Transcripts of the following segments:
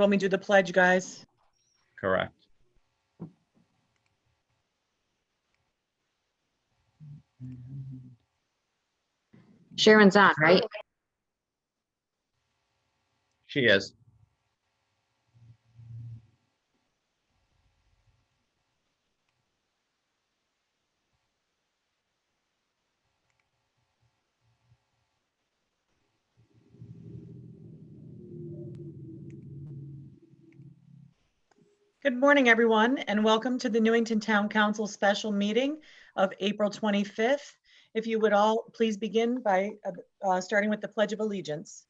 want me to do the pledge, guys? Correct. Sharon's on, right? She is. Good morning, everyone, and welcome to the Newington Town Council special meeting of April 25th. If you would all please begin by starting with the Pledge of Allegiance.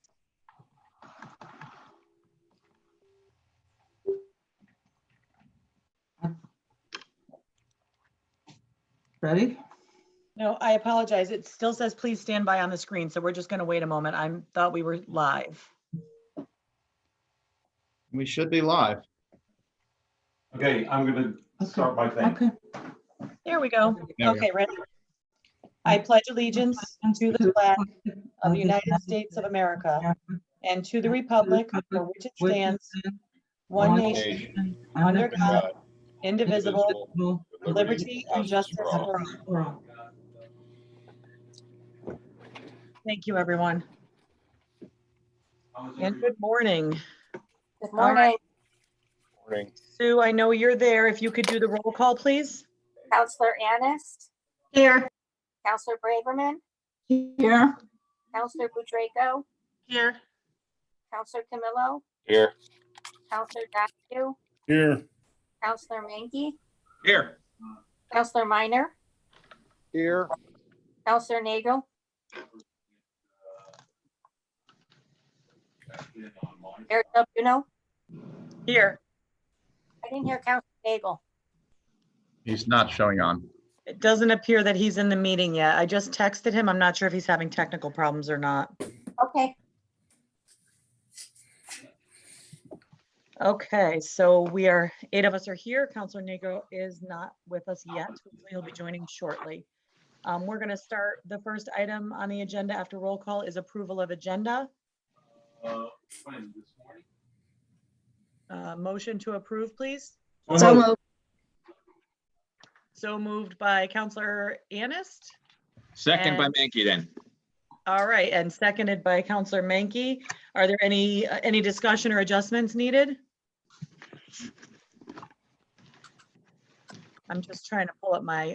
Ready? No, I apologize. It still says please stand by on the screen, so we're just going to wait a moment. I thought we were live. We should be live. Okay, I'm going to start my thing. Okay. There we go. There we Okay, ready? I pledge allegiance to the flag of the United States of America and to the republic for which it stands, one nation, under God, indivisible, with liberty and justice for all. Thank you, everyone. And good morning. Good All morning. right. Morning. Sue, I know you're there. If you could do the roll call, please. Counselor Anist, Here. Counselor Braverman, Here. Counselor Budrago, Here. Counselor Camillo, Here. Counselor Donoghue, Here. Counselor Menke, Here. Counselor Minor, Here. Counselor Nagel, Eric Buno. Here. I didn't hear Counselor Nagel. He's not showing on. It doesn't appear that he's in the meeting yet. I just texted him. I'm not sure if he's having technical problems or not. Okay, Okay, so 8 of us are here. Counselor Negro is not with us yet. He'll be joining shortly. We're going to start. The first item on the agenda after roll call is approval of agenda. Motion to approve, please. So moved. So moved by Counselor Anist. Second by And- Mankey then. All right, and seconded by Counselor Menke. Are there any discussion or adjustments needed? I'm just trying to pull up my,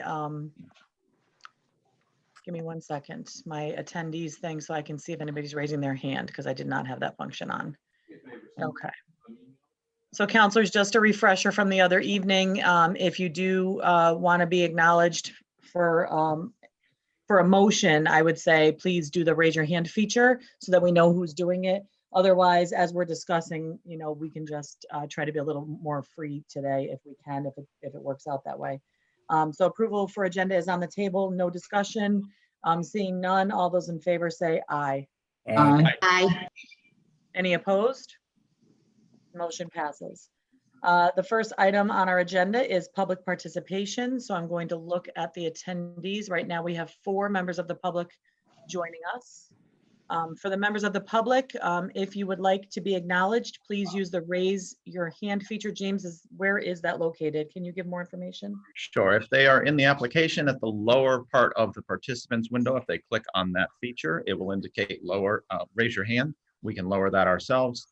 give me 1 second, my attendees thing so I can see if anybody's raising their hand because I did not have that function on. Okay. So counselors, just a refresher from the other evening, if you do want to be acknowledged for a motion, I would say, please do the raise your hand feature so that we know who's doing it. Otherwise, as we're discussing, we can just try to be a little more free today if we can, if it works out that way. So approval for agenda is on the table, no discussion. Seeing none, all those in favor say aye. Aye. Any opposed? Motion passes. The first item on our agenda is public participation. So I'm going to look at the attendees. Right now we have 4 members of the public joining us. For the members of the public, if you would like to be acknowledged, please use the raise your hand feature. James, where is that located? Can you give more information? Sure. If they are in the application at the lower part of the participants window, if they click on that feature, it will indicate raise your hand. We can lower that ourselves.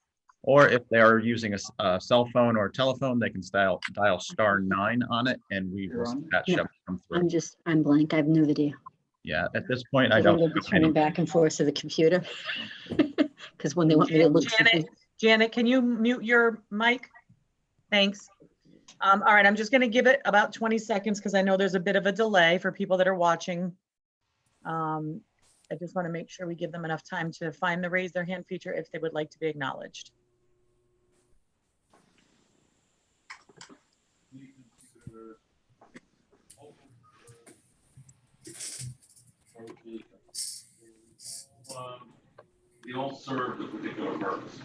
Or if they are using a cell phone or telephone, they can dial *9 on it and we will that shall come through. I'm blank. I have no video. Yeah, at this point, I don't. I'll be turning back and forth to the computer. Because when they want me to look. Janet, can you mute your mic? Thanks. All right, I'm just going to give it about 20 seconds because I know there's a bit of a delay for people that are watching. I just want to make sure we give them enough time to find the raise their hand feature if they would like to be acknowledged. They all serve a particular purpose.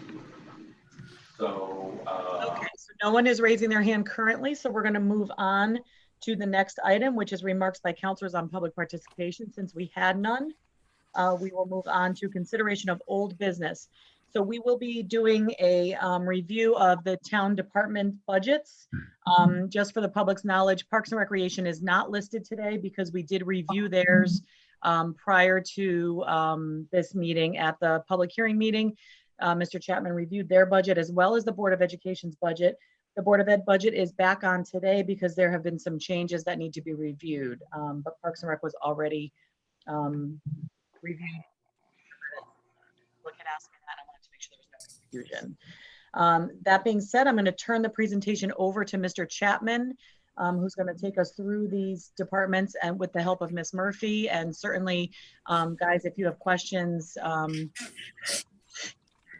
So, Okay, so no one is raising their hand currently, so we're going to move on to the next item, which is remarks by counselors on public participation. Since we had none, we will move on to consideration of old business. So we will be doing a review of the town department budgets. Just for the public's knowledge, Parks and Recreation is not listed today because we did review theirs prior to this meeting at the public hearing meeting. Mr. Chapman reviewed their budget as well as the Board of Education's budget. The Board of Ed budget is back on today because there have been some changes that need to be reviewed. But Parks and Rec was already reviewed. Look at asking that. I wanted to make sure there was no confusion. That being said, I'm going to turn the presentation over to Mr. Chapman, who's going to take us through these departments and with the help of Ms. Murphy. And certainly, guys, if you have questions,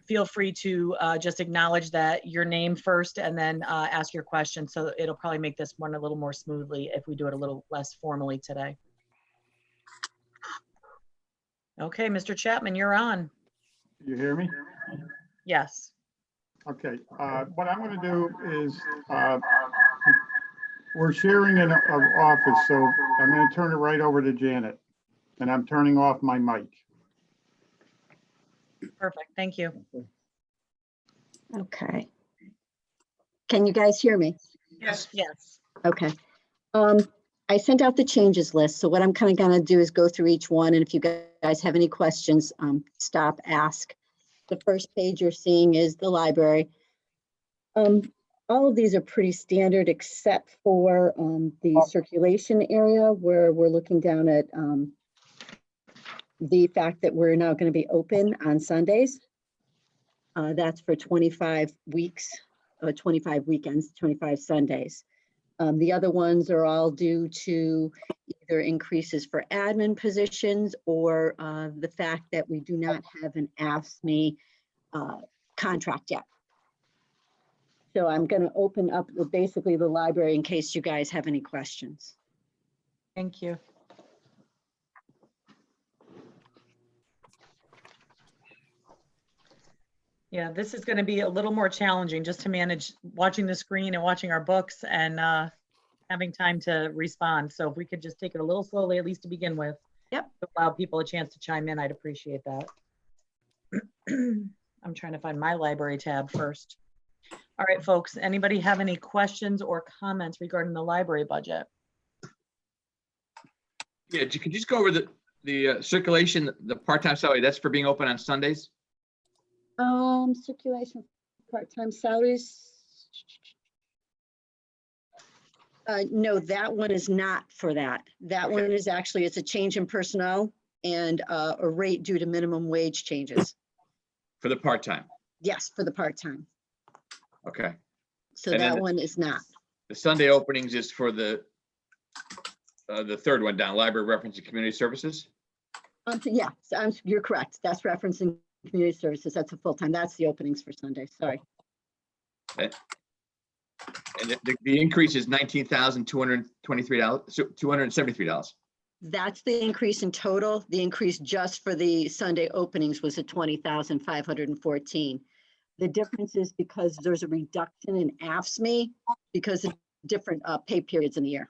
feel free to just acknowledge that your name first and then ask your question. So it'll probably make this one a little more smoothly if we do it a little less formally today. Okay, Mr. Chapman, you're on. You hear me? Yes. Okay, what I'm gonna do is, we're sharing an office, so I'm gonna turn it right over to Janet. And I'm turning off my mic. Perfect. Thank you. Okay. Can you guys hear me? Yes. Yes. Okay. I sent out the changes list. So what I'm kind of gonna do is go through each one. And if you guys have any questions, stop, ask. The first page you're seeing is the library. All of these are pretty standard except for the circulation area where we're looking down at the fact that we're now going to be open on Sundays. That's for 25 weeks, 25 weekends, 25 Sundays. The other ones are all due to either increases for admin positions or the fact that we do not have an AFSCME contract yet. So I'm going to open up basically the library in case you guys have any questions. Thank you. Yeah, this is going to be a little more challenging just to manage watching the screen and watching our books and having time to respond. So if we could just take it a little slowly, at least to begin with. Yep. To allow people a chance to chime in, I'd appreciate that. I'm trying to find my library tab first. All right, folks, anybody have any questions or comments regarding the library budget? Yeah, could you just go over the circulation, the part-time salary, that's for being open on Sundays? Circulation, part-time salaries. No, that one is not for that. That Okay. one is actually, it's a change in personnel and a rate due to minimum wage changes. For the part-time, Yes, for the part-time. okay. So And then that the- one is not. The Sunday openings is for the third one down, library reference and community services? Yeah, you're correct. That's referencing community services. That's a full-time. That's the openings for Sunday. Sorry. And the increase is $19,223, so $273. That's the increase in total. The increase just for the Sunday openings was at 20,514. The difference is because there's a reduction in AFSCME because of different pay periods in the year.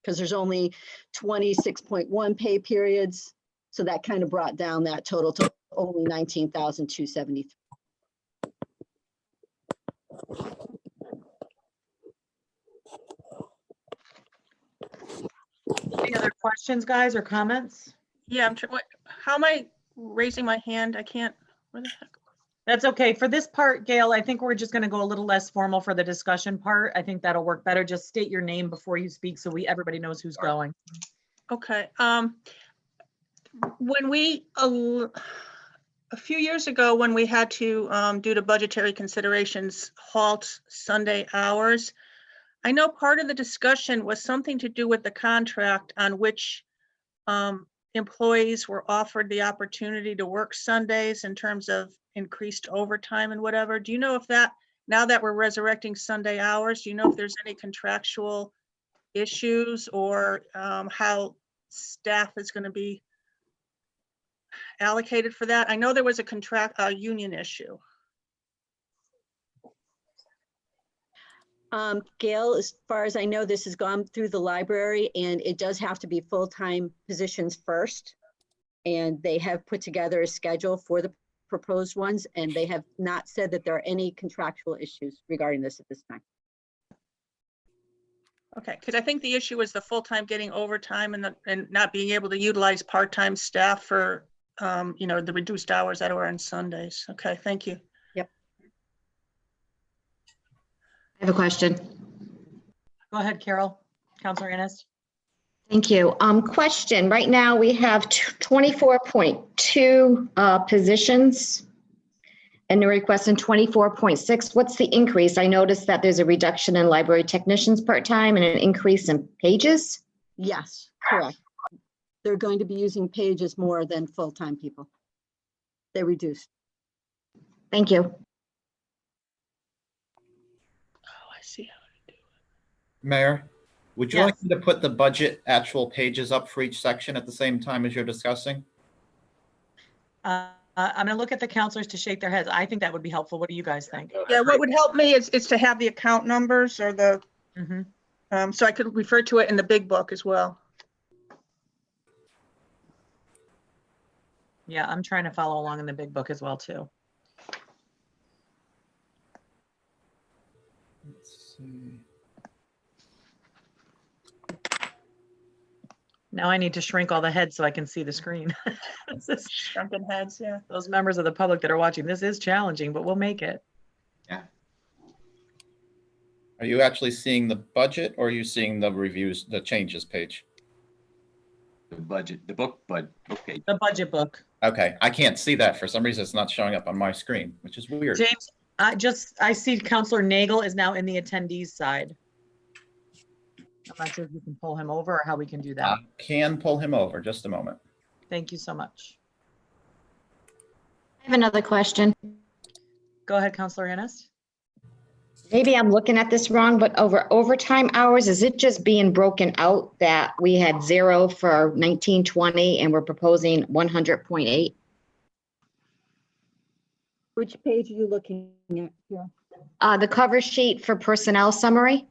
Because there's only 26.1 pay periods. So that kind of brought down that total to only 19,273. Any other questions, guys, or comments? Yeah, I'm trying, how am I raising my hand? I can't, where the heck? That's okay. For this part, Gail, I think we're just going to go a little less formal for the discussion part. I think that'll work better. Just state your name before you speak so everybody knows who's going. Okay, when we, a few years ago, when we had to, due to budgetary considerations, halt Sunday hours, I know part of the discussion was something to do with the contract on which employees were offered the opportunity to work Sundays in terms of increased overtime and whatever. Do you know if that, now that we're resurrecting Sunday hours, do you know if there's any contractual issues or how staff is going to be allocated for that? I know there was a union issue. Gail, as far as I know, this has gone through the library and it does have to be full-time positions first. And they have put together a schedule for the proposed ones, and they have not said that there are any contractual issues regarding this at this time. Okay, because I think the issue is the full-time getting overtime and not being able to utilize part-time staff for, the reduced hours that are on Sundays. Okay, thank you. I have a question. Go ahead, Carol. Counselor Ennis. Thank you. Question, right now we have 24.2 positions and they're requesting 24.6. What's the increase? I noticed that there's a reduction in library technicians part-time and an increase in pages. Yes, correct. They're going to be using pages more than full-time people. They reduced. Thank you. Oh, I see. Mayor, would you Yes. like me to put the budget actual pages up for each section at the same time as you're discussing? I'm going to look at the counselors to shake their heads. I think that would be helpful. What do you guys think? Yeah, what would help me is to have the account numbers or the, Mhm. so I could refer to it in the big book as well. Yeah, I'm trying to follow along in the big book as well, too. Let's see. Now I need to shrink all the heads so I can see the screen. This is- Shrunken heads, yeah. Those members of the public that are watching, this is challenging, but we'll make it. Are you actually seeing the budget or are you seeing the reviews, the changes page? The budget, the book, but okay. The budget book. Okay, I can't see that. For some reason, it's not showing up on my screen, which is weird. James, I see Counselor Nagel is now in the attendees side. I'm not sure if you can pull him over or how we can do that. I can pull him over, just a moment. Thank you so much. I have another question. Go ahead, Counselor Ennis. Maybe I'm looking at this wrong, but over overtime hours, is it just being broken out that we had 0 for 1920 and we're proposing 100.8? Which page are you looking at here? The cover sheet for personnel summary?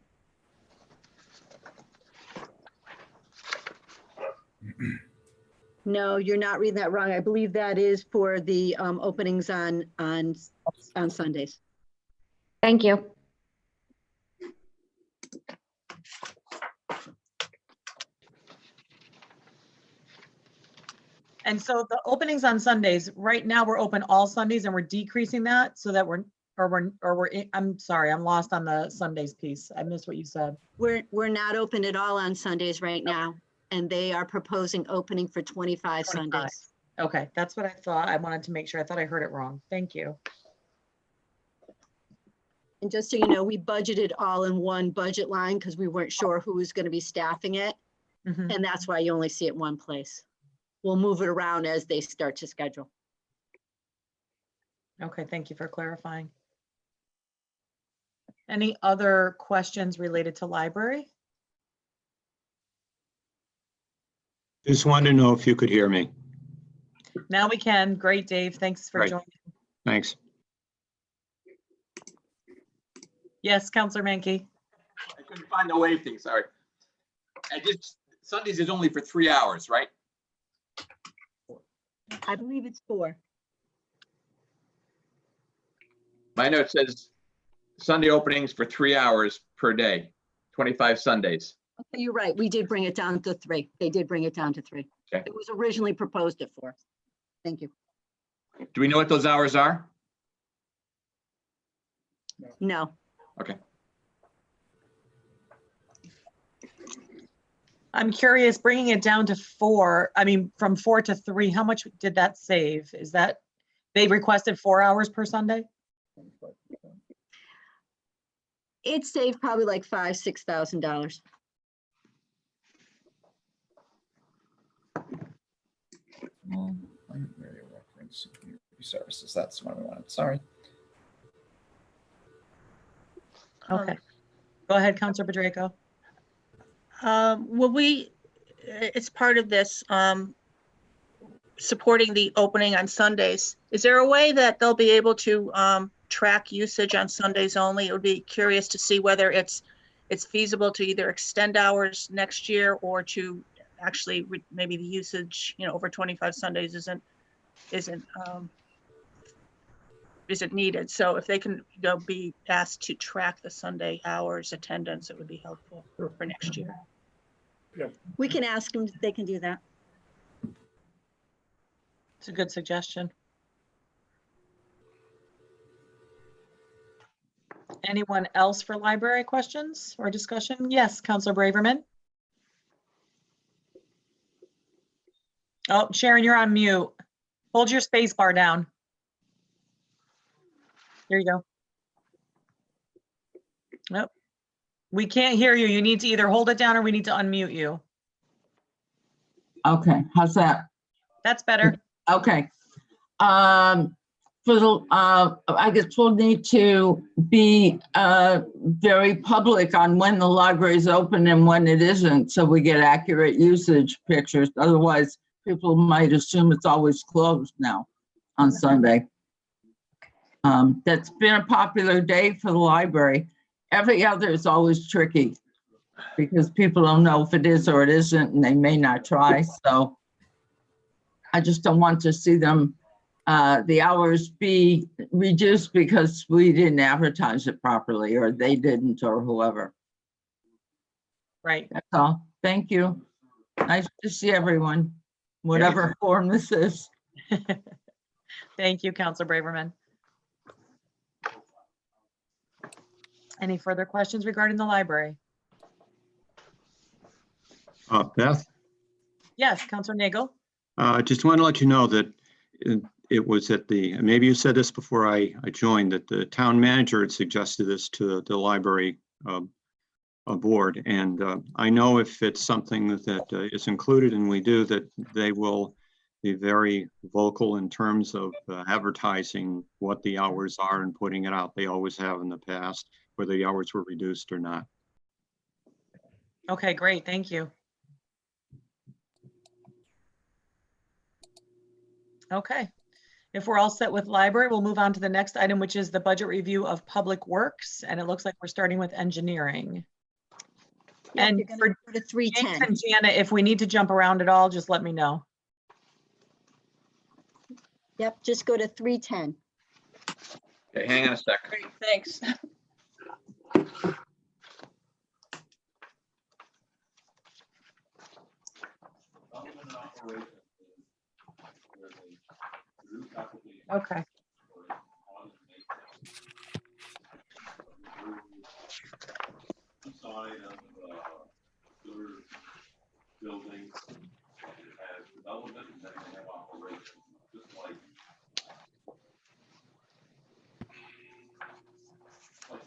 No, you're not reading that wrong. I believe that is for the openings on Sundays. Thank you. And so the openings on Sundays, right now we're open all Sundays and we're decreasing that so that I'm sorry, I'm lost on the Sundays piece. I missed what you said. We're not open at all on Sundays right now, and they are proposing opening for 25 Sundays. Okay, that's what I thought. I wanted to make sure. I thought I heard it wrong. Thank you. And just so you know, we budgeted all in one budget line because we weren't sure who was going to be staffing it. Mhm. And that's why you only see it one place. We'll move it around as they start to schedule. Okay, thank you for clarifying. Any other questions related to library? Just wanted to know if you could hear me. Now we can. Great, Dave. Thanks for Right. joining. Thanks. Yes, Counselor Menke. I couldn't find the wave thing, sorry. Sundays is only for 3 hours, right? I believe it's 4. My note says Sunday openings for 3 hours per day, 25 Sundays. Okay, you're right. We did bring it down to 3. They did bring it down to 3. Okay. It was originally proposed at 4. Thank you. Do we know what those hours are? No. Okay. I'm curious, bringing it down to 4, I mean, from 4 to 3, how much did that save? Is that, they requested 4 hours per Sunday? It saved probably like $5,000-6,000. Services, that's what I wanted, sorry. Okay. Go ahead, Counselor Bedrejko. Will we, it's part of this, supporting the opening on Sundays. Is there a way that they'll be able to track usage on Sundays only? It would be curious to see whether it's feasible to either extend hours next year or to actually maybe the usage, over 25 Sundays isn't isn't needed. So if they can, they'll be asked to track the Sunday hours attendance, it would be helpful for next year. We can ask them if they can do that. It's a good suggestion. Anyone else for library questions or discussion? Yes, Counselor Braverman. Oh, Sharon, you're on mute. Hold your space bar down. There you go. Nope. We can't hear you. You need to either hold it down or we need to unmute you. Okay, how's that? That's better. Okay. For the, I guess we'll need to be very public on when the library is open and when it isn't, so we get accurate usage pictures. Otherwise, people might assume it's always closed now on Sunday. That's been a popular day for the library. Every other is always tricky because people don't know if it is or it isn't, and they may not try. So I just don't want to see them, the hours be reduced because we didn't advertise it properly, or they didn't, or whoever. Right. That's all. Thank you. Nice to see everyone, whatever form this is. Thank you, Counselor Braverman. Any further questions regarding the library? Beth, Yes, Counselor Nagel. I just want to let you know that it was at the, maybe you said this before I joined, that the town manager had suggested this to the library board. And I know if it's something that is included and we do, that they will be very vocal in terms of advertising what the hours are and putting it out. They always have in the past, whether the hours were reduced or not. Okay, great. Thank you. Okay. If we're all set with library, we'll move on to the next item, which is the budget review of public works. And it looks like we're starting with engineering. Yep, And you're gonna for go to James 310. and Janet, if we need to jump around at all, just let me know. Yep, just go to 310. Okay, hang on a second. Great, thanks. Okay. Side of sewer building, it has development and then they have operations, just like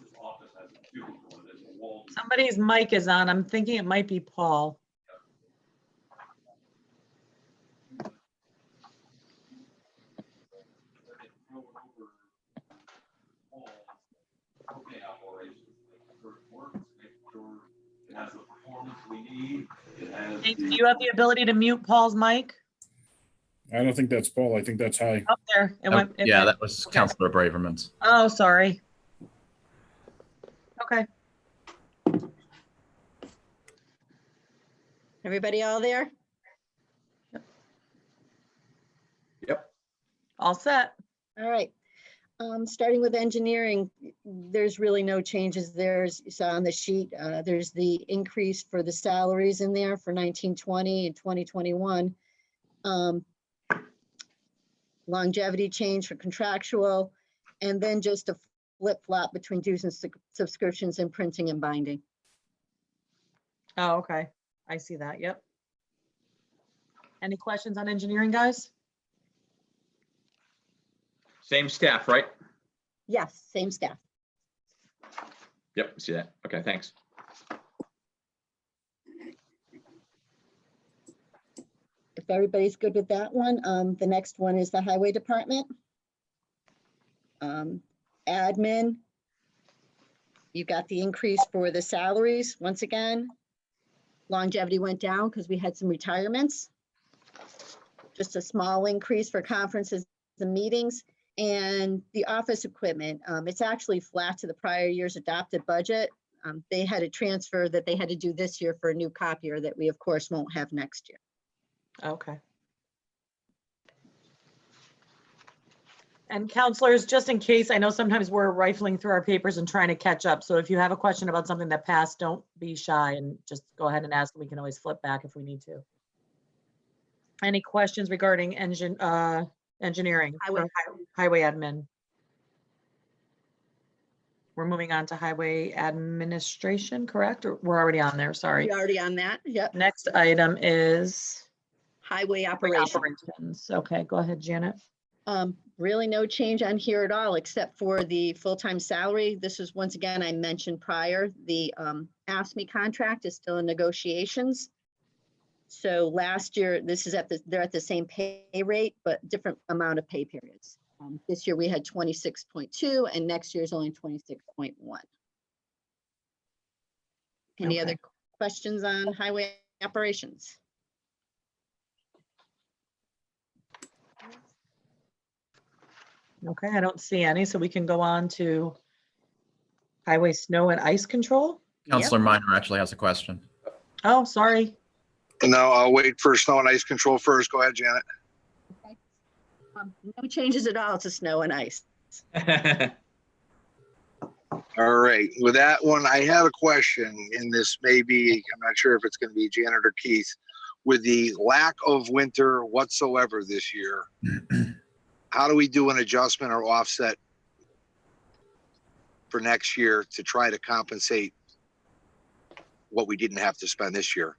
this office has a cubicle and there's a wall. Somebody's mic is on. I'm thinking it might be Paul. It has the performance we need. It has James, the. do you have the ability to mute Paul's mic? I don't think that's Paul. I think that's Hy. Up there. It went. It Yeah, went. that was Counselor Braverman's. Oh, sorry. Okay. Everybody all there? Yep. All set. All right. Starting with engineering, there's really no changes there. As you saw on the sheet, there's the increase for the salaries in there for 1920 and 2021. Longevity change for contractual, and then just a flip-flop between dues and subscriptions and printing and binding. Oh, okay. I see that. Yep. Any questions on engineering, guys? Same staff, right? Yes, same staff. Yep, see that. Okay, thanks. If everybody's good with that one, the next one is the highway department. Admin. You got the increase for the salaries once again. Longevity went down because we had some retirements. Just a small increase for conferences and meetings. And the office equipment, it's actually flat to the prior year's adopted budget. They had a transfer that they had to do this year for a new copier that we of course won't have next year. Okay. And counselors, just in case, I know sometimes we're rifling through our papers and trying to catch up. So if you have a question about something that passed, don't be shy and just go ahead and ask. We can always flip back if we need to. Any questions regarding engineering? Highway. Highway admin. We're moving on to highway administration, correct? Or we're already on there, sorry. We already on that? Yep. Next item is Highway operation. operations. Okay, go ahead, Janet. Really no change on here at all, except for the full-time salary. This is, once again, I mentioned prior, the ASME contract is still in negotiations. So last year, this is they're at the same pay rate, but different amount of pay periods. This year we had 26.2 and next year is only 26.1. Any other questions on highway operations? Okay, I don't see any, so we can go on to highway snow and ice control. Counselor Minor actually has a question. Oh, sorry. No, I'll wait for snow and ice control first. Go ahead, Janet. Okay. No changes at all to snow and ice. All right, with that one, I have a question, and this may be, I'm not sure if it's going to be Janet or Keith. With the lack of winter whatsoever this year, how do we do an adjustment or offset for next year to try to compensate what we didn't have to spend this year?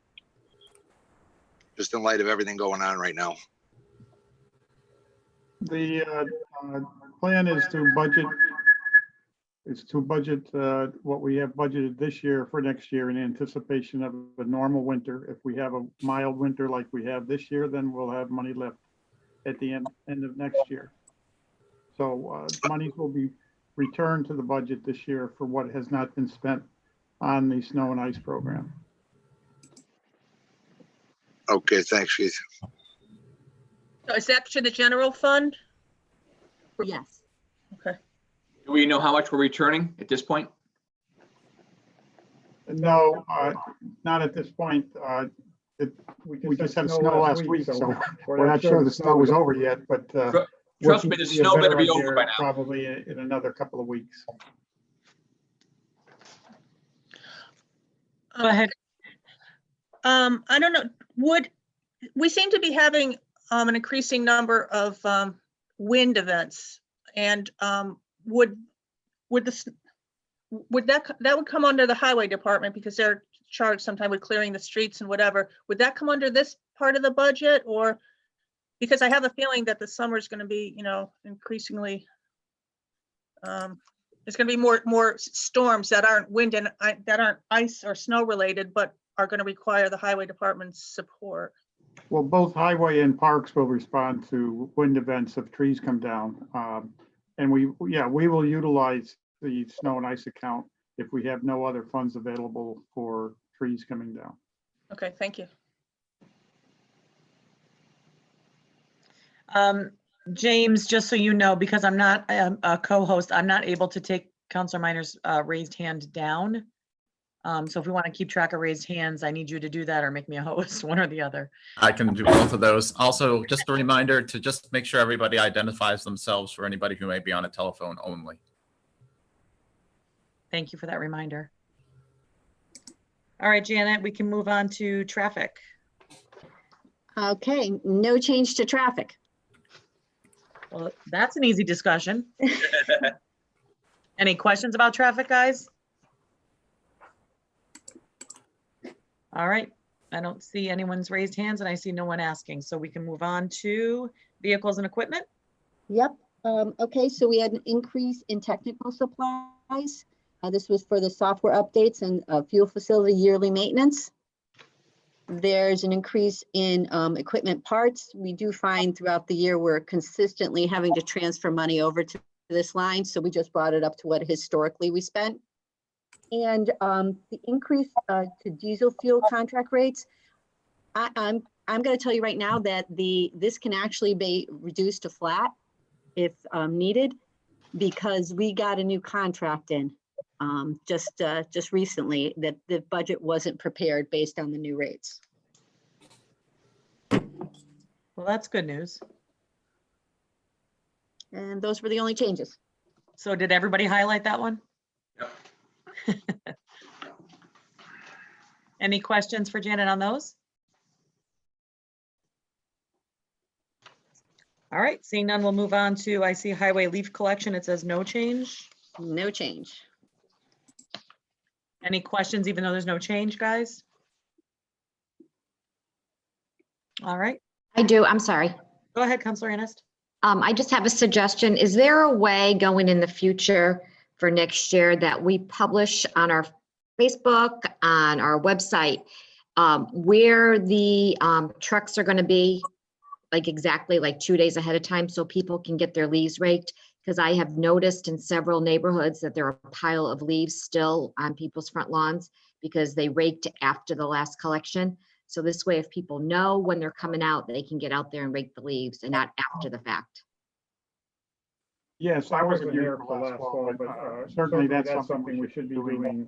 Just in light of everything going on right now. The plan is to budget what we have budgeted this year for next year in anticipation of a normal winter. If we have a mild winter like we have this year, then we'll have money left at the end of next year. So monies will be returned to the budget this year for what has not been spent on the snow and ice program. Okay, thanks, Keith. So is that to the general fund? Yes. Okay. Do we know how much we're returning at this point? No, not at this point. We just had snow last week, so we're not sure the snow is over yet, but Trust me, the snow better be over by now. Probably in another couple of weeks. Go ahead. I don't know, we seem to be having an increasing number of wind events, and would that would come under the highway department because they're charged sometime with clearing the streets and whatever. Would that come under this part of the budget, or because I have a feeling that the summer is going to be, increasingly there's going to be more storms that aren't wind and that aren't ice or snow related, but are going to require the highway department's support. Well, both highway and parks will respond to wind events if trees come down. And we will utilize the snow and ice account if we have no other funds available for trees coming down. Okay, thank you. James, just so you know, because I'm not a co-host, I'm not able to take Counselor Minor's raised hand down. So if we want to keep track of raised hands, I need you to do that or make me a host, one or the other. I can do both of those. Also, just a reminder to just make sure everybody identifies themselves for anybody who may be on a telephone only. Thank you for that reminder. All right, Janet, we can move on to traffic. Okay, no change to traffic. Well, that's an easy discussion. Any questions about traffic, guys? All right, I don't see anyone's raised hands and I see no one asking, so we can move on to vehicles and equipment. Yep. Okay, so we had an increase in technical supplies. This was for the software updates and fuel facility yearly maintenance. There's an increase in equipment parts. We do find throughout the year we're consistently having to transfer money over to this line, so we just brought it up to what historically we spent. And the increase to diesel fuel contract rates, I'm going to tell you right now that this can actually be reduced to flat if needed, because we got a new contract in just recently that the budget wasn't prepared based on the new rates. Well, that's good news. And those were the only changes. So did everybody highlight that one? Yep. Any questions for Janet on those? All right, seeing none, we'll move on to, I see highway leaf collection. It says no change. No change. Any questions, even though there's no change, guys? All right, I do, I'm sorry. go ahead, Counselor Ernest. I just have a suggestion. Is there a way going in the future for next year that we publish on our Facebook, on our website, where the trucks are going to be, like exactly like 2 days ahead of time so people can get their leaves raked? Because I have noticed in several neighborhoods that there are a pile of leaves still on people's front lawns because they raked after the last collection. So this way, if people know when they're coming out, they can get out there and rake the leaves and not after the fact. Yes, I wasn't here for last fall, but certainly that's something we should be doing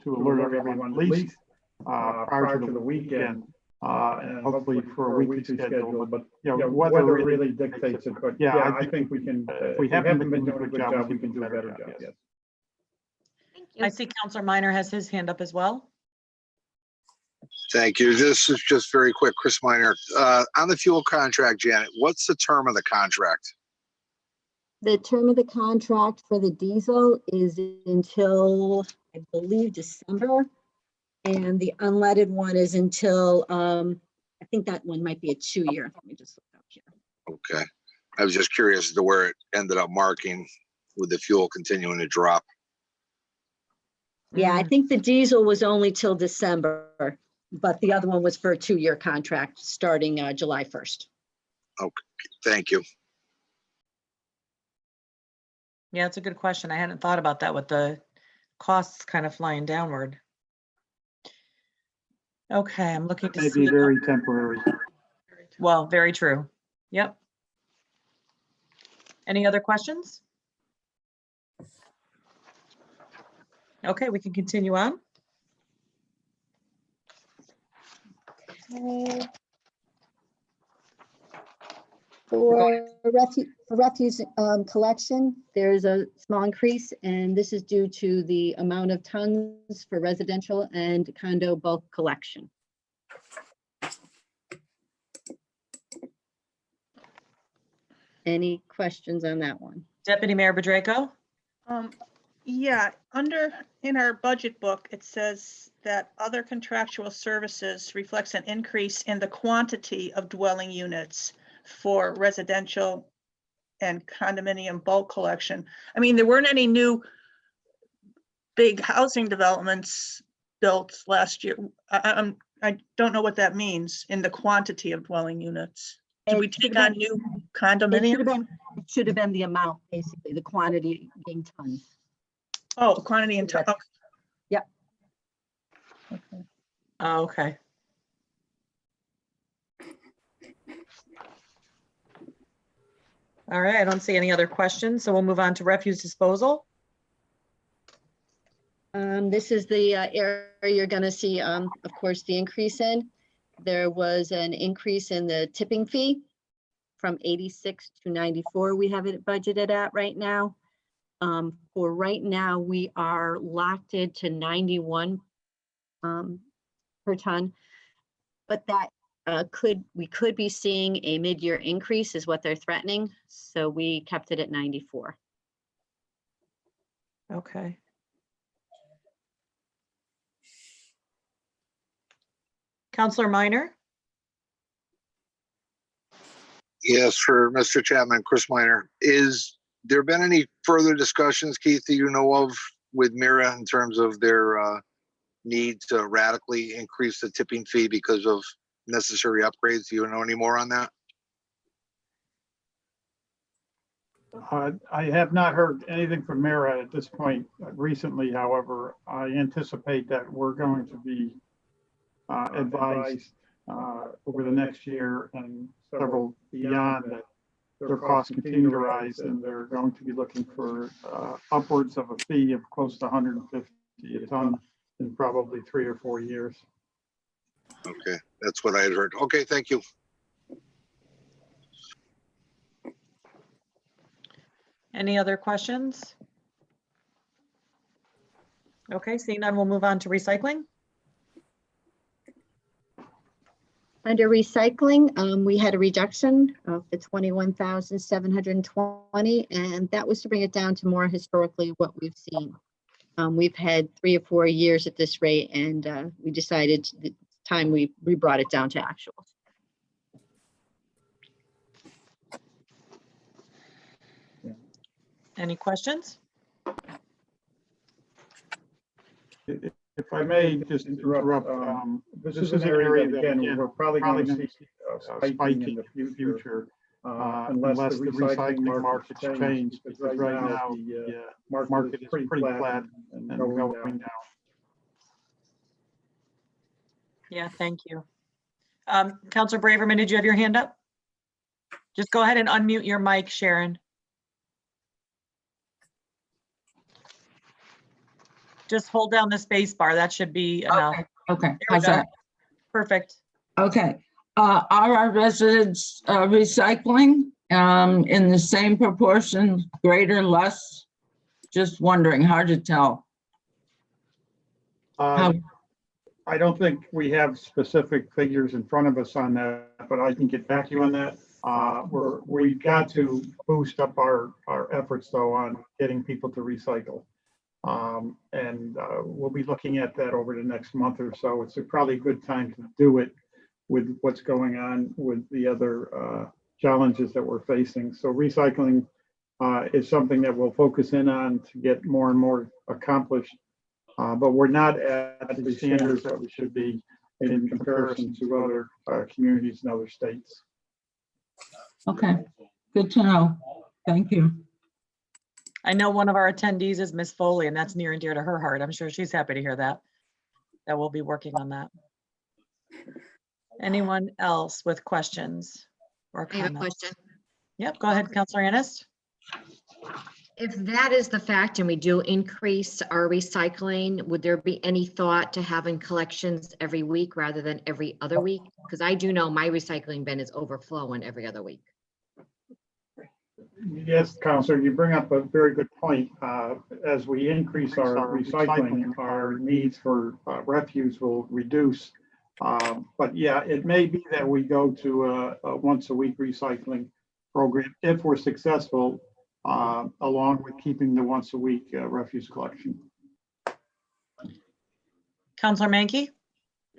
to alert everyone at least prior to the weekend. And hopefully for a weekly schedule, but you know, weather really dictates it. But yeah, I think we can, if we haven't been doing a good job, we can do a better job. Yes. Thank you. I see Counselor Minor has his hand up as well. Thank you. This is just very quick. Chris Minor. On the fuel contract, Janet, what's the term of the contract? The term of the contract for the diesel is until, I believe, December. And the unleaded one is until, I think that one might be a 2-year. Let me just look up here. Okay. I was just curious as to where it ended up marking with the fuel continuing to drop. Yeah, I think the diesel was only till December, but the other one was for a 2-year contract starting July 1st. Okay, thank you. Yeah, it's a good question. I hadn't thought about that with the costs kind of flying downward. Okay, I'm looking to May see. be very temporary. Well, very true. Yep. Any other questions? Okay, we can continue on. For refuse collection, there's a small increase, and this is due to the amount of tons for residential and condo bulk collection. Any questions on that one? Deputy Mayor Bedrejko? Yeah, in our budget book, it says that other contractual services reflects an increase in the quantity of dwelling units for residential and condominium bulk collection. I mean, there weren't any new big housing developments built last year. I don't know what that means in the quantity of dwelling units. Did we take on new condominiums? It should have been the amount, basically, the quantity being tons. Oh, quantity and ton. Okay. Yep. Okay. Oh, okay. All right, I don't see any other questions, so we'll move on to refuse disposal. This is the area you're going to see, of course, the increase in. There was an increase in the tipping fee from 86 to 94. We have it budgeted at right now. For right now, we are locked into 91 per ton, but that we could be seeing a mid-year increase is what they're threatening. So we kept it at 94. Okay. Counselor Minor? Yes, for Mr. Chapman, Chris Minor. Is there been any further discussions, Keith, that you know of with Mira in terms of their need to radically increase the tipping fee because of necessary upgrades? Do you know any more on that? I have not heard anything from Mira at this point recently. However, I anticipate that we're going to be advised over the next year and several beyond that their costs continue to rise, and they're going to be looking for upwards of a fee of close to 150 a ton in probably 3 or 4 years. Okay, that's what I had heard. Okay, thank you. Any other questions? Okay, seeing none, we'll move on to recycling. Under recycling, we had a reduction of the 21,720, and that was to bring it down to more historically what we've seen. We've had 3 or 4 years at this rate, and we decided the time we brought it down to actuals. Any questions? If I may just interrupt, this is an area that, again, we're probably going to see a spike in the future unless the recycling markets change, because right now the market is pretty flat and going down. Yeah, thank you. Counselor Braverman, did you have your hand up? Just go ahead and unmute your mic, Sharon. Just hold down the space bar. That should be enough. Okay, There we how's go. that? Perfect. Okay, are our residents recycling in the same proportion, greater, less? Just wondering, hard to tell. How- I don't think we have specific figures in front of us on that, but I can get back to you on that. We've got to boost up our efforts though on getting people to recycle. We'll be looking at that over the next month or so. It's probably a good time to do it with what's going on with the other challenges that we're facing. So recycling is something that we'll focus in on to get more and more accomplished. But we're not at the standards that we should be in comparison to other communities in other states. Okay, good to know. Thank you. I know one of our attendees is Miss Foley, and that's near and dear to her heart. I'm sure she's happy to hear that. That we'll be working on that. Anyone else with questions or I have a comments? question. Yep, go ahead, Counselor Ennis. If that is the fact and we do increase our recycling, would there be any thought to having collections every week rather than every other week? Because I do know my recycling bin is overflowing every other week. Yes, Counselor, you bring up a very good point. As we increase our recycling, our needs for refuse will reduce. But yeah, it may be that we go to a once a week recycling program if we're successful, along with keeping the once a week refuse collection. Counselor Mankey?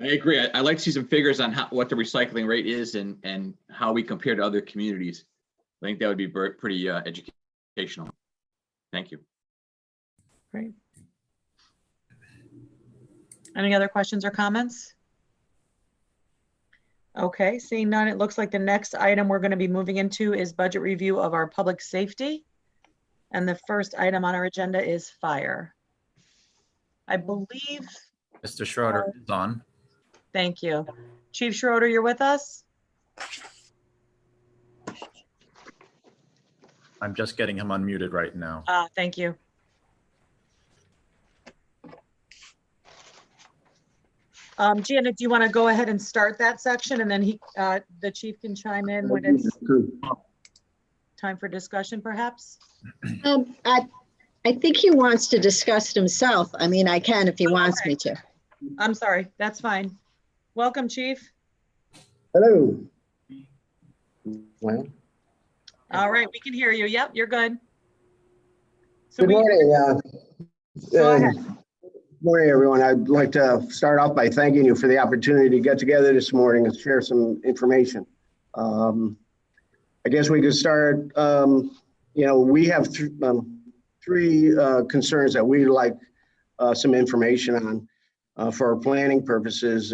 I agree. I'd like to see some figures on what the recycling rate is and how we compare to other communities. I think that would be pretty educational. Thank you. Great. Any other questions or comments? Okay, seeing none, it looks like the next item we're going to be moving into is budget review of our public safety. And the first item on our agenda is fire. I believe. Mr. Schroeder is on. Thank you. Chief Schroeder, you're with us? I'm just getting him unmuted right now. Thank you. Janet, do you want to go ahead and start that section and then the chief can chime in when it's time for discussion, perhaps? I think he wants to discuss it himself. I mean, I can if he wants me to. I'm sorry, that's fine. Welcome, Chief. Hello. Well, All right, we can hear you. Yep, you're good. So good morning. Go ahead. Morning, everyone. I'd like to start off by thanking you for the opportunity to get together this morning and share some information. I guess we could start, we have three concerns that we'd like some information on for our planning purposes.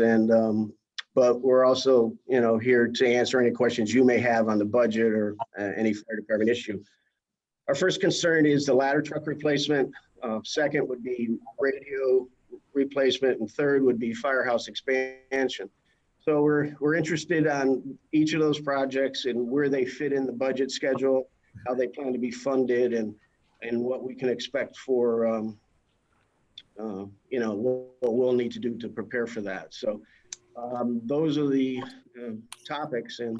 But we're also, here to answer any questions you may have on the budget or any fire department issue. Our first concern is the ladder truck replacement. Second would be radio replacement, and third would be firehouse expansion. So we're interested on each of those projects and where they fit in the budget schedule, how they plan to be funded, and what we can expect for what we'll need to do to prepare for that. So those are the topics, and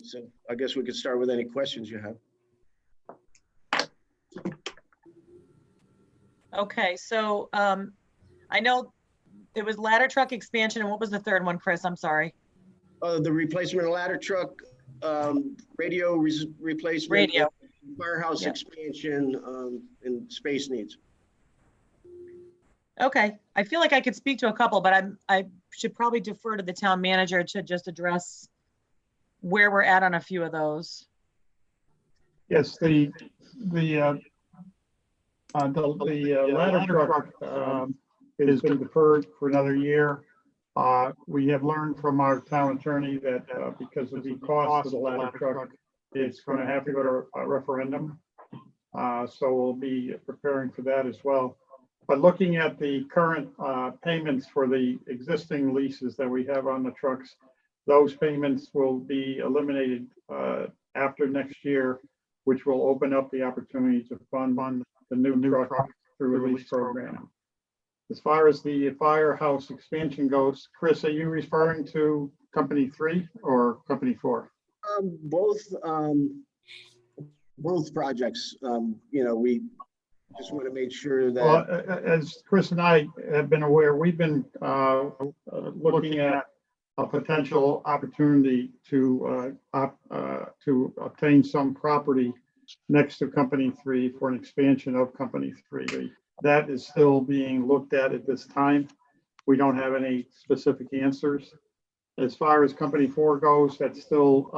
so I guess we could start with any questions you have. Okay, so I know it was ladder truck expansion, and what was the third one, Chris? I'm sorry. The replacement of ladder truck, radio replacement. Radio. Firehouse Yeah. expansion, and space needs. Okay, I feel like I could speak to a couple, but I should probably defer to the town manager to just address where we're at on a few of those. Yes, the ladder truck has been deferred for another year. We have learned from our town attorney that because of the cost of the ladder truck, it's going to have to go to a referendum. So we'll be preparing for that as well. But looking at the current payments for the existing leases that we have on the trucks, those payments will be eliminated after next year, which will open up the opportunity to fund the new truck through a lease program. As far as the firehouse expansion goes, Chris, are you referring to company 3 or company 4? Both projects. We just want to make sure that. Well, as Chris and I have been aware, we've been looking at a potential opportunity to obtain some property next to company 3 for an expansion of company 3. That is still being looked at this time. We don't have any specific answers. As far as company 4 goes, that's still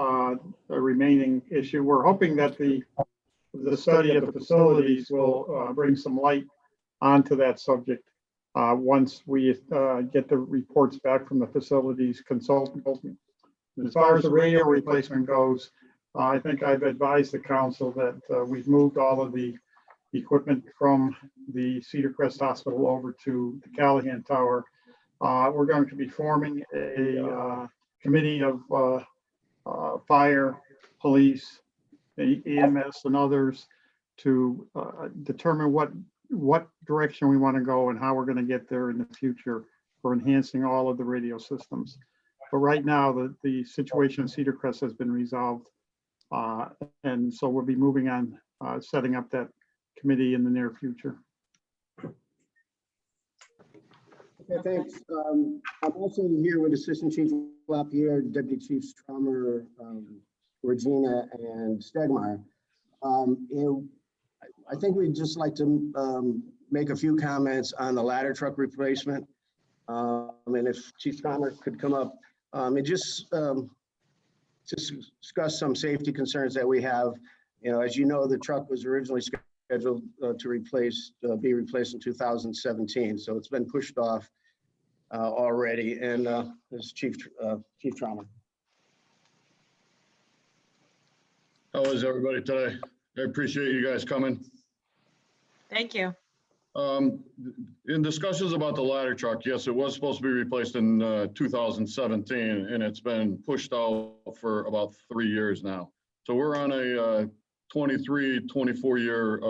a remaining issue. We're hoping that the study of the facilities will bring some light onto that subject once we get the reports back from the facilities consultant. As far as the radio replacement goes, I think I've advised the council that we've moved all of the equipment from the Cedar Crest Hospital over to the Callahan Tower. We're going to be forming a committee of fire, police, EMS, and others to determine what direction we want to go and how we're going to get there in the future for enhancing all of the radio systems. But right now, the situation in Cedar Crest has been resolved. And so we'll be moving on, setting up that committee in the near future. Okay, thanks. I'm also here with Assistant Chief Lapierre, Deputy Chiefs Trummer, Regina, and Stegmeyer. I think we'd just like to make a few comments on the ladder truck replacement. And if Chief Trummer could come up and just discuss some safety concerns that we have. As you know, the truck was originally scheduled to be replaced in 2017, so it's been pushed off already. And this is Chief Trummer. How is everybody today? I appreciate you guys coming. Thank you. In discussions about the ladder truck, yes, it was supposed to be replaced in 2017, and it's been pushed out for about 3 years now. So we're on a 23, 24-year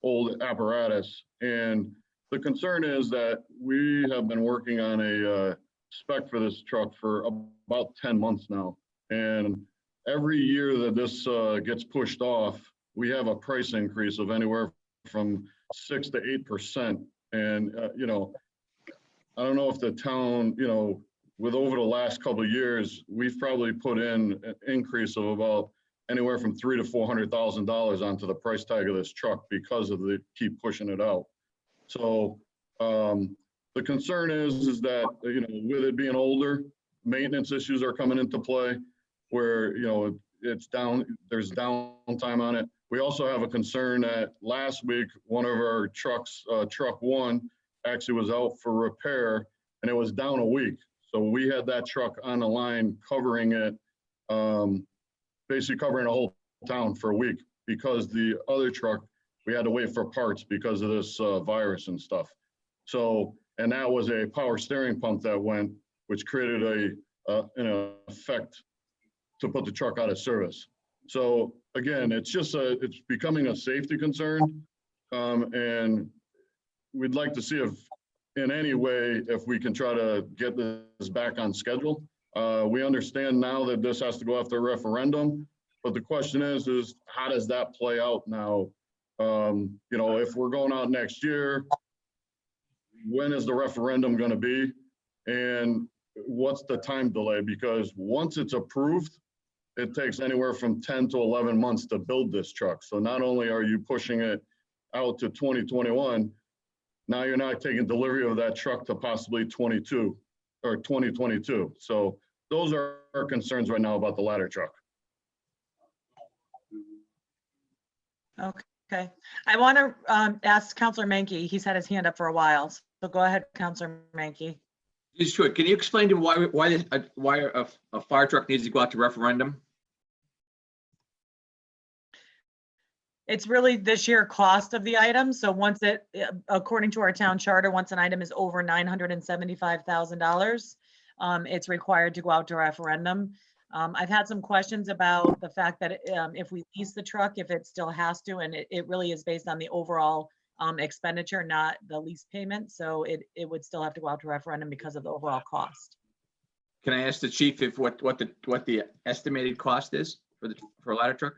old apparatus. And the concern is that we have been working on a spec for this truck for about 10 months now. And every year that this gets pushed off, we have a price increase of anywhere from 6 to 8%. And, I don't know if the town, with over the last couple of years, we've probably put in an increase of about anywhere from $300,000 to $400,000 onto the price tag of this truck because of the keep pushing it out. So the concern is that, with it being older, maintenance issues are coming into play where, it's down, there's downtime on it. We also have a concern that last week, one of our trucks, truck 1, actually was out for repair and it was down a week. So we had that truck on the line covering it, basically covering the whole town for a week because the other truck, we had to wait for parts because of this virus and stuff. So, and that was a power steering pump that went, which created an effect to put the truck out of service. So again, it's becoming a safety concern. And we'd like to see if in any way, if we can try to get this back on schedule. We understand now that this has to go after a referendum, but the question is how does that play out now You know, if we're going out next year, when is the referendum going to be? And what's the time delay? Because once it's approved, it takes anywhere from 10 to 11 months to build this truck. So not only are you pushing it out to 2021, now you're not taking delivery of that truck to possibly 22 or 2022. So those are our concerns right now about the ladder truck. Okay, I want to ask Counselor Menke. He's had his hand up for a while. So go ahead, Counselor Menke. Sure. Can you explain to me why a fire truck needs to go out to referendum? It's really the sheer cost of the item. So once it, according to our town charter, once an item is over $975,000, it's required to go out to referendum. I've had some questions about the fact that if we lease the truck, if it still has to, and it really is based on the overall expenditure, not the lease payment. So it would still have to go out to referendum because of the overall cost. Can I ask the chief if what the estimated cost is for a ladder truck?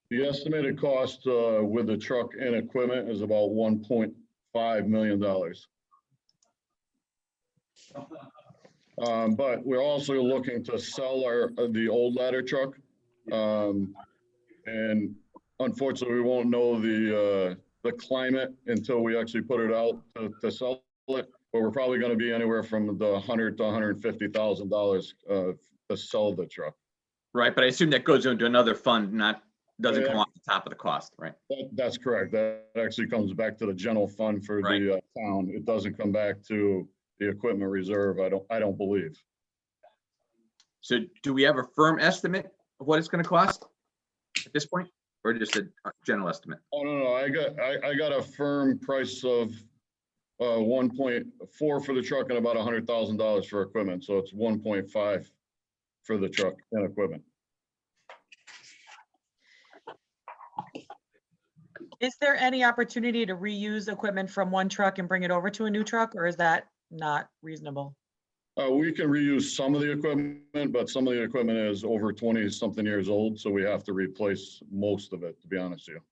The estimated cost with the truck and equipment is about $1.5 million. But we're also looking to sell the old ladder truck. And unfortunately, we won't know the climate until we actually put it out to sell it. But we're probably going to be anywhere from the $100,000 to $150,000 to sell the truck. Right, but I assume that goes into another fund, doesn't come off the top of the cost, right? That's correct. That actually comes back to the general fund for the town. It doesn't come back to the equipment reserve. I don't believe. So do we have a firm estimate of what it's going to cost at this point, or just a general estimate? Oh, no. I got a firm price of 1.4 for the truck and about $100,000 for equipment. So it's 1.5 for the truck and equipment. Is there any opportunity to reuse equipment from one truck and bring it over to a new truck, or is that not reasonable? We can reuse some of the equipment, but some of the equipment is over 20-something years old, so we have to replace most of it, to be honest with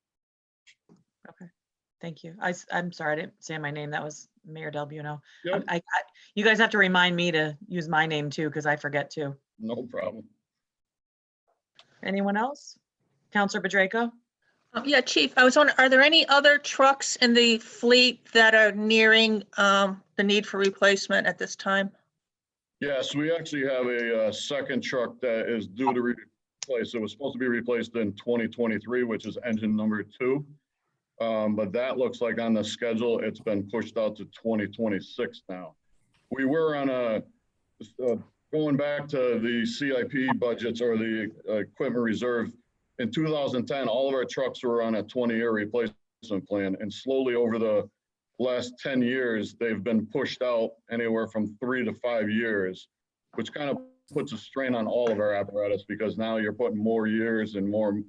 you. Okay, thank you. I'm sorry, I didn't say my name. That was Mayor Del Buono. Yep. You guys have to remind me to use my name too, because I forget too. No problem. Anyone else? Counselor Bedrejko? Yeah, Chief, I was wondering, are there any other trucks in the fleet that are nearing the need for replacement at this time? Yes, we actually have a second truck that is due to replace. It was supposed to be replaced in 2023, which is engine number 2. But that looks like on the schedule, it's been pushed out to 2026 now. We were on going back to the CIP budgets or the equipment reserve. In 2010, all of our trucks were on a 20-year replacement plan, and slowly over the last 10 years, they've been pushed out anywhere from 3 to 5 years, which kind of puts a strain on all of our apparatus because now you're putting more years and more,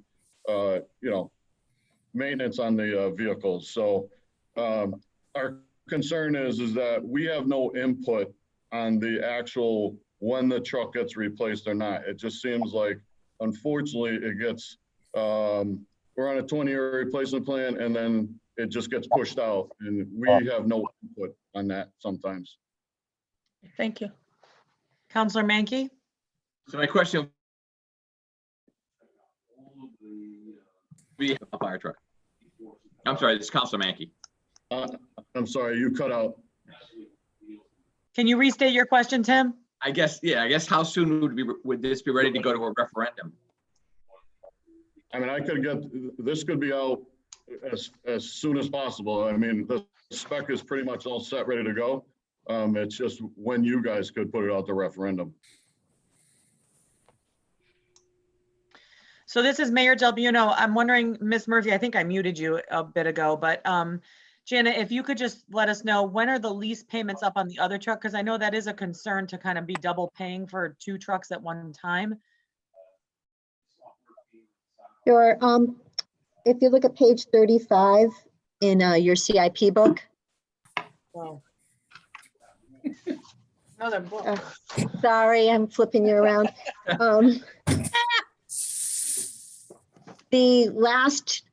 maintenance on the vehicles. So our concern is that we have no input on the actual when the truck gets replaced or not. It just seems like, unfortunately, it gets, we're on a 20-year replacement plan and then it just gets pushed out and we have no input on that sometimes. Thank you. Counselor Menke? So my question, we have a fire truck. I'm sorry, this is Counselor Menke. I'm sorry, you cut out. Can you restate your question, Tim? I guess how soon would this be ready to go to a referendum? I mean, this could be out as soon as possible. I mean, the spec is pretty much all set, ready to go. It's just when you guys could put it out to referendum. So this is Mayor Del Buono. I'm wondering, Ms. Murphy, I think I muted you a bit ago, but Jana, if you could just let us know, when are the lease payments up on the other truck? Because I know that is a concern to kind of be double paying for 2 trucks at one time. Sure. If you look at page 35 in your CIP book. Wow. Another book. Sorry, I'm flipping you around. The last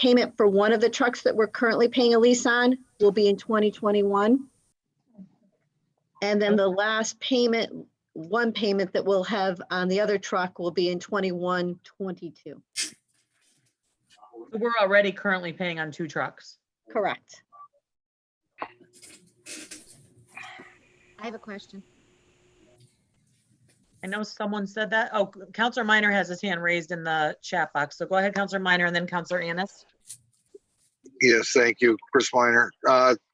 payment for one of the trucks that we're currently paying a lease on will be in 2021. And then the last payment, one payment that we'll have on the other truck will be in 21, 22. We're already currently paying on 2 trucks. Correct. I have a question. I know someone said that. Oh, Counselor Minor has his hand raised in the chat box. So go ahead, Counselor Minor, and then Counselor Annis. Yes, thank you, Chris Minor.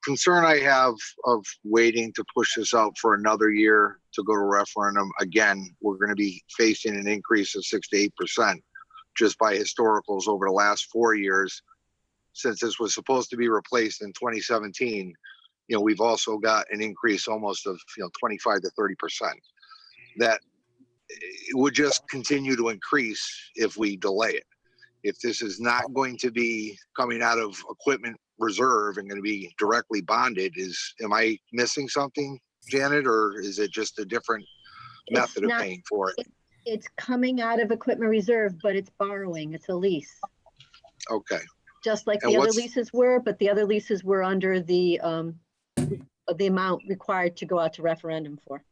Concern I have of waiting to push this out for another year to go to referendum. Again, we're going to be facing an increase of 6 to 8% just by historicals over the last 4 years. Since this was supposed to be replaced in 2017, we've also got an increase almost of 25 to 30%. That would just continue to increase if we delay it. If this is not going to be coming out of equipment reserve and going to be directly bonded, am I missing something, Janet, or is it just a different method of paying for it? It's coming out of equipment reserve, but it's borrowing. It's a lease. Okay. Just like the other leases were, but the other leases were under the amount required to go out to referendum for.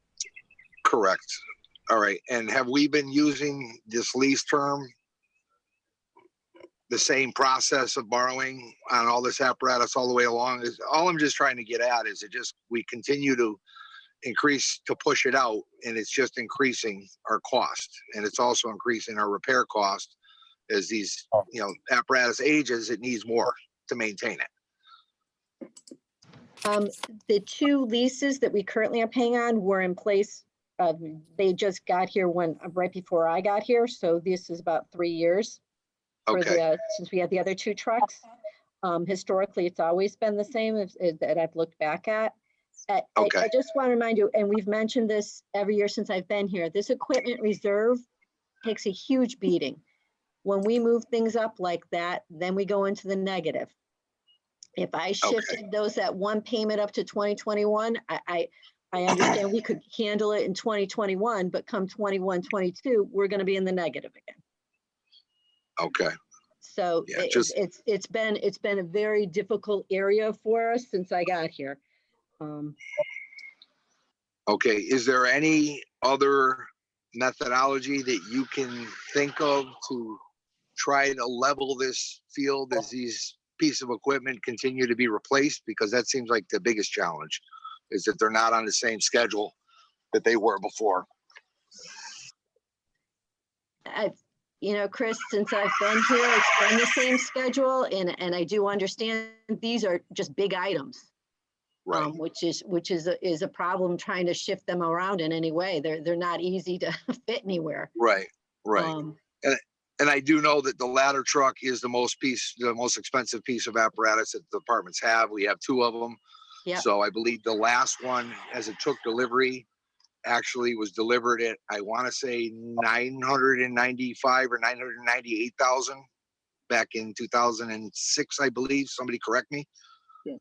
Correct. All right. And have we been using this lease term, the same process of borrowing on all this apparatus all the way along? All I'm just trying to get at is we continue to increase to push it out, and it's just increasing our cost, and it's also increasing our repair cost as these apparatus ages. It needs more to maintain it. The 2 leases that we currently are paying on were in place. They just got here right before I got here, so this is about 3 years. Since we had the other 2 trucks. Historically, it's always been the same that I've looked back at. I just want to remind you, and we've mentioned this every year since I've been here, this equipment reserve takes a huge beating. When we move things up like that, then we go into the negative. If I shifted those at one payment up to 2021, I understand we could handle it in 2021, but come 21, 22, we're going to be in the negative again. Okay. So Yeah, it's been a very difficult area for us since I got here. Okay. Is there any other methodology that you can think of to try to level this field as these pieces of equipment continue to be replaced? Because that seems like the biggest challenge, is that they're not on the same schedule that they were before. Chris, since I've been here, it's been the same schedule, and I do understand these are just big items, right? Which is a problem trying to shift them around in any way. They're not easy to fit anywhere. Right. And I do know that the ladder truck is the most expensive piece of apparatus that the departments have. We have 2 of them. Yep. So I believe the last one, as it took delivery, actually was delivered at, I want to say, 995 or 998,000 back in 2006, I believe. Somebody correct me. Yes.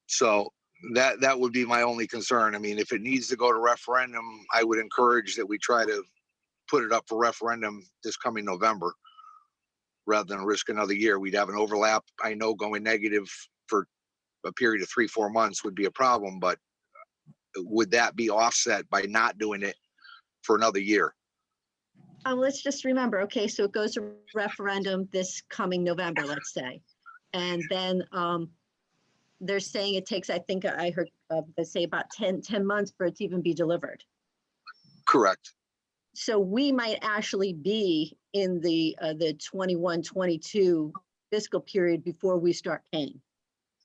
So that would be my only concern. I mean, if it needs to go to referendum, I would encourage that we try to put it up for referendum this coming November rather than risk another year. We'd have an overlap. I know going negative for a period of 3-4 months would be a problem, but would that be offset by not doing it for another year? Let's just remember, okay, so it goes to referendum this coming November, let's say. And then they're saying it takes, I think I heard they say about 10 months for it to even be delivered. Correct. So we might actually be in the 21-22 fiscal period before we start paying.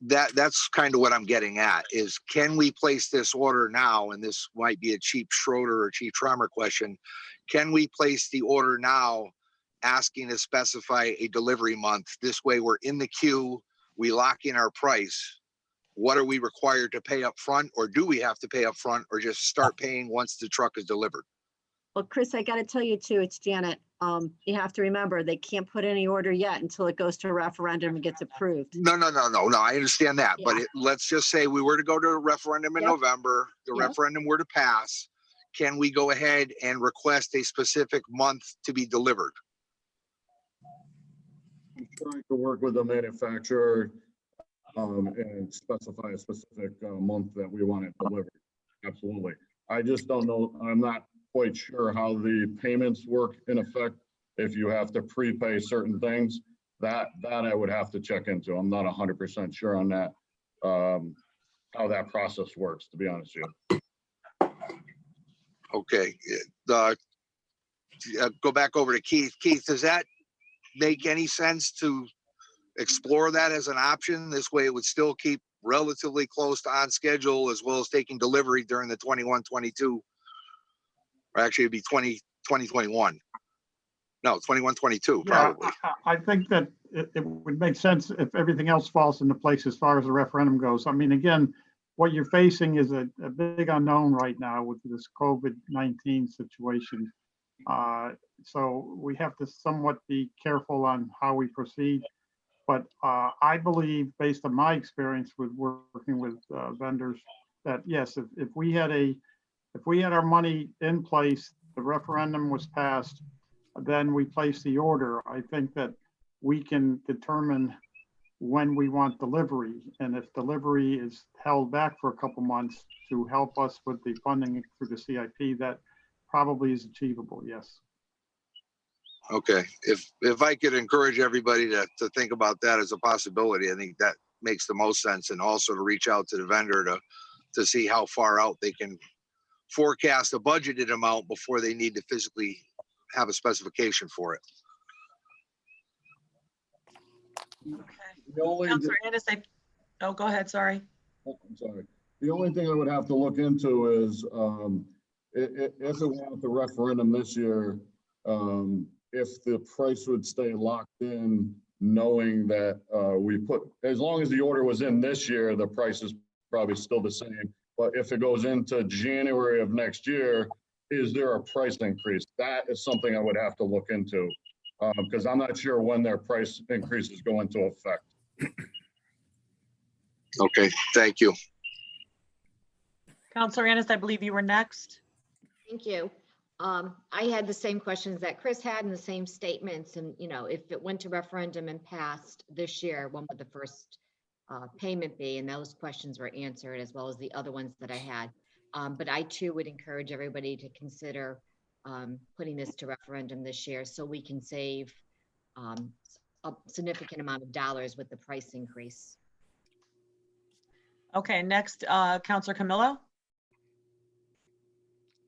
That's kind of what I'm getting at, is can we place this order now? And this might be a Chief Schroeder or Chief Trommer question. Can we place the order now, asking to specify a delivery month? This way we're in the queue, we lock in our price. What are we required to pay up front, or do we have to pay up front, or just start paying once the truck is delivered? Well, Chris, I got to tell you too, it's Janet. You have to remember, they can't put any order yet until it goes to referendum and gets approved. No. I understand that. Yeah. But let's just say we were to go to a referendum in November, the referendum were to pass. Can we go ahead and request a specific month to be delivered? trying to work with the manufacturer and specify a specific month that we want it delivered. Absolutely. I just don't know, I'm not quite sure how the payments work in effect. If you have to prepay certain things, that I would have to check into. I'm not 100% sure on that, how that process works, to be honest with you. Okay, go back over to Keith. Keith, does that make any sense to explore that as an option? This way it would still keep relatively close to on schedule as well as taking delivery during the 21-22, or actually it'd be 2021. No, 21-22 probably. I think that it would make sense if everything else falls into place as far as the referendum goes. I mean, again, what you're facing is a big unknown right now with this COVID-19 situation. So we have to somewhat be careful on how we proceed. But I believe, based on my experience with working with vendors, that yes, if we had our money in place, the referendum was passed, then we place the order. I think that we can determine when we want delivery, and if delivery is held back for a couple months to help us with the funding through the CIP, that probably is achievable. Yes. Okay, if I could encourage everybody to think about that as a possibility, I think that makes the most sense, and also to reach out to the vendor to see how far out they can forecast a budgeted amount before they need to physically have a specification for it. Okay. Counselor Andis, oh, go ahead, sorry. Oh, I'm sorry. The only thing I would have to look into is if it went the referendum this year, if the price would stay locked in, knowing that as long as the order was in this year, the price is probably still the same. But if it goes into January of next year, is there a price increase? That is something I would have to look into, because I'm not sure when their price increases go into effect. Okay, thank you. Counselor Andis, I believe you were next. Thank you. I had the same questions that Chris had and the same statements. And, you know, if it went to referendum and passed this year, when would the first payment be? And those questions were answered, as well as the other ones that I had. But I too would encourage everybody to consider putting this to referendum this year so we can save a significant amount of dollars with the price increase. Okay, next, Counselor Camillo.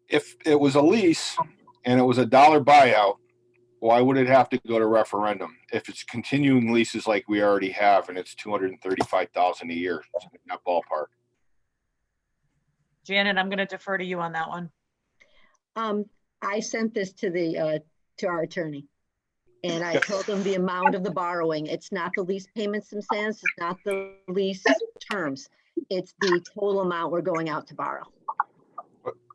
If it was a lease and it was $1 buyout, why would it have to go to referendum? If it's continuing leases like we already have and it's $235,000 a year in that ballpark. Janet, I'm going to defer to you on that one. I sent this to our attorney, and I told him the amount of the borrowing. It's not the lease payments themselves. It's not the lease terms. It's the total amount we're going out to borrow.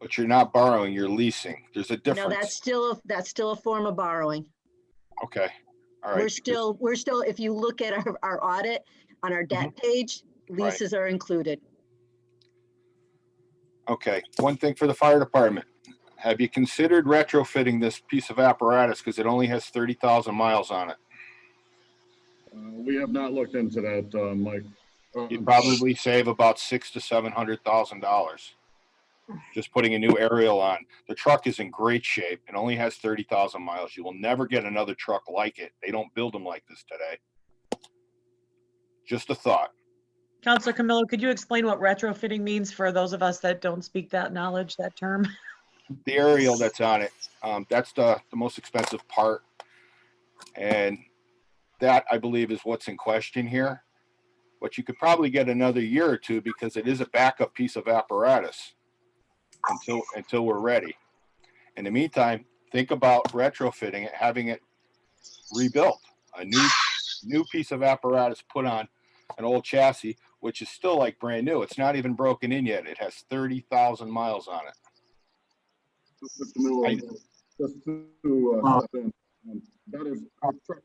But you're not borrowing, you're leasing. There's a difference. No, that's still a form of borrowing. Okay. All right. We're still, if you look at our audit on our debt page, leases are included. Okay. One thing for the fire department. Have you considered retrofitting this piece of apparatus because it only has 30,000 miles on it? We have not looked into that, Mike. You'd probably save about $600,000 to $700,000 just putting a new aerial on. The truck is in great shape and only has 30,000 miles. You will never get another truck like it. They don't build them like this today. Just a thought. Counselor Camillo, could you explain what retrofitting means for those of us that don't speak that term? The aerial that's on it, that's the most expensive part. And that, I believe, is what's in question here. But you could probably get another year or two because it is a backup piece of apparatus until we're ready. In the meantime, think about retrofitting it, having it rebuilt, a new piece of apparatus put on an old chassis, which is still like brand new. It's not even broken in yet. It has 30,000 miles on it. Just to step in, that is our truck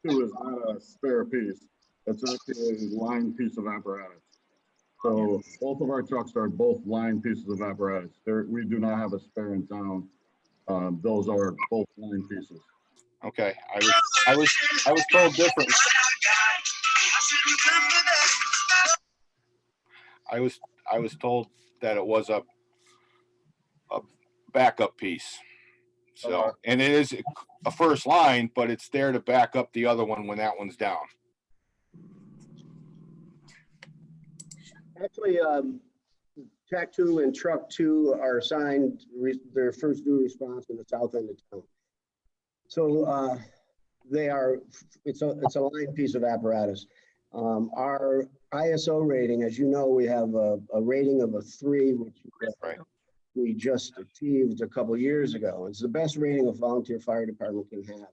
2 is not a spare piece. It's actually a line piece of apparatus. So both of our trucks are both line pieces of apparatus. We do not have a spare in town. Those are both line pieces. Okay, I was told different. I was told that it was a backup piece. So, and it is a first line, but it's there to back up the other one when that one's down. Actually, track 2 and truck 2 are assigned their first due response in the south end of town. So it's a line piece of apparatus. Our ISO rating, as you know, we have a rating of a 3, which we just achieved a couple years ago. It's the best rating a volunteer fire department can have.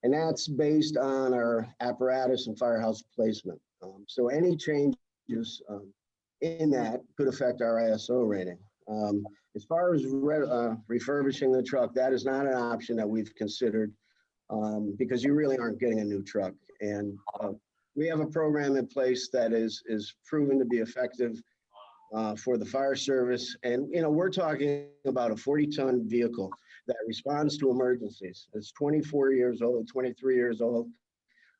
And that's based on our apparatus and firehouse placement. So any changes in that could affect our ISO rating. As far as refurbishing the truck, that is not an option that we've considered because you really aren't getting a new truck. And we have a program in place that is proven to be effective for the fire service. And, you know, we're talking about a 40-ton vehicle that responds to emergencies. It's 24 years old, 23 years old.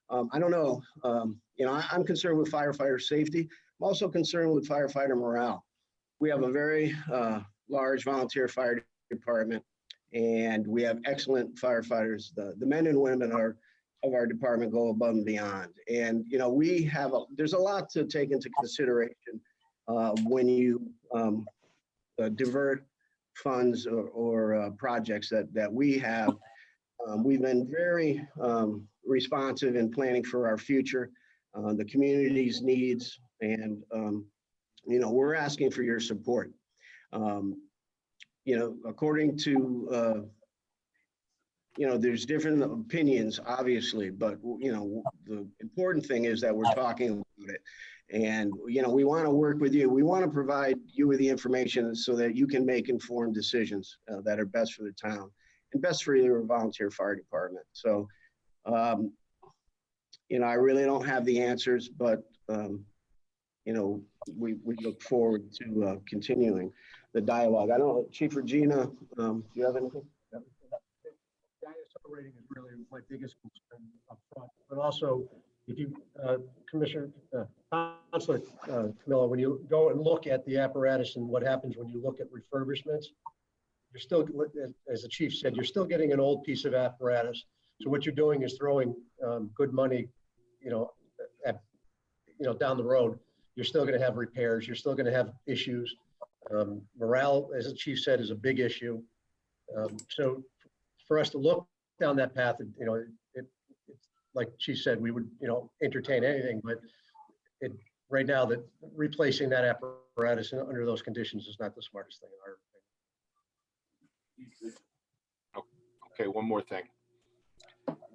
I don't know, you know, I'm concerned with firefighter safety. I'm also concerned with firefighter morale. We have a very large volunteer fire department, and we have excellent firefighters. The men and women of our department go above and beyond. And, you know, there's a lot to take into consideration when you divert funds or projects that we have. We've been very responsive in planning for our future, the community's needs, and you know, we're asking for your support. You know, according to you know, there's different opinions, obviously, but you know, the important thing is that we're talking about it. And, you know, we want to work with you. We want to provide you with the information so that you can make informed decisions that are best for the town and best for your volunteer fire department. So, you know, I really don't have the answers, but, you know, we look forward to continuing the dialogue. I don't know, Chief Regina, do you have anything? The ISO rating is really my biggest concern up front, but also if you, Commissioner, Councilor Camilla, when you go and look at the apparatus and what happens when you look at refurbishments, you're still, as the chief said, you're still getting an old piece of apparatus. So what you're doing is throwing good money, you know, down the road. You're still going to have repairs. You're still going to have issues. Morale, as the chief said, is a big issue. So for us to look down that path, you know, it's like she said, we would, you know, entertain anything, but right now that replacing that apparatus under those conditions is not the smartest thing in our opinion. Okay, one more thing.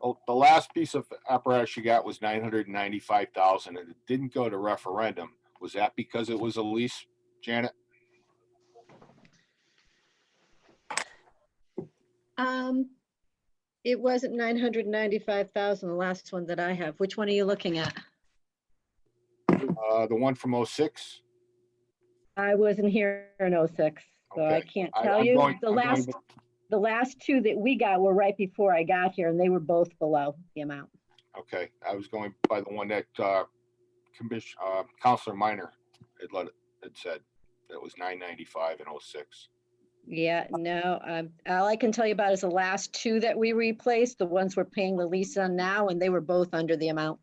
Oh, the last piece of apparatus you got was $995,000 and it didn't go to referendum. Was that because it was a lease, Janet? It wasn't 995,000, the last one that I have. Which one are you looking at? The one from 06? I wasn't here in 06, so I Okay. can't I'm tell you. going- The last two that we got were right before I got here, and they were both below the amount. Okay, I was going by the one that Councilor Minor had said that was 995 and 06. Yeah, no, all I can tell you about is the last two that we replaced, the ones we're paying the lease on now, and they were both under the amount.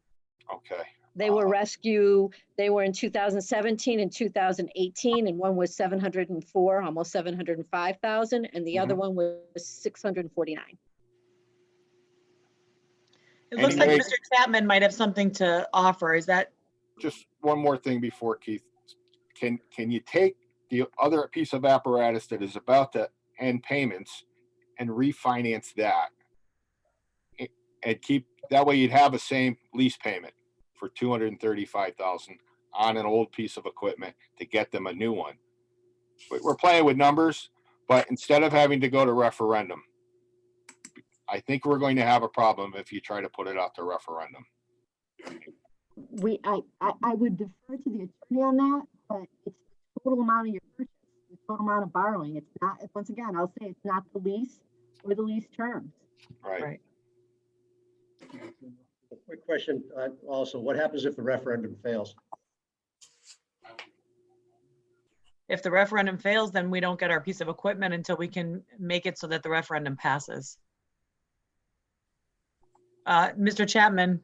Okay. They were rescue, they were in 2017 and 2018, and one was 704, almost 705,000, and the other one was 649. It looks like Anyway- Mr. Chapman might have something to offer. Is that? Just one more thing before Keith. Can you take the other piece of apparatus that is about to end payments and refinance that? And keep, that way you'd have the same lease payment for $235,000 on an old piece of equipment to get them a new one. We're playing with numbers, but instead of having to go to referendum, I think we're going to have a problem if you try to put it out to referendum. I would defer to the attorney on that, but it's the total amount of your purchase, the total amount of borrowing. It's not, once again, I'll say it's not the lease or the lease terms. Right. A quick question, also, what happens if the referendum fails? If the referendum fails, then we don't get our piece of equipment until we can make it so that the referendum passes. Mr. Chapman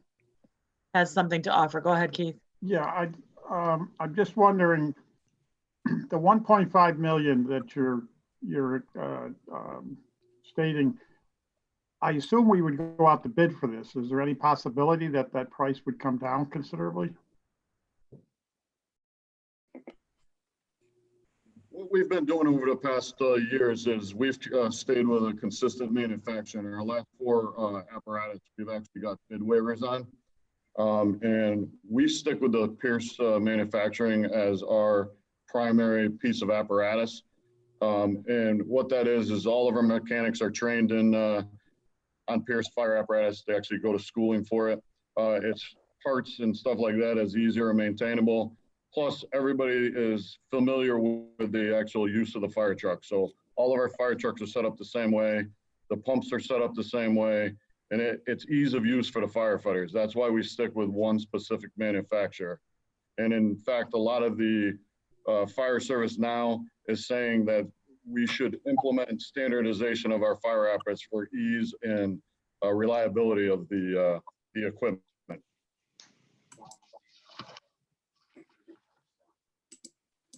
has something to offer. Go ahead, Keith. Yeah, I'm just wondering, the 1.5 million that you're stating, I assume we would go out to bid for this. Is there any possibility that that price would come down considerably? What we've been doing over the past years is we've stayed with a consistent manufacturer. Our last 4 apparatus, we've actually got bid waivers on. And we stick with the Pierce manufacturing as our primary piece of apparatus. And what that is all of our mechanics are trained in on Pierce fire apparatus. They actually go to schooling for it. Its parts and stuff like that is easier and maintainable. Plus, everybody is familiar with the actual use of the fire truck. So all of our fire trucks are set up the same way. The pumps are set up the same way. And it's ease of use for the firefighters. That's why we stick with one specific manufacturer. And in fact, a lot of the fire service now is saying that we should implement standardization of our fire apparatus for ease and reliability of the equipment.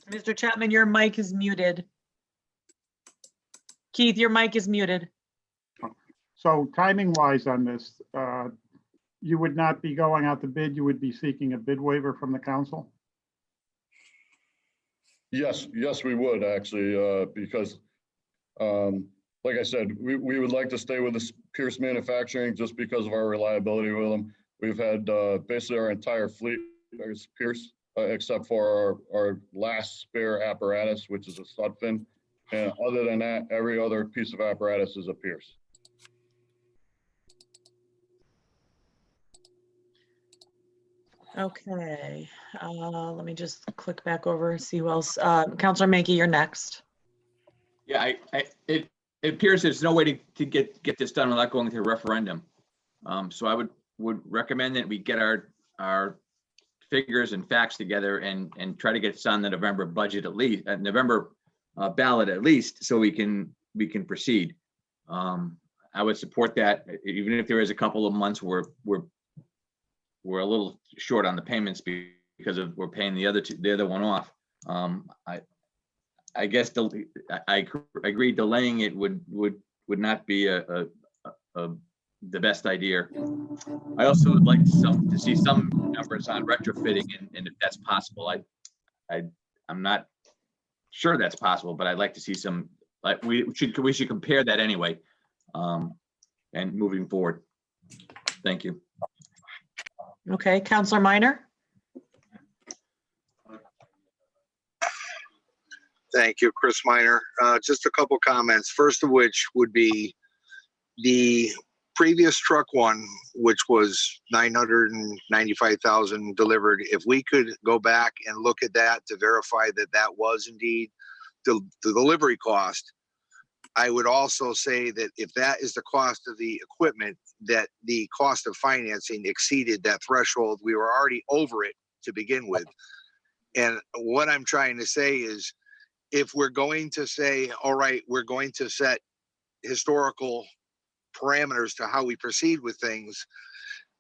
Mr. Chapman, your mic is muted. Keith, your mic is muted. So timing wise on this, you would not be going out to bid, you would be seeking a bid waiver from the council? Yes, we would actually, because like I said, we would like to stay with the Pierce manufacturing just because of our reliability with them. We've had basically our entire fleet is Pierce, except for our last spare apparatus, which is a stud fin. And other than that, every other piece of apparatus is a Pierce. Okay, let me just click back over and see who else. Counselor Mankey, you're next. Yeah, it appears there's no way to get this done without going to a referendum. So I would recommend that we get our figures and facts together and try to get this on the November budget at least, November ballot at least, so we can proceed. I would support that, even if there is a couple of months where we're a little short on the payments because we're paying the other one off. I guess I agree delaying it would not be the best idea. I also would like to see some numbers on retrofitting and if that's possible. I'm not sure that's possible, but I'd like to see some. Like we should compare that anyway, and moving forward. Thank you. Okay, Counselor Minor. Thank you, Chris Minor. Just a couple comments. First of which would be the previous truck one, which was 995,000 delivered. If we could go back and look at that to verify that that was indeed the delivery cost. I would also say that if that is the cost of the equipment, that the cost of financing exceeded that threshold. We were already over it to begin with. And what I'm trying to say is, if we're going to say, all right, we're going to set historical parameters to how we proceed with things,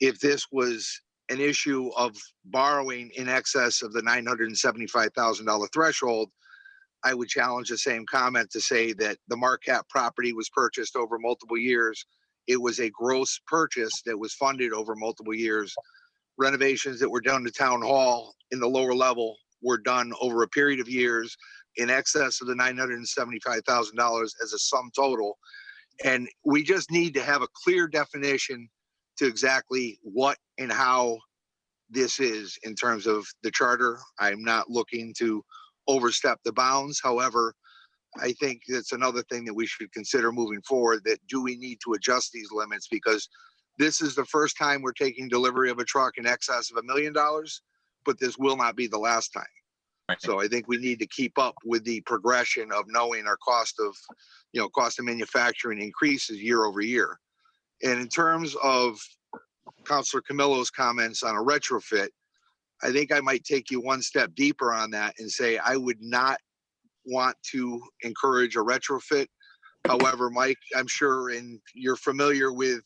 if this was an issue of borrowing in excess of the $975,000 threshold, I would challenge the same comment to say that the Marquette property was purchased over multiple years. It was a gross purchase that was funded over multiple years. Renovations that were done to town hall in the lower level were done over a period of years in excess of the $975,000 as a sum total. And we just need to have a clear definition to exactly what and how this is in terms of the charter. I'm not looking to overstep the bounds. However, I think that's another thing that we should consider moving forward, that do we need to adjust these limits? Because this is the first time we're taking delivery of a truck in excess of $1 million, but this will not be the last time. Right. So I think we need to keep up with the progression of knowing our cost of manufacturing increases year over year. And in terms of Counselor Camillo's comments on a retrofit, I think I might take you one step deeper on that and say I would not want to encourage a retrofit. However, Mike, I'm sure, and you're familiar with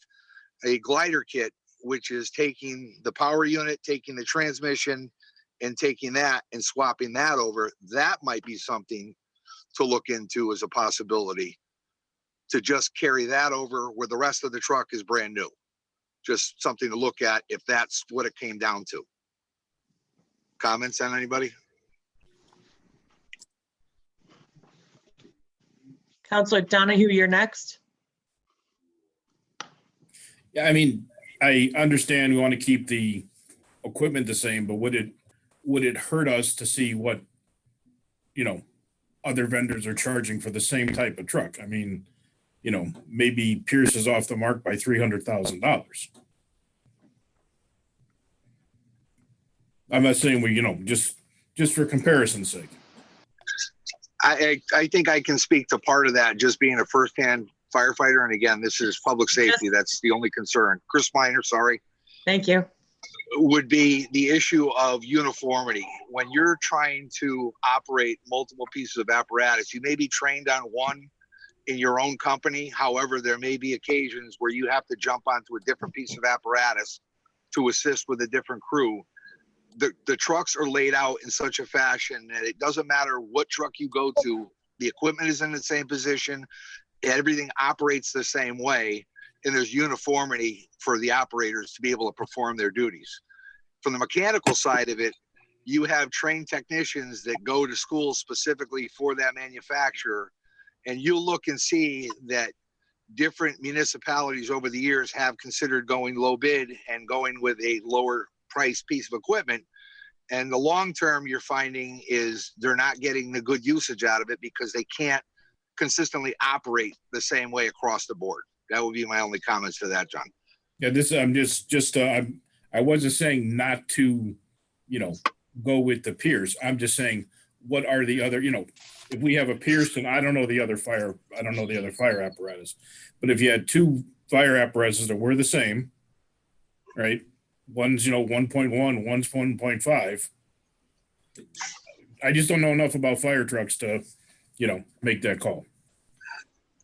a glider kit, which is taking the power unit, taking the transmission, and taking that and swapping that over. That might be something to look into as a possibility, to just carry that over where the rest of the truck is brand new. Just something to look at if that's what it came down to. Comments on anybody? Counselor Donahue, you're next. Yeah, I mean, I understand we want to keep the equipment the same, but would it hurt us to see what, other vendors are charging for the same type of truck? I mean, maybe Pierce is off the mark by $300,000. I'm not saying we, just for comparison's sake. I think I can speak to part of that, just being a firsthand firefighter. And again, this is public safety. That's the only concern. Chris Minor, sorry. Thank you. Would be the issue of uniformity. When you're trying to operate multiple pieces of apparatus, you may be trained on one in your own company. However, there may be occasions where you have to jump onto a different piece of apparatus to assist with a different crew. The trucks are laid out in such a fashion that it doesn't matter what truck you go to, the equipment is in the same position, everything operates the same way, and there's uniformity for the operators to be able to perform their duties. From the mechanical side of it, you have trained technicians that go to school specifically for that manufacturer, and you'll look and see that different municipalities over the years have considered going low bid and going with a lower price piece of equipment. And the long term you're finding is they're not getting the good usage out of it because they can't consistently operate the same way across the board. That would be my only comments to that, John. Yeah, I wasn't saying not to, go with the Pierce. I'm just saying, what are the other, if we have a Pierce and I don't know the other fire apparatus, but if you had two fire apparatuses that were the same, right? One's, 1.1, one's 1.5. I just don't know enough about fire trucks to, make that call.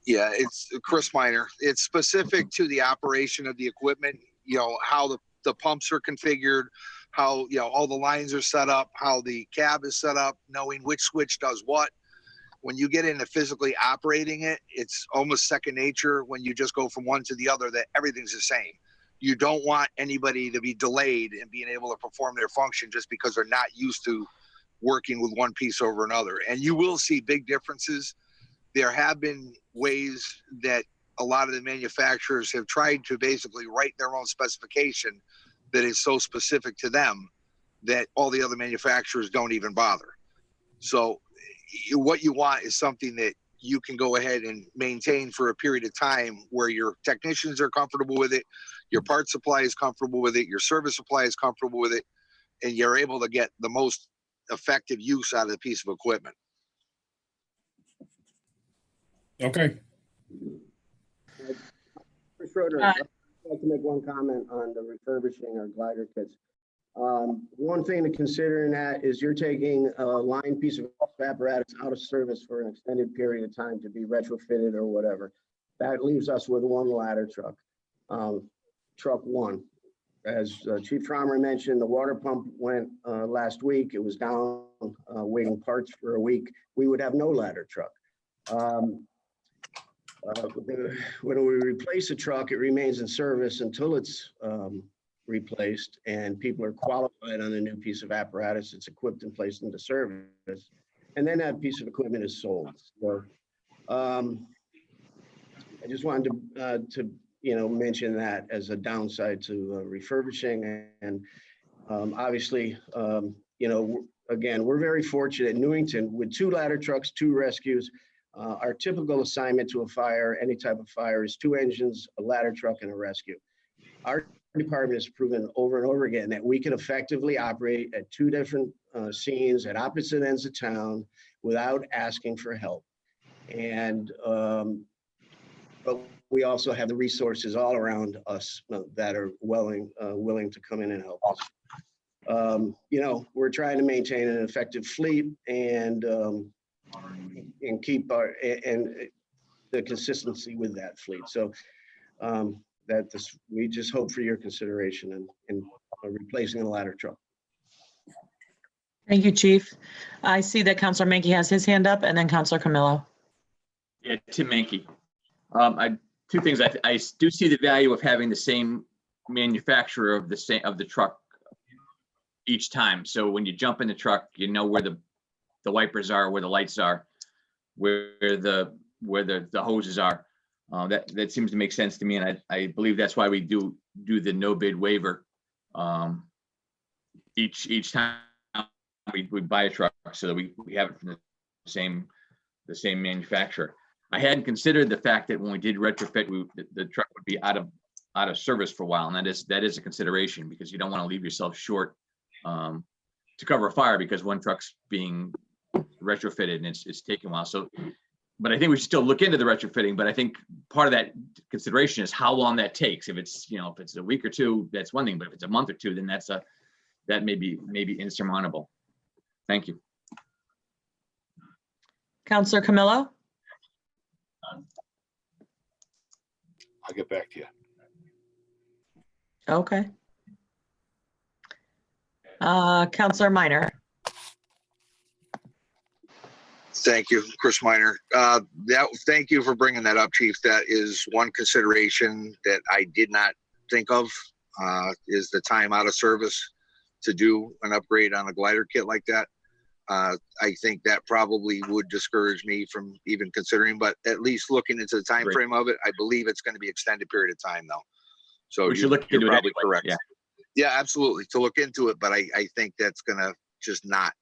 Yeah, it's Chris Minor. It's specific to the operation of the equipment, how the pumps are configured, how, all the lines are set up, how the cab is set up, knowing which switch does what. When you get into physically operating it, it's almost second nature when you just go from one to the other, that everything's the same. You don't want anybody to be delayed in being able to perform their function just because they're not used to working with one piece over another. And you will see big differences. There have been ways that a lot of the manufacturers have tried to basically write their own specification that is so specific to them that all the other manufacturers don't even bother. So what you want is something that you can go ahead and maintain for a period of time where your technicians are comfortable with it, your parts supply is comfortable with it, your service supply is comfortable with it, and you're able to get the most effective use out of the piece of equipment. Okay. For Schroeder, I'd like to make one comment on the refurbishing our glider kits. One thing to consider in that is you're taking a line piece of apparatus out of service for an extended period of time to be retrofitted or whatever. That leaves us with one ladder truck, truck one. As Chief Trommer mentioned, the water pump went last week. It was down waiting parts for a week. We would have no ladder truck. When we replace a truck, it remains in service until it's replaced and people are qualified on the new piece of apparatus. It's equipped and placed into service. And then that piece of equipment is sold. So I just wanted to mention that as a downside to refurbishing. And obviously, again, we're very fortunate in Newington with 2 ladder trucks, 2 rescues. Our typical assignment to a fire, any type of fire, is 2 engines, a ladder truck, and a rescue. Our department has proven over and over again that we can effectively operate at 2 different scenes at opposite ends of town without asking for help. And but we also have the resources all around us that are willing to come in and help us. You know, we're trying to maintain an effective fleet and keep the consistency with that fleet. So we just hope for your consideration in replacing the ladder truck. Thank you, Chief. I see that Counselor Menke has his hand up, and then Counselor Camillo. Yeah, Tim Mankey. Two things. I do see the value of having the same manufacturer of the truck each time. So when you jump in the truck, you know where the wipers are, where the lights are, where the hoses are. That seems to make sense to me, and I believe that's why we do the no bid waiver each time we buy a truck, so that we have it from the same manufacturer. I hadn't considered the fact that when we did retrofit, the truck would be out of service for a while, and that is a consideration, because you don't want to leave yourself short to cover a fire because one truck's being retrofitted and it's taking a while. So, but I think we should still look into the retrofitting. But I think part of that consideration is how long that takes. If it's if it's a week or two, that's one thing. But if it's a month or two, then that may be insurmountable. Thank you. Counselor Camillo. I'll get back to you. Okay. Counselor Minor. Thank you, Chris Minor. Thank you for bringing that up, Chief. That is one consideration that I did not think of, is the time out of service to do an upgrade on a glider kit like that. I think that probably would discourage me from even considering, but at least looking into the time frame of it, I believe it's going to be extended period of time though. So we should look into it probably anyway. correct. Yeah, absolutely. To look into it, but I think that's going to just not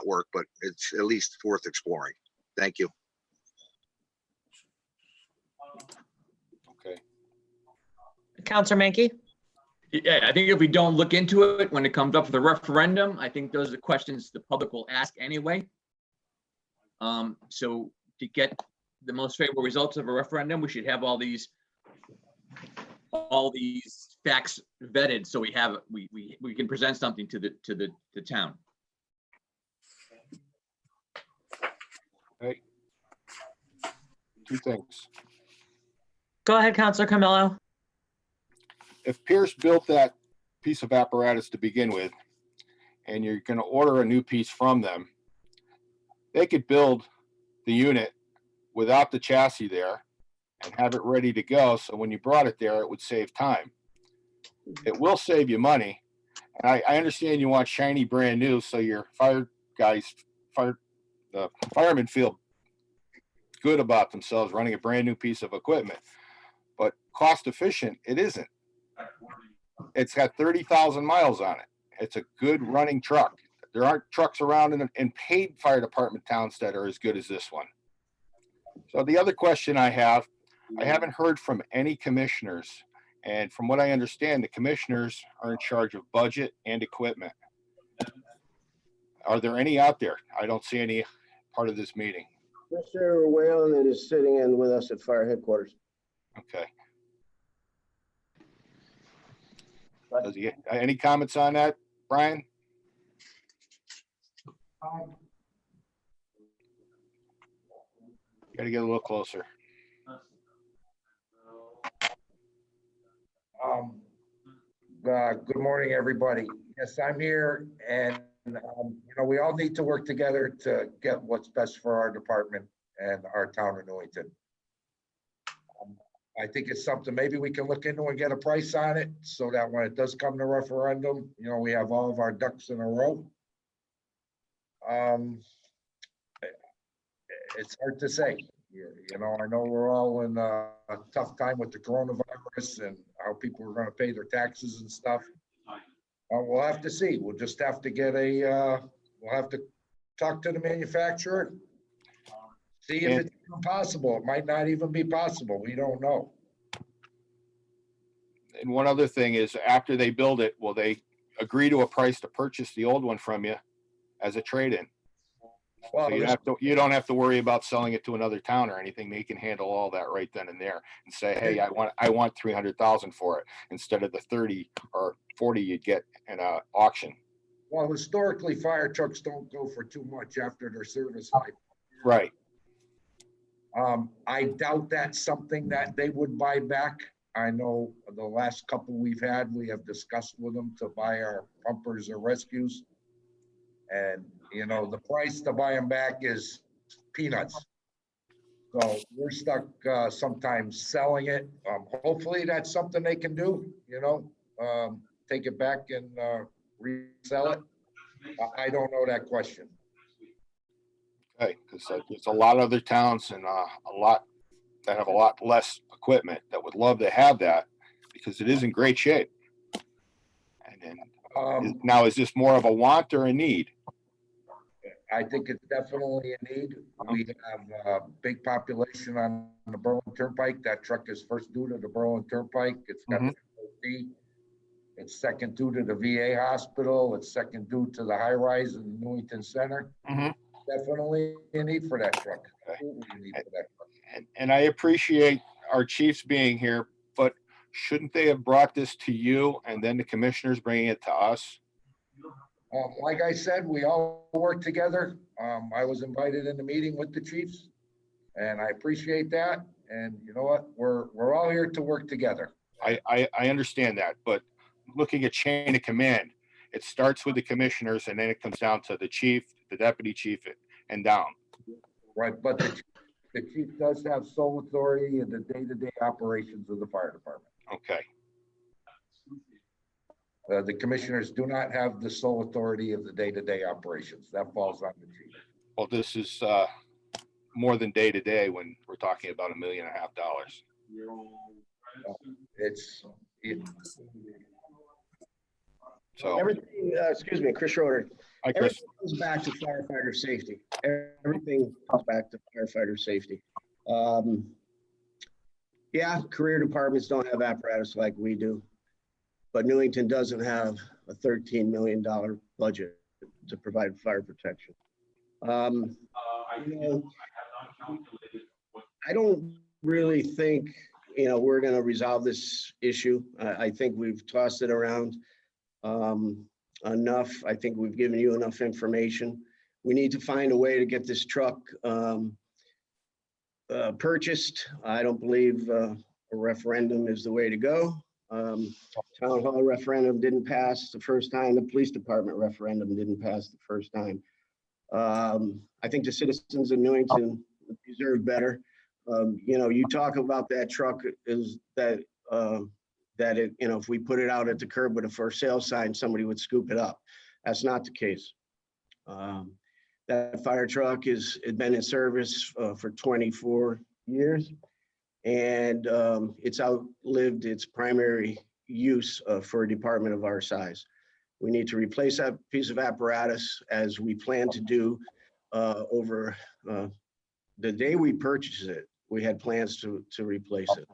work, but it's at least worth exploring. Thank you. Okay. Counselor Menke. Yeah, I think if we don't look into it when it comes up for the referendum, I think those are the questions the public will ask anyway. So to get the most favorable results of a referendum, we should have all these facts vetted, so we can present something to the town. Okay. Two things. Go ahead, Counselor Camillo. If Pierce built that piece of apparatus to begin with, and you're going to order a new piece from them, they could build the unit without the chassis there and have it ready to go. So when you brought it there, it would save time. It will save you money. And I understand you want shiny brand new, so your firemen feel good about themselves running a brand new piece of equipment. But cost efficient, it isn't. It's got 30,000 miles on it. It's a good running truck. There aren't trucks around in paid fire department towns that are as good as this one. So the other question I haven't heard from any commissioners. And from what I understand, the commissioners are in charge of budget and equipment. Are there any out there? I don't see any part of this meeting. Mr. Whalen is sitting in with us at fire headquarters. Okay. Any comments on that, Brian? Got to get a little closer. Good morning, everybody. Yes, I'm here, and we all need to work together to get what's best for our department and our town of Newington. I think it's something maybe we can look into and get a price on it, so that when it does come to referendum, we have all of our ducks in a row. It's hard to say. I know we're all in a tough time with the coronavirus and how people are going to pay their taxes and stuff. We'll have to see. We'll just have to we'll have to talk to the manufacturer, see if it's even possible. It might not even be possible. We don't know. And one other thing is, after they build it, will they agree to a price to purchase the old one from you as a trade-in? So you don't have to worry about selling it to another town or anything. They can handle all that right then and there and say, hey, I want 300,000 for it instead of the 30 or 40 you'd get in a auction. Well, historically, fire trucks don't go for too much after their service life. Right. I doubt that's something that they would buy back. I know the last couple we've had, we have discussed with them to buy our pumpers or rescues. And, you know, the price to buy them back is peanuts. So we're stuck sometimes selling it. Hopefully that's something they can do, you know, take it back and resell it. I don't know that question. Okay, because there's a lot of other towns and a lot that have a lot less equipment that would love to have that because it is in great shape. And then now, is this more of a want or a need? I think it's definitely a need. We have a big population on the Berlin Turnpike. That truck is first due to the Berlin Turnpike. It's got the FOC. It's second due to the VA hospital. It's second due to the high rise in the Newington Center. Definitely a need for that truck. Absolutely a need for that truck. And I appreciate our chiefs being here, but shouldn't they have brought this to you and then the commissioners bringing it to us? Like I said, we all work together. I was invited in the meeting with the chiefs, and I appreciate that. And you know what? We're all here to work together. I understand that, but looking at chain of command, it starts with the commissioners and then it comes down to the chief, the deputy chief, and down. Right, but the chief does have sole authority in the day-to-day operations of the fire department. Okay. The commissioners do not have the sole authority of the day-to-day operations. That falls on the chief. Well, this is more than day to day when we're talking about $1.5 million. So everything, excuse me, Chris Schroeder. Hi, Chris. Everything comes back to firefighter safety. Everything comes back to firefighter safety. Yeah, career departments don't have apparatus like we do, but Newington doesn't have a $13 million budget to provide fire protection. You know, I don't really think, you know, we're going to resolve this issue. I think we've tossed it around enough. I think we've given you enough information. We need to find a way to get this truck purchased. I don't believe a referendum is the way to go. Town hall referendum didn't pass the first time. The police department referendum didn't pass the first time. I think the citizens of Newington deserve better. You know, you talk about that truck is that it, you know, if we put it out at the curb with a for sale sign, somebody would scoop it up. That's not the case. That fire truck has been in service for 24 years, and it's outlived its primary use for a department of our size. We need to replace that piece of apparatus as we plan to do over the day we purchase it. We had plans to replace it.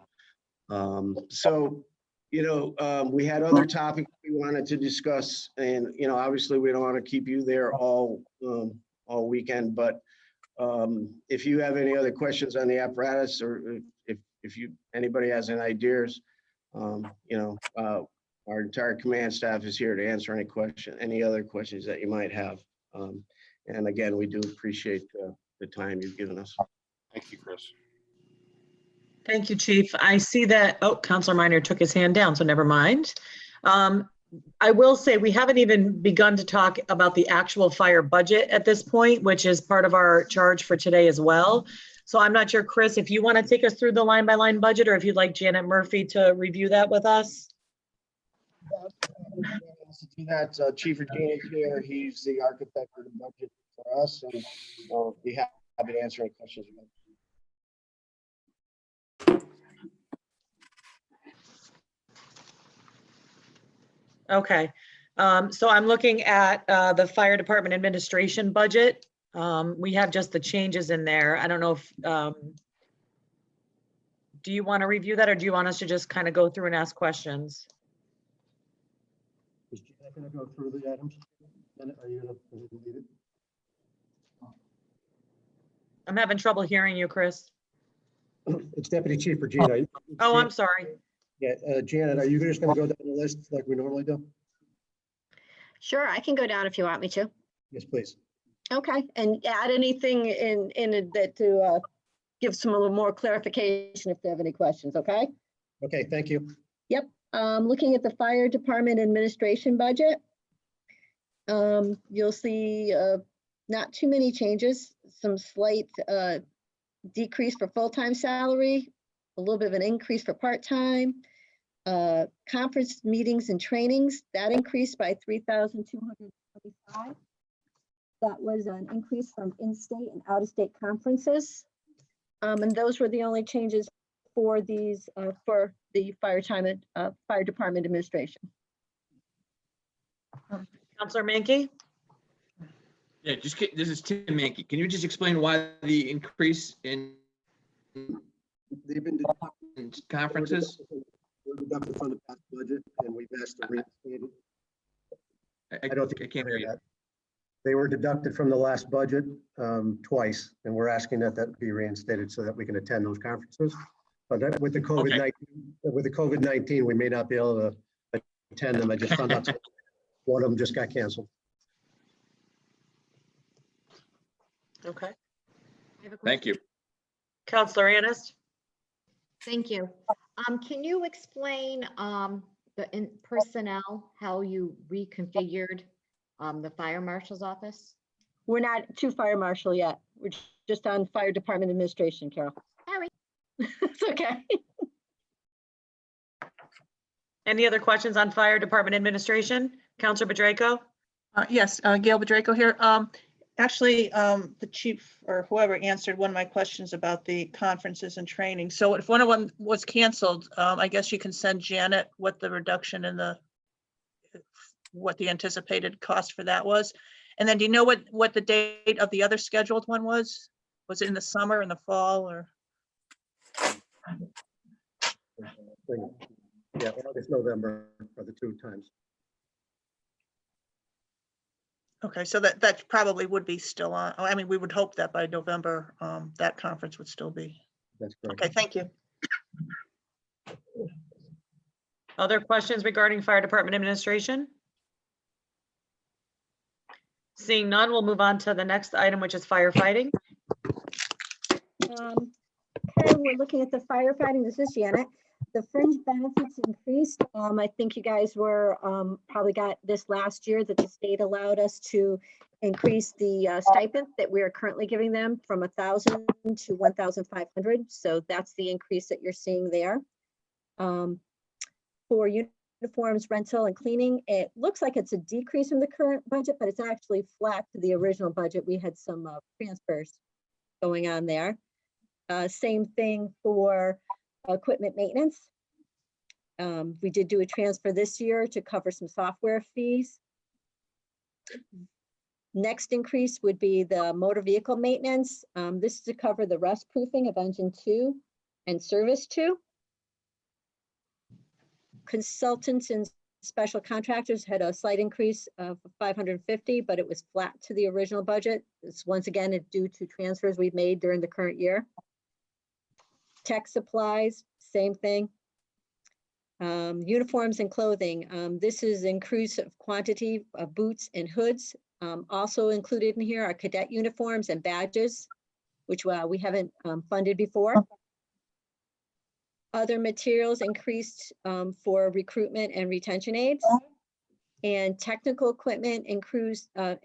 So, you know, we had other topics we wanted to discuss, and, you know, obviously we don't want to keep you there all weekend, but if you have any other questions on the apparatus, or if anybody has any ideas, you know, our entire command staff is here to answer any other questions that you might have. And again, we do appreciate the time you've given us. Thank you, Chris. Thank you, Chief. I see that, oh, Counselor Minor took his hand down, so never mind. I will say we haven't even begun to talk about the actual fire budget at this point, which is part of our charge for today as well. So I'm not sure, Chris, if you want to take us through the line by line budget, or if you'd like Janet Murphy to review that with us. That Chief Regina is here. He's the architect of the budget for us, and we'll be happy to answer any questions you have. Okay, so I'm looking at the fire department administration budget. We have just the changes in there. I don't know if, do you want to review that, or do you want us to just kind of go through and ask questions? Is Janet going to go through the items? Then are you going to lead it? I'm having trouble hearing you, Chris. It's Deputy Chief Regina. Oh, I'm sorry. Yeah, Janet, are you just gonna go down the list like we normally do? Sure, I can go down if you want me to. Yes, please. Okay, and add anything in it that to give some a little more clarification if they have any questions, okay? Okay, thank you. Yep, looking at the fire department administration budget. You'll see not too many changes, some slight decrease for full-time salary, a little bit of an increase for part-time. Conference meetings and trainings, that increased by 3,225. That was an increase from in-state and out-of-state conferences. And those were the only changes for these, for the fire department administration. Counselor Mankey? Yeah, this is Tim Mankey. Can you just explain why the increase in They've been conferences? We're deducted from the past budget and we've asked to reinstate it. I don't think I can't hear you. They were deducted from the last budget twice, and we're asking that that be reinstated so that we can attend those conferences. But that, with the COVID-19, we may not be able to attend them. I just found out one of them just got canceled. Okay. Thank you. Counselor Annis? Thank you. Can you explain the personnel, how you reconfigured the fire marshal's office? We're not to fire marshal yet. We're just on fire department administration, Carol. Sorry. It's okay. Any other questions on fire department administration? Counselor Bedrejko? Yes, Gail Bedrejko here. Actually, the chief or whoever answered one of my questions about the conferences and training. So if one of them was canceled, I guess you can send Janet what the reduction in what the anticipated cost for that was. And then do you know what the date of the other scheduled one was? Was it in the summer, in the fall, or? Yeah, August, November are the two times. Okay, so that probably would be still on. I mean, we would hope that by November, that conference would still be. That's correct. Okay, thank you. Other questions regarding fire department administration? Seeing none, we'll move on to the next item, which is firefighting. Okay, we're looking at the firefighting. This is Janet. The fringe benefits increased. I think you guys were probably got this last year that the state allowed us to increase the stipend that we are currently giving them from 1,000 to 1,500. So that's the increase that you're seeing there. For uniforms, rental, and cleaning, it looks like it's a decrease in the current budget, but it's actually flat to the original budget. We had some transfers going on there. Same thing for equipment maintenance. We did do a transfer this year to cover some software fees. Next increase would be the motor vehicle maintenance. This is to cover the rust proofing of engine 2 and service 2. Consultants and special contractors had a slight increase of 550, but it was flat to the original budget. It's once again due to transfers we've made during the current year. Tech supplies, same thing. Uniforms and clothing. This is increase of quantity of boots and hoods. Also included in here are cadet uniforms and badges, which we haven't funded before. Other materials increased for recruitment and retention aids. And technical equipment increased to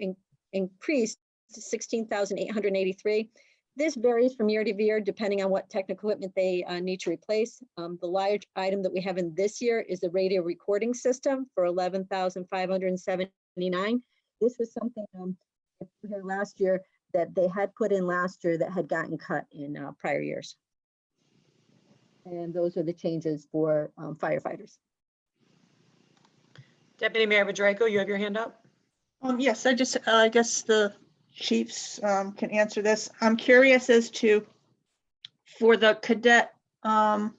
16,883. This varies from year to year, depending on what technical equipment they need to replace. The large item that we have in this year is the radio recording system for 11,579. This was something last year that they had put in last year that had gotten cut in prior years. And those are the changes for firefighters. Deputy Mayor Bedrejko, you have your hand up? Yes, I guess the chiefs can answer this. I'm curious as to, for the cadet, the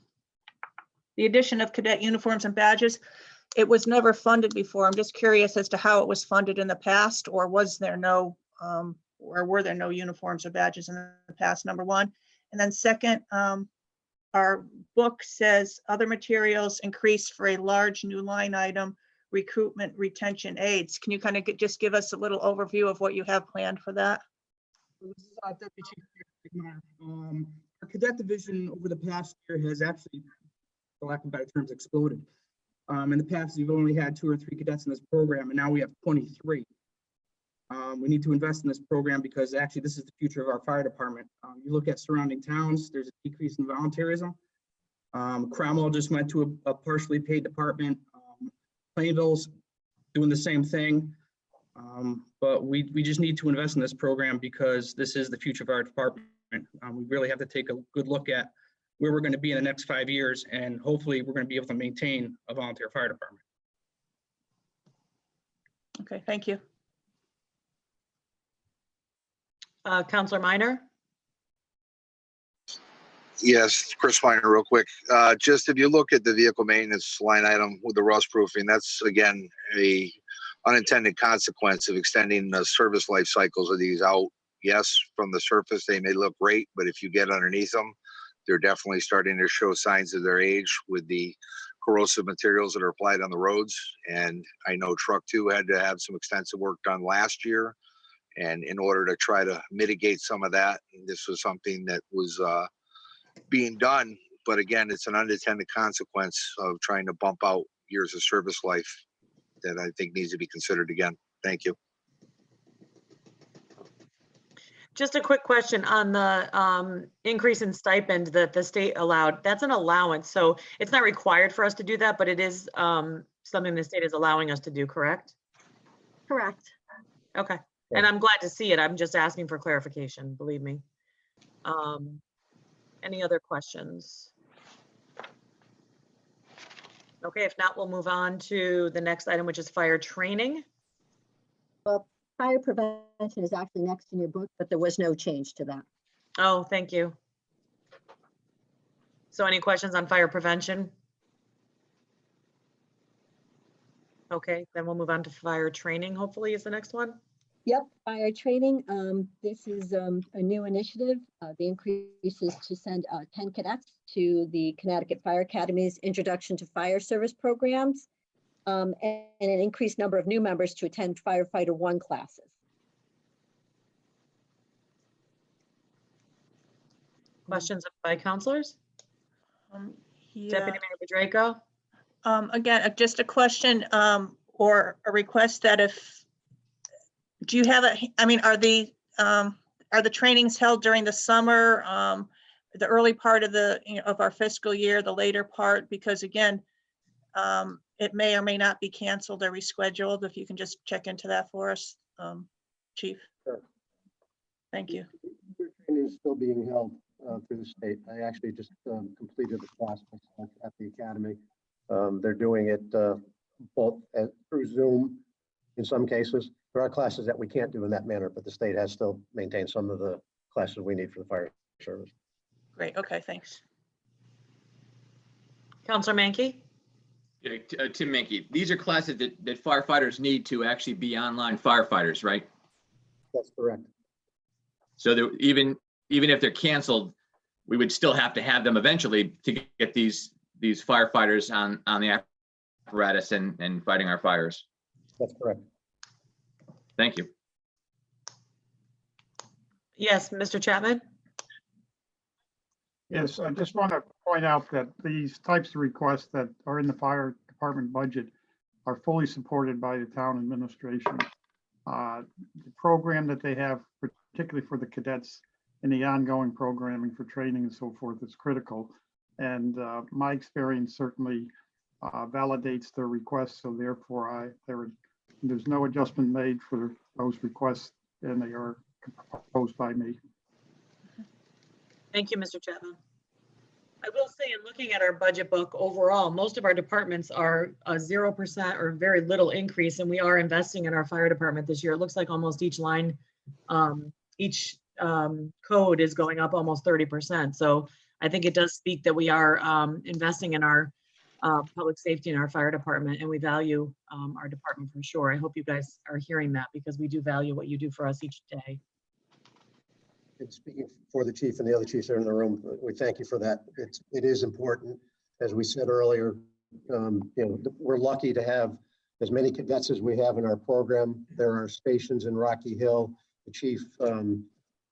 addition of cadet uniforms and badges, it was never funded before. I'm just curious as to how it was funded in the past, or was there no or were there no uniforms or badges in the past, number one? And then second, our book says other materials increased for a large new line item, recruitment retention aids. Can you kind of just give us a little overview of what you have planned for that? This is Deputy Chief Sigmar. Our cadet division over the past year has actually, for lack of better terms, exploded. In the past, we've only had 2 or 3 cadets in this program, and now we have 23. We need to invest in this program because actually this is the future of our fire department. You look at surrounding towns, there's a decrease in volunteerism. Cromwell just went to a partially paid department. Plainville's doing the same thing. But we just need to invest in this program because this is the future of our department. We really have to take a good look at where we're going to be in the next 5 years, and hopefully we're going to be able to maintain a volunteer fire department. Okay, thank you. Counselor Minor? Yes, Chris Weiner, real quick. Just if you look at the vehicle maintenance line item with the rust proofing, that's again a unintended consequence of extending the service life cycles of these out. Yes, from the surface they may look great, but if you get underneath them, they're definitely starting to show signs of their age with the corrosive materials that are applied on the roads. And I know Truck 2 had to have some extensive work done last year. And in order to try to mitigate some of that, this was something that was being done. But again, it's an unintended consequence of trying to bump out years of service life that I think needs to be considered again. Thank you. Just a quick question on the increase in stipend that the state allowed. That's an allowance, so it's not required for us to do that, but it is something the state is allowing us to do, correct? Correct. Okay, and I'm glad to see it. I'm just asking for clarification, believe me. Any other questions? Okay, if not, we'll move on to the next item, which is fire training. Well, fire prevention is actually next in your book, but there was no change to that. Oh, thank you. So any questions on fire prevention? Okay, then we'll move on to fire training, hopefully is the next one. Yep, fire training. This is a new initiative. The increase is to send 10 cadets to the Connecticut Fire Academy's Introduction to Fire Service programs, and an increased number of new members to attend Firefighter 1 classes. Questions by counselors? Yeah. Deputy Mayor Bedrejko? Again, just a question or a request that do you have I mean, are the trainings held during the summer, the early part of of our fiscal year, the later part? Because again, it may or may not be canceled or rescheduled. If you can just check into that for us, Chief. Sure. Thank you. Training is still being held through the state. I actually just completed the class myself at the academy. They're doing it both through Zoom in some cases. There are classes that we can't do in that manner, but the state has still maintained some of the classes we need for the fire service. Great. Okay, thanks. Counselor Mankey? Yeah, Tim Mankey, these are classes that firefighters need to actually be online firefighters, right? That's correct. So even if they're canceled, we would still have to have them eventually to get these firefighters on the apparatus and fighting our fires. That's correct. Thank you. Yes, Mr. Chapman? Yes, I just want to point out that these types of requests that are in the fire department budget are fully supported by the town administration. The program that they have, particularly for the cadets and the ongoing programming for training and so forth, is critical. And my experience certainly validates their requests. So therefore, there's no adjustment made for those requests, and they are proposed by me. Thank you, Mr. Chapman. I will say, in looking at our budget book overall, most of our departments are a 0% or very little increase, and we are investing in our fire department this year. It looks like almost each line, each code is going up almost 30%. So I think it does speak that we are investing in our public safety and our fire department, and we value our department for sure. I hope you guys are hearing that, because we do value what you do for us each day. speaking for the chief and the other chiefs that are in the room, we thank you for that. It is important, as we said earlier. We're lucky to have as many cadets as we have in our program. There are stations in Rocky Hill. The chief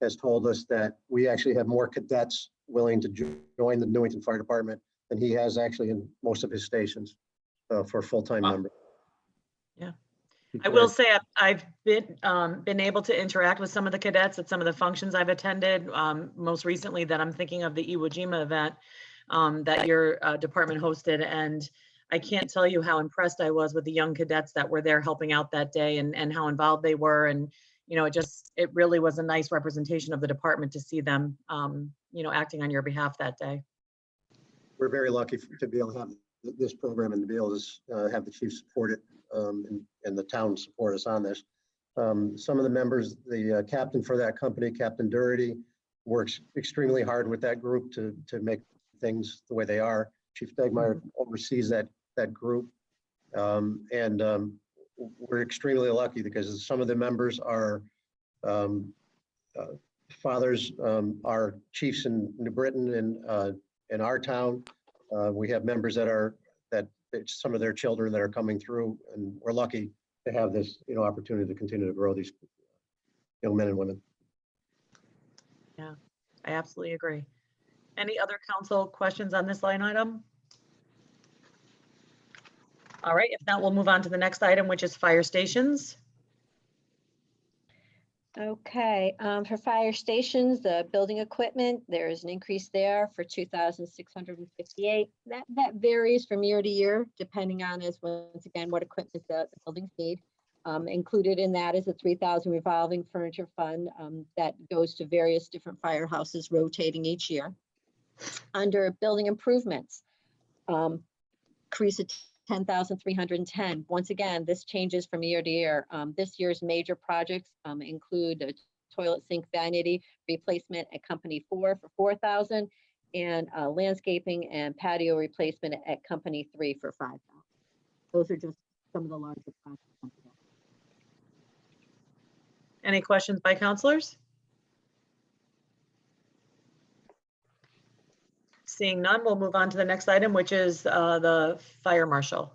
has told us that we actually have more cadets willing to join the Newington Fire Department than he has actually in most of his stations for full-time members. Yeah. I will say I've been able to interact with some of the cadets at some of the functions I've attended. Most recently that I'm thinking of the Iwo Jima event that your department hosted. And I can't tell you how impressed I was with the young cadets that were there helping out that day and how involved they were. And, it really was a nice representation of the department to see them, acting on your behalf that day. We're very lucky to be able to have this program and to be able to have the chief support it and the town support us on this. Some of the members, the captain for that company, Captain Doherty, works extremely hard with that group to make things the way they are. Chief Degmeyer oversees that group. We're extremely lucky because some of the members are fathers, are chiefs in New Britain and in our town. We have members that some of their children that are coming through, and we're lucky to have this opportunity to continue to grow these young men and women. Yeah, I absolutely agree. Any other council questions on this line item? All right, if not, we'll move on to the next item, which is fire stations. Okay, for fire stations, the building equipment, there is an increase there for 2,658. That varies from year to year, depending on once again, what equipment the buildings need. Included in that is a 3,000 revolving furniture fund that goes to various different firehouses rotating each year. Under building improvements, increase of 10,310. Once again, this changes from year to year. This year's major projects include a toilet sink vanity replacement at Company 4 for 4,000 and landscaping and patio replacement at Company 3 for 5,000. Those are just some of the larger projects. Any questions by counselors? Seeing none, we'll move on to the next item, which is the fire marshal.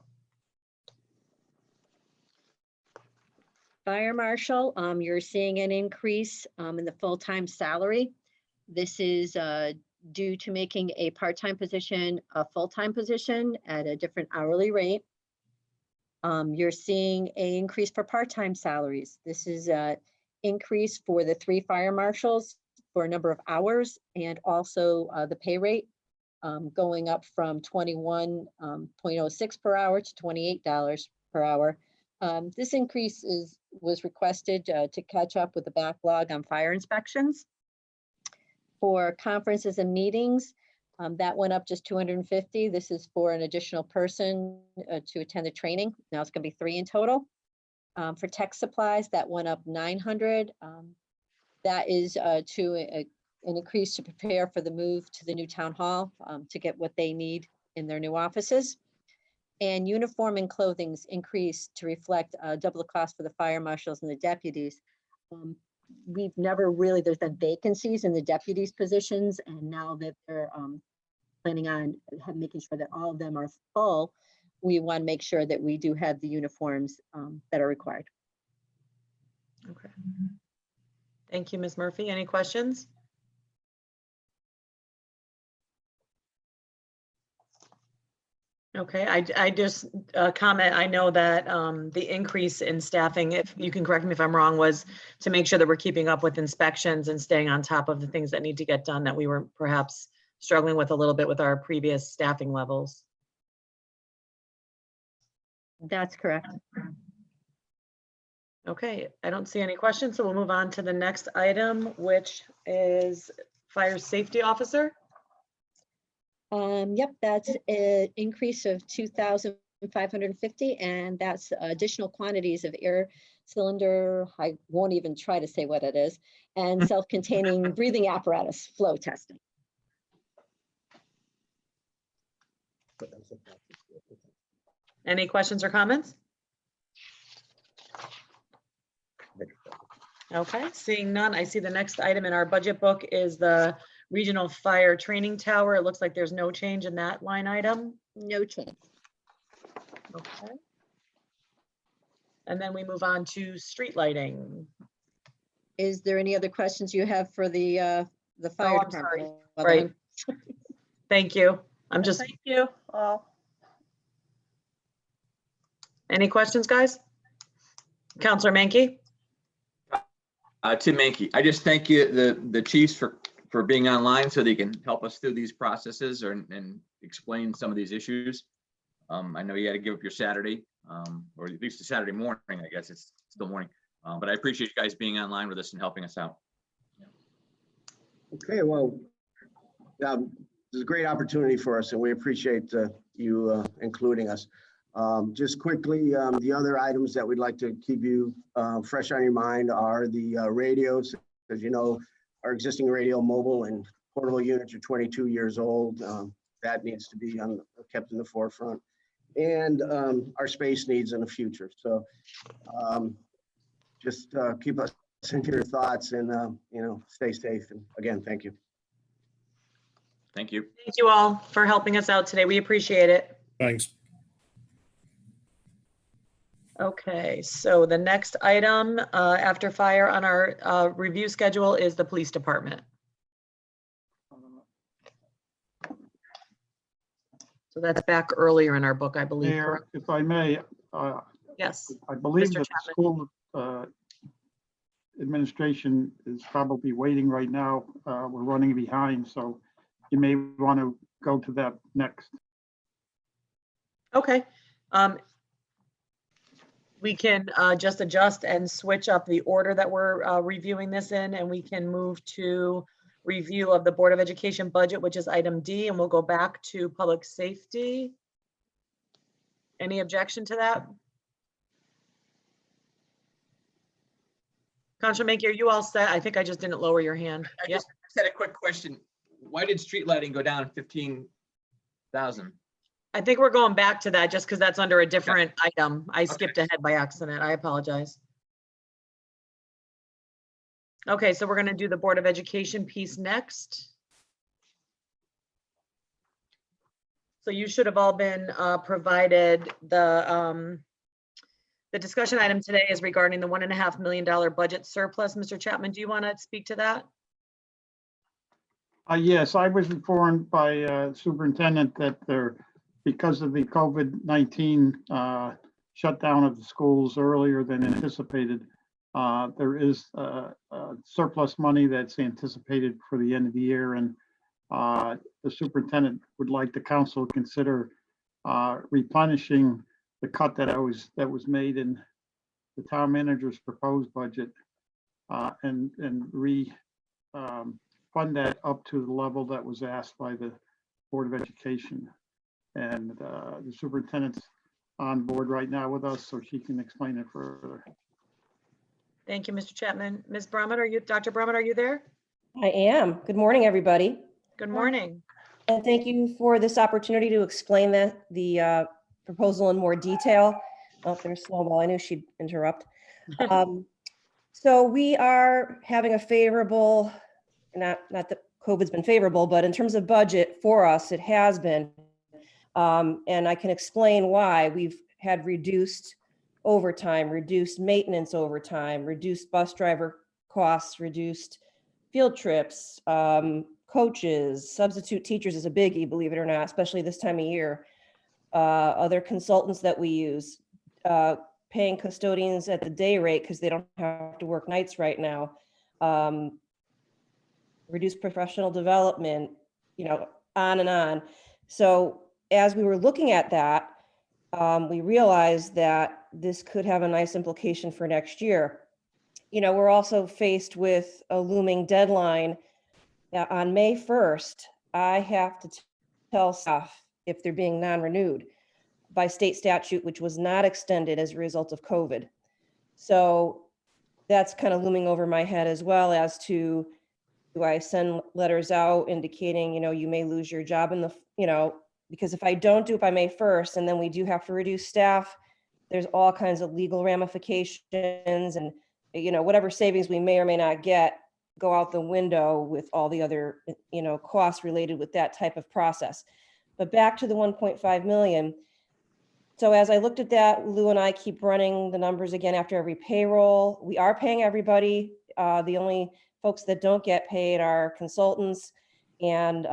Fire marshal, you're seeing an increase in the full-time salary. This is due to making a part-time position a full-time position at a different hourly rate. You're seeing an increase for part-time salaries. This is an increase for the 3 fire marshals for a number of hours, and also the pay rate going up from 21.06 per hour to $28 per hour. This increase was requested to catch up with the backlog on fire inspections. For conferences and meetings, that went up just 250. This is for an additional person to attend the training. Now it's going to be 3 in total. For tech supplies, that went up 900. That is an increase to prepare for the move to the new town hall to get what they need in their new offices. And uniform and clothing's increased to reflect double the cost for the fire marshals and the deputies. We've never really, there's been vacancies in the deputies positions, and now that they're planning on making sure that all of them are full, we want to make sure that we do have the uniforms that are required. Okay. Thank you, Ms. Murphy. Any questions? Okay, I just comment, I know that the increase in staffing, if you can correct me if I'm wrong, was to make sure that we're keeping up with inspections and staying on top of the things that need to get done that we were perhaps struggling with a little bit with our previous staffing levels. That's correct. Okay, I don't see any questions, so we'll move on to the next item, which is fire safety officer. Yep, that's an increase of 2,550, and that's additional quantities of air cylinder, I won't even try to say what it is, and self-containing breathing apparatus flow testing. Any questions or comments? Okay, seeing none, I see the next item in our budget book is the Regional Fire Training Tower. It looks like there's no change in that line item. No change. Okay. And then we move on to street lighting. Is there any other questions you have for the fire I'm sorry. department? Well, Right. then, Thank you. I'm just, Thank you all. any questions, guys? Counselor Menke? Tim Mankey, I just thank you, the chiefs for being online so they can help us through these processes and explain some of these issues. I know you had to give up your Saturday, or at least a Saturday morning, I guess it's still morning. But I appreciate you guys being online with us and helping us out. Okay, well, this is a great opportunity for us and we appreciate you including us. Just quickly, the other items that we'd like to keep you fresh on your mind are the radios. As you know, our existing radio, mobile and portable units are 22 years old. That needs to be kept in the forefront. And our space needs in the future. So just keep us in your thoughts and, stay safe. And again, thank you. Thank you. Thank you all for helping us out today. We appreciate it. Thanks. Okay, so the next item after fire on our review schedule is the police department. So that's back earlier in our book, I believe, Mayor, correct? if I may, Yes. I believe Mr. that the Chapman. school administration is probably waiting right now. We're running behind, so you may want to go to that next. Okay. We can just adjust and switch up the order that we're reviewing this in, and we can move to review of the Board of Education budget, which is item D, and we'll go back to public safety. Any objection to that? Counselor Menke, are you all set? I think I just didn't lower your hand. I Yes. just had a quick question. Why did street lighting go down 15,000? I think we're going back to that just because that's under a different item. I skipped ahead by accident. I apologize. Okay, so we're going to do the Board of Education piece next. So you should have all been provided the discussion item today is regarding the $1.5 million budget surplus. Mr. Chapman, do you want to speak to that? Yes, I was informed by superintendent that because of the COVID-19 shutdown of the schools earlier than anticipated, there is surplus money that's anticipated for the end of the year, and the superintendent would like the council to consider replenishing the cut that was made in the town manager's proposed budget, and fund that up to the level that was asked by the Board of Education. And the superintendent's on board right now with us, so she can explain it further. Thank you, Mr. Chapman. Ms. Brummett, Dr. Brummett, are you there? I am. Good morning, everybody. Good morning. And thank you for this opportunity to explain the proposal in more detail. Oh, there's Snowball. I knew she'd interrupt. So we are having a favorable, not that COVID's been favorable, but in terms of budget for us, it has been. And I can explain why. We've had reduced overtime, reduced maintenance overtime, reduced bus driver costs, reduced field trips, coaches, substitute teachers is a biggie, believe it or not, especially this time of year. Other consultants that we use, paying custodians at the day rate because they don't have to work nights right now. Reduced professional development, on and on. So as we were looking at that, we realized that this could have a nice implication for next year. We're also faced with a looming deadline. On May 1st, I have to tell staff if they're being non-renewed by state statute, which was not extended as a result of COVID. So that's kind of looming over my head, as well as to, do I send letters out indicating, you may lose your job in the, because if I don't do it by May 1st, and then we do have to reduce staff, there's all kinds of legal ramifications, and whatever savings we may or may not get go out the window with all the other, costs related with that type of process. But back to the 1.5 million. So as I looked at that, Lou and I keep running the numbers again after every payroll. We are paying everybody. The only folks that don't get paid are consultants and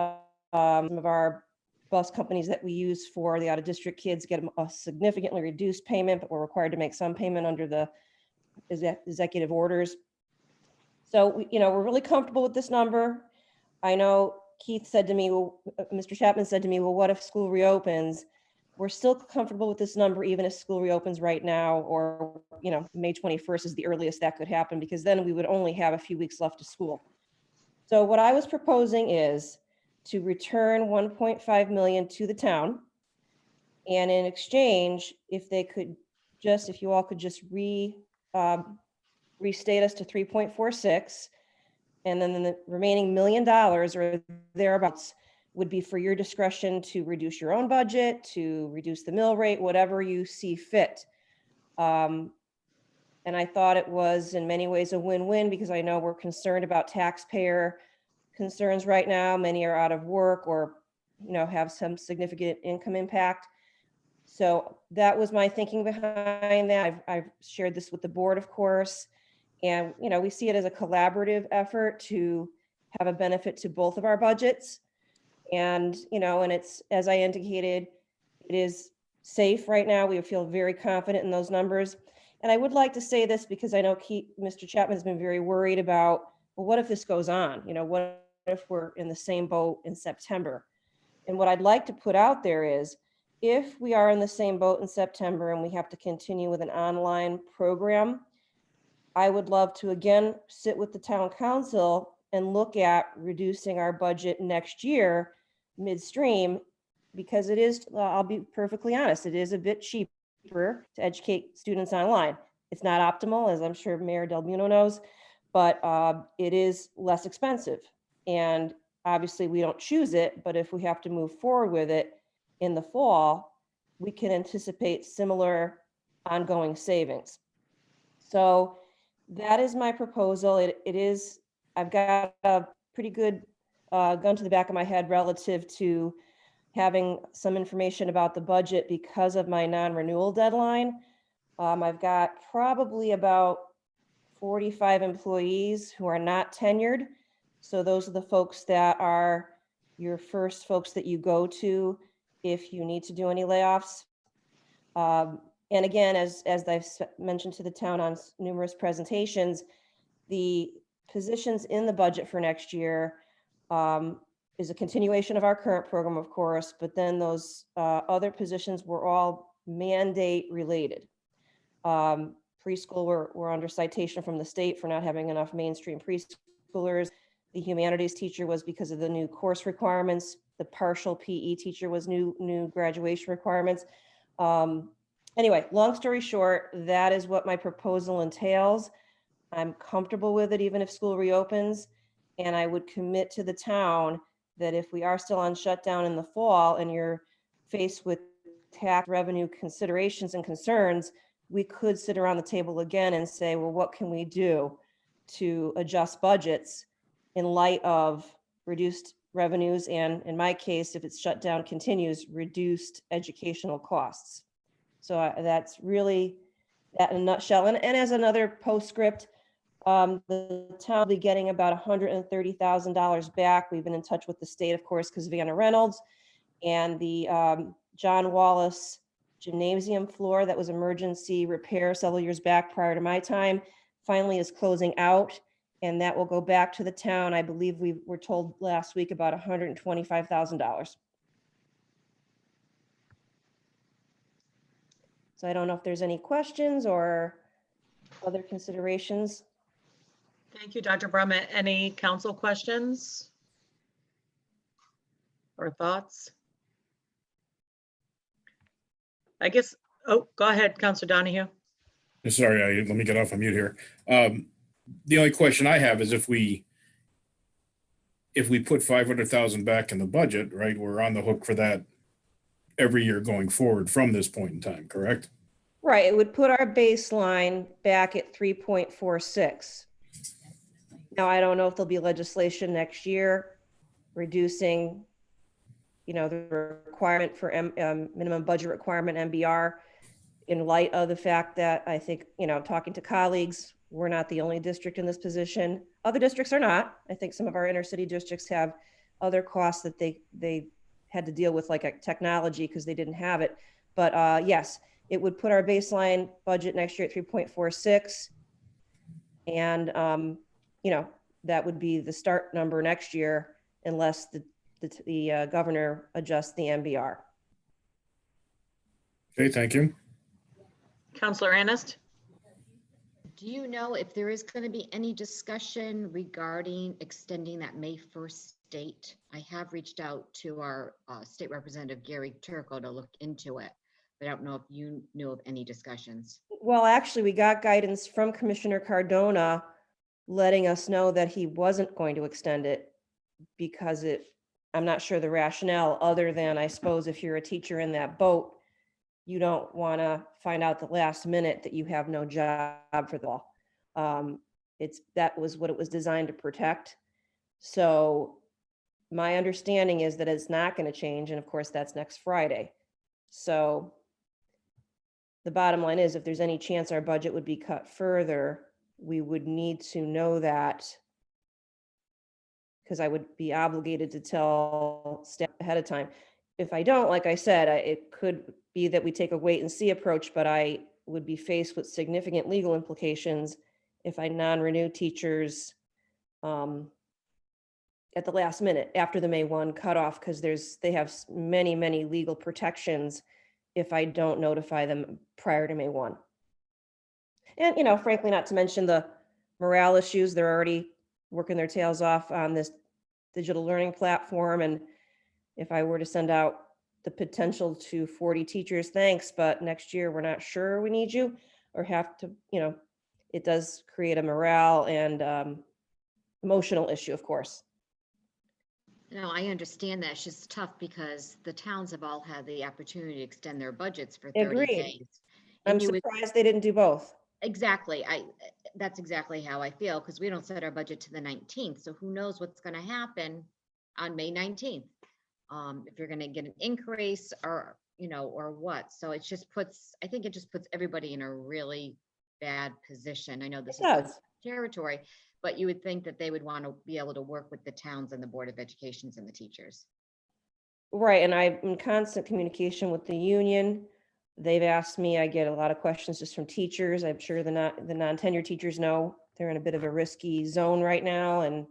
some of our bus companies that we use for the out-of-district kids get a significantly reduced payment, but we're required to make some payment under the executive orders. So, we're really comfortable with this number. I know Keith said to me, Mr. Chapman said to me, well, what if school reopens? We're still comfortable with this number, even if school reopens right now, or, May 21st is the earliest that could happen, because then we would only have a few weeks left of school. So what I was proposing is to return 1.5 million to the town. And in exchange, if you all could just restate us to 3.46, and then the remaining $1 million or thereabouts would be for your discretion to reduce your own budget, to reduce the mill rate, whatever you see fit. And I thought it was in many ways a win-win, because I know we're concerned about taxpayer concerns right now. Many are out of work or, have some significant income impact. So that was my thinking behind that. I've shared this with the board, of course. And, we see it as a collaborative effort to have a benefit to both of our budgets. And, and it's, as I indicated, it is safe right now. We feel very confident in those numbers. And I would like to say this because I know Mr. Chapman has been very worried about, well, what if this goes on? What if we're in the same boat in September? And what I'd like to put out there is, if we are in the same boat in September and we have to continue with an online program, I would love to again sit with the town council and look at reducing our budget next year midstream, because it is, I'll be perfectly honest, it is a bit cheaper to educate students online. It's not optimal, as I'm sure Mayor Del Muno knows, but it is less expensive. And obviously we don't choose it, but if we have to move forward with it in the fall, we can anticipate similar ongoing savings. So that is my proposal. It is, I've got a pretty good gun to the back of my head relative to having some information about the budget because of my non-renewal deadline. I've got probably about 45 employees who are not tenured. So those are the folks that are your first folks that you go to if you need to do any layoffs. And again, as I've mentioned to the town on numerous presentations, the positions in the budget for next year is a continuation of our current program, of course, but then those other positions were all mandate related. Preschool, we're under citation from the state for not having enough mainstream preschoolers. The humanities teacher was because of the new course requirements. The partial PE teacher was new graduation requirements. Anyway, long story short, that is what my proposal entails. I'm comfortable with it, even if school reopens. And I would commit to the town that if we are still on shutdown in the fall and you're faced with tax revenue considerations and concerns, we could sit around the table again and say, well, what can we do to adjust budgets in light of reduced revenues? And in my case, if it's shut down continues, reduced educational costs. So that's really that in a nutshell. And as another postscript, the town will be getting about $130,000 back. We've been in touch with the state, of course, because of Anna Reynolds, and the John Wallace gymnasium floor that was emergency repair several years back prior to my time finally is closing out, and that will go back to the town. I believe we were told last week about $125,000. So I don't know if there's any questions or other considerations. Thank you, Dr. Brummett. Any council questions or thoughts? I guess, oh, go ahead, Councilor Donahue. Sorry, let me get off of mute here. The only question I have is if we put 500,000 back in the budget, right, we're on the hook for that every year going forward from this point in time, correct? Right, it would put our baseline back at 3.46. Now, I don't know if there'll be legislation next year reducing, the requirement for minimum budget requirement, MBR, in light of the fact that I think, talking to colleagues, we're not the only district in this position. Other districts are not. I think some of our inner city districts have other costs that they had to deal with, like a technology, because they didn't have it. But yes, it would put our baseline budget next year at 3.46. And, that would be the start number next year unless the governor adjusts the MBR. Okay, thank you. Counselor Anist? Do you know if there is going to be any discussion regarding extending that May 1st date? I have reached out to our state representative, Gary Turco, to look into it, but I don't know if you knew of any discussions. Well, actually, we got guidance from Commissioner Cardona letting us know that he wasn't going to extend it because I'm not sure the rationale, other than, I suppose, if you're a teacher in that boat, you don't want to find out the last minute that you have no job for the fall. That was what it was designed to protect. So my understanding is that it's not going to change. And of course, that's next Friday. So the bottom line is, if there's any chance our budget would be cut further, we would need to know that, because I would be obligated to tell staff ahead of time. If I don't, like I said, it could be that we take a wait and see approach, but I would be faced with significant legal implications if I non-renew teachers at the last minute after the May 1 cutoff, because they have many, many legal protections if I don't notify them prior to May 1. And, frankly, not to mention the morale issues. They're already working their tails off on this digital learning platform. And if I were to send out the potential to 40 teachers, thanks, but next year we're not sure we need you, or have to, it does create a morale and emotional issue, of course. No, I understand that. It's just tough because the towns have all had the opportunity to extend their budgets for 30 Agreed. days. I'm And you would- surprised they didn't do both. Exactly. That's exactly how I feel, because we don't set our budget to the 19th. So who knows what's going to happen on May 19th? If you're going to get an increase or what. So I think it just puts everybody in a really bad position. I know this is territory, but you would think that they would want to be able to work with the towns and the Board of Educations and the teachers. Right, and I'm in constant communication with the union. They've asked me, I get a lot of questions just from teachers. I'm sure the non-tenured teachers know they're in a bit of a risky zone right now, and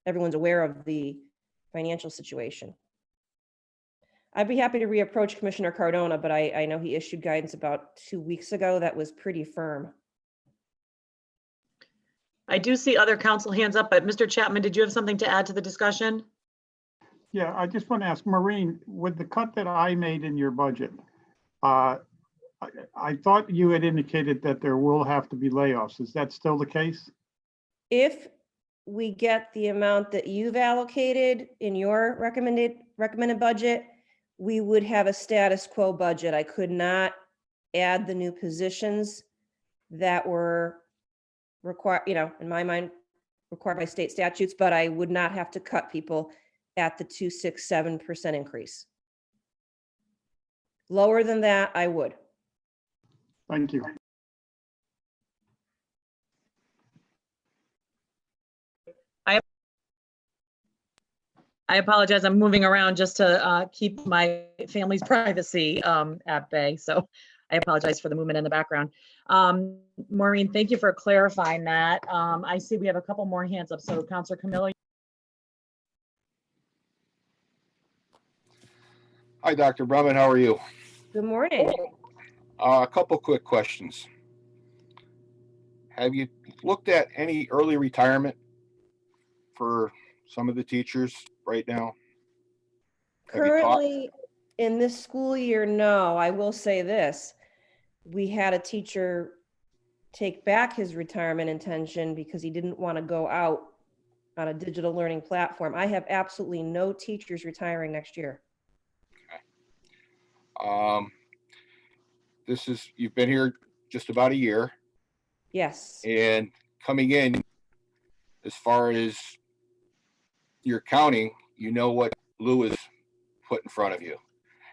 everyone's aware of the financial situation. I'd be happy to reapproach Commissioner Cardona, but I know he issued guidance about 2 weeks ago that was pretty firm. I do see other council hands up, but Mr. Chapman, did you have something to add to the discussion? Yeah, I just want to ask Maureen, with the cut that I made in your budget, I thought you had indicated that there will have to be layoffs. Is that still the case? If we get the amount that you've allocated in your recommended budget, we would have a status quo budget. I could not add the new positions that were required, in my mind, required by state statutes, but I would not have to cut people at the 267% increase. Lower than that, I would. Thank you. I apologize. I'm moving around just to keep my family's privacy at bay. So I apologize for the movement in the background. Maureen, thank you for clarifying that. I see we have a couple more hands up. So Councilor Camillo. Hi, Dr. Brumman. How are you? Good morning. A couple quick questions. Have you looked at any early retirement for some of the teachers right now? Currently, in this school year, no. I will say this. We had a teacher take back his retirement intention because he didn't want to go out on a digital learning platform. I have absolutely no teachers retiring next year. you've been here just about a year, Yes. and coming in, as far as your accounting, you know what Lou has put in front of you.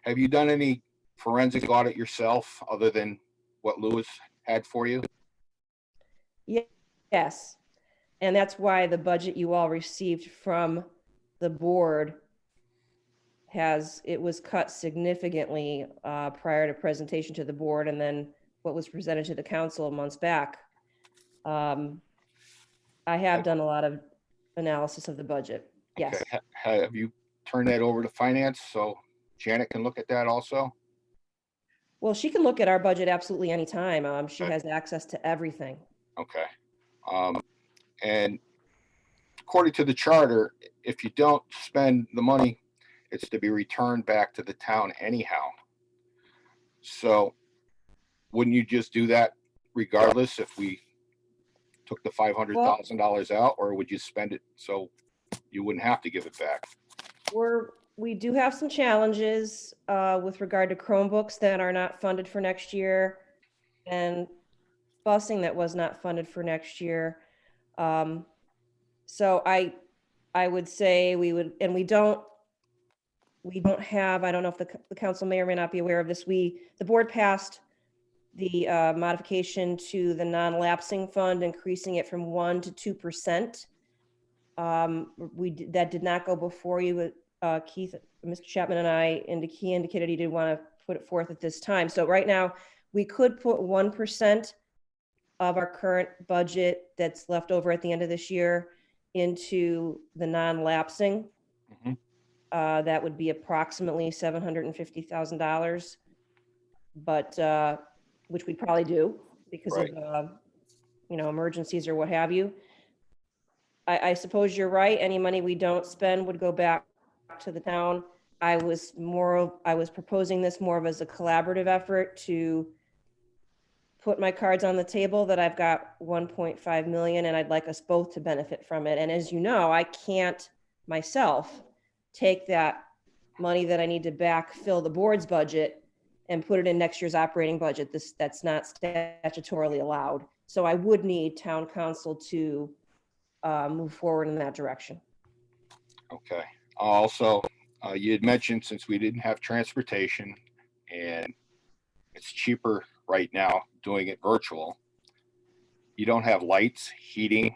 Have you done any forensic audit yourself other than what Lou has had for you? Yes. And that's why the budget you all received from the board it was cut significantly prior to presentation to the board, and then what was presented to the council months back. I have done a lot of analysis of the budget. Yes. Okay. Have you turned that over to finance so Janet can look at that also? Well, she can look at our budget absolutely anytime. She has access to everything. Okay. And according to the charter, if you don't spend the money, it's to be returned back to the town anyhow. So wouldn't you just do that regardless if we took the $500,000 out, or would you spend it so you wouldn't have to give it back? We do have some challenges with regard to Chromebooks that are not funded for next year, and busing that was not funded for next year. So I would say we don't have, I don't know if the council may or may not be aware of this. The board passed the modification to the non-lapsing fund, increasing it from 1% to 2%. That did not go before you, Keith, Mr. Chapman and he indicated he didn't want to put it forth at this time. So right now we could put 1% of our current budget that's left over at the end of this year into the non-lapsing. That would be approximately $750,000, but which we'd probably do because of emergencies or what have you. I suppose you're right. Any money we don't spend would go back to the town. I was proposing this more of as a collaborative effort to put my cards on the table that I've got 1.5 million and I'd like us both to benefit from it. And as you know, I can't myself take that money that I need to backfill the board's budget and put it in next year's operating budget. That's not statutorily allowed. So I would need town council to move forward in that direction. Okay. Also, you had mentioned since we didn't have transportation and it's cheaper right now doing it virtual, you don't have lights, heating.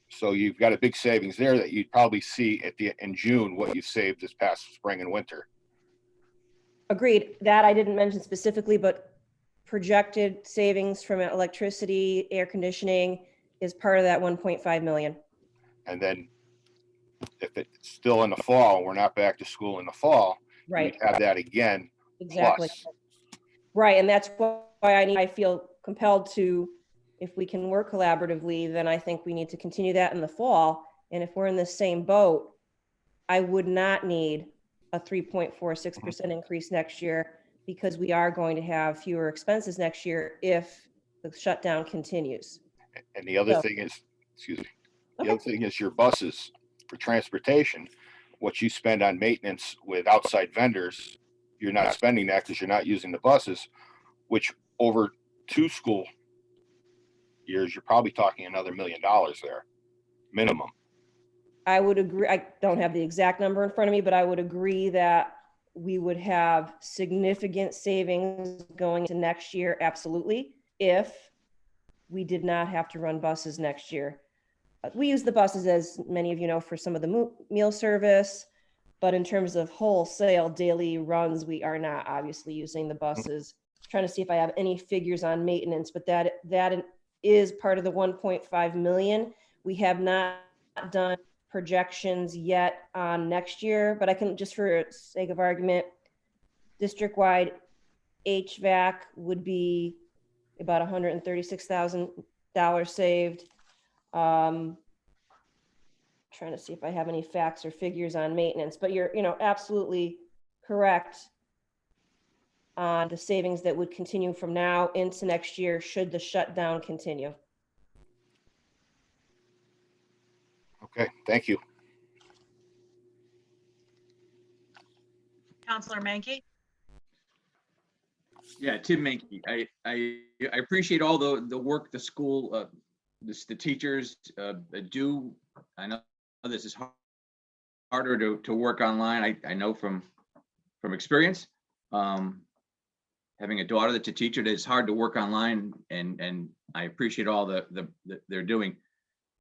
So you've got a big savings there that you'd probably see in June what you've saved this past spring and winter. Agreed. That I didn't mention specifically, but projected savings from electricity, air conditioning is part of that 1.5 million. And then if it's still in the fall, we're not back to school in the fall, right? You'd have that again. Exactly. Plus. Right. And that's why I feel compelled to, if we can work collaboratively, then I think we need to continue that in the fall. And if we're in the same boat, I would not need a 3.46% increase next year because we are going to have fewer expenses next year if the shutdown continues. And the other thing is, the other thing is your buses for transportation, what you spend on maintenance with outside vendors, you're not spending that because you're not using the buses, which over 2 school years, you're probably talking another $1 million there, minimum. I would agree. I don't have the exact number in front of me, but I would agree that we would have significant savings going into next year. Absolutely. If we did not have to run buses next year. We use the buses, as many of you know, for some of the meal service, but in terms of wholesale daily runs, we are not obviously using the buses. Trying to see if I have any figures on maintenance, but that is part of the 1.5 million. We have not done projections yet on next year, but I can, just for sake of argument, district-wide HVAC would be about $136,000 saved. Trying to see if I have any facts or figures on maintenance, but you're absolutely correct on the savings that would continue from now into next year should the shutdown continue. Okay, thank you. Counselor Menke? Yeah, Tim Mankey, I appreciate all the work the school, the teachers do. I know this is harder to work online. I know from experience. Having a daughter that's a teacher, it's hard to work online, and I appreciate all they're doing.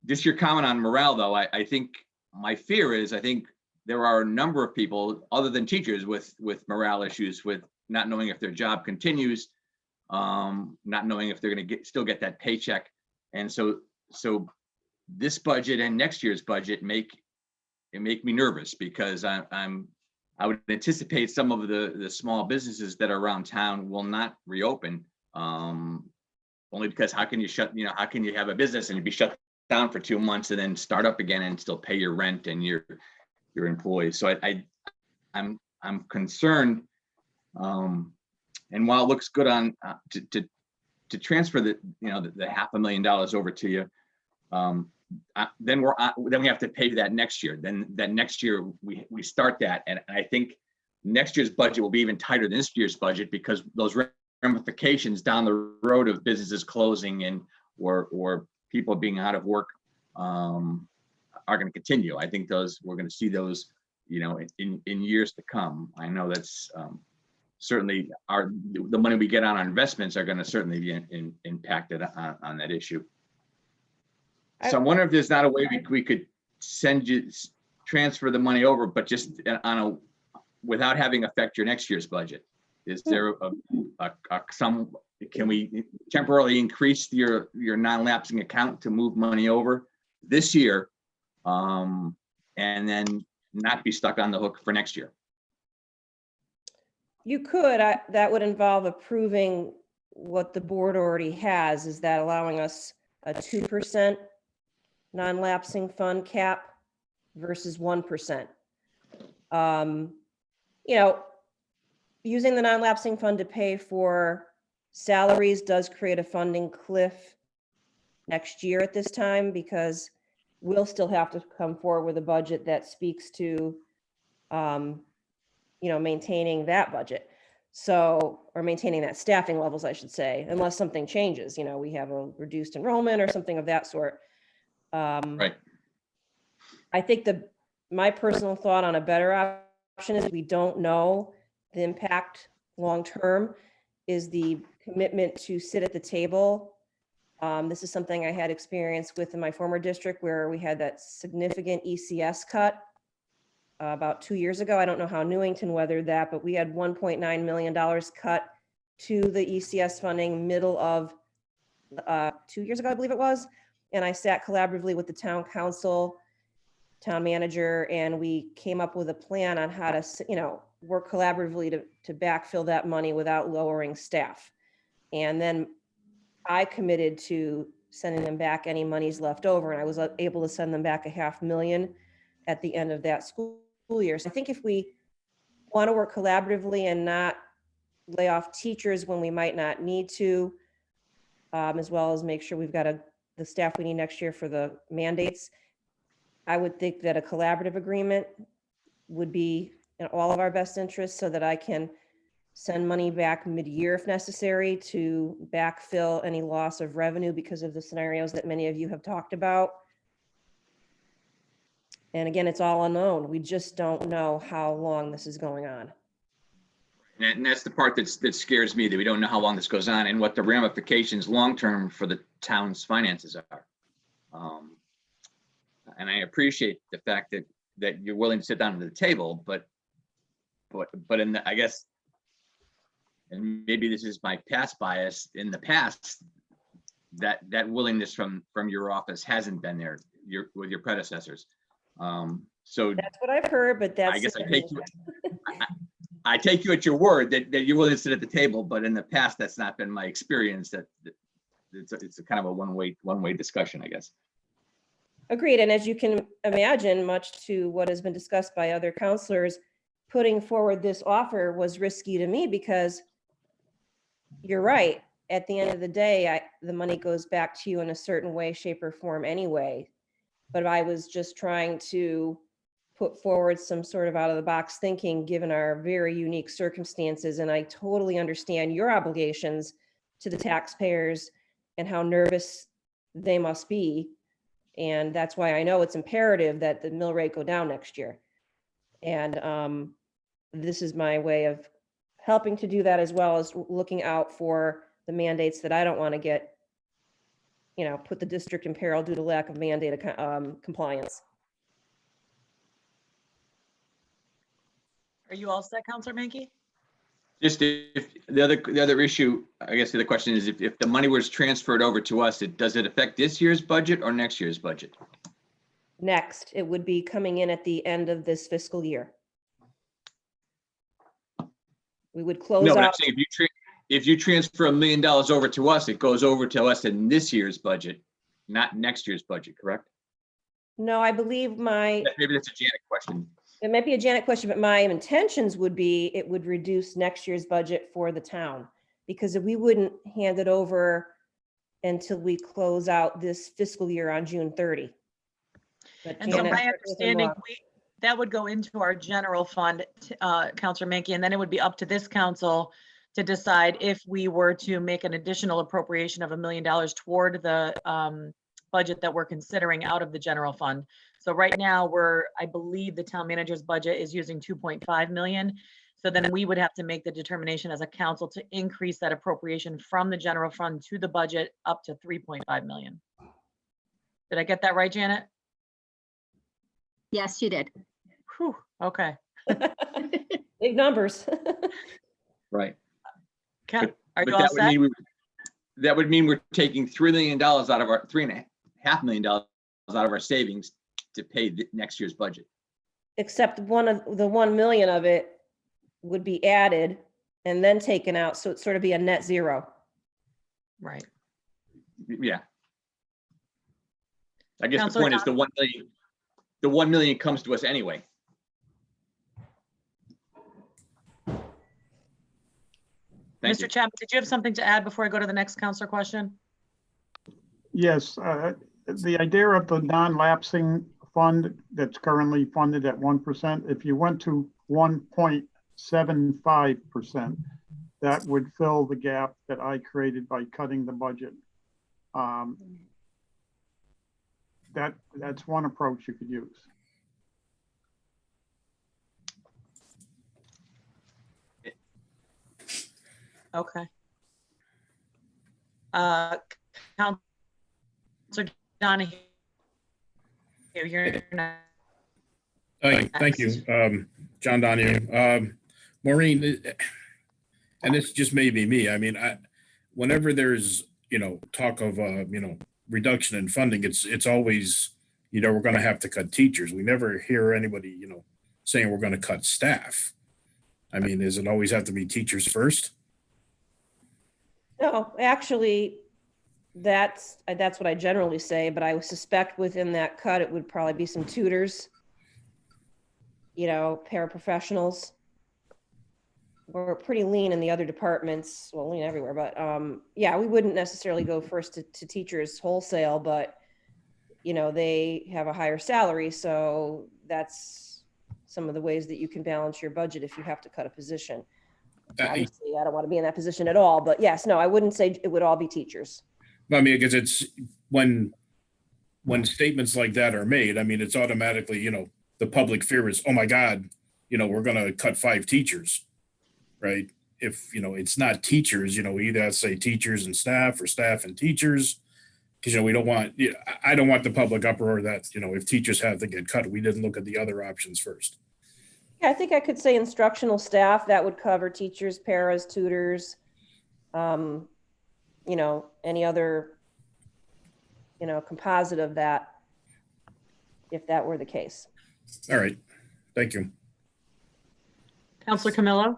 Just your comment on morale, though, I think my fear is I think there are a number of people other than teachers with morale issues, with not knowing if their job continues, not knowing if they're going to still get that paycheck, and so this budget and next year's budget make me nervous, because I would anticipate some of the small businesses that are around town will not reopen, only because how can you have a business and be shut down for 2 months and then start up again and still pay your rent and your employees. So I'm concerned. And while it looks good on to transfer the $500,000 over to you, then we have to pay that next year. Then that next year we start that, and I think next year's budget will be even tighter than this year's budget, because those ramifications down the road of businesses closing and or people being out of work are going to continue. I think we're going to see those, in years to come. I know that's certainly the money we get on our investments are going to certainly be impacted on that issue. So I'm wondering if there's not a way we could transfer the money over, but just without having affect your next year's budget. Is there can we temporarily increase your non-lapsing account to move money over this year, and then not be stuck on the hook for next year? You could, that would involve approving what the board already has. Is that allowing us a 2% non-lapsing fund cap versus 1%? Using the non-lapsing fund to pay for salaries does create a funding cliff next year at this time, because we'll still have to come forward with a budget that speaks to maintaining that budget. So, or maintaining that staffing levels, I should say, unless something changes, we have a reduced enrollment or something of that sort. Right. I think my personal thought on a better option is, we don't know the impact long-term, is the commitment to sit at the table. This is something I had experience with in my former district, where we had that significant ECS cut about 2 years ago. I don't know how Newington weathered that, but we had $1.9 million cut to the ECS funding middle of 2 years ago, I believe it was. And I sat collaboratively with the town council, town manager, and we came up with a plan on how to, work collaboratively to backfill that money without lowering staff. And then I committed to sending them back any monies left over, and I was able to send them back $500,000 at the end of that school year. So I think if we want to work collaboratively and not lay off teachers when we might not need to, as well as make sure we've got the staff we need next year for the mandates, I would think that a collaborative agreement would be in all of our best interests, so that I can send money back mid-year if necessary to backfill any loss of revenue because of the scenarios that many of you have talked about. And again, it's all unknown. We just don't know how long this is going on. And that's the part that scares me, that we don't know how long this goes on and what the ramifications long-term for the town's finances are. And I appreciate the fact that you're willing to sit down at the table, but I guess, and maybe this is my past bias, in the past, that willingness from your office hasn't been there with your predecessors. So that's what I've heard, but that's, I guess I take you at your word that you're willing to sit at the table, but in the past, that's not been my experience. That it's a kind of a one-way discussion, I guess. Agreed. And as you can imagine, much to what has been discussed by other counselors, putting forward this offer was risky to me, because you're right. At the end of the day, the money goes back to you in a certain way, shape, or form anyway. But I was just trying to put forward some sort of out of the box thinking, given our very unique circumstances. And I totally understand your obligations to the taxpayers and how nervous they must be. And that's why I know it's imperative that the mill rate go down next year. And this is my way of helping to do that, as well as looking out for the mandates that I don't want to get, put the district in peril due to lack of mandate compliance. Are you all set, Counselor Menke? Just if the other issue, I guess the other question is if the money was transferred over to us, does it affect this year's budget or next year's budget? Next, it would be coming in at the end of this fiscal year. We would close No, but I'm out. saying if you transfer $1 million over to us, it goes over to us in this year's budget, not next year's budget, correct? No, I believe Maybe that's a Janet question. it might be a Janet question, but my intentions would be it would reduce next year's budget for the town, because we wouldn't hand it over until we close out this fiscal year on June 30. But And so Janet, my correct me if I'm understanding, wrong. that would go into our general fund, Counselor Menke, and then it would be up to this council to decide if we were to make an additional appropriation of $1 million toward the budget that we're considering out of the general fund. So right now I believe the town manager's budget is using 2.5 million. So then we would have to make the determination as a council to increase that appropriation from the general fund to the budget up to 3.5 million. Did I get that right, Janet? Yes, you did. Whew, okay. Big numbers. Right. Are But you all set? that would mean we're taking $3 million out of our $3.5 million out of our savings to pay next year's budget. Except the 1 million of it would be added and then taken out. So it'd sort of be a net zero. Right. Yeah. I guess Counselor the point is the 1 million comes to us anyway. Thank you. Mr. Chapman, did you have something to add before I go to the next counselor question? Yes, the idea of the non-lapsing fund that's currently funded at 1%, if you went to 1.75%, that would fill the gap that I created by cutting the budget. That's one approach you could use. Okay. Counselor Donahue, you're not. Thank you, John Donahue. Maureen, and this just may be me. I mean, whenever there's, talk of, reduction in funding, it's always, we're going to have to cut teachers. We never hear anybody, saying we're going to cut staff. I mean, does it always have to be teachers first? No, actually, that's what I generally say, but I would suspect within that cut, it would probably be some tutors, paraprofessionals. We're pretty lean in the other departments, well, lean everywhere, but yeah, we wouldn't necessarily go first to teachers wholesale, but they have a higher salary, so that's some of the ways that you can balance your budget if you have to cut a position. Obviously, I don't want to be in that position at all, but yes, no, I wouldn't say it would all be teachers. I mean, because it's when statements like that are made, I mean, it's automatically, the public fear is, oh my God, we're going to cut 5 teachers, right? If, it's not teachers, we either have to say teachers and staff or staff and teachers, because, we don't want, I don't want the public uproar that, if teachers have to get cut, we didn't look at the other options first. Yeah, I think I could say instructional staff. That would cover teachers, paras, tutors, any other, composite of that, if that were the case. All right. Thank you. Counselor Camillo?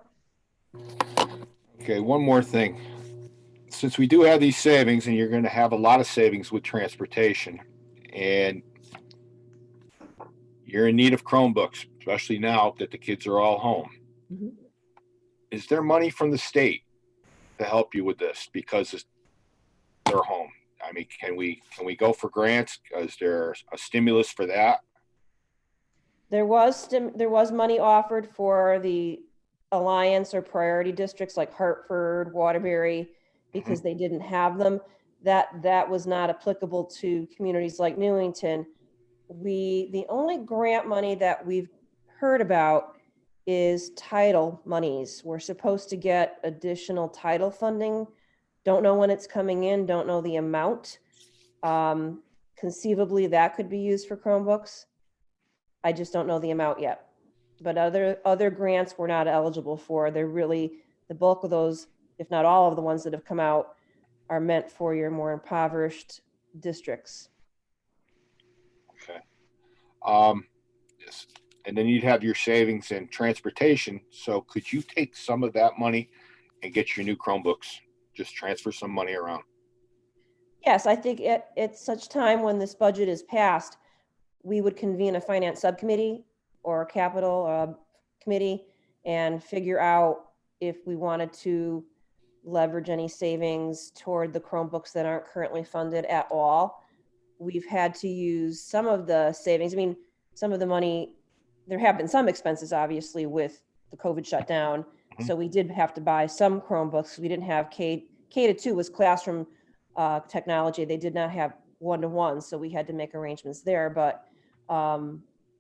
Okay, one more thing. Since we do have these savings, and you're going to have a lot of savings with transportation, and you're in need of Chromebooks, especially now that the kids are all home. Mm-hmm. Is there money from the state to help you with this because they're home? I mean, can we go for grants? Is there a stimulus for that? There was money offered for the alliance or priority districts like Hartford, Waterbury, because they didn't have them. That was not applicable to communities like Newington. The only grant money that we've heard about is title monies. We're supposed to get additional title funding. Don't know when it's coming in, don't know the amount. Conceivably, that could be used for Chromebooks. I just don't know the amount yet. But other grants we're not eligible for. They're really, the bulk of those, if not all of the ones that have come out, are meant for your more impoverished districts. Okay. Yes. And then you'd have your savings in transportation. So could you take some of that money and get your new Chromebooks? Just transfer some money around. Yes, I think at such time when this budget is passed, we would convene a finance subcommittee or a capital committee and figure out if we wanted to leverage any savings toward the Chromebooks that aren't currently funded at all. We've had to use some of the savings. I mean, some of the money, there have been some expenses, obviously, with the COVID shutdown. So we did have to buy some Chromebooks. We didn't have K-2 was classroom technology. They did not have one-to-one, so we had to make arrangements there. But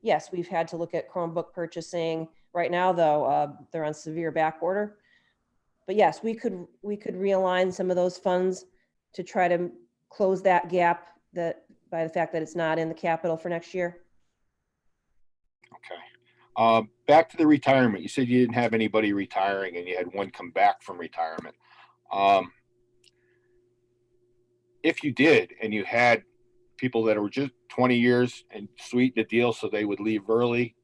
yes, we've had to look at Chromebook purchasing. Right now, though, they're on severe back order. But yes, we could realign some of those funds to try to close that gap that by the fact that it's not in the capital for next year. Okay. Back to the retirement. You said you didn't have anybody retiring and you had one come back from retirement. If you did, and you had people that were just 20 years and sweeten the deal so they would leave early,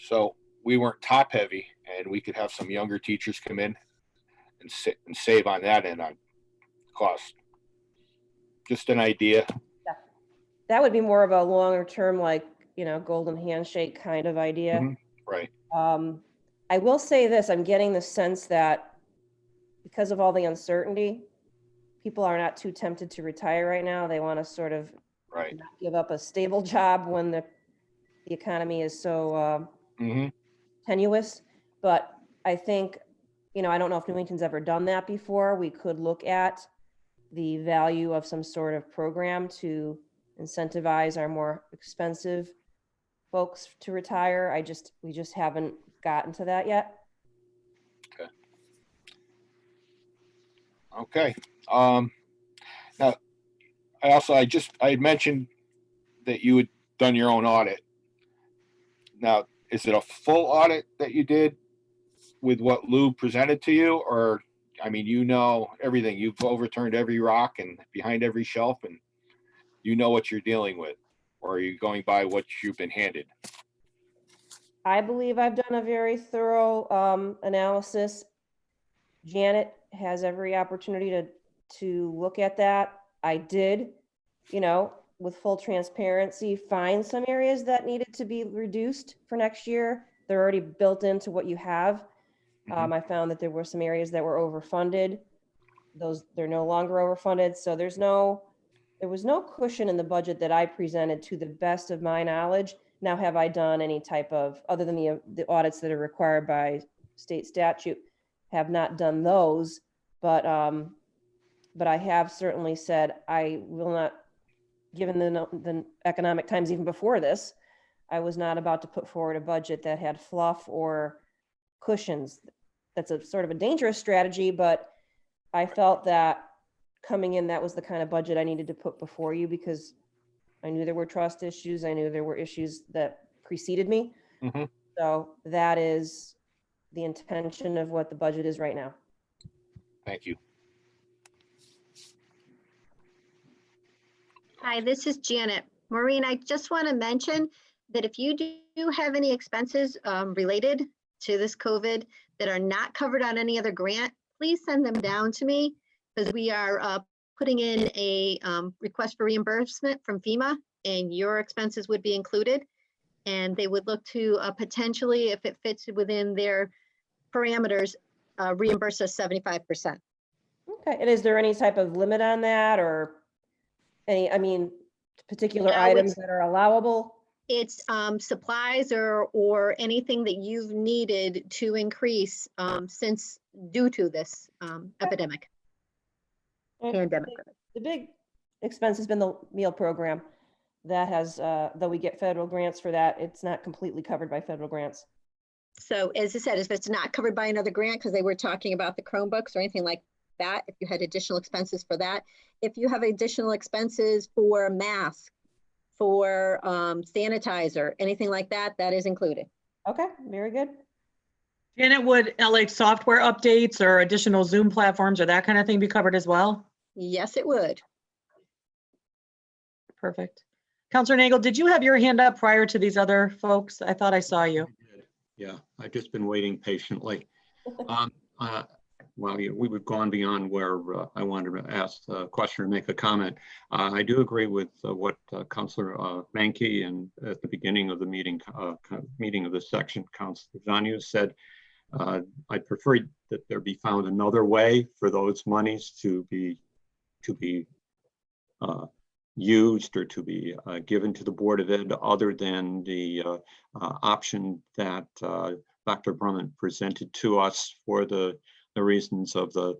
so we weren't top heavy and we could have some younger teachers come in and sit and save on that end on cost. Just an idea. That would be more of a longer term, like, golden handshake kind of idea. Right. I will say this, I'm getting the sense that because of all the uncertainty, people are not too tempted to retire right now. They want to sort of not give up a stable job when the economy is so tenuous. But I think, I don't know if Newington's ever done that before. We could look at the value of some sort of program to incentivize our more expensive folks to retire. We just haven't gotten to that yet. Okay. Now, I had mentioned that you had done your own audit. Now, is it a full audit that you did with what Lou presented to you? Or, I mean, everything. You've overturned every rock and behind every shelf, and you know what you're dealing with. Or are you going by what you've been handed? I believe I've done a very thorough analysis. Janet has every opportunity to look at that. I did, with full transparency, find some areas that needed to be reduced for next year. They're already built into what you have. I found that there were some areas that were overfunded. They're no longer overfunded. So there was no cushion in the budget that I presented to the best of my knowledge. Now, have I done any type of, other than the audits that are required by state statute, have not done those, but I have certainly said I will not, given the economic times even before this, I was not about to put forward a budget that had fluff or cushions. That's a sort of a dangerous strategy, but I felt that coming in, that was the kind of budget I needed to put before you because I knew there were trust issues. I knew there were issues that preceded me. So that is the intention of what the budget is right now. Thank you. Hi, this is Janet. Maureen, I just want to mention that if you do have any expenses related to this COVID that are not covered on any other grant, please send them down to me because we are putting in a request for reimbursement from FEMA and your expenses would be included. And they would look to potentially, if it fits within their parameters, reimburse us 75%. Okay, and is there any type of limit on that or particular items that are allowable? It's supplies or anything that you've needed to increase since due to this epidemic. Pandemic. The big expense has been the meal program. That has, though we get federal grants for that, it's not completely covered by federal grants. So as I said, if it's not covered by another grant, because they were talking about the Chromebooks or anything like that, if you had additional expenses for that, if you have additional expenses for masks, for sanitizer, anything like that, that is included. Okay, very good. Janet, would like software updates or additional Zoom platforms or that kind of thing be covered as well? Yes, it would. Perfect. Counselor Nagel, did you have your hand up prior to these other folks? I thought I saw you. Yeah, I've just been waiting patiently. Well, we've gone beyond where I wanted to ask a question or make a comment. I do agree with what Councilor Mankey and at the beginning of the meeting, of this section, Councilor Zanu said. I'd prefer that there be found another way for those monies to be used or to be given to the Board of Ed other than the option that Dr. Brumman presented to us for the reasons of the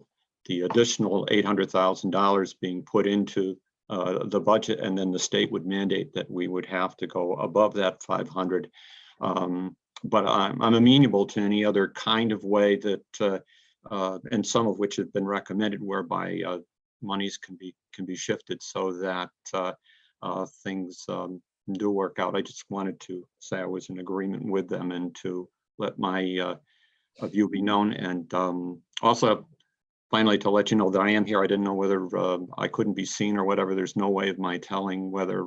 additional $800,000 being put into the budget, and then the state would mandate that we would have to go above that 500. But I'm amenable to any other kind of way that, and some of which have been recommended, whereby monies can be shifted so that things do work out. I just wanted to say I was in agreement with them and to let my view be known. And also, finally, to let you know that I am here. I didn't know whether I couldn't be seen or whatever. There's no way of my telling whether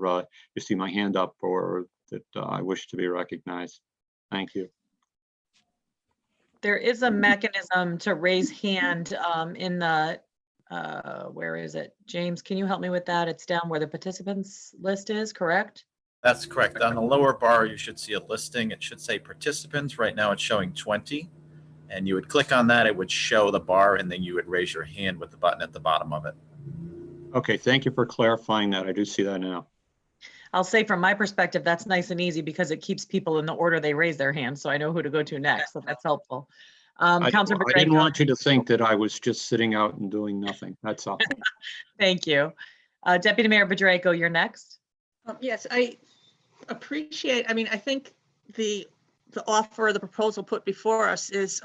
you see my hand up or that I wish to be recognized. Thank you. There is a mechanism to raise hand in the, where is it? James, can you help me with that? It's down where the participants list is, correct? That's correct. On the lower bar, you should see a listing. It should say participants. Right now it's showing 20. And you would click on that, it would show the bar, and then you would raise your hand with the button at the bottom of it. Okay, thank you for clarifying that. I do see that now. I'll say from my perspective, that's nice and easy because it keeps people in the order they raise their hands. So I know who to go to next. So that's helpful. Councilor I didn't want you to think that I was just sitting out and doing nothing. That's all. Thank you. Deputy Mayor Bedrejko, you're next. Yes, I appreciate, I mean, I think the offer, the proposal put before us is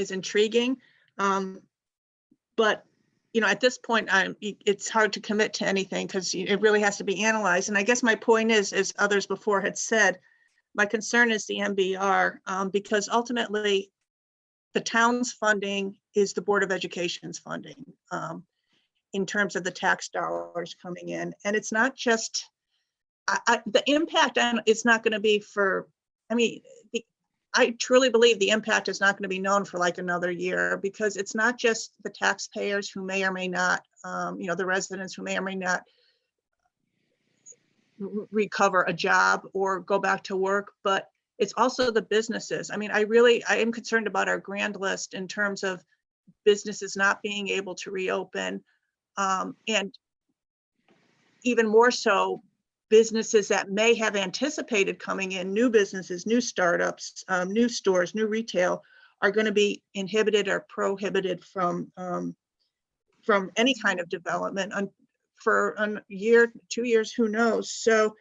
intriguing. But, you know, at this point, it's hard to commit to anything because it really has to be analyzed. And I guess my point is, as others before had said, my concern is the MBR because ultimately the town's funding is the Board of Education's funding in terms of the tax dollars coming in. And it's not just, the impact on it's not going to be for, I mean, I truly believe the impact is not going to be known for like another year because it's not just the taxpayers who may or may not, you know, the residents who may or may not recover a job or go back to work, but it's also the businesses. I mean, I am concerned about our grand list in terms of businesses not being able to reopen, and even more so, businesses that may have anticipated coming in, new businesses, new startups, new stores, new retail, are going to be inhibited or prohibited from any kind of development for a year, 2 years, who knows? So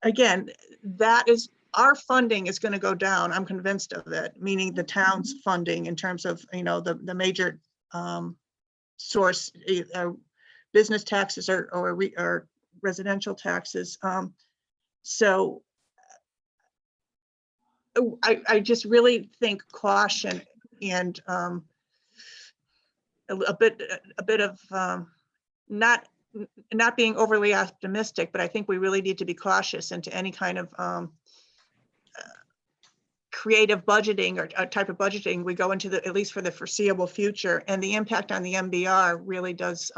again, that is, our funding is going to go down. I'm convinced of it, meaning the town's funding in terms of, you know, the major source, business taxes or residential taxes. So I just really think caution and a bit of not being overly optimistic, but I think we really need to be cautious into any kind of creative budgeting or type of budgeting we go into, at least for the foreseeable future. And the impact on the MBR really does,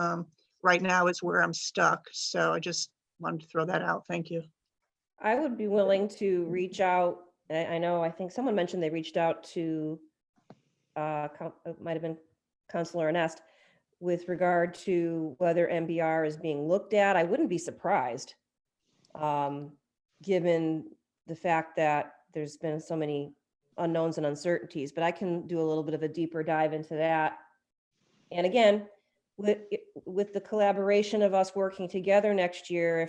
right now is where I'm stuck. So I just wanted to throw that out. Thank you. I would be willing to reach out. I think someone mentioned they reached out to, it might have been Councilor Nest, with regard to whether MBR is being looked at. I wouldn't be surprised. given the fact that there's been so many unknowns and uncertainties, but I can do a little bit of a deeper dive into that. And again, with the collaboration of us working together next year,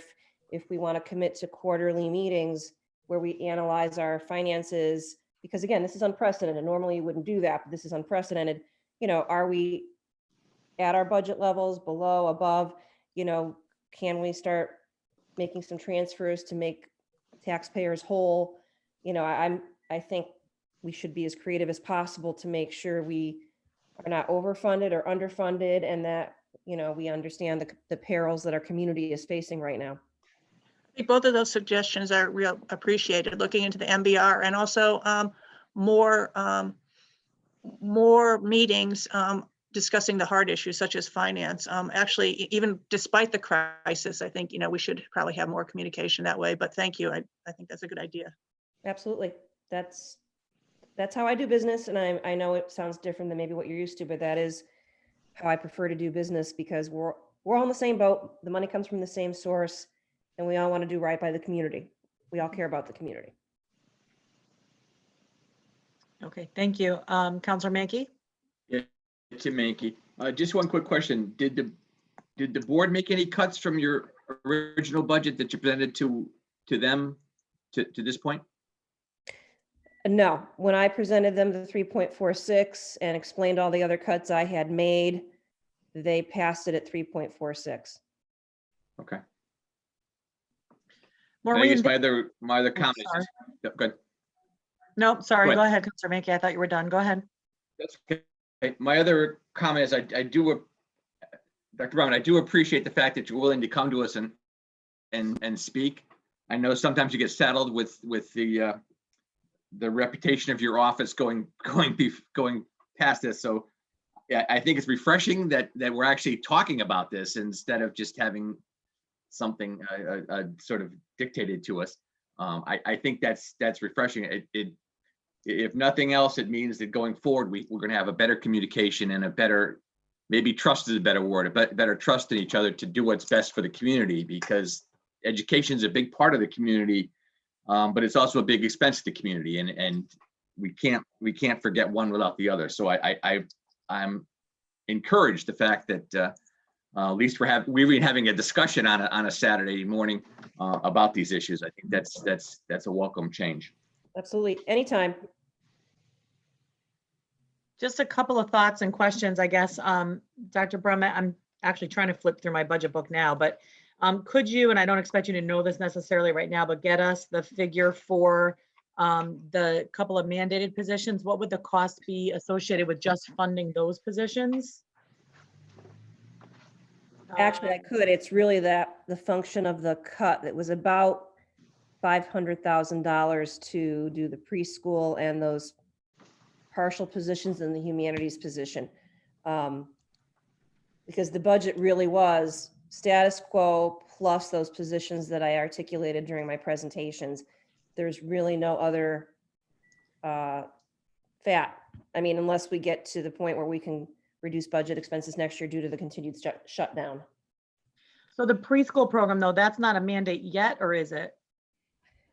if we want to commit to quarterly meetings where we analyze our finances, because again, this is unprecedented. Normally you wouldn't do that, but this is unprecedented. You know, are we at our budget levels, below, above? You know, can we start making some transfers to make taxpayers whole? You know, I think we should be as creative as possible to make sure we are not overfunded or underfunded, and that, you know, we understand the perils that our community is facing right now. I think both of those suggestions are real appreciated, looking into the MBR and also more meetings discussing the hard issues such as finance. Actually, even despite the crisis, I think, you know, we should probably have more communication that way, but thank you. I think that's a good idea. Absolutely. That's how I do business. And I know it sounds different than maybe what you're used to, but that is how I prefer to do business, because we're all in the same boat. The money comes from the same source, and we all want to do right by the community. We all care about the community. Okay, thank you. Counselor Mankey? Yeah, Tim Mankey. Just one quick question. Did the board make any cuts from your original budget that you presented to them to this point? No, when I presented them the 3.46 and explained all the other cuts I had made, they passed it at 3.46. Okay. I Maureen, guess my other comment is sorry. just, yep, go ahead. No, sorry, Go go ahead. ahead, Counselor Mankey. I thought you were done. Go ahead. That's okay. My other comment is I do, Dr. Brown, I do appreciate the fact that you're willing to come to us and speak. I know sometimes you get saddled with the reputation of your office going past this. So yeah, I think it's refreshing that we're actually talking about this instead of just having something sort of dictated to us. I think that's refreshing. If nothing else, it means that going forward, we're going to have a better communication and a better, maybe trust is a better word, but better trust in each other to do what's best for the community, because education is a big part of the community, but it's also a big expense to the community, and we can't forget one without the other. So I'm encouraged the fact that at least we're having a discussion on a Saturday morning about these issues. I think that's a welcome change. Absolutely. Anytime. Just a couple of thoughts and questions, I guess. Dr. Brummett, I'm actually trying to flip through my budget book now, but could you, and I don't expect you to know this necessarily right now, but get us the figure for the couple of mandated positions? What would the cost be associated with just funding those positions? Actually, I could. It's really the function of the cut. It was about $500,000 to do the preschool and those partial positions in the humanities position. Because the budget really was status quo plus those positions that I articulated during my presentations. There's really no other fat. I mean, unless we get to the point where we can reduce budget expenses next year due to the continued shutdown. So the preschool program, though, that's not a mandate yet, or is it?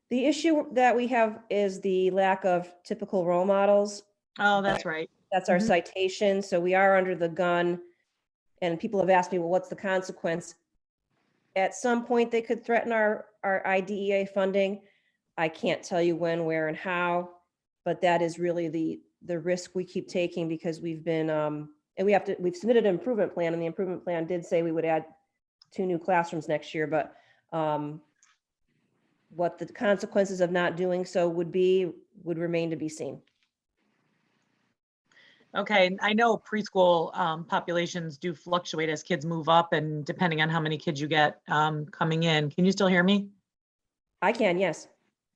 The issue that we have is the lack of typical role models. Oh, that's right. That's our citation. So we are under the gun. And people have asked me, well, what's the consequence? At some point, they could threaten our IDEA funding. I can't tell you when, where, and how, but that is really the risk we keep taking, because we've been, and we've submitted an improvement plan, and the improvement plan did say we would add 2 new classrooms next year, but what the consequences of not doing so would remain to be seen. Okay, I know preschool populations do fluctuate as kids move up, and depending on how many kids you get coming in. Can you still hear me? I can, yes.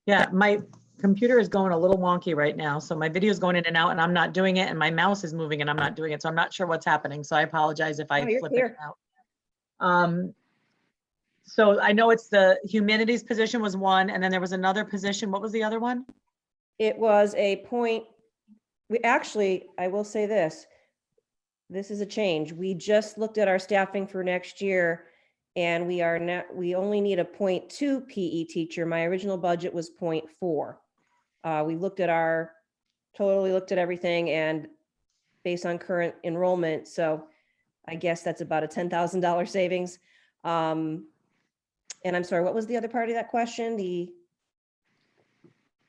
Yeah, my computer is going a little wonky right now, so my video is going in and out, and I'm not doing it, and my mouse is moving and I'm not doing it, so I'm not sure what's happening. So I apologize if I flip it out. So I know it's the humanities position was one, and then there was another position. What was the other one? It was a point. I will say this is a change. We just looked at our staffing for next year, And we are now, we only need a 0.2 PE teacher. My original budget was 0.4. We totally looked at everything and based on current enrollment. So I guess that's about a $10,000 savings. And I'm sorry, what was the other part of that question?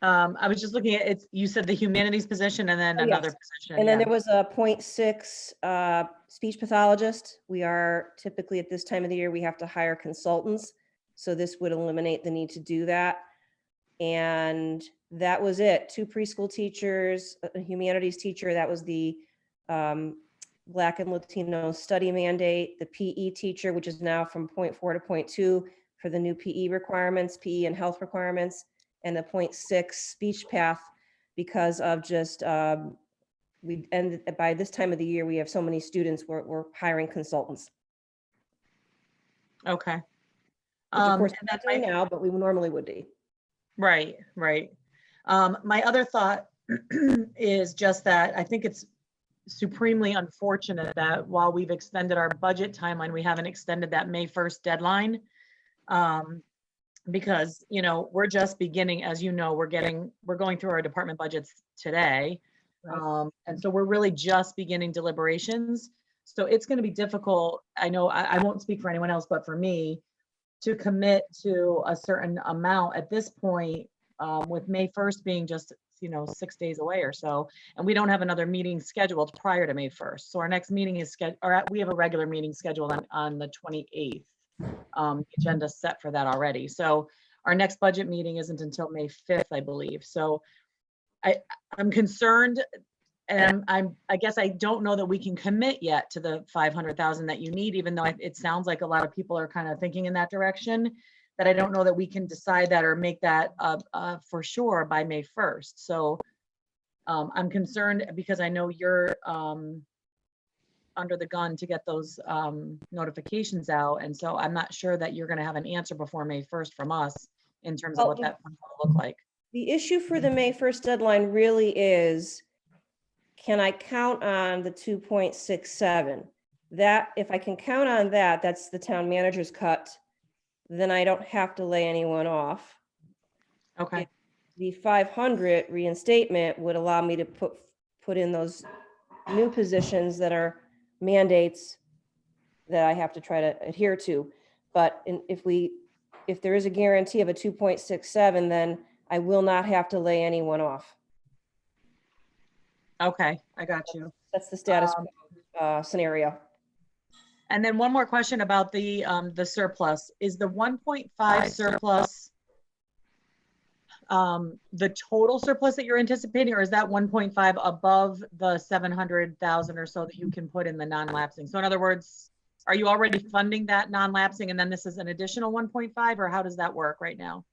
I was just looking at it. You said the humanities position and then Oh, another yes. position. And then yeah. there was a 0.6 speech pathologist. We are typically at this time of the year, we have to hire consultants. So this would eliminate the need to do that. And that was it. 2 preschool teachers, a humanities teacher. That was the Black and Latino study mandate, the PE teacher, which is now from 0.4 to 0.2 for the new PE requirements, PE and health requirements, and the 0.6 speech path because of just, and by this time of the year, we have so many students, we're hiring consultants. Okay. Which of course, and we're not doing now, but we normally would be. Right, right. My other thought is just that I think it's supremely unfortunate that while we've extended our budget timeline, we haven't extended that May 1st deadline. Because, you know, we're just beginning, as you know, we're going through our department budgets today. Right. And so we're really just beginning deliberations. So it's going to be difficult. I know I won't speak for anyone else, but for me to commit to a certain amount at this point, with May 1st being just, 6 days away or so. And we don't have another meeting scheduled prior to May 1st. So our next meeting is scheduled, or we have a regular meeting scheduled on the 28th. Agenda set for that already. So our next budget meeting isn't until May 5th, I believe. So I'm concerned, and I guess I don't know that we can commit yet to the 500,000 that you need, even though it sounds like a lot of people are kind of thinking in that direction, that I don't know that we can decide that or make that for sure by May 1st. So I'm concerned because I know you're under the gun to get those notifications out. And so I'm not sure that you're going to have an answer before May 1st from us in terms of what that will look like. The issue for the May 1st deadline really is, can I count on the 2.67? That, if I can count on that, that's the town manager's cut, then I don't have to lay anyone off. Okay. If the 500 reinstatement would allow me to put in those new positions that are mandates that I have to try to adhere to. But if there is a guarantee of a 2.67, then I will not have to lay anyone off. Okay, I got you. That's the status quo scenario. And then one more question about the surplus. Is the 1.5 surplus the total surplus that you're anticipating, or is that 1.5 above the 700,000 or so that you can put in the non-lapsing? So in other words, are you already funding that non-lapsing and then this is an additional 1.5, or how does that work right now?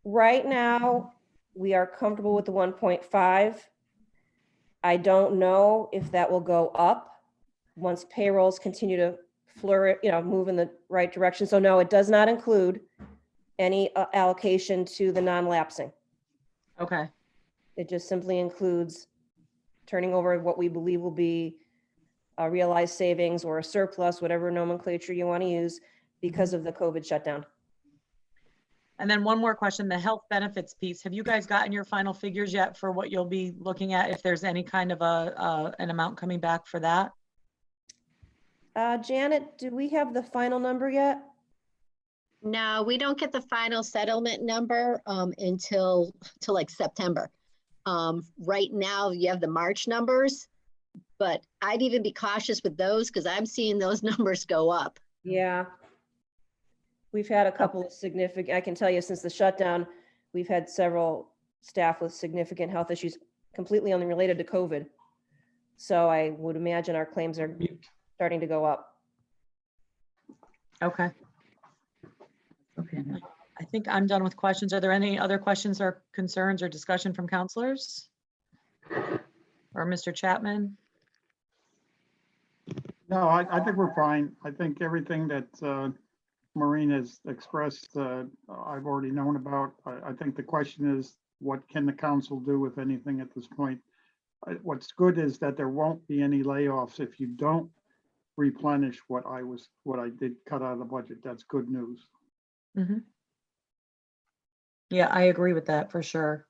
Right now, we are comfortable with the 1.5. I don't know if that will go up once payrolls continue to flourish, move in the right direction. So no, it does not include any allocation to the non-lapsing. Okay. It just simply includes turning over what we believe will be a realized savings or a surplus, whatever nomenclature you want to use, because of the COVID shutdown. And then one more question, the health benefits piece. Have you guys gotten your final figures yet for what you'll be looking at, if there's any kind of an amount coming back for that? Janet, do we have the final number yet? No, we don't get the final settlement number until like September. Right now, you have the March numbers, but I'd even be cautious with those because I'm seeing those numbers go up. Yeah. We've had a couple of significant, I can tell you since the shutdown, we've had several staff with significant health issues completely unrelated to COVID. So I would imagine our claims are starting to go up. Okay. Okay. I think I'm done with questions. Are there any other questions or concerns or discussion from counselors? Or Mr. Chapman? No, I think we're fine. I think everything that Maureen has expressed, I've already known about. I think the question is, what can the council do, if anything, at this point? What's good is that there won't be any layoffs if you don't replenish what I did cut out of the budget. That's good news. Mhm. Yeah, I agree with that for sure.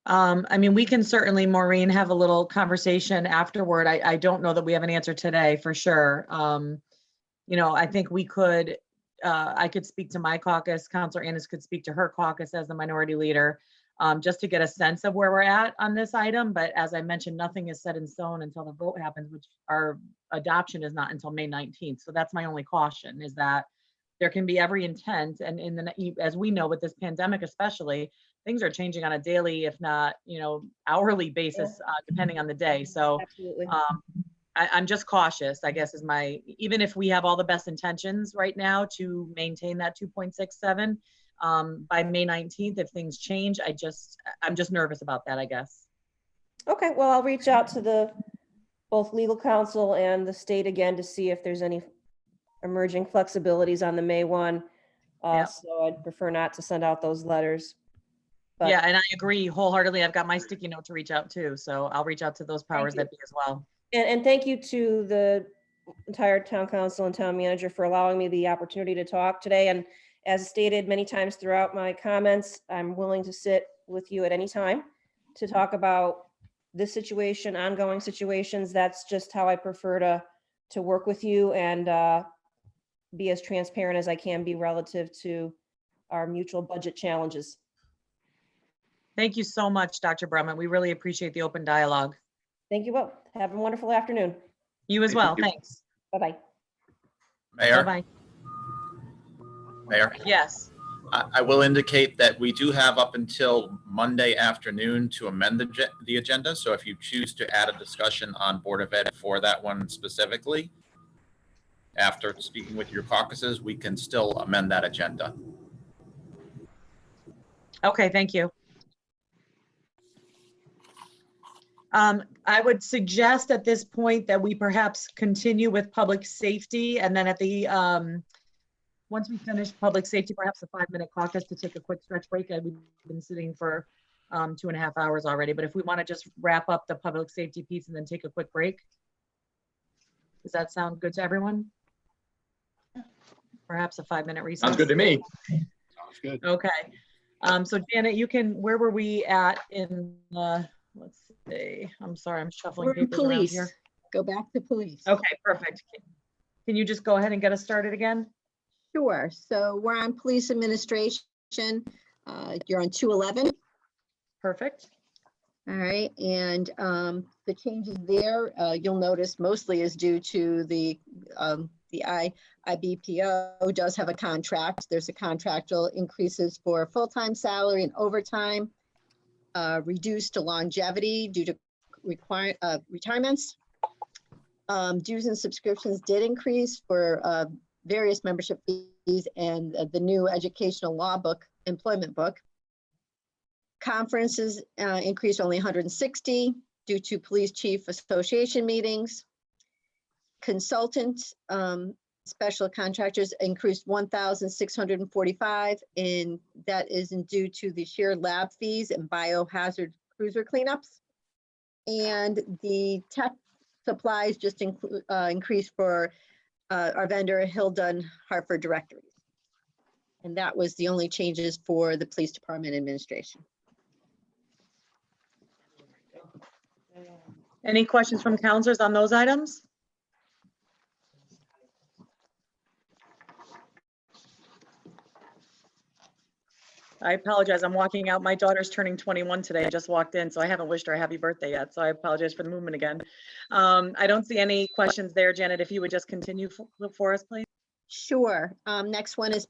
I mean, we can certainly, Maureen, have a little conversation afterward. I don't know that we have an answer today for sure. You know, I think we could, I could speak to my caucus, Counselor Annis could speak to her caucus as the minority leader, just to get a sense of where we're at on this item. But as I mentioned, nothing is set in stone until the vote happens, which our adoption is not until May 19th. So that's my only caution, is that there can be every intent, and as we know, with this pandemic especially, things are changing on a daily, if not, you know, hourly basis, depending on the day. So Absolutely. I'm just cautious, I guess, is even if we have all the best intentions right now to maintain that 2.67, by May 19th, if things change, I'm just nervous about that, I guess. Okay, well, I'll reach out to both legal counsel and the state again to see if there's any emerging flexibilities on the May 1. Yep. So I'd prefer not to send out those letters. But Yeah, and I agree wholeheartedly. I've got my sticky note to reach out to, so I'll reach out to those powers that be as well. And thank you to the entire town council and town manager for allowing me the opportunity to talk today. And as stated many times throughout my comments, I'm willing to sit with you at any time to talk about this situation, ongoing situations. That's just how I prefer to work with you and be as transparent as I can be relative to our mutual budget challenges. Thank you so much, Dr. Brumman. We really appreciate the open dialogue. Thank you both. Have a wonderful afternoon. You as well. Thanks. Bye-bye. Mayor, Bye-bye. Mayor, Yes. I will indicate that we do have up until Monday afternoon to amend the agenda. So if you choose to add a discussion on Board of Ed for that one specifically, after speaking with your caucuses, we can still amend that agenda. Okay, thank you. I would suggest at this point that we perhaps continue with public safety, and then at the once we finish public safety, perhaps a 5-minute caucus to take a quick stretch break. We've been sitting for 2.5 hours already, but if we want to just wrap up the public safety piece and then take a quick break, does that sound good to everyone? Perhaps a 5-minute recess. Sounds good to me. Sounds good. Okay. So Janet, where were we at in the, let's see, I'm sorry, I'm shuffling We're in papers around police. here. Go back to police. Okay, perfect. Can you just go ahead and get us started again? Sure. So we're on police administration. You're on 211. Perfect. All right. And the changes there, you'll notice mostly is due to the IBPO does have a contract. There's a contractual increases for full-time salary and overtime, reduced to longevity due to retirements. Dues and subscriptions did increase for various membership fees and the new educational law book, employment book. Conferences increased only 160 due to police chief association meetings. Consultant special contractors increased 1,645, and that isn't due to the shared lab fees and biohazard cruiser cleanups. And the tech supplies just increased for our vendor Hildon Hartford Directories. And that was the only changes for the police department administration. Any questions from counselors on those items? I apologize. I'm walking out. My daughter's turning 21 today. I just walked in, so I haven't wished her a happy birthday yet. So I apologize for the movement again. I don't see any questions there, Janet. If you would just continue for us, please. Sure. Next one is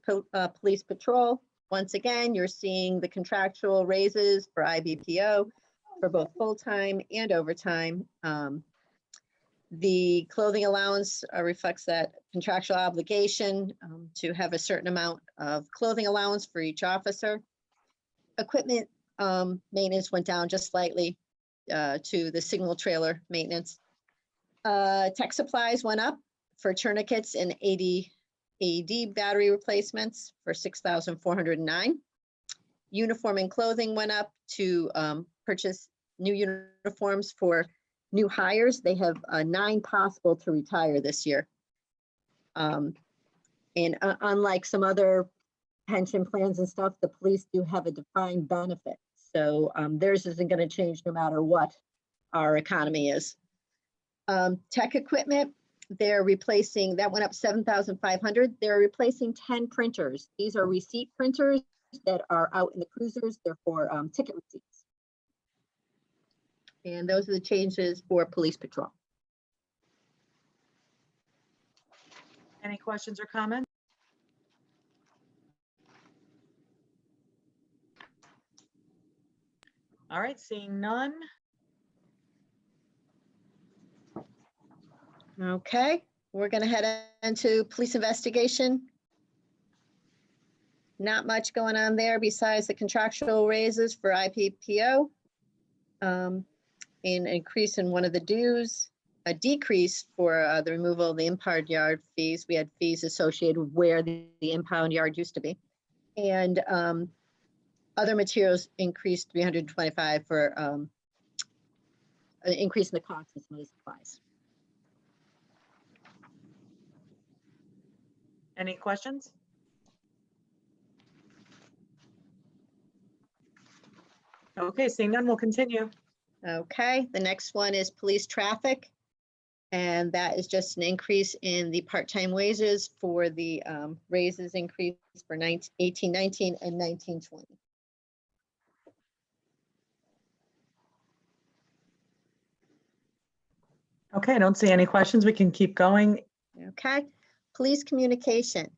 police patrol. Once again, you're seeing the contractual raises for IBPO for both full-time and overtime. The clothing allowance reflects that contractual obligation to have a certain amount of clothing allowance for each officer. Equipment maintenance went down just slightly to the signal trailer maintenance. Tech supplies went up for tourniquets and AED battery replacements for $6,409. Uniform and clothing went up to purchase new uniforms for new hires. They have 9 possible to retire this year. And unlike some other pension plans and stuff, the police do have a defined benefit. So theirs isn't going to change no matter what our economy is. Tech equipment, they're replacing, that went up 7,500. They're replacing 10 printers. These are receipt printers that are out in the cruisers. They're for ticket receipts. And those are the changes for police patrol. Any questions or comments? All right, seeing none. Okay, we're going to head into police investigation. Not much going on there besides the contractual raises for IPPO. An increase in one of the dues, a decrease for the removal of the impound yard fees. We had fees associated with where the impound yard used to be. And other materials increased 325 for an increase in the cost of some of the supplies. Any questions? Okay, seeing none, we'll continue. Okay, the next one is police traffic. And that is just an increase in the part-time wages for the raises increase for 1819 and 1920. Okay, I don't see any questions. We can keep going. Okay, police communication.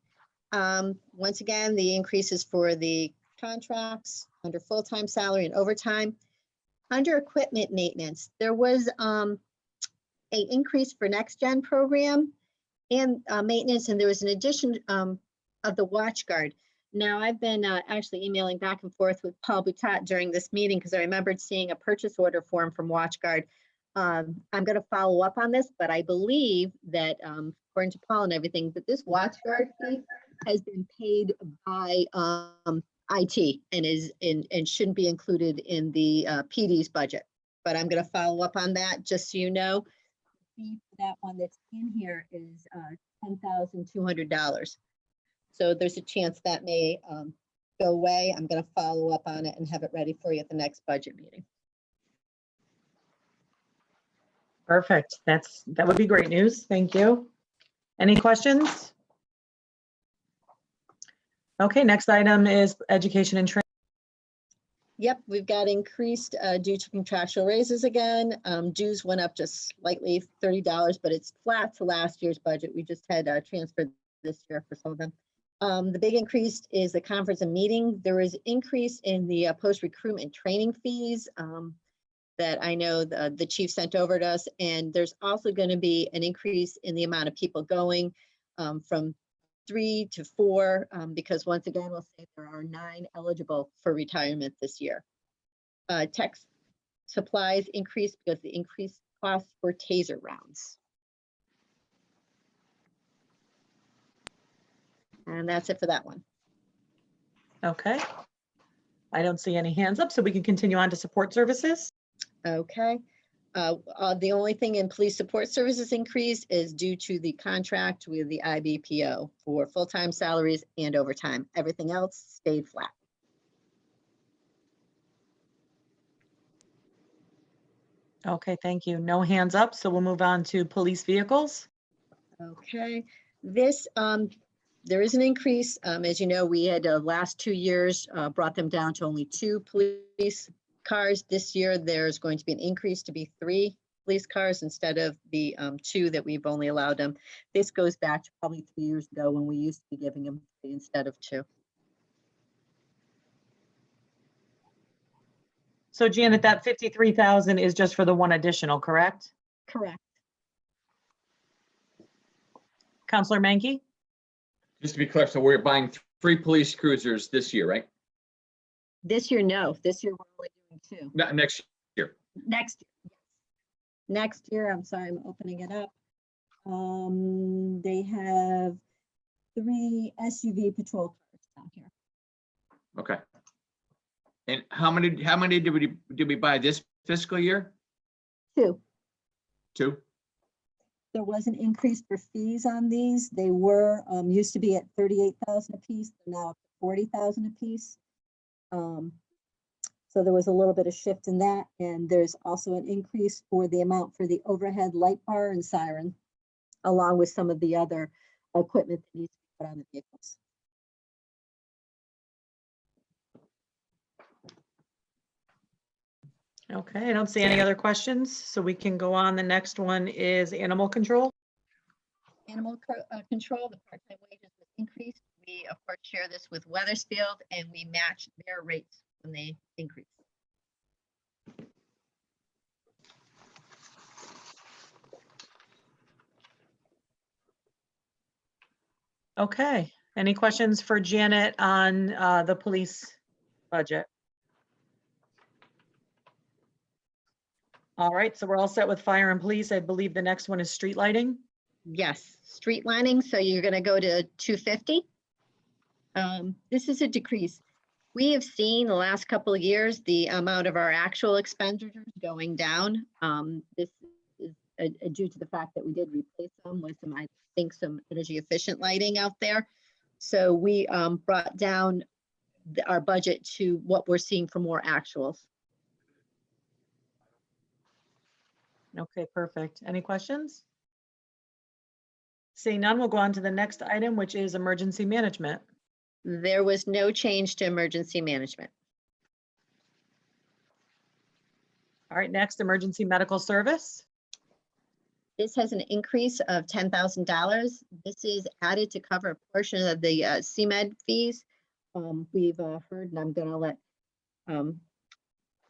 Once again, the increases for the contracts under full-time salary and overtime. Under equipment maintenance, there was an increase for next gen program and maintenance, and there was an addition of the watch guard. Now, I've been actually emailing back and forth with Paul Boutat during this meeting because I remembered seeing a purchase order form from watch guard. I'm going to follow up on this, but I believe that according to Paul and everything, that this watch guard fee has been paid by IT and shouldn't be included in the PD's budget. But I'm going to follow up on that, just so you know. The fee for that one that's in here is $10,200. So there's a chance that may go away. I'm going to follow up on it and have it ready for you at the next budget meeting. Perfect. That would be great news. Thank you. Any questions? Okay, next item is education and training. Yep, we've got increased due to contractual raises again. Dues went up just slightly, $30, but it's flat to last year's budget. We just had transferred this year for some of them. The big increase is the conference and meeting. There is increase in the post-recruitment training fees that I know the chief sent over to us. And there's also going to be an increase in the amount of people going from 3 to 4, because once again, we'll say there are 9 eligible for retirement this year. Tech supplies increased because the increased costs for taser rounds. And that's it for that one. Okay. I don't see any hands up, so we can continue on to support services. Okay. The only thing in police support services increase is due to the contract with the IBPO for full-time salaries and overtime. Everything else stayed flat. Okay, thank you. No hands up, so we'll move on to police vehicles. Okay, this, there is an increase. As you know, we had last 2 years brought them down to only 2 police cars. This year, there's going to be an increase to be 3 police cars instead of the 2 that we've only allowed them. This goes back to probably 3 years ago when we used to be giving them 3 instead of 2. So Janet, that 53,000 is just for the one additional, correct? Correct. Counselor Menke? Just to be clear, so we're buying 3 police cruisers this year, right? This year, no. This year, we're only doing 2. Not next year. Next year, yes. Next year, I'm sorry, I'm opening it up. They have 3 SUV patrol cars down here. Okay. And how many did we buy this fiscal year? 2. Two? There was an increase for fees on these. They were, used to be at 38,000 apiece, they're now up to 40,000 apiece. So there was a little bit of shift in that, and there's also an increase for the amount for the overhead light bar and siren, along with some of the other equipment that needs to be put on the vehicles. Okay, I don't see any other questions, so we can go on. The next one is animal control. Animal control, the part-time wages was increased. We, of course, share this with Weathersfield, and we match their rates when they increase. Okay, any questions for Janet on the police budget? All right, so we're all set with fire and police. I believe the next one is street lighting. Yes, street lining, so you're gonna go to 250. This is a decrease. We have seen the last couple of years, the amount of our actual expenditures going down. This is due to the fact that we did replace them with some, I think, some energy efficient lighting out there. So we brought down our budget to what we're seeing for more actuals. Okay, perfect. Any questions? Seeing none, we'll go on to the next item, which is emergency management. There was no change to emergency management. All right, next, emergency medical service. This has an increase of $10,000. This is added to cover a portion of the CMed fees. We've heard, and I'm going to let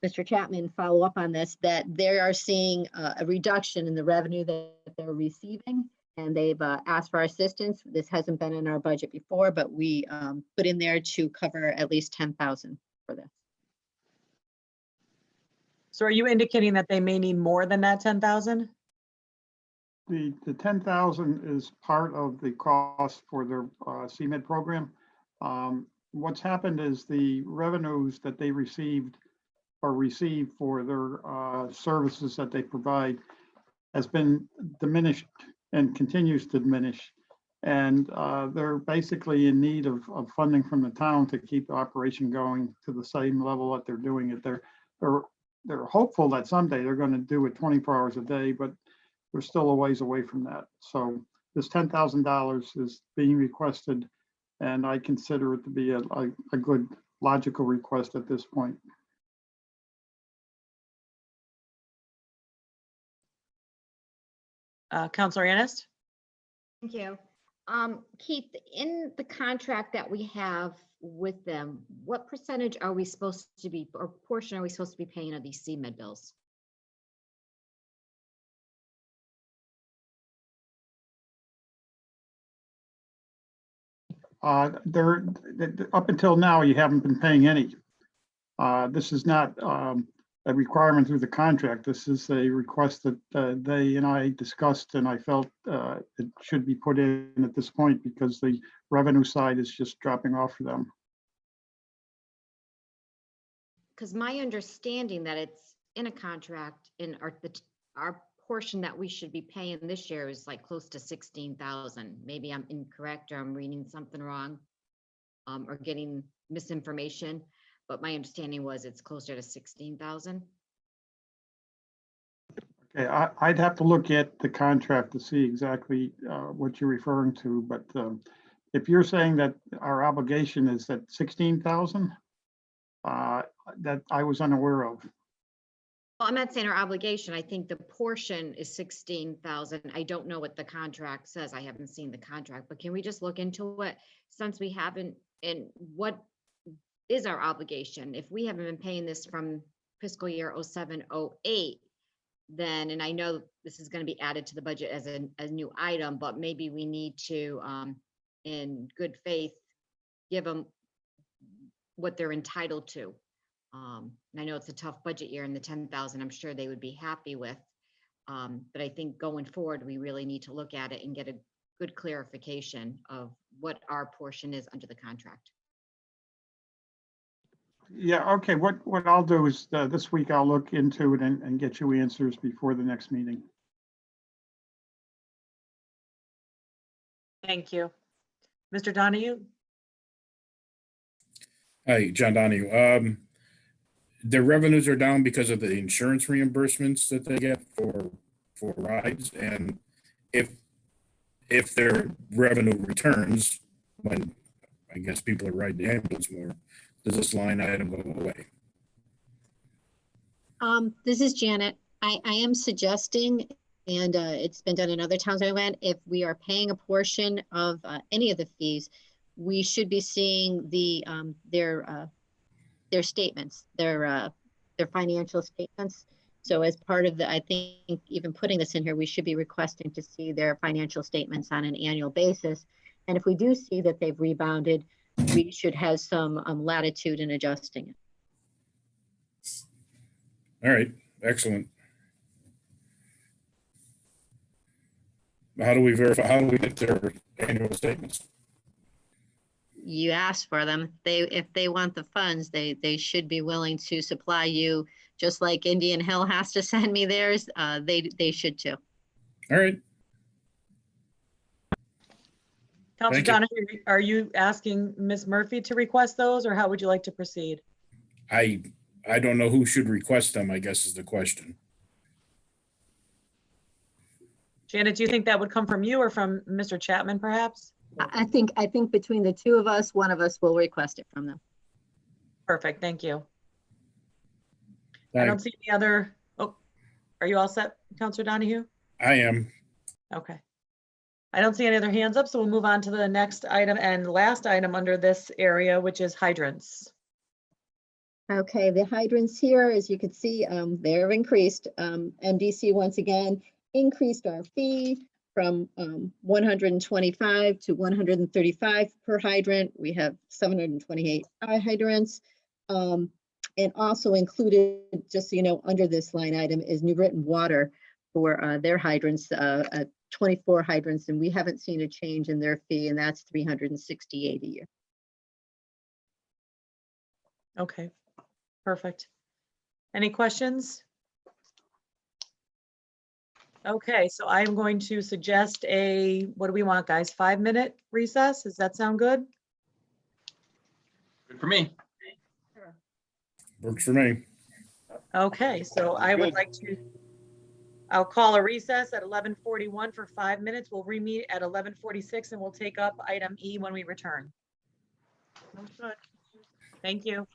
Mr. Chapman follow up on this, that they are seeing a reduction in the revenue that they're receiving, and they've asked for our assistance. This hasn't been in our budget before, but we put in there to cover at least $10,000 for this. So are you indicating that they may need more than that 10,000? The 10,000 is part of the cost for their CMed program. What's happened is the revenues that they received or receive for their services that they provide has been diminished and continues to diminish. And they're basically in need of funding from the town to keep the operation going to the same level that they're doing it. They're hopeful that someday they're going to do it 24 hours a day, but we're still a ways away from that. So this $10,000 is being requested, and I consider it to be a good logical request at this point. Counselor Anist? Thank you. Keith, in the contract that we have with them, what percentage are we supposed to be, or portion are we supposed to be paying of these CMed bills? They're up until now, you haven't been paying any. This is not a requirement through the contract. This is a request that they and I discussed, and I felt it should be put in at this point because the revenue side is just dropping off for them. Because my understanding that it's in a contract in our portion that we should be paying this year is like close to 16,000. Maybe I'm incorrect or I'm reading something wrong, or getting misinformation, but my understanding was it's closer to 16,000. Okay, I'd have to look at the contract to see exactly what you're referring to, but if you're saying that our obligation is at 16,000, that I was unaware of. Well, I'm not saying our obligation. I think the portion is 16,000. I don't know what the contract says. I haven't seen the contract, but can we just look into it since we haven't, and what is our obligation? If we haven't been paying this from fiscal year 07-08, then, and I know this is going to be added to the budget as a new item, but maybe we need to, in good faith, give them what they're entitled to. And I know it's a tough budget year, and the 10,000 I'm sure they would be happy with. But I think going forward, we really need to look at it and get a good clarification of what our portion is under the contract. Yeah, okay, what I'll do is this week I'll look into it and get you answers before the next meeting. Thank you. Mr. Donahue? Hi, John Donahue. The revenues are down because of the insurance reimbursements that they get for rides, and if their revenue returns, when I guess people are riding the ambulance more, does this line item go away? This is Janet. I am suggesting, and it's been done in other towns I went, if we are paying a portion of any of the fees, we should be seeing their statements, their financial statements. So as part of the, I think even putting this in here, we should be requesting to see their financial statements on an annual basis. And if we do see that they've rebounded, we should have some latitude in adjusting it. All right, excellent. How do we verify, how do we get their annual statements? You ask for them. If they want the funds, they should be willing to supply you, just like Indian Hill has to send me theirs. They should too. All right. Counselor Thank you. Donahue, are you asking Ms. Murphy to request those, or how would you like to proceed? I don't know who should request them, I guess is the question. Janet, do you think that would come from you or from Mr. Chapman, perhaps? I think between the two of us, one of us will request it from them. Perfect, thank you. I don't see any other, oh, are you all set, Counselor Donahue? I am. Okay. I don't see any other hands up, so we'll move on to the next item and last item under this area, which is hydrants. Okay, the hydrants here, as you can see, they're increased. MDC once again increased our fee from 125 to 135 per hydrant. We have 728 hydrants. And also included, just so you know, under this line item is Newington Water for their hydrants, 24 hydrants, and we haven't seen a change in their fee, and that's $368 a year. Okay, perfect. Any questions? Okay, so I'm going to suggest what do we want, guys? 5-minute recess? Does that sound good? Good for me. Works for me. Okay, so I would like to, I'll call a recess at 11:41 for 5 minutes. We'll re-meet at 11:46 and we'll take up item E when we return. Good. Thank you.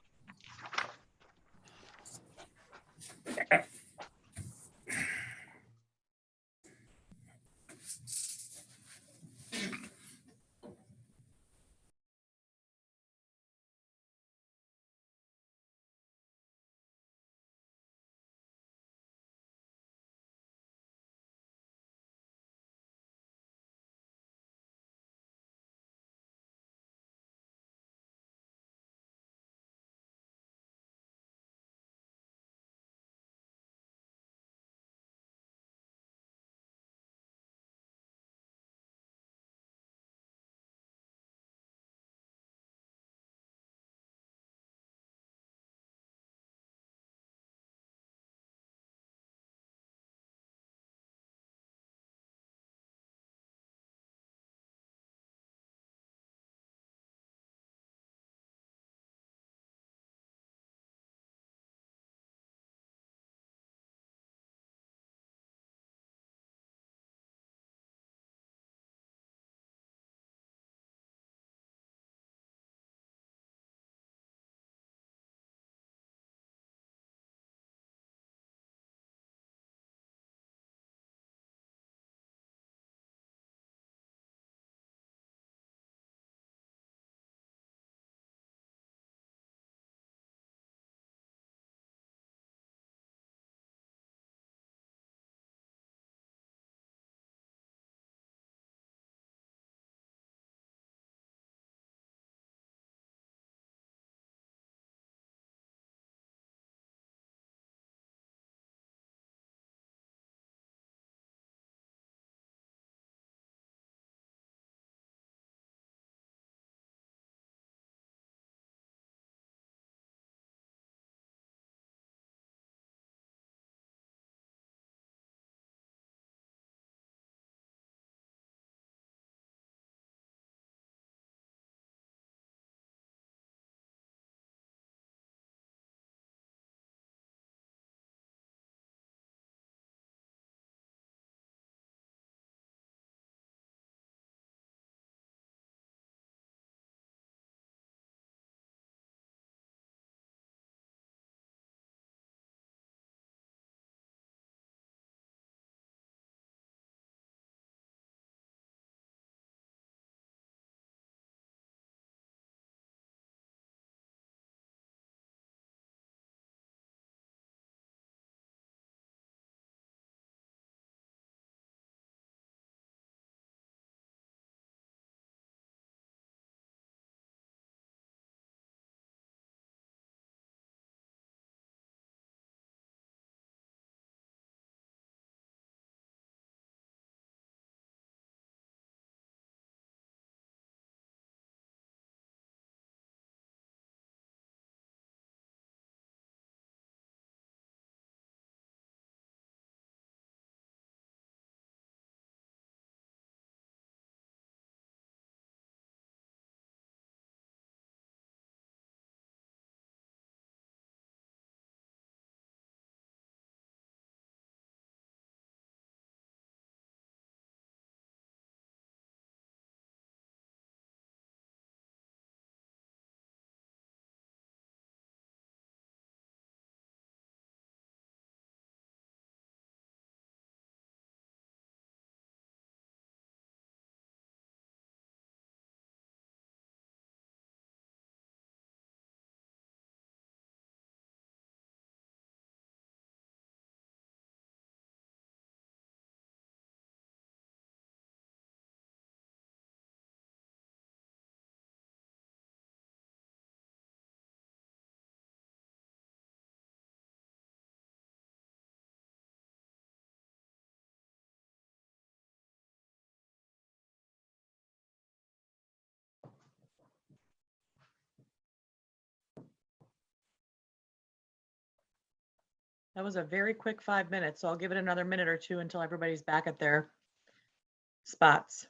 That was a very quick 5 minutes, so I'll give it another minute or two until everybody's back at their spots.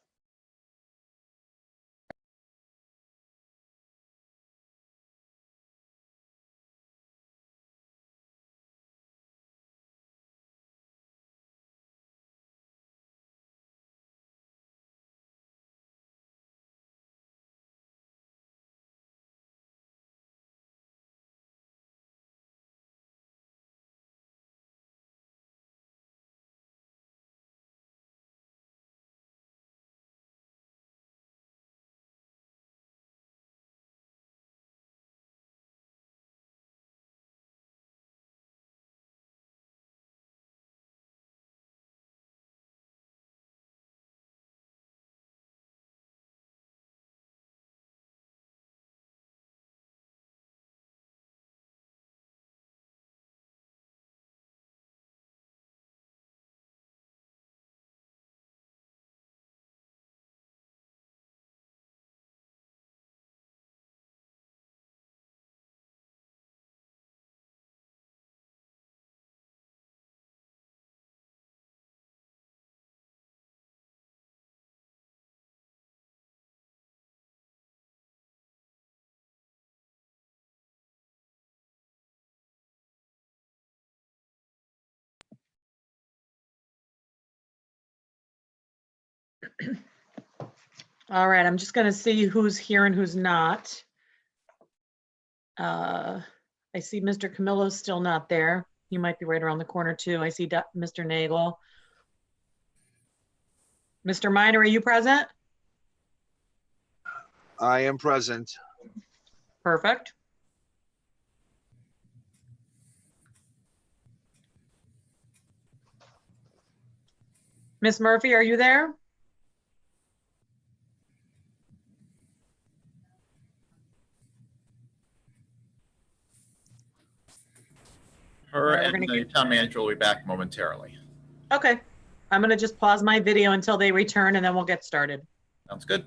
All right, I'm just gonna see who's here and who's not. I see Mr. Camillo's still not there. He might be right around the corner too. I see Mr. Nagel. Mr. Minor, are you present? I am present. Perfect. Miss Murphy, are you there? Her Right, we're and gonna the town manager will be back momentarily. Okay, I'm gonna just pause my video until they return and then we'll get started. Sounds good.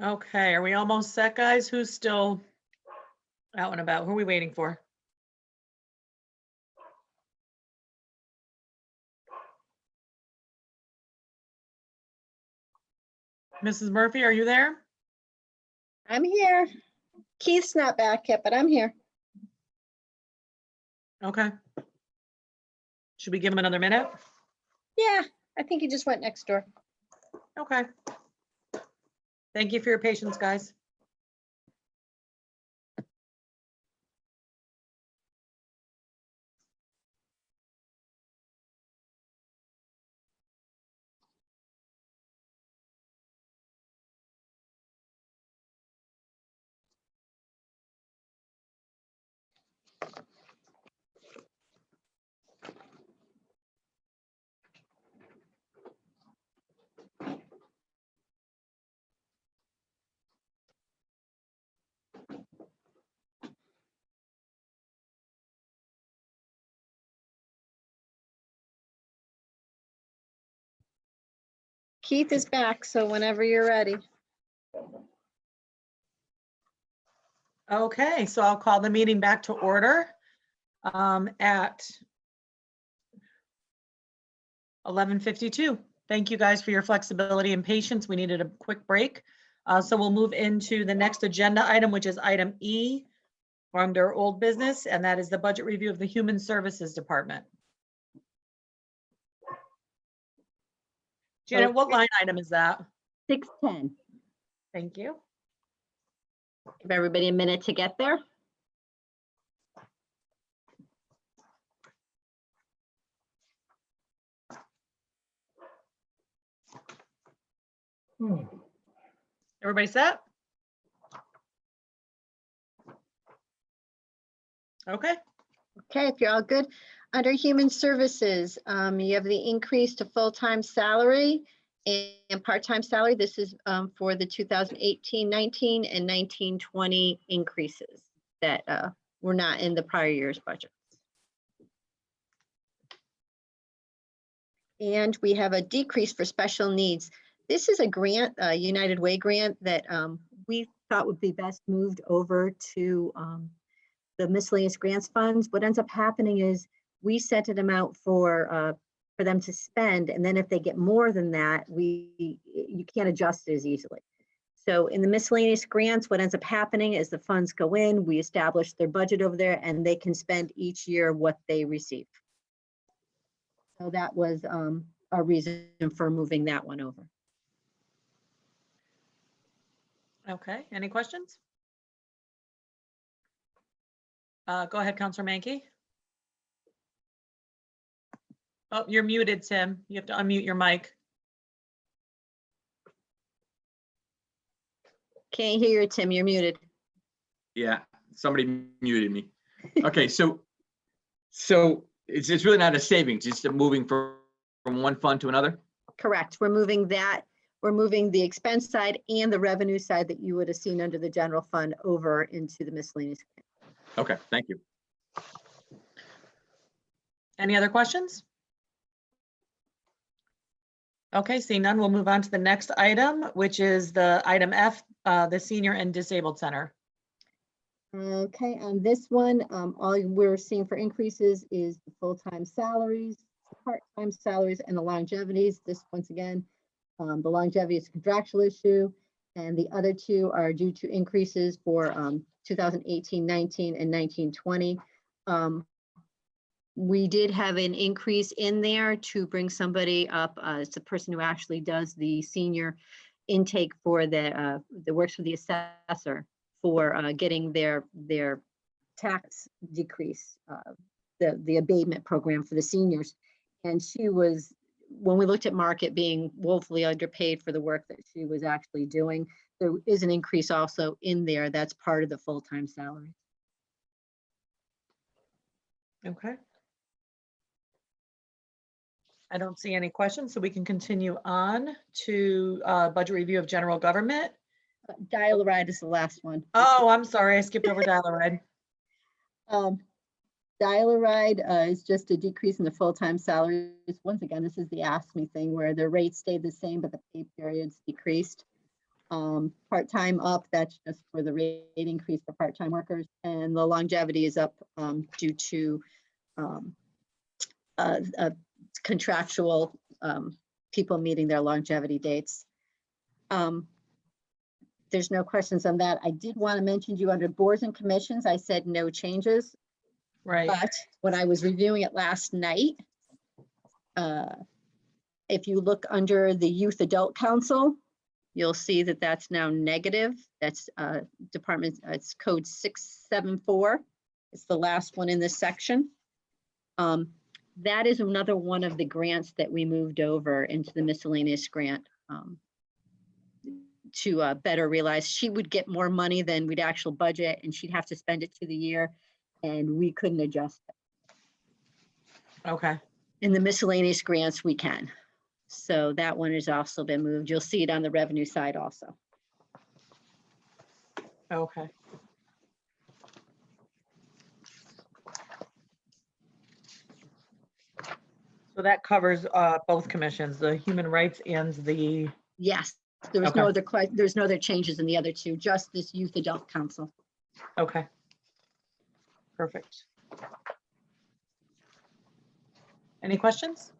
Okay, are we almost set, guys? Who's still Out and about. Who are we waiting for? Mrs. Murphy, are you there? I'm here. Keith's not back yet, but I'm here. Okay. Should we give him another minute? Yeah, I think he just went next door. Okay. Thank you for your patience, guys. Keith is back, so whenever you're ready. Okay, so I'll call the meeting back to order at 11:52. Thank you guys for your flexibility and patience. We needed a quick break. So we'll move into the next agenda item, which is item E under old business, and that is the budget review of the Human Services Department. Janet, what line item is that? 610. Thank you. Give everybody a minute to get there. Everybody set? Okay. Okay, if you're all good. Under Human Services, you have the increase to full-time salary and part-time salary. This is for the 2018-19 and 19-20 increases that were not in the prior year's budget. And we have a decrease for special needs. This is a grant, a United Way grant that we thought would be best moved over to the miscellaneous grants funds. What ends up happening is we sent them out for them to spend, and then if they get more than that, you can't adjust it as easily. So in the miscellaneous grants, what ends up happening is the funds go in, we establish their budget over there, and they can spend each year what they receive. So that was a reason for moving that one over. Okay, any questions? Go ahead, Counselor Mankey. Oh, you're muted, Tim. You have to unmute your mic. Can't hear you, Tim, you're muted. Yeah, somebody muted me. Okay, so it's really not a savings, it's just moving from one fund to another? Correct. We're moving that. We're moving the expense side and the revenue side that you would have seen under the general fund over into the miscellaneous. Okay, thank you. Any other questions? Okay, seeing none, we'll move on to the next item, which is the item F, the Senior and Disabled Center. Okay, on this one, all we're seeing for increases is the full-time salaries, part-time salaries, and the longevities. This, once again, the longevity is a contractual issue, and the other two are due to increases for 2018-19 and 19-20. We did have an increase in there to bring somebody up. It's the person who actually does the senior intake for the works for the assessor for getting their tax decrease, the abatement program for the seniors. And she was, when we looked at market, being woefully underpaid for the work that she was actually doing. There is an increase also in there. That's part of the full-time salary. Okay. I don't see any questions, so we can continue on to budget review of general government. Dial-a-ride is the last one. Oh, I'm sorry, I skipped over dial-a-ride. Dial-a-ride is just a decrease in the full-time salaries. Once again, this is the Ask Me thing where the rates stayed the same, but the pay periods decreased. Part-time up, that's just for the rate increase for part-time workers. And the longevity is up due to contractual people meeting their longevity dates. There's no questions on that. I did want to mention to you under boards and commissions, I said no changes. Right. But when I was reviewing it last night, if you look under the Youth Adult Council, you'll see that that's now negative. That's department, it's code 674. It's the last one in this section. That is another one of the grants that we moved over into the miscellaneous grant to better realize she would get more money than we'd actual budget, and she'd have to spend it to the year, and we couldn't adjust it. Okay. In the miscellaneous grants, we can. So that one has also been moved. You'll see it on the revenue side also. Okay. So that covers both commissions, the human rights and the. Yes, there was no other, there's no other changes in the other two, just this Youth Adult Council. Okay. Perfect. Any questions?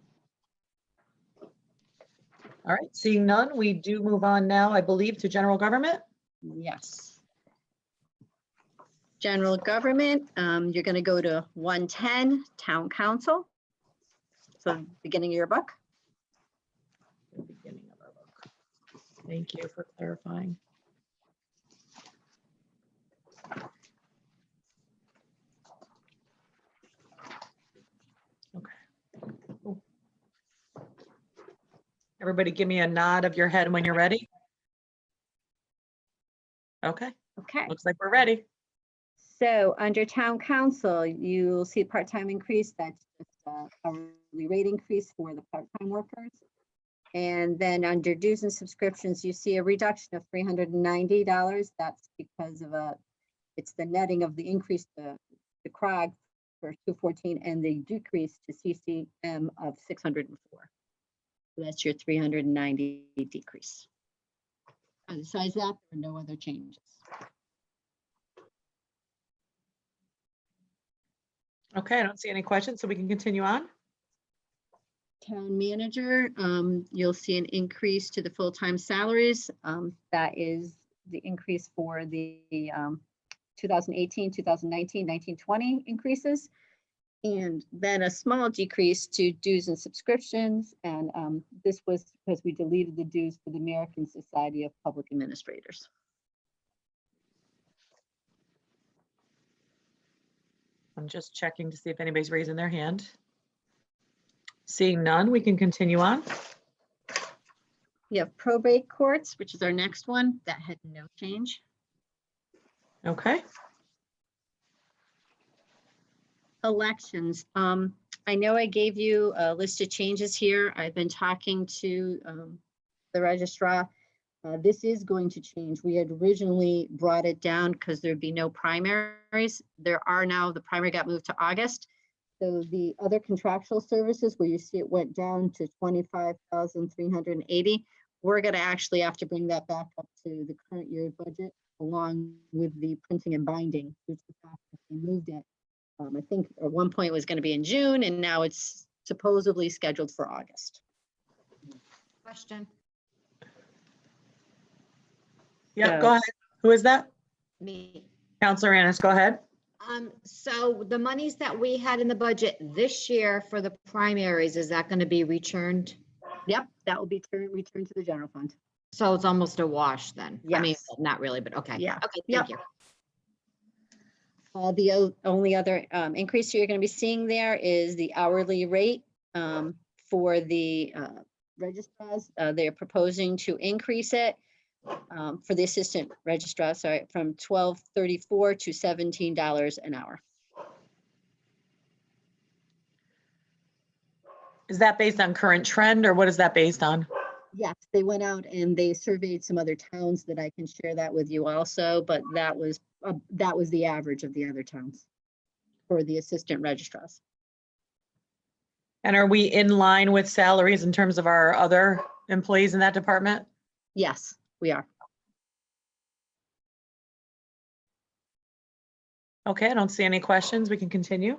All right, seeing none, we do move on now, I believe, to general government. Yes. General government, you're going to go to 110, town council. So beginning of your book. Beginning of our book. Thank you for clarifying. Okay. Cool. Everybody give me a nod of your head when you're ready. Okay. Okay. Looks like we're ready. So under town council, you'll see a part-time increase. That's just hourly rate increase for the part-time workers. And then under dues and subscriptions, you see a reduction of $390. That's because of it's the netting of the increase to CROG for 214 and the decrease to CCM of 604. So that's your 390 decrease. Besides that, there are no other changes. Okay, I don't see any questions, so we can continue on. Town manager, you'll see an increase to the full-time salaries. That is the increase for the 2018, 2019, 1920 increases. And then a small decrease to dues and subscriptions. And this was because we deleted the dues for the American Society of Public Administrators. I'm just checking to see if anybody's raising their hand. Seeing none, we can continue on. We have probate courts, which is our next one. That had no change. Okay. Elections. I know I gave you a list of changes here. I've been talking to the registrar. This is going to change. We had originally brought it down because there'd be no primaries. There are now, the primary got moved to August. So the other contractual services where you see it went down to 25,380, we're going to actually have to bring that back up to the current year budget along with the printing and binding, due to the fact that we moved it. I think at one point it was going to be in June and now it's supposedly scheduled for August. Question. Yeah, go ahead. Who is that? Me. Counselor Annis, go ahead. So the monies that we had in the budget this year for the primaries, is that going to be returned? Yep, that will be returned to the general fund. So it's almost a wash then? I mean, Yes. not really, but okay. Yeah. Okay, Yep. thank you. The only other increase you're going to be seeing there is the hourly rate for the registrars. They're proposing to increase it for the assistant registrar, sorry, from $12.34 to $17 an hour. Is that based on current trend or what is that based on? Yes, they went out and they surveyed some other towns that I can share that with you also, but that was the average of the other towns for the assistant registrars. And are we in line with salaries in terms of our other employees in that department? Yes, we are. Okay, I don't see any questions. We can continue.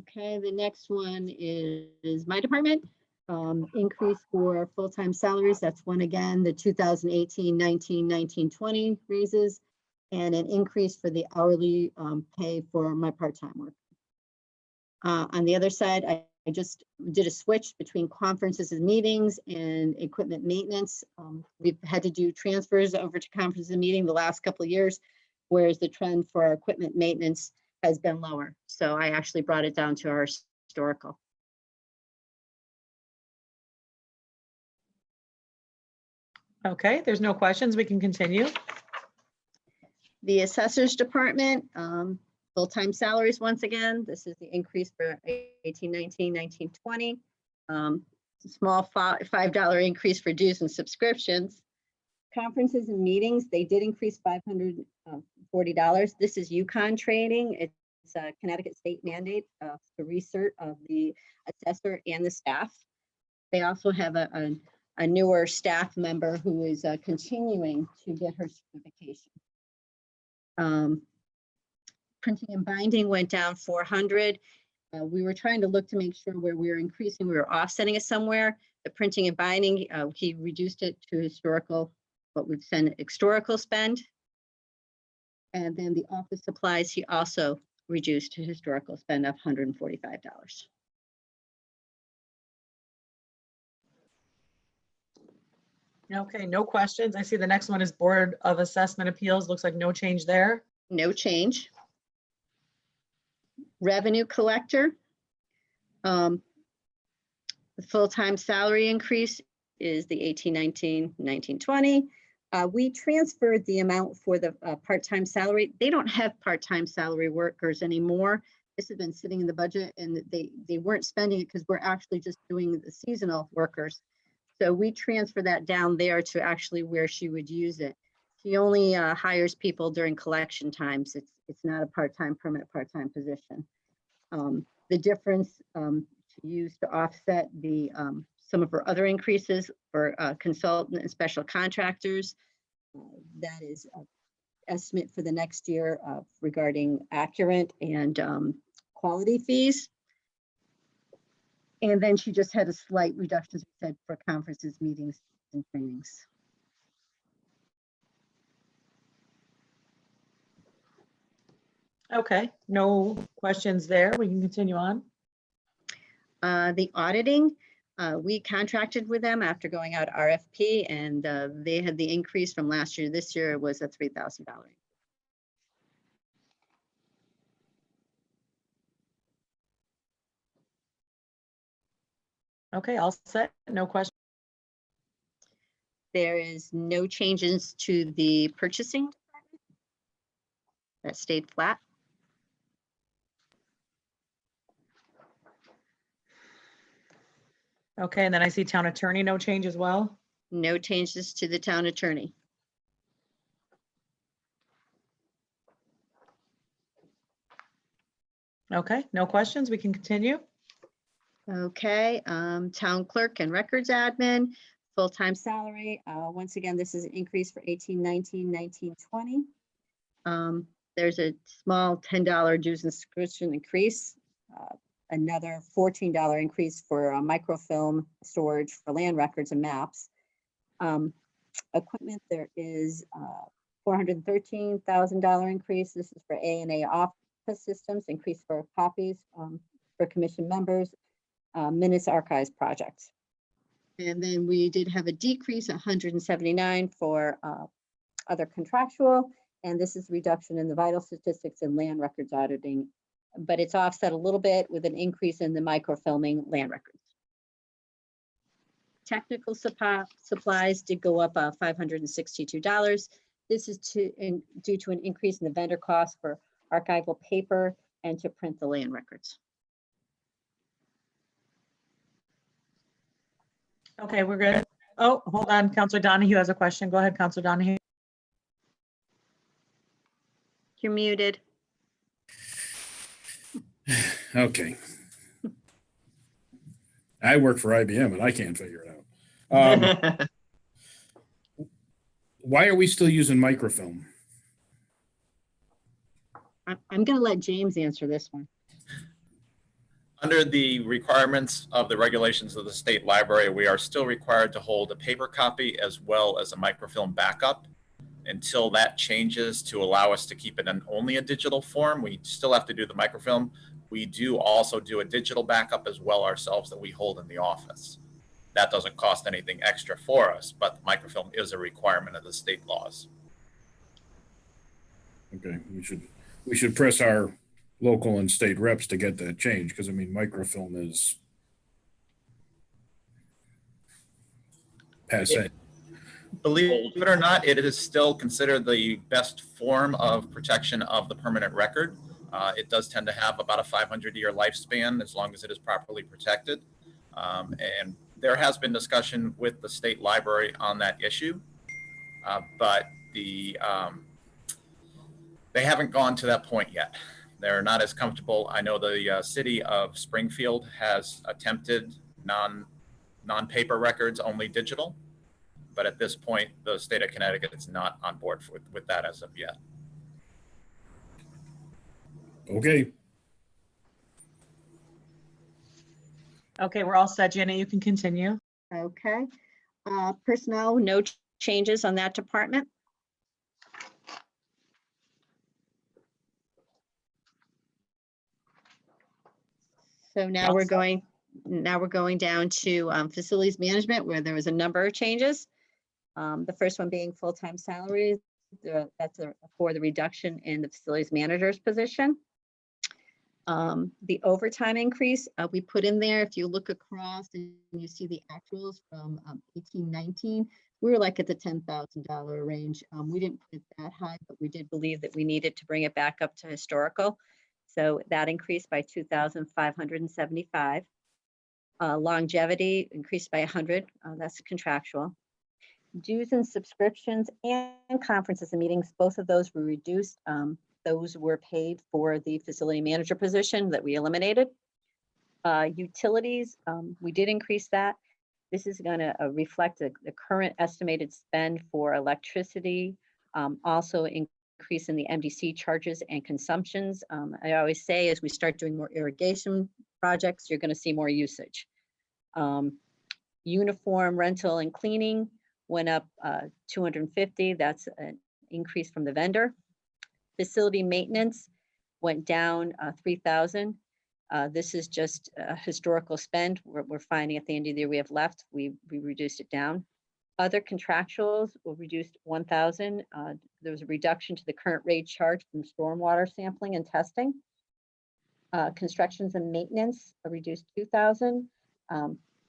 Okay, the next one is my department. Increase for full-time salaries. That's one again, the 2018, 19, 19, 20 raises, and an increase for the hourly pay for my part-time work. On the other side, I just did a switch between conferences and meetings and equipment maintenance. We've had to do transfers over to conferences and meeting the last couple of years, whereas the trend for our equipment maintenance has been lower. So I actually brought it down to our historical. Okay, there's no questions. We can continue. The assessors department, full-time salaries, once again, this is the increase for 18, 19, 19, 20. Small $5 increase for dues and subscriptions. Conferences and meetings, they did increase $540. This is Yukon training. It's a Connecticut state mandate for research of the assessor and the staff. They also have a newer staff member who is continuing to get her certification. Printing and binding went down 400. We were trying to look to make sure where we were increasing, we were offsetting it somewhere. The printing and binding, he reduced it to historical, what we've sent historical spend. And then the office supplies, he also reduced to historical spend of $145. Okay, no questions. I see the next one is Board of Assessment Appeals. Looks like no change there. No change. Revenue collector. The full-time salary increase is the 18, 19, 19, 20. We transferred the amount for the part-time salary. They don't have part-time salary workers anymore. This has been sitting in the budget and they weren't spending it because we're actually just doing the seasonal workers. So we transfer that down there to actually where she would use it. She only hires people during collection times. It's not a part-time, permanent part-time position. The difference to use to offset the some of her other increases for consultant and special contractors. That is an estimate for the next year regarding accurate and quality fees. And then she just had a slight reduction, as we said, for conferences, meetings, and trainings. Okay, no questions there. We can continue on. The auditing, we contracted with them after going out RFP, and they had the increase from last year. This year was a $3,000. Okay, all set. No questions. There is no changes to the purchasing department. That stayed flat. Okay, and then I see town attorney, no change as well. No changes to the town attorney. Okay, no questions. We can continue. Okay, town clerk and records admin, full-time salary. Once again, this is an increase for 18, 19, 19, 20. There's a small $10 dues and subscription increase. Another $14 increase for microfilm storage for land records and maps. Equipment, there is $413,000 increase. This is for A&A office systems, increase for copies for commission members, minutes archives projects. And then we did have a decrease, 179 for other contractual, and this is reduction in the vital statistics and land records auditing, but it's offset a little bit with an increase in the microfilming land records. Technical supplies did go up $562. This is due to an increase in the vendor cost for archival paper and to print the land records. Okay, we're good. Oh, hold on. Counselor Donahue has a question. Go ahead, Counselor Donahue. You're muted. Okay. I work for IBM and I can't figure it out. Why are we still using microfilm? I'm going to let James answer this one. Under the requirements of the regulations of the state library, we are still required to hold a paper copy as well as a microfilm backup. Until that changes to allow us to keep it in only a digital form, we still have to do the microfilm. We do also do a digital backup as well ourselves that we hold in the office. That doesn't cost anything extra for us, but the microfilm is a requirement of the state laws. Okay, we should press our local and state reps to get that change, because I mean, microfilm is passe. Believe it or not, it is still considered the best form of protection of the permanent record. It does tend to have about a 500-year lifespan as long as it is properly protected. And there has been discussion with the state library on that issue, but they haven't gone to that point yet. They're not as comfortable. I know the city of Springfield has attempted non-paper records, only digital. But at this point, the state of Connecticut is not on board with that as of yet. Okay. Okay, we're all set. Janet, you can continue. Okay. Personnel, no changes on that department. So now we're going down to facilities management, where there was a number of changes. The first one being full-time salaries. That's for the reduction in the facilities manager's position. The overtime increase we put in there, if you look across and you see the actuals from 18-19, we were like at the $10,000 range. We didn't put it that high, but we did believe that we needed to bring it back up to historical. So that increased by 2,575. Longevity increased by 100. That's contractual. Dues and subscriptions and conferences and meetings, both of those were reduced. Those were paid for the facility manager position that we eliminated. Utilities, we did increase that. This is going to reflect the current estimated spend for electricity, also increase in the MDC charges and consumptions. I always say as we start doing more irrigation projects, you're going to see more usage. Uniform rental and cleaning went up 250. That's an increase from the vendor. Facility maintenance went down 3,000. This is just historical spend. We're finding at the end of the year we have left. We reduced it down. Other contractuals were reduced 1,000. There was a reduction to the current rate charge from stormwater sampling and testing. Constructions and maintenance are reduced 2,000.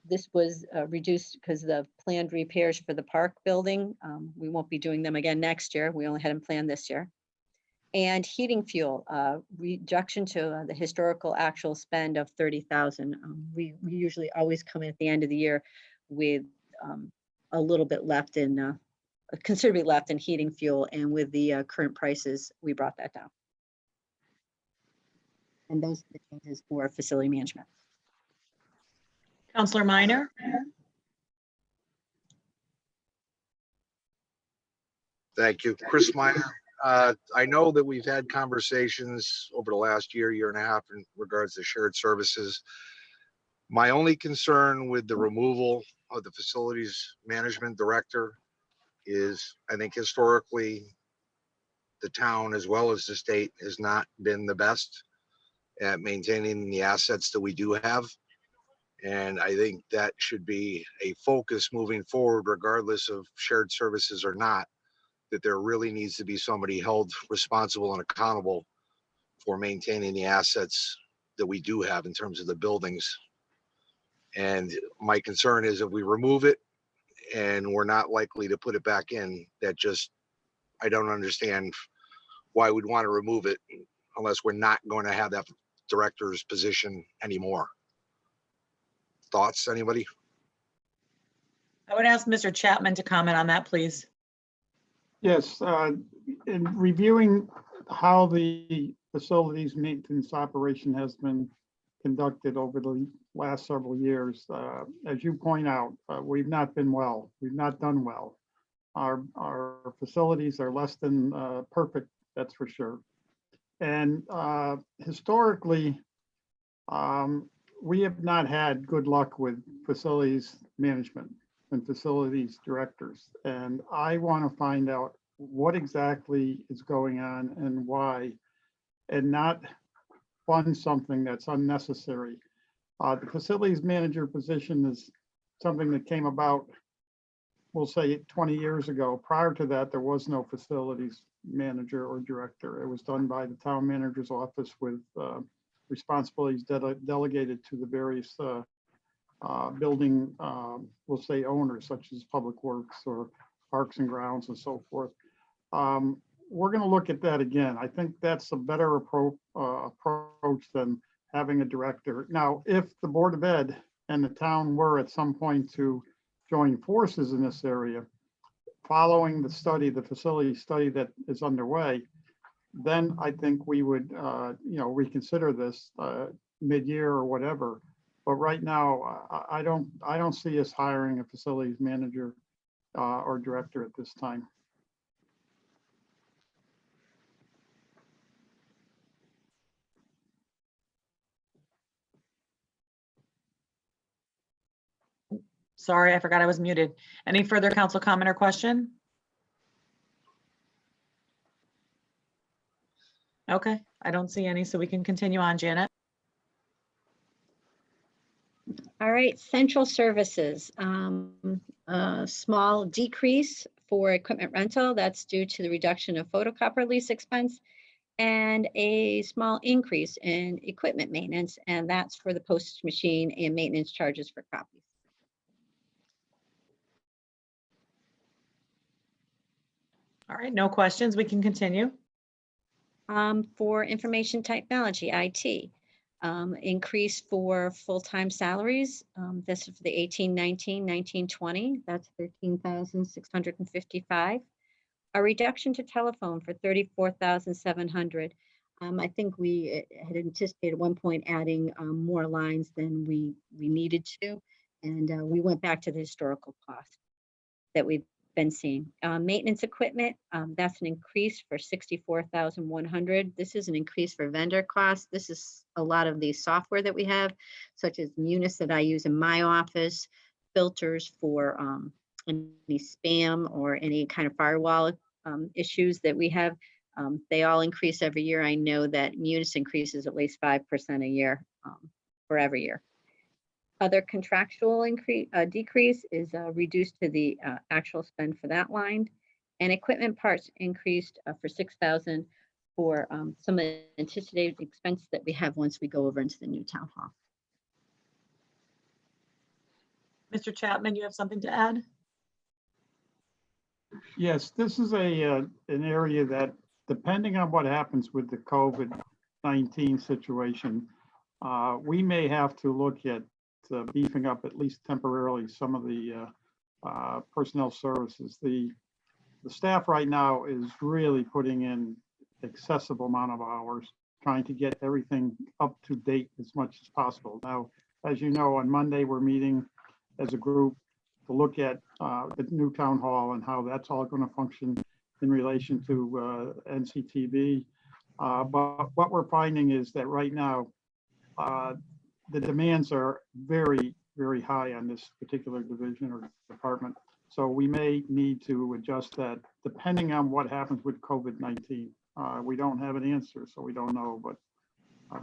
This was reduced because of the planned repairs for the park building. We won't be doing them again next year. We only had them planned this year. And heating fuel, reduction to the historical actual spend of 30,000. We usually always come in at the end of the year with a little bit left in, considerably left in heating fuel, and with the current prices, we brought that down. And those are the changes for facility management. Counselor Minor? Thank you. Chris Minor. I know that we've had conversations over the last year and a half in regards to shared services. My only concern with the removal of the facilities management director is, I think historically, the town as well as the state has not been the best at maintaining the assets that we do have. And I think that should be a focus moving forward, regardless of shared services or not, that there really needs to be somebody held responsible and accountable for maintaining the assets that we do have in terms of the buildings. And my concern is if we remove it and we're not likely to put it back in, that just, I don't understand why we'd want to remove it unless we're not going to have that director's position anymore. Thoughts, anybody? I would ask Mr. Chapman to comment on that, please. Yes, in reviewing how the facilities maintenance operation has been conducted over the last several years, as you point out, we've not been well. We've not done well. Our facilities are less than perfect, that's for sure. And historically, we have not had good luck with facilities management and facilities directors. And I want to find out what exactly is going on and why, and not fund something that's unnecessary. The facilities manager position is something that came about, we'll say 20 years ago. Prior to that, there was no facilities manager or director. It was done by the town manager's office with responsibilities delegated to the various building, we'll say owners, such as Public Works or Parks and Grounds and so forth. We're going to look at that again. I think that's a better approach than having a director. Now, if the Board of Ed and the town were at some point to join forces in this area, following the study, the facility study that is underway, then I think we would, reconsider this mid-year or whatever. But right now, I don't see us hiring a facilities manager or director at this time. Sorry, I forgot I was muted. Any further council comment or question? Okay, I don't see any, so we can continue on, Janet. All right, central services, a small decrease for equipment rental. That's due to the reduction of photocopier lease expense, and a small increase in equipment maintenance, and that's for the postage machine and maintenance charges for copies. All right, no questions. We can continue. For information technology, IT, increase for full-time salaries. This is for the 18-19, 19-20, that's 13,655. A reduction to telephone for 34,700. I think we had anticipated at one point adding more lines than we needed to, and we went back to the historical cost that we've been seeing. Maintenance equipment, that's an increase for 64,100. This is an increase for vendor costs. This is a lot of the software that we have, such as Munis that I use in my office, filters for any spam or any kind of firewall issues that we have. They all increase every year. I know that Munis increases at least 5% a year for every year. Other contractual decrease is reduced to the actual spend for that line. And equipment parts increased for 6,000 for some of the anticipated expense that we have once we go over into the new town hall. Mr. Chapman, you have something to add? Yes, this is an area that, depending on what happens with the COVID-19 situation, we may have to look at beefing up, at least temporarily, some of the personnel services. The staff right now is really putting in excessive amount of hours, trying to get everything up to date as much as possible. Now, as you know, on Monday, we're meeting as a group to look at the new town hall and how that's all going to function in relation to NCTV. But what we're finding is that right now, the demands are very, very high on this particular division or department. So we may need to adjust that depending on what happens with COVID-19. We don't have an answer, so we don't know, but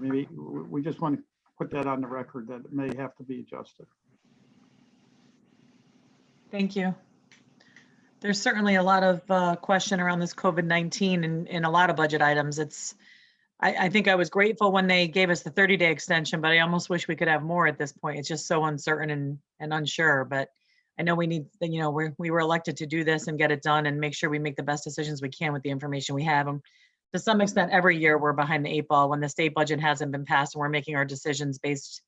maybe we just want to put that on the record that it may have to be adjusted. Thank you. There's certainly a lot of question around this COVID-19 in a lot of budget items. I think I was grateful when they gave us the 30-day extension, but I almost wish we could have more at this point. It's just so uncertain and unsure, but I know we need, we were elected to do this and get it done and make sure we make the best decisions we can with the information we have. And to some extent, every year we're behind the 8 ball when the state budget hasn't been passed and we're making our decisions based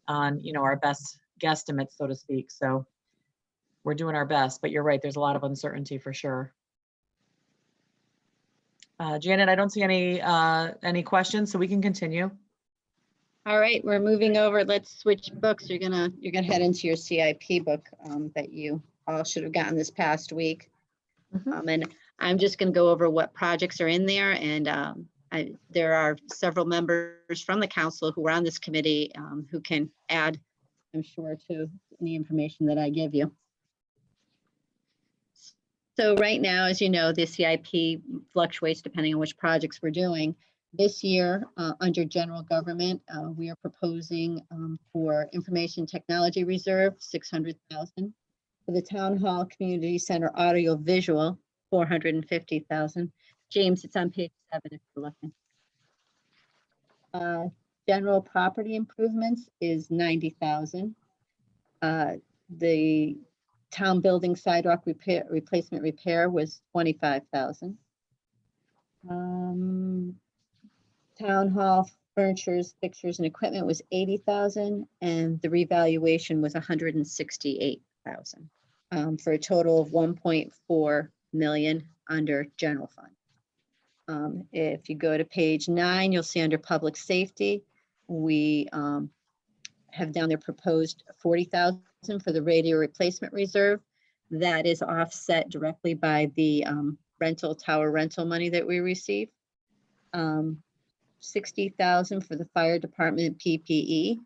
on, our best guesstimates, so to speak. So we're doing our best, but you're right, there's a lot of uncertainty for sure. Janet, I don't see any questions, so we can continue. All right, we're moving over. Let's switch books. You're gonna head into your CIP book that you all should have gotten this past week. And I'm just gonna go over what projects are in there, and There are several members from the council who are on this committee who can add, I'm sure, to any information that I give you. So right now, as you know, the CIP fluctuates depending on which projects we're doing. This year, under general government, we are proposing for information technology reserve, 600,000. For the town hall community center audio visual, 450,000. James, it's on page 7 if you're looking. General property improvements is 90,000. The town building sidewalk replacement repair was 25,000. Town hall furnitures, fixtures and equipment was 80,000 and the revaluation was 168,000 for a total of 1.4 million under general fund. If you go to page 9, you'll see under public safety, we have down there proposed 40,000 for the radio replacement reserve. That is offset directly by the tower rental money that we receive. 60,000 for the fire department PPE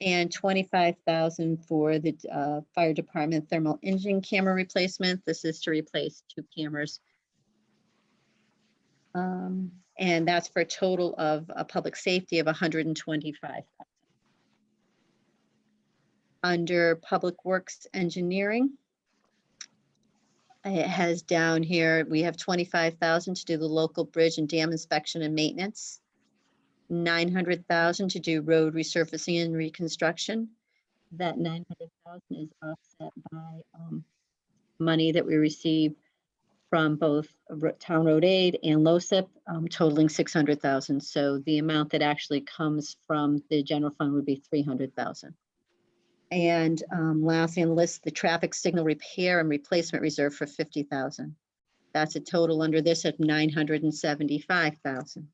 and 25,000 for the fire department thermal imaging camera replacement. This is to replace 2 cameras. And that's for a total of public safety of 125,000. Under public works engineering, it has down here, we have 25,000 to do the local bridge and dam inspection and maintenance, 900,000 to do road resurfacing and reconstruction. That 900,000 is offset by money that we receive from both Town Road Aid and LoCIP, totaling 600,000. So the amount that actually comes from the general fund would be 300,000. And lastly on the list, the traffic signal repair and replacement reserve for 50,000. That's a total under this of 975,000.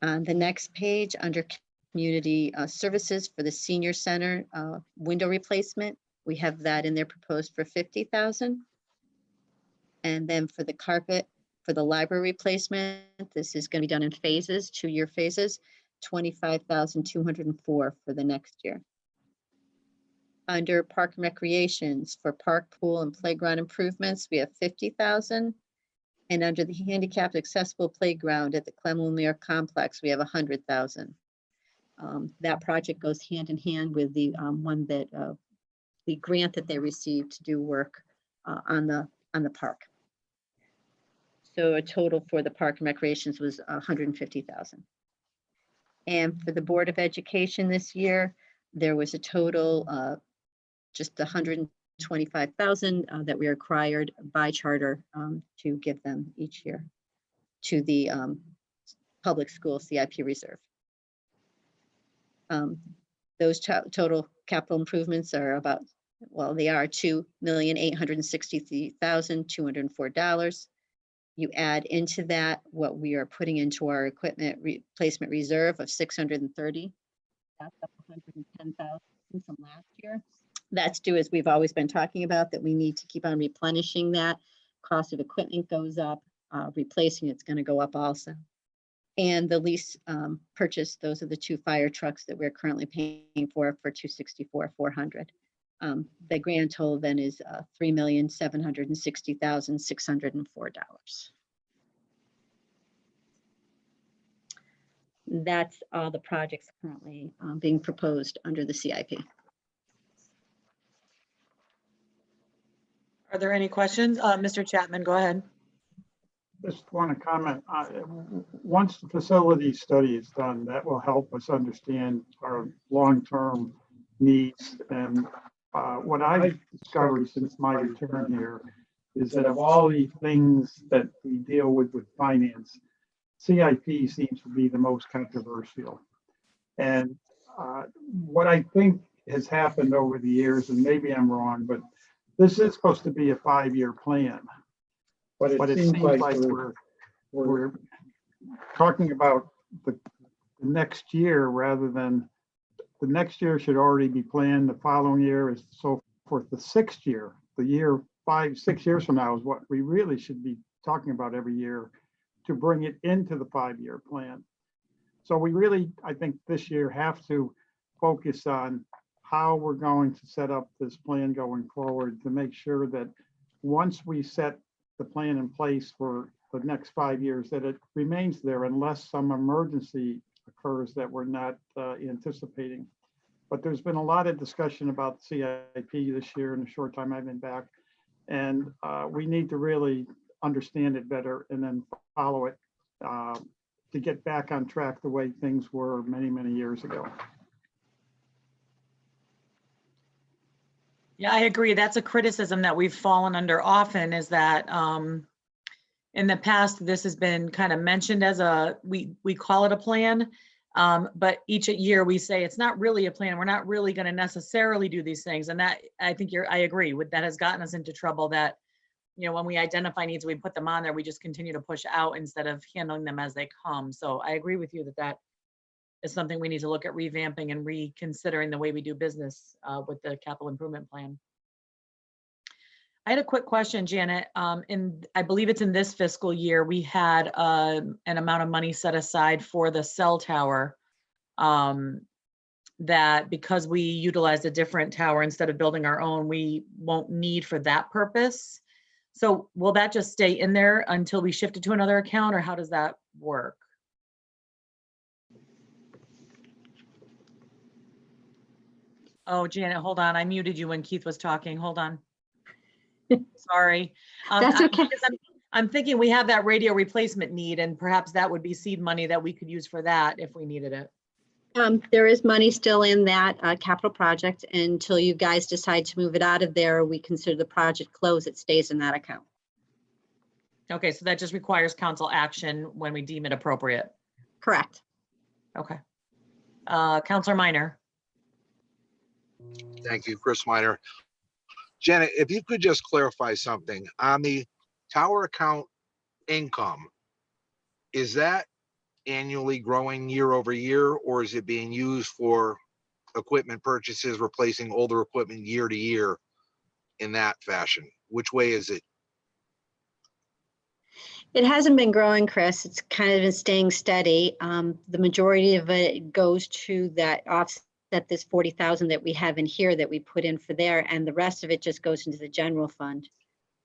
On the next page, under community services for the senior center window replacement, we have that in there proposed for 50,000. And then for the carpet, for the library replacement, this is going to be done in phases, 2-year phases. 25,204 for the next year. Under park and recreations for park, pool and playground improvements, we have 50,000. And under the handicapped accessible playground at the Clem Lumiere complex, we have 100,000. That project goes hand in hand with the one that the grant that they received to do work on the park. So a total for the park and recreations was 150,000. And for the Board of Education this year, there was a total just 125,000 that we are required by charter to give them each year to the public school CIP reserve. Those total capital improvements are about, well, they are $2,863,204. You add into that what we are putting into our equipment replacement reserve of 630. That's up 110,000 from last year. That's due, as we've always been talking about, that we need to keep on replenishing that. Cost of equipment goes up, replacing it's going to go up also. And the lease purchase, those are the 2 fire trucks that we're currently paying for $264,400. The grand total then is $3,760,604. That's all the projects currently being proposed under the CIP. Are there any questions? Mr. Chapman, go ahead. Just want to comment. Once the facility study is done, that will help us understand our long-term needs. And what I've discovered since my return here is that of all the things that we deal with finance, CIP seems to be the most controversial. And what I think has happened over the years, and maybe I'm wrong, but this is supposed to be a 5-year plan. But it seems like we're talking about the next year rather than the next year should already be planned. The following year is so forth. The 6th year, the year 5, 6 years from now is what we really should be talking about every year to bring it into the 5-year plan. So we really, I think this year have to focus on how we're going to set up this plan going forward to make sure that once we set the plan in place for the next 5 years, that it remains there unless some emergency occurs that we're not anticipating. But there's been a lot of discussion about CIP this year in the short time I've been back. And we need to really understand it better and then follow it to get back on track the way things were many, many years ago. Yeah, I agree. That's a criticism that we've fallen under often, is that in the past, this has been kind of mentioned as we call it a plan, but each year we say it's not really a plan. We're not really going to necessarily do these things. And that, I think I agree with, that has gotten us into trouble, that, you know, when we identify needs, we put them on there, we just continue to push out instead of handling them as they come. So I agree with you that is something we need to look at revamping and reconsidering the way we do business with the capital improvement plan. I had a quick question, Janet. I believe it's in this fiscal year, we had an amount of money set aside for the cell tower, that because we utilized a different tower instead of building our own, we won't need for that purpose. So will that just stay in there until we shift it to another account, or how does that work? Oh, Janet, hold on. I muted you when Keith was talking. Hold on. Sorry. That's okay. I'm thinking we have that radio replacement need, and perhaps that would be seed money that we could use for that if we needed it. There is money still in that capital project until you guys decide to move it out of there. We consider the project closed. It stays in that account. Okay, so that just requires council action when we deem it appropriate. Correct. Okay. Councilor Minor. Thank you, Chris Minor. Janet, if you could just clarify something on the tower account income, is that annually growing year over year, or is it being used for equipment purchases, replacing older equipment year to year in that fashion? Which way is it? It hasn't been growing, Chris. It's kind of been staying steady. The majority of it goes to that offset, this 40,000 that we have in here that we put in for there, and the rest of it just goes into the general fund.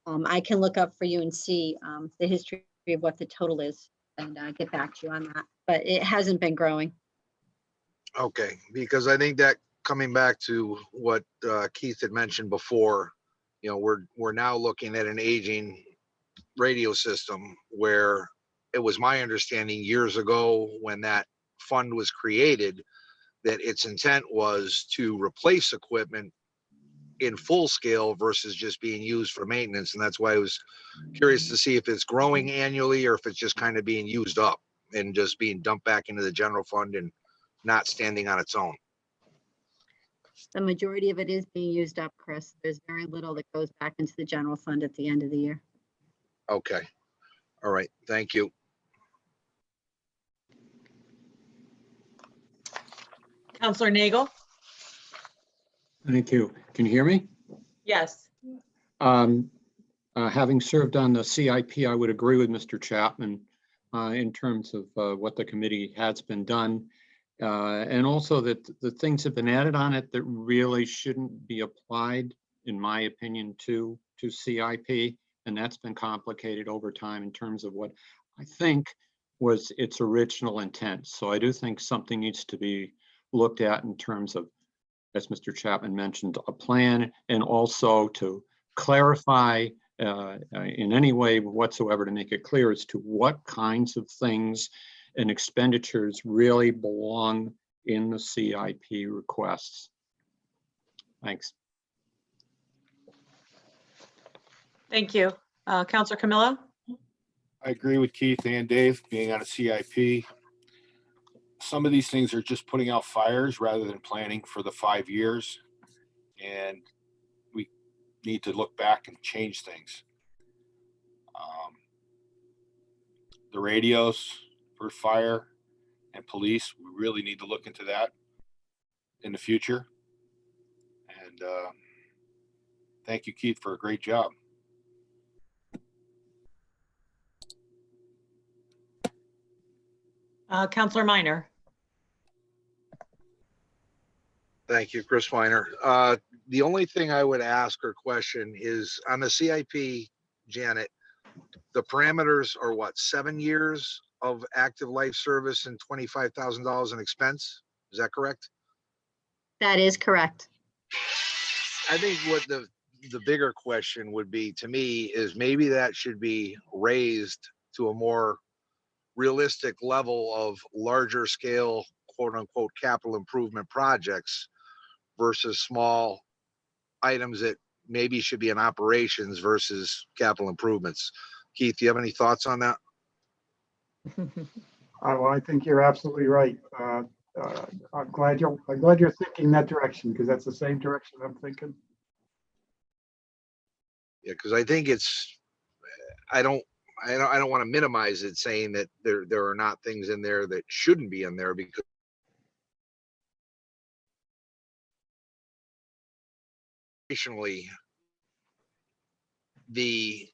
I can look up for you and see the history of what the total is and get back to you on that, but it hasn't been growing. Okay, because I think that, coming back to what Keith had mentioned before, you know, we're now looking at an aging radio system, where it was my understanding years ago when that fund was created that its intent was to replace equipment in full scale versus just being used for maintenance. And that's why I was curious to see if it's growing annually or if it's just kind of being used up and just being dumped back into the general fund and not standing on its own. The majority of it is being used up, Chris. There's very little that goes back into the general fund at the end of the year. Okay. All right. Thank you. Councilor Nagel. Thank you. Can you hear me? Yes. Having served on the CIP, I would agree with Mr. Chapman in terms of what the committee has been done. And also that the things have been added on it that really shouldn't be applied, in my opinion, to CIP. And that's been complicated over time in terms of what I think was its original intent. So I do think something needs to be looked at in terms of, as Mr. Chapman mentioned, a plan, and also to clarify in any way whatsoever to make it clear as to what kinds of things and expenditures really belong in the CIP requests. Thanks. Thank you. Councilor Camillo. I agree with Keith and Dave, being on a CIP. Some of these things are just putting out fires rather than planning for the 5 years. And we need to look back and change things. The radios for fire and police, we really need to look into that in the future. And thank you, Keith, for a great job. Counselor Minor. Thank you, Chris Weiner. The only thing I would ask or question is on the CIP, Janet, the parameters are what, 7 years of active life service and $25,000 in expense? Is that correct? That is correct. I think what the bigger question would be to me is maybe that should be raised to a more realistic level of larger scale, quote unquote, capital improvement projects versus small items that maybe should be in operations versus capital improvements. Keith, do you have any thoughts on that? Well, I think you're absolutely right. I'm glad you're thinking that direction, because that's the same direction I'm thinking. Yeah, because I think I don't want to minimize it, saying that there are not things in there that shouldn't be in there, because additionally, the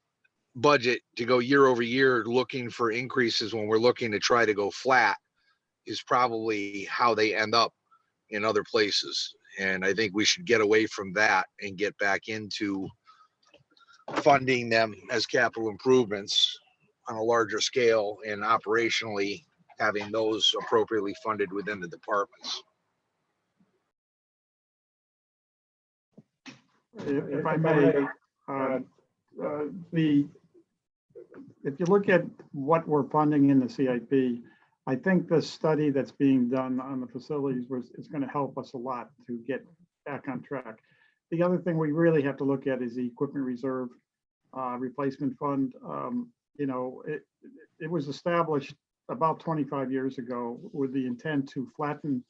budget to go year over year looking for increases when we're looking to try to go flat is probably how they end up in other places. And I think we should get away from that and get back into funding them as capital improvements on a larger scale, and operationally having those appropriately funded within the departments. If I may, if you look at what we're funding in the CIP, I think the study that's being done on the facilities is going to help us a lot to get back on track. The other thing we really have to look at is the equipment reserve replacement fund. You know, it was established about 25 years ago with the intent to flatten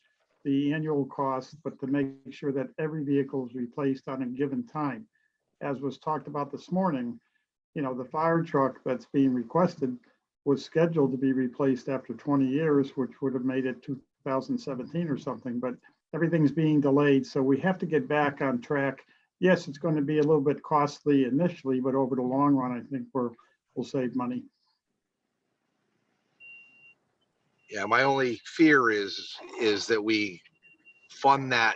the annual cost, but to make sure that every vehicle is replaced on a given time. As was talked about this morning, you know, the fire truck that's being requested was scheduled to be replaced after 20 years, which would have made it 2017 or something, but everything's being delayed. So we have to get back on track. Yes, it's going to be a little bit costly initially, but over the long run, I think we'll save money. Yeah, my only fear is that we fund that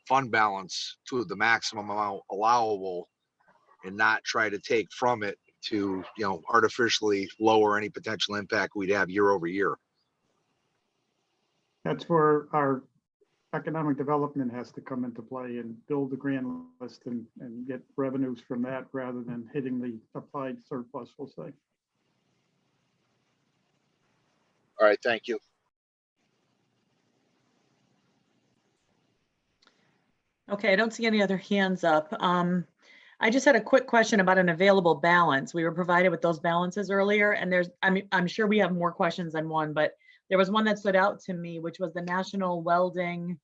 fund balance to the maximum amount allowable and not try to take from it to, you know, artificially lower any potential impact we'd have year over year. That's where our economic development has to come into play and build the grand list and get revenues from that rather than hitting the applied surplus, we'll say. All right, thank you. Okay, I don't see any other hands up. I just had a quick question about an available balance. We were provided with those balances earlier, and I'm sure we have more questions than one, but there was one that stood out to me, which was the National Welding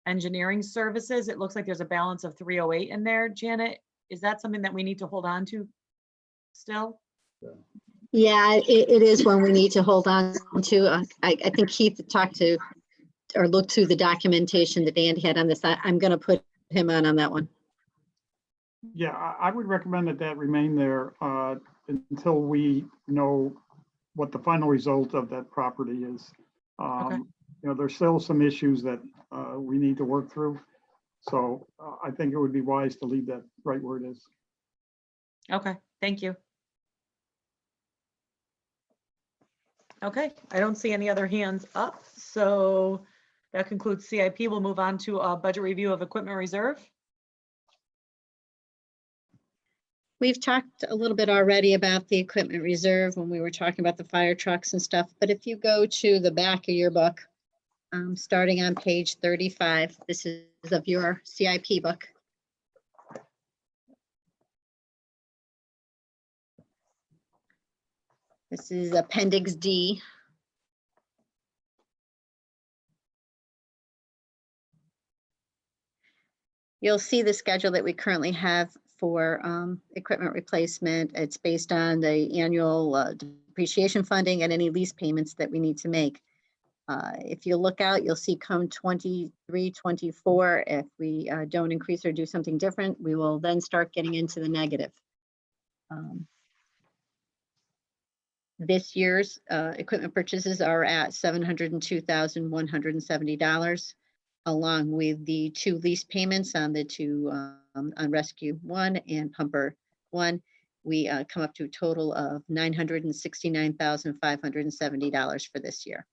Engineering Services. It looks like there's a balance of 308 in there. Janet, is that something that we need to hold on to still? Yeah, it is one we need to hold on to. I think Keith talked to or looked through the documentation that Andy had on this. I'm going to put him on that one. Yeah, I would recommend that remain there until we know what the final result of that property is. Okay. You know, there's still some issues that we need to work through. So I think it would be wise to leave that right where it is. Okay, thank you. Okay, I don't see any other hands up. So that concludes CIP. We'll move on to a budget review of equipment reserve. We've talked a little bit already about the equipment reserve when we were talking about the fire trucks and stuff, but if you go to the back of your book, starting on page 35, this is of your CIP book. This is Appendix D. You'll see the schedule that we currently have for equipment replacement. It's based on the annual depreciation funding and any lease payments that we need to make. If you look out, you'll see come 23, 24, if we don't increase or do something different, we will then start getting into the negative. This year's equipment purchases are at $702,170, along with the 2 lease payments on the 2 on Rescue 1 and Pumper 1. We come up to a total of $969,570 for this year.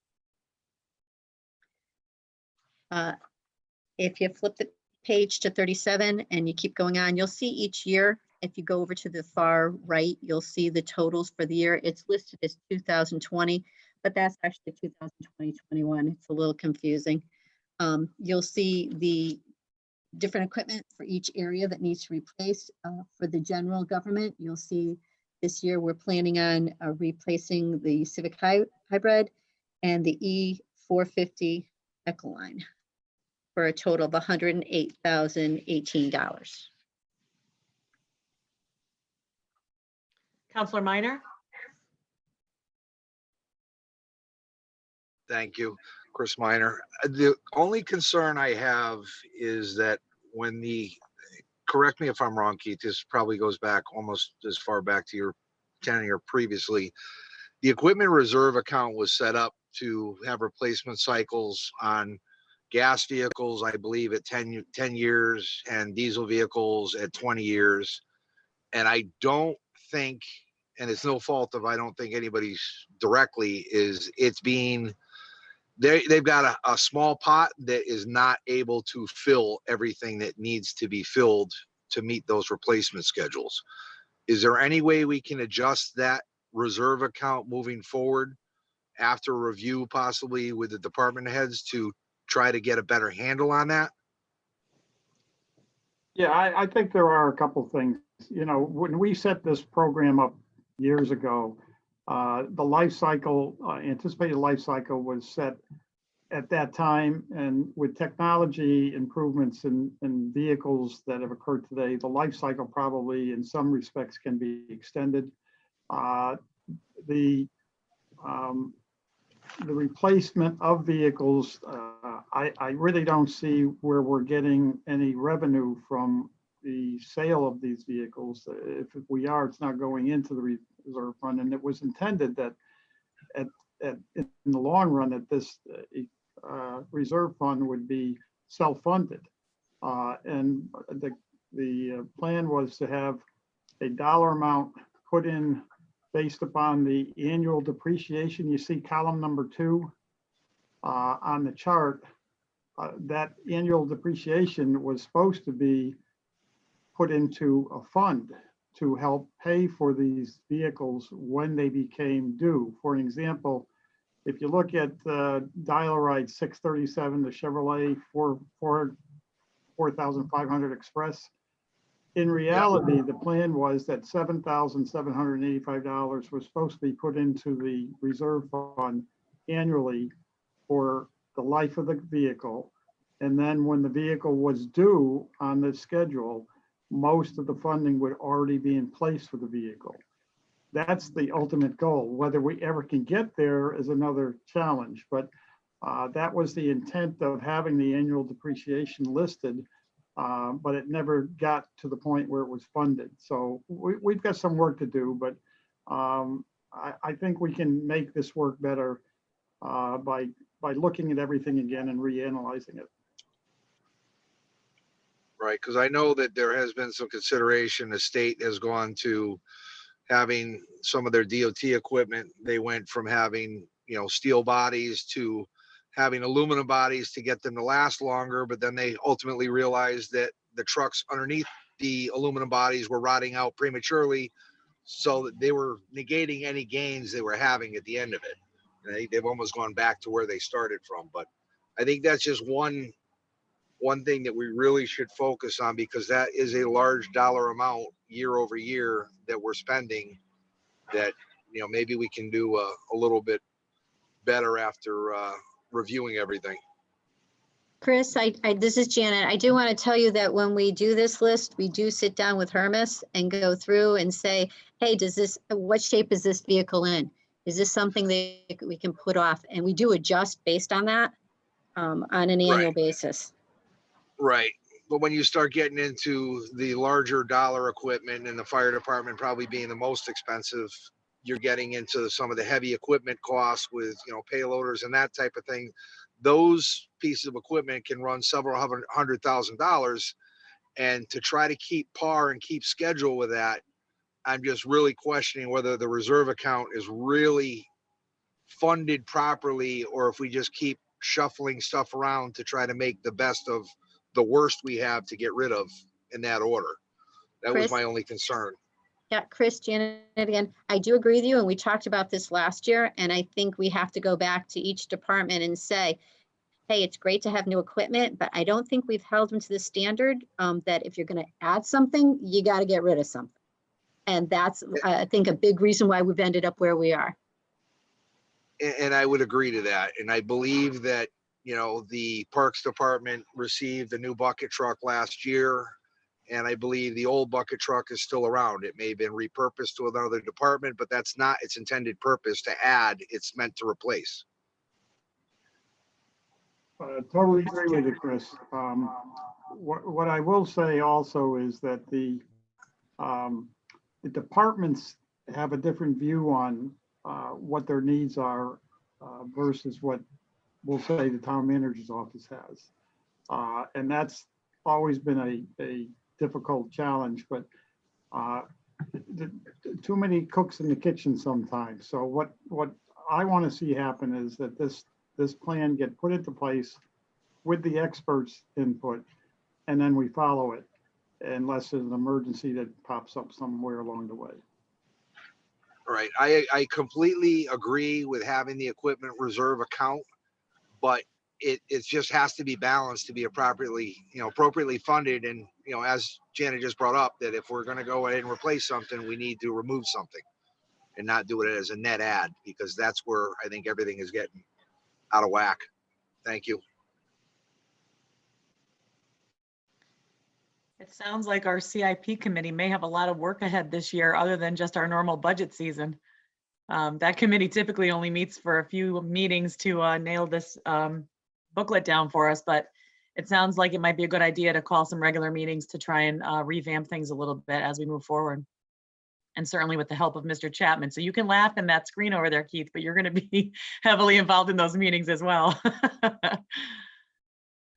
If you flip the page to 37 and you keep going on, you'll see each year. If you go over to the far right, you'll see the totals for the year. It's listed as 2020, but that's actually 2020-21. It's a little confusing. You'll see the different equipment for each area that needs to be replaced. For the general government, you'll see this year we're planning on replacing the Civic Hybrid and the E450 Ecoline for a total of $108,018. Counselor Minor? Thank you, Chris Minor. The only concern I have is that when correct me if I'm wrong, Keith, this probably goes back almost as far back to your tenure previously. The equipment reserve account was set up to have replacement cycles on gas vehicles, I believe at 10 years, and diesel vehicles at 20 years. And I don't think, and it's no fault of I don't think anybody's directly, is it's being, they've got a small pot that is not able to fill everything that needs to be filled to meet those replacement schedules. Is there any way we can adjust that reserve account moving forward after review possibly with the department heads to try to get a better handle on that? Yeah, I think there are a couple things. You know, when we set this program up years ago, the life cycle, anticipated life cycle was set at that time. And with technology improvements in vehicles that have occurred today, the life cycle probably in some respects can be extended. The replacement of vehicles, I really don't see where we're getting any revenue from the sale of these vehicles. If we are, it's not going into the reserve fund, and it was intended that in the long run that this reserve fund would be self-funded. And the plan was to have a dollar amount put in based upon the annual depreciation. You see column number 2 on the chart. That annual depreciation was supposed to be put into a fund to help pay for these vehicles when they became due. For an example, if you look at Dial-A-Ride 637, the Chevrolet 4500 Express, in reality, the plan was that $7,785 was supposed to be put into the reserve fund annually for the life of the vehicle. And then when the vehicle was due on the schedule, most of the funding would already be in place for the vehicle. That's the ultimate goal. Whether we ever can get there is another challenge, but that was the intent of having the annual depreciation listed. But it never got to the point where it was funded. So we've got some work to do, but I think we can make this work better by looking at everything again and reanalyzing it. Right, because I know that there has been some consideration. The state has gone to having some of their DOT equipment. They went from having, you know, steel bodies to having aluminum bodies to get them to last longer, but then they ultimately realized that the trucks underneath the aluminum bodies were rotting out prematurely, so that they were negating any gains they were having at the end of it. They've almost gone back to where they started from. But I think that's just one thing that we really should focus on, because that is a large dollar amount year over year that we're spending, that, you know, maybe we can do a little bit better after reviewing everything. Chris, this is Janet. I do want to tell you that when we do this list, we do sit down with Hermes and go through and say, hey, what shape is this vehicle in? Is this something that we can put off? And we do adjust based on that on an annual basis. Right. But when you start getting into the larger dollar equipment and the fire department probably being the most expensive, you're getting into some of the heavy equipment costs with, payloaders and that type of thing. Those pieces of equipment can run several $100,000. And to try to keep par and keep schedule with that, I'm just really questioning whether the reserve account is really funded properly, or if we just keep shuffling stuff around to try to make the best of the worst we have to get rid of in that order. That was Chris? my only concern. Yeah, Chris, Janet again, I do agree with you, and we talked about this last year, and I think we have to go back to each department and say, hey, it's great to have new equipment, but I don't think we've held them to the standard that if you're going to add something, you got to get rid of something. And that's, I think, a big reason why we've ended up where we are. And I would agree to that. And I believe that, the Parks Department received a new bucket truck last year. And I believe the old bucket truck is still around. It may have been repurposed to another department, but that's not its intended purpose to add. It's meant to replace. Totally agree with you, Chris. What I will say also is that the departments have a different view on what their needs are versus what we'll say the town manager's office has. And that's always been a difficult challenge, but too many cooks in the kitchen sometimes. So what I want to see happen is that this plan get put into place with the experts' input, and then we follow it unless there's an emergency that pops up somewhere along the way. Right. I completely agree with having the equipment reserve account, but it just has to be balanced to be appropriately funded. And, as Janet just brought up, that if we're going to go ahead and replace something, we need to remove something and not do it as a net add, because that's where I think everything is getting out of whack. Thank you. It sounds like our CIP committee may have a lot of work ahead this year, other than just our normal budget season. That committee typically only meets for a few meetings to nail this booklet down for us, but it sounds like it might be a good idea to call some regular meetings to try and revamp things a little bit as we move forward. And certainly with the help of Mr. Chapman. So you can laugh in that screen over there, Keith, but you're going to be heavily involved in those meetings as well.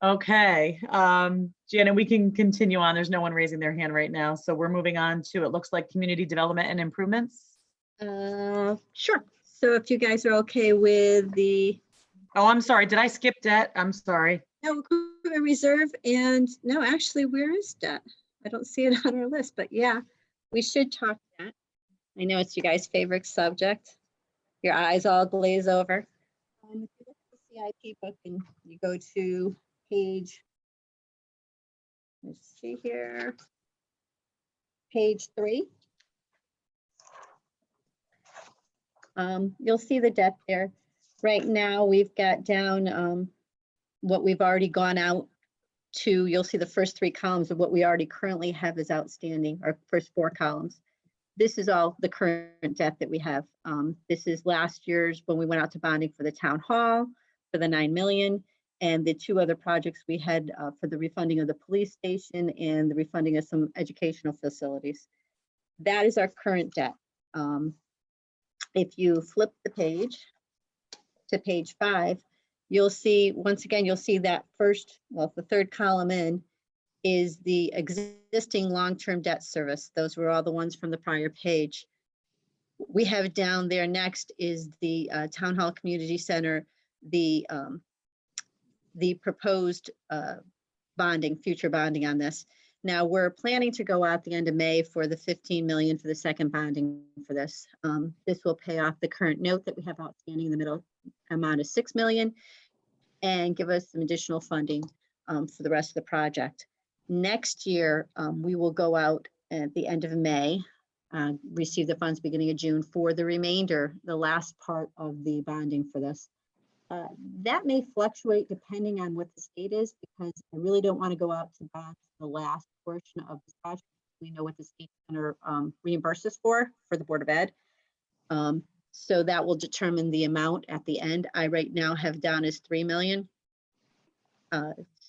Okay, Janet, we can continue on. There's no one raising their hand right now. So we're moving on to, it looks like community development and improvements. Sure. So if you guys are okay with the. Oh, I'm sorry. Did I skip debt? I'm sorry. No, equipment reserve, and no, actually, where is debt? I don't see it on our list, but yeah, we should talk that. I know it's your guys' favorite subject. Your eyes all glaze over. If you look at the CIP book and you go to page, let's see here, page 3. You'll see the debt there. Right now, we've got down what we've already gone out to. You'll see the first 3 columns of what we already currently have is outstanding, our first 4 columns. This is all the current debt that we have. This is last year's when we went out to bonding for the town hall for the 9 million, and the 2 other projects we had for the refunding of the police station and the refunding of some educational facilities. That is our current debt. If you flip the page to page 5, you'll see, once again, you'll see that first, well, the 3rd column in is the existing long-term debt service. Those were all the ones from the prior page. We have down there next is the Town Hall Community Center, the proposed bonding, future bonding on this. Now we're planning to go out the end of May for the 15 million for the second bonding for this. This will pay off the current note that we have outstanding in the middle amount of 6 million and give us some additional funding for the rest of the project. Next year, we will go out at the end of May, receive the funds beginning of June for the remainder, the last part of the bonding for this. That may fluctuate depending on what the state is, because I really don't want to go out to bond the last portion of this project. We know what the state's going to reimburse us for the Board of Ed. So that will determine the amount at the end. I right now have down as 3 million.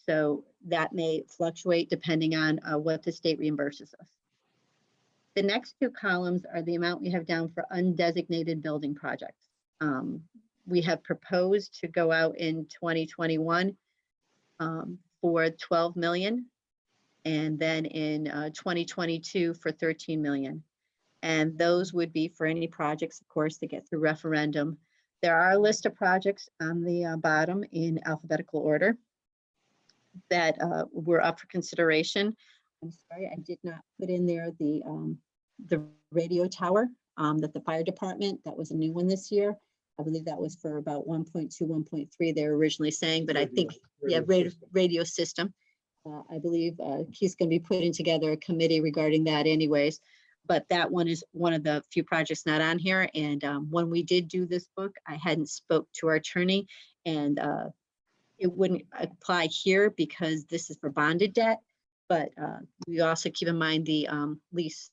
So that may fluctuate depending on what the state reimburses us. The next two columns are the amount we have down for undesignated building projects. We have proposed to go out in 2021 for 12 million, and then in 2022 for 13 million. And those would be for any projects, of course, that get through referendum. There are a list of projects on the bottom in alphabetical order that were up for consideration. I'm sorry, I did not put in there the radio tower that the fire department, that was a new one this year. I believe that was for about 1.2, 1.3 they were originally saying, but I think, yeah, radio system. I believe Keith's going to be putting together a committee regarding that anyways. But that one is one of the few projects not on here. And when we did do this book, I hadn't spoke to our attorney, and it wouldn't apply here because this is for bonded debt. But we also keep in mind the lease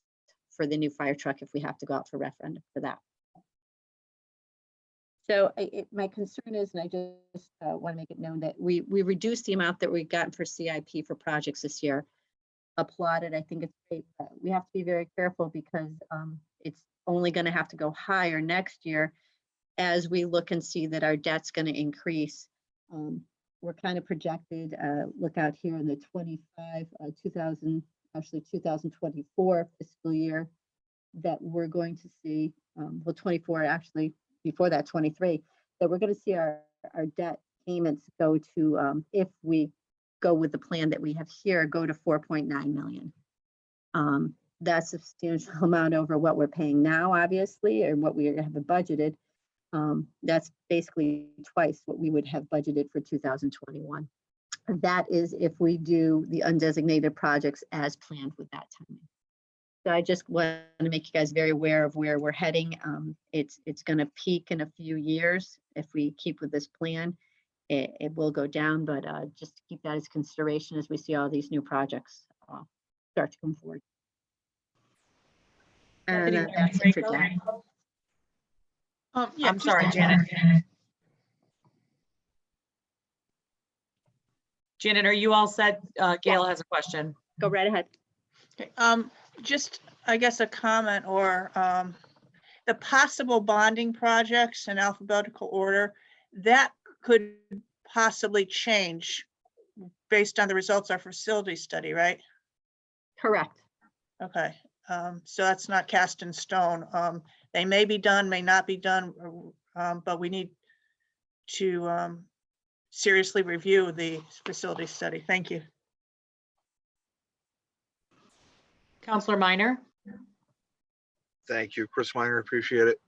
for the new fire truck if we have to go out for referendum for that. So my concern is, and I just want to make it known that we reduced the amount that we've gotten for CIP for projects this year. Applauded, I think it's great, but we have to be very careful because it's only going to have to go higher next year as we look and see that our debt's going to increase. We're kind of projected, look out here in the 2024 fiscal year, that we're going to see, well, 24 actually, before that 23, that we're going to see our debt payments go to, if we go with the plan that we have here, go to 4.9 million. That's a substantial amount over what we're paying now, obviously, or what we have budgeted. That's basically twice what we would have budgeted for 2021. That is if we do the undesignated projects as planned with that timing. So I just want to make you guys very aware of where we're heading. It's going to peak in a few years if we keep with this plan. It will go down, but just to keep that as consideration as we see all these new projects start to come forward. And that's it for Janet. Yeah, I'm sorry, Janet. Janet, are you all set? Gail has a question. Go right ahead. Okay, just, I guess, a comment or the possible bonding projects in alphabetical order, that could possibly change based on the results of our facility study, right? Correct. Okay, so that's not cast in stone. They may be done, may not be done, but we need to seriously review the facility study. Thank you. Counselor Minor? Thank you, Chris Minor, appreciate it.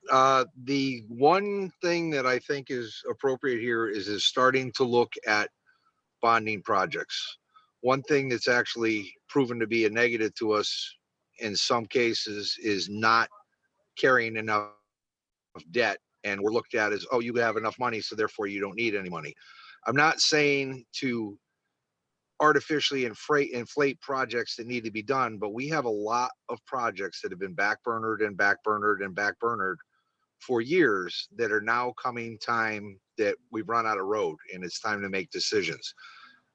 The one thing that I think is appropriate here is starting to look at bonding projects. One thing that's actually proven to be a negative to us in some cases is not carrying enough debt, and we're looked at as, oh, you have enough money, so therefore you don't need any money. I'm not saying to artificially inflate projects that need to be done, but we have a lot of projects that have been backburnered and backburnered and backburnered for years that are now coming time that we've run out of road and it's time to make decisions.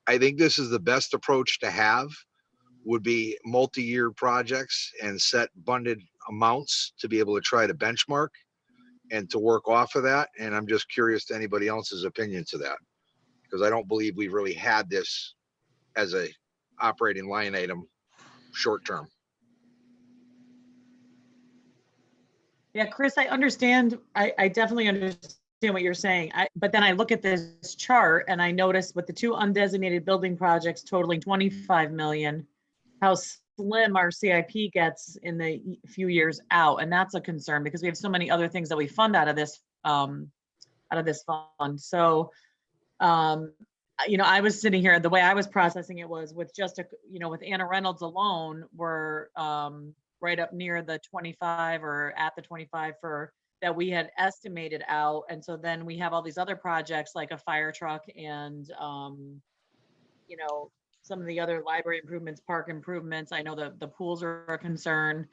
I think this is the best approach to have, would be multi-year projects and set bonded amounts to be able to try to benchmark and to work off of that. And I'm just curious to anybody else's opinion to that, because I don't believe we've really had this as a operating line item short term. Yeah, Chris, I understand. I definitely understand what you're saying. But then I look at this chart and I notice with the two undesignated building projects totaling 25 million, how slim our CIP gets in the few years out. And that's a concern because we have so many other things that we fund out of this fund. So, you know, I was sitting here, the way I was processing it was with just a, you know, with Anna Reynolds alone, we're right up near the 25 or at the 25 for that we had estimated out. And so then we have all these other projects like a fire truck and, you know, some of the other library improvements, park improvements. I know the pools are a concern.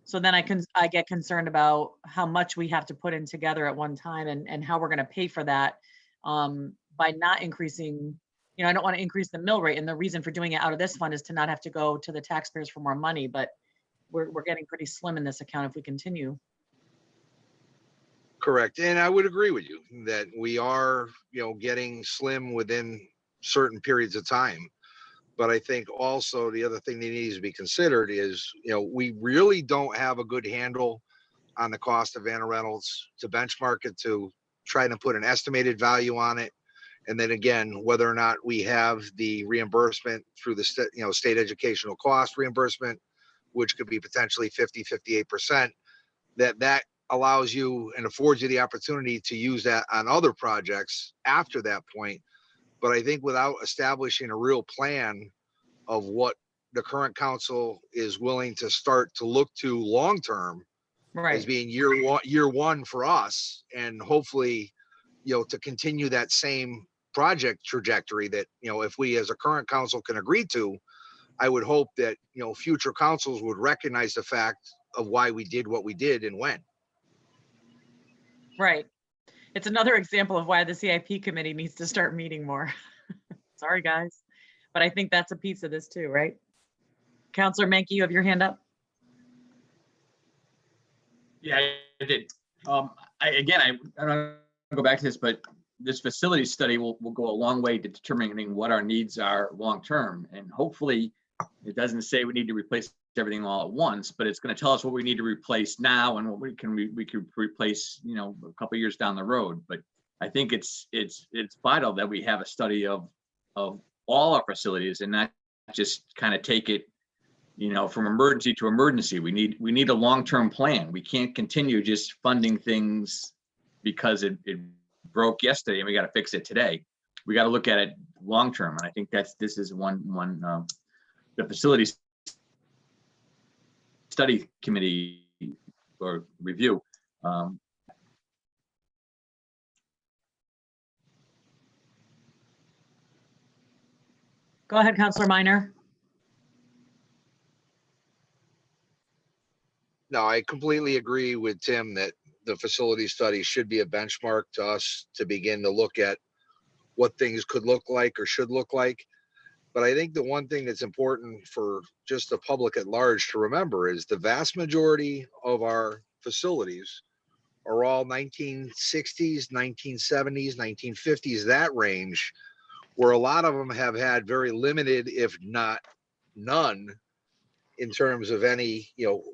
So then I get concerned about how much we have to put in together at one time and how we're going to pay for that. By not increasing, you know, I don't want to increase the mill rate. And the reason for doing it out of this fund is to not have to go to the taxpayers for more money. But we're getting pretty slim in this account if we continue. Correct. And I would agree with you that we are, getting slim within certain periods of time. But I think also the other thing that needs to be considered is, we really don't have a good handle on the cost of van rentals to benchmark it, to try to put an estimated value on it. And then again, whether or not we have the reimbursement through the state educational cost reimbursement, which could be potentially 50, 58%, that allows you and affords you the opportunity to use that on other projects after that point. But I think without establishing a real plan of what the current council is willing to start to look to long-term as being year one for us, and hopefully, to continue that same project trajectory that, if we as a current council can agree to, I would hope that, future councils would recognize the fact of why we did what we did and when. Right. It's another example of why the CIP committee needs to start meeting more. Sorry, guys. But I think that's a piece of this too, right? Counselor Menke, you have your hand up. Yeah, I did. I'm not gonna go back to this, but this facility study will go a long way to determining what our needs are long-term. And hopefully it doesn't say we need to replace everything all at once, but it's going to tell us what we need to replace now and what we can replace, a couple of years down the road. But I think it's vital that we have a study of all our facilities and not just kind of take it, from emergency to emergency. We need a long-term plan. We can't continue just funding things because it broke yesterday and we got to fix it today. We got to look at it long-term. And I think this is one the facilities study committee or review. Go ahead, Counselor Minor. No, I completely agree with Tim that the facility study should be a benchmark to us to begin to look at what things could look like or should look like. But I think the one thing that's important for just the public at large to remember is the vast majority of our facilities are all 1960s, 1970s, 1950s, that range, where a lot of them have had very limited, if not none, in terms of any,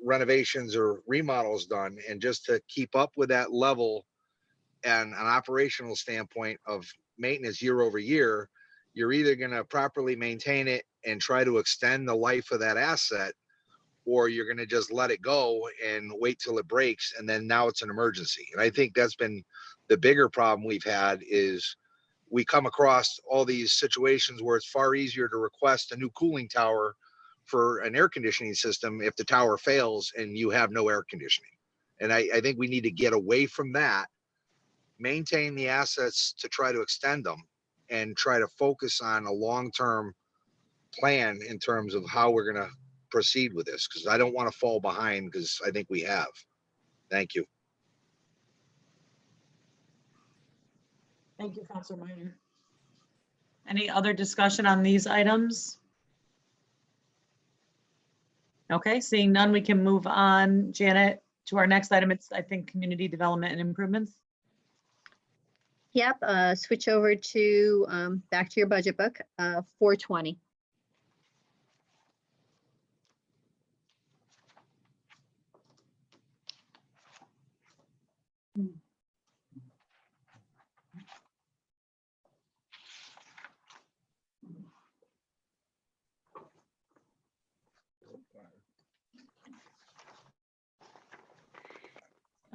renovations or remodels done. And just to keep up with that level and an operational standpoint of maintenance year over year, you're either going to properly maintain it and try to extend the life of that asset, or you're going to just let it go and wait till it breaks. And then now it's an emergency. And I think that's been the bigger problem we've had is we come across all these situations where it's far easier to request a new cooling tower for an air conditioning system if the tower fails and you have no air conditioning. And I think we need to get away from that, maintain the assets to try to extend them, and try to focus on a long-term plan in terms of how we're going to proceed with this, because I don't want to fall behind, because I think we have. Thank you. Thank you, Counselor Minor. Any other discussion on these items? Okay, seeing none, we can move on, Janet, to our next item. It's, I think, community development and improvements. Yep, switch over to, back to your budget book, 420.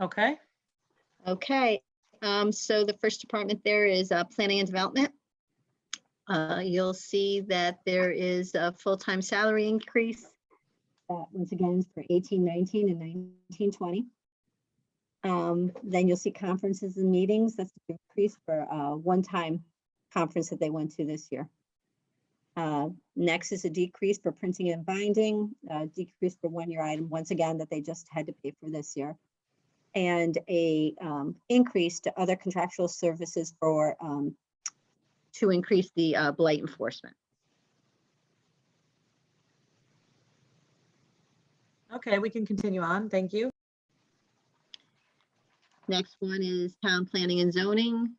Okay. Okay, so the first department there is planning and development. You'll see that there is a full-time salary increase. That once again is for 18-19 and 19-20. Then you'll see conferences and meetings. That's an increase for a one-time conference that they went to this year. Next is a decrease for printing and binding, decrease for one-year item, once again, that they just had to pay for this year. And a increase to other contractual services for to increase the blight enforcement. Okay, we can continue on. Thank you. Next one is Town Planning and Zoning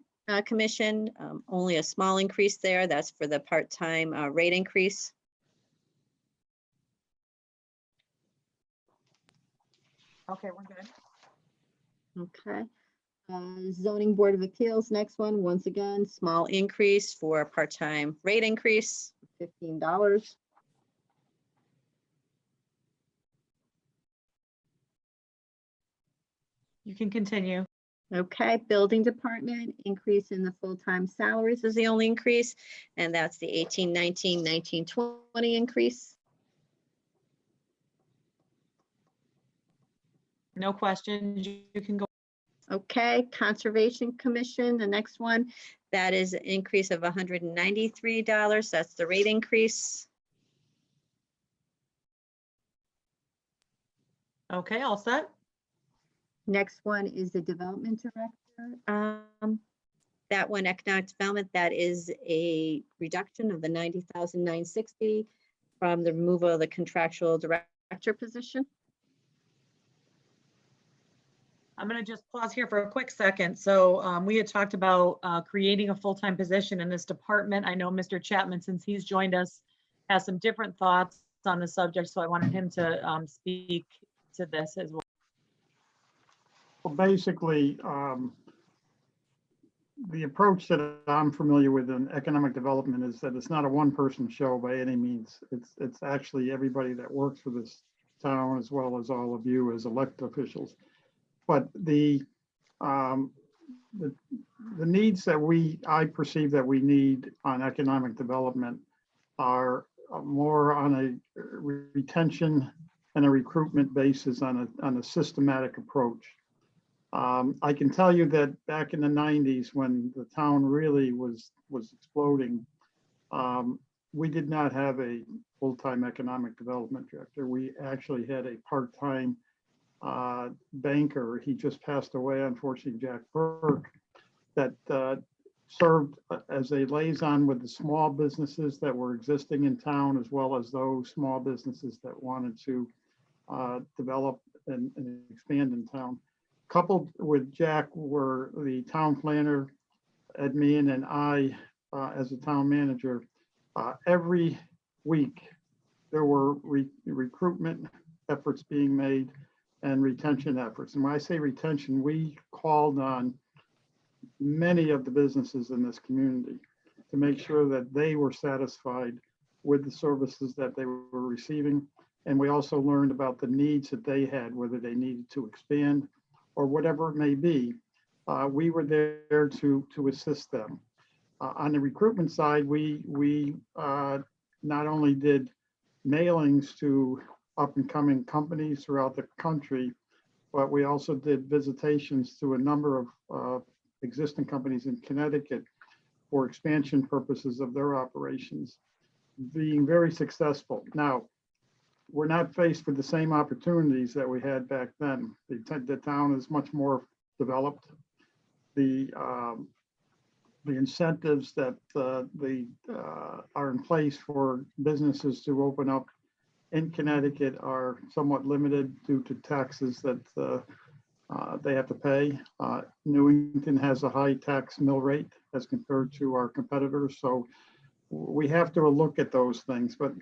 Commission. Only a small increase there. That's for the part-time rate increase. Okay, we're good. Okay. Zoning Board of Appeals, next one, once again, small increase for a part-time rate increase, $15. You can continue. Okay, Building Department, increase in the full-time salaries is the only increase, and that's the 1819, 1920 increase. No questions. You can go. Okay, Conservation Commission, the next one, that is an increase of $193. That's the rate increase. Okay, all set. Next one is the Development Director. That one, Economic Development, that is a reduction of the $90,960 from the removal of the contractual director position. I'm going to just pause here for a quick second. So we had talked about creating a full-time position in this department. I know Mr. Chapman, since he's joined us, has some different thoughts on the subject. So I wanted him to speak to this as well. Well, basically, the approach that I'm familiar with in economic development is that it's not a one-person show by any means. It's actually everybody that works for this town as well as all of you as elected officials. But the needs that I perceive that we need on economic development are more on a retention and a recruitment basis on a systematic approach. I can tell you that back in the 90s, when the town really was exploding, we did not have a full-time economic development director. We actually had a part-time banker. He just passed away, unfortunately, Jack Burke, that served as a liaison with the small businesses that were existing in town, as well as those small businesses that wanted to develop and expand in town. Coupled with Jack were the town planner, Ed Meehan, and I, as a town manager. Every week, there were recruitment efforts being made and retention efforts. And when I say retention, we called on many of the businesses in this community to make sure that they were satisfied with the services that they were receiving. And we also learned about the needs that they had, whether they needed to expand or whatever it may be. We were there to assist them. On the recruitment side, we not only did mailings to up and coming companies throughout the country, but we also did visitations to a number of existing companies in Connecticut for expansion purposes of their operations, being very successful. Now, we're not faced with the same opportunities that we had back then. The town is much more developed. The incentives that are in place for businesses to open up in Connecticut are somewhat limited due to taxes that they have to pay. Newington has a high tax mill rate as compared to our competitors. So we have to look at those things. But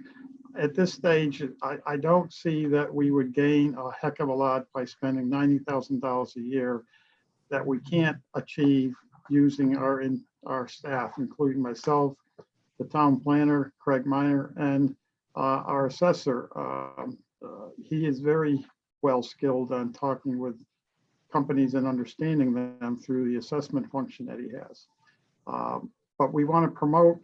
at this stage, I don't see that we would gain a heck of a lot by spending $90,000 a year that we can't achieve using our staff, including myself, the town planner, Craig Miner, and our assessor. He is very well skilled on talking with companies and understanding them through the assessment function that he has. But we want to promote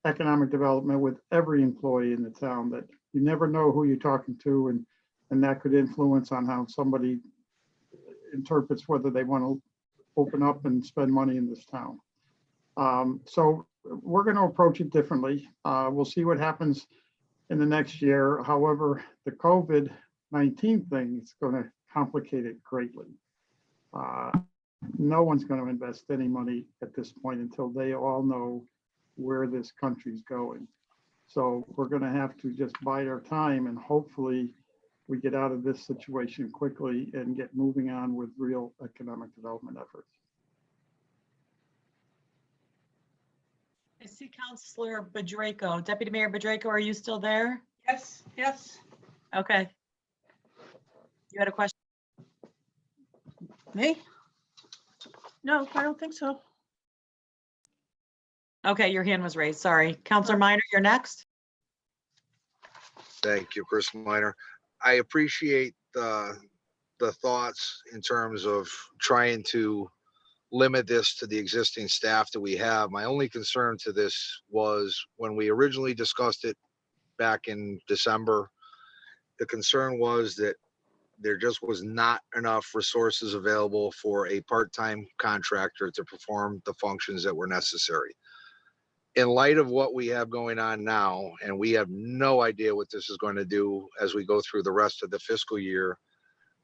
economic development with every employee in the town, that you never know who you're talking to, and that could influence on how somebody interprets whether they want to open up and spend money in this town. So we're going to approach it differently. We'll see what happens in the next year. However, the COVID-19 thing is going to complicate it greatly. No one's going to invest any money at this point until they all know where this country's going. So we're going to have to just bide our time, and hopefully we get out of this situation quickly and get moving on with real economic development efforts. I see Councillor Bedrejko. Deputy Mayor Bedrejko, are you still there? Yes, yes. Okay. You had a question? Me? No, I don't think so. Okay, your hand was raised. Sorry. Councillor Minor, you're next. Thank you, Chris Minor. I appreciate the thoughts in terms of trying to limit this to the existing staff that we have. My only concern to this was when we originally discussed it back in December, the concern was that there just was not enough resources available for a part-time contractor to perform the functions that were necessary. In light of what we have going on now, and we have no idea what this is going to do as we go through the rest of the fiscal year,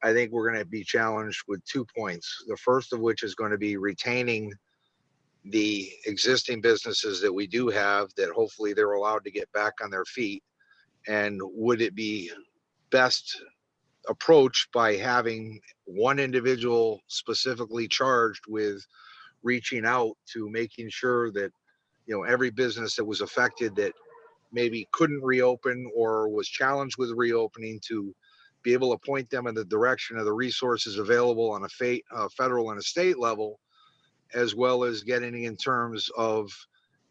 I think we're going to be challenged with 2 points. The first of which is going to be retaining the existing businesses that we do have, that hopefully they're allowed to get back on their feet. And would it be best approached by having one individual specifically charged with reaching out to making sure that, you know, every business that was affected that maybe couldn't reopen or was challenged with reopening, to be able to point them in the direction of the resources available on a federal and a state level, as well as getting in terms of,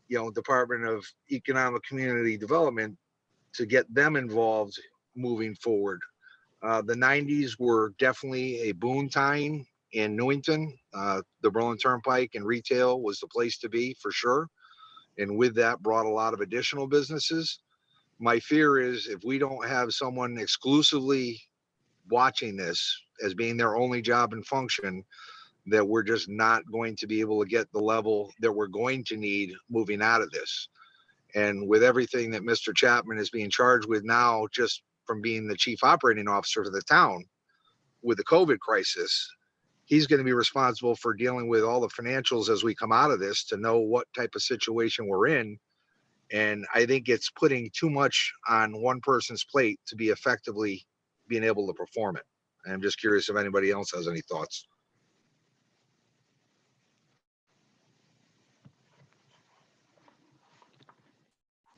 you know, Department of Economic Community Development to get them involved moving forward. The 90s were definitely a boom time in Newington. The Berlin Turnpike and retail was the place to be for sure. And with that brought a lot of additional businesses. My fear is if we don't have someone exclusively watching this as being their only job and function, that we're just not going to be able to get the level that we're going to need moving out of this. And with everything that Mr. Chapman is being charged with now, just from being the chief operating officer for the town with the COVID crisis, he's going to be responsible for dealing with all the financials as we come out of this to know what type of situation we're in. And I think it's putting too much on one person's plate to be effectively being able to perform it. And I'm just curious if anybody else has any thoughts.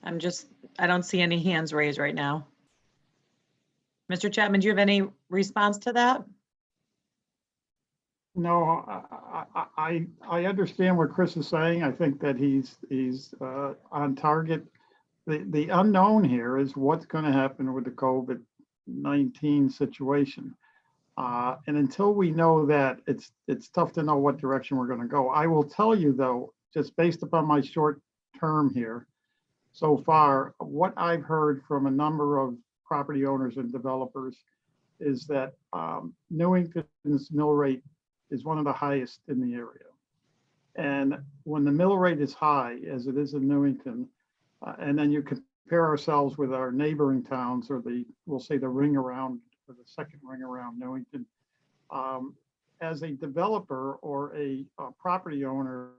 I don't see any hands raised right now. Mr. Chapman, do you have any response to that? No, I understand what Chris is saying. I think that he's on target. The unknown here is what's going to happen with the COVID-19 situation. And until we know that, it's tough to know what direction we're going to go. I will tell you though, just based upon my short term here so far, what I've heard from a number of property owners and developers is that Newington's mill rate is one of the highest in the area. And when the mill rate is high, as it is in Newington, and then you compare ourselves with our neighboring towns, or we'll say the ring around, or the second ring around Newington, as a developer or a property owner,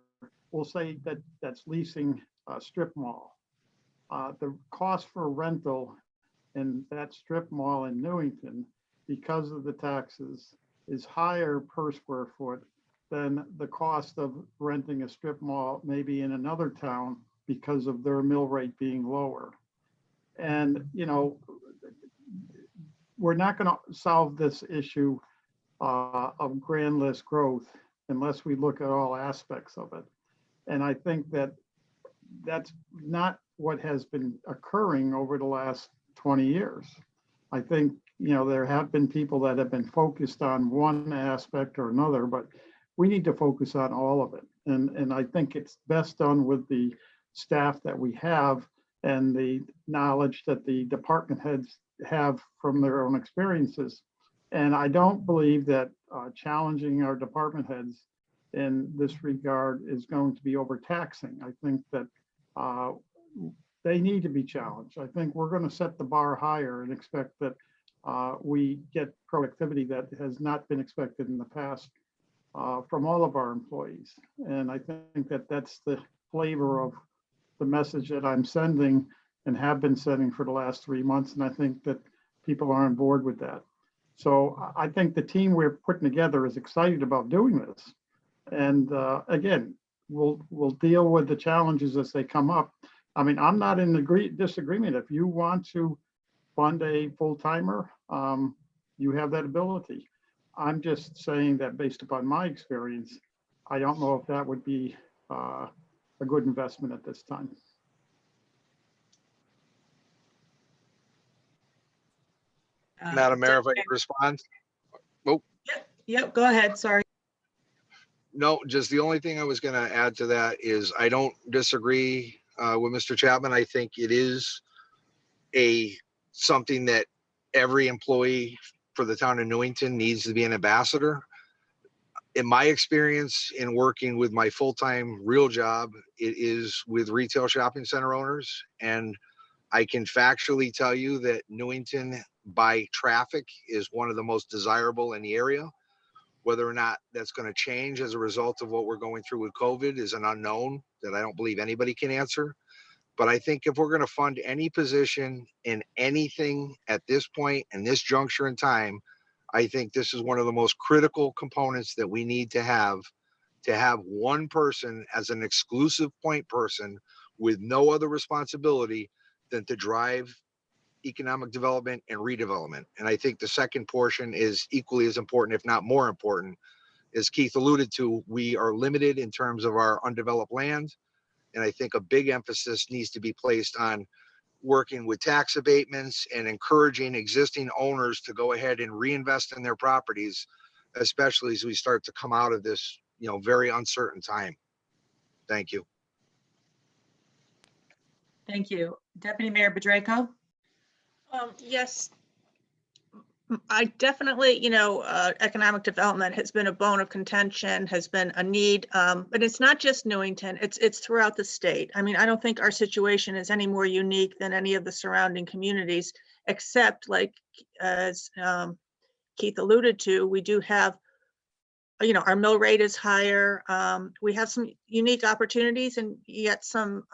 we'll say that that's leasing a strip mall. The cost for rental in that strip mall in Newington, because of the taxes, is higher per square foot than the cost of renting a strip mall maybe in another town because of their mill rate being lower. And, you know, we're not going to solve this issue of grand list growth unless we look at all aspects of it. And I think that that's not what has been occurring over the last 20 years. I think, you know, there have been people that have been focused on one aspect or another, but we need to focus on all of it. And I think it's best done with the staff that we have and the knowledge that the department heads have from their own experiences. And I don't believe that challenging our department heads in this regard is going to be overtaxing. I think that they need to be challenged. I think we're going to set the bar higher and expect that we get productivity that has not been expected in the past from all of our employees. And I think that that's the flavor of the message that I'm sending and have been sending for the last 3 months. And I think that people are on board with that. So I think the team we're putting together is excited about doing this. And again, we'll deal with the challenges as they come up. I mean, I'm not in disagreement. If you want to fund a full-timer, you have that ability. I'm just saying that based upon my experience, I don't know if that would be a good investment at this time. Madam Mayor, if I can respond? Yep, go ahead, sorry. No, just the only thing I was going to add to that is I don't disagree with Mr. Chapman. I think it is something that every employee for the town of Newington needs to be an ambassador. In my experience in working with my full-time real job, it is with retail shopping center owners. And I can factually tell you that Newington by traffic is one of the most desirable in the area. Whether or not that's going to change as a result of what we're going through with COVID is an unknown that I don't believe anybody can answer. But I think if we're going to fund any position in anything at this point and this juncture in time, I think this is one of the most critical components that we need to have one person as an exclusive point person with no other responsibility than to drive economic development and redevelopment. And I think the second portion is equally as important, if not more important. As Keith alluded to, we are limited in terms of our undeveloped land. And I think a big emphasis needs to be placed on working with tax abatements and encouraging existing owners to go ahead and reinvest in their properties, especially as we start to come out of this, very uncertain time. Thank you. Thank you. Deputy Mayor Bedrejko? Yes. I definitely, economic development has been a bone of contention, has been a need, but it's not just Newington, it's throughout the state. I mean, I don't think our situation is any more unique than any of the surrounding communities, except like, as Keith alluded to, we do have, our mill rate is higher. We have some unique opportunities and yet some,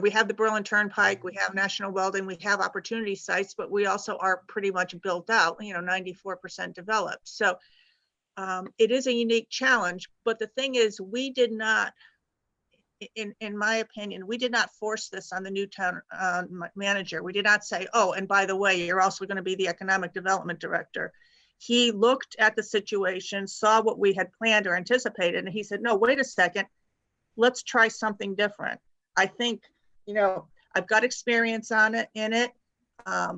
we have the Berlin Turnpike, we have National Welding, we have opportunity sites, but we also are pretty much built out, 94% developed. So it is a unique challenge, but the thing is, we did not, in my opinion, we did not force this on the new town manager. We did not say, oh, and by the way, you're also going to be the economic development director. He looked at the situation, saw what we had planned or anticipated, and he said, no, wait a second, let's try something different. I think, I've got experience in it. I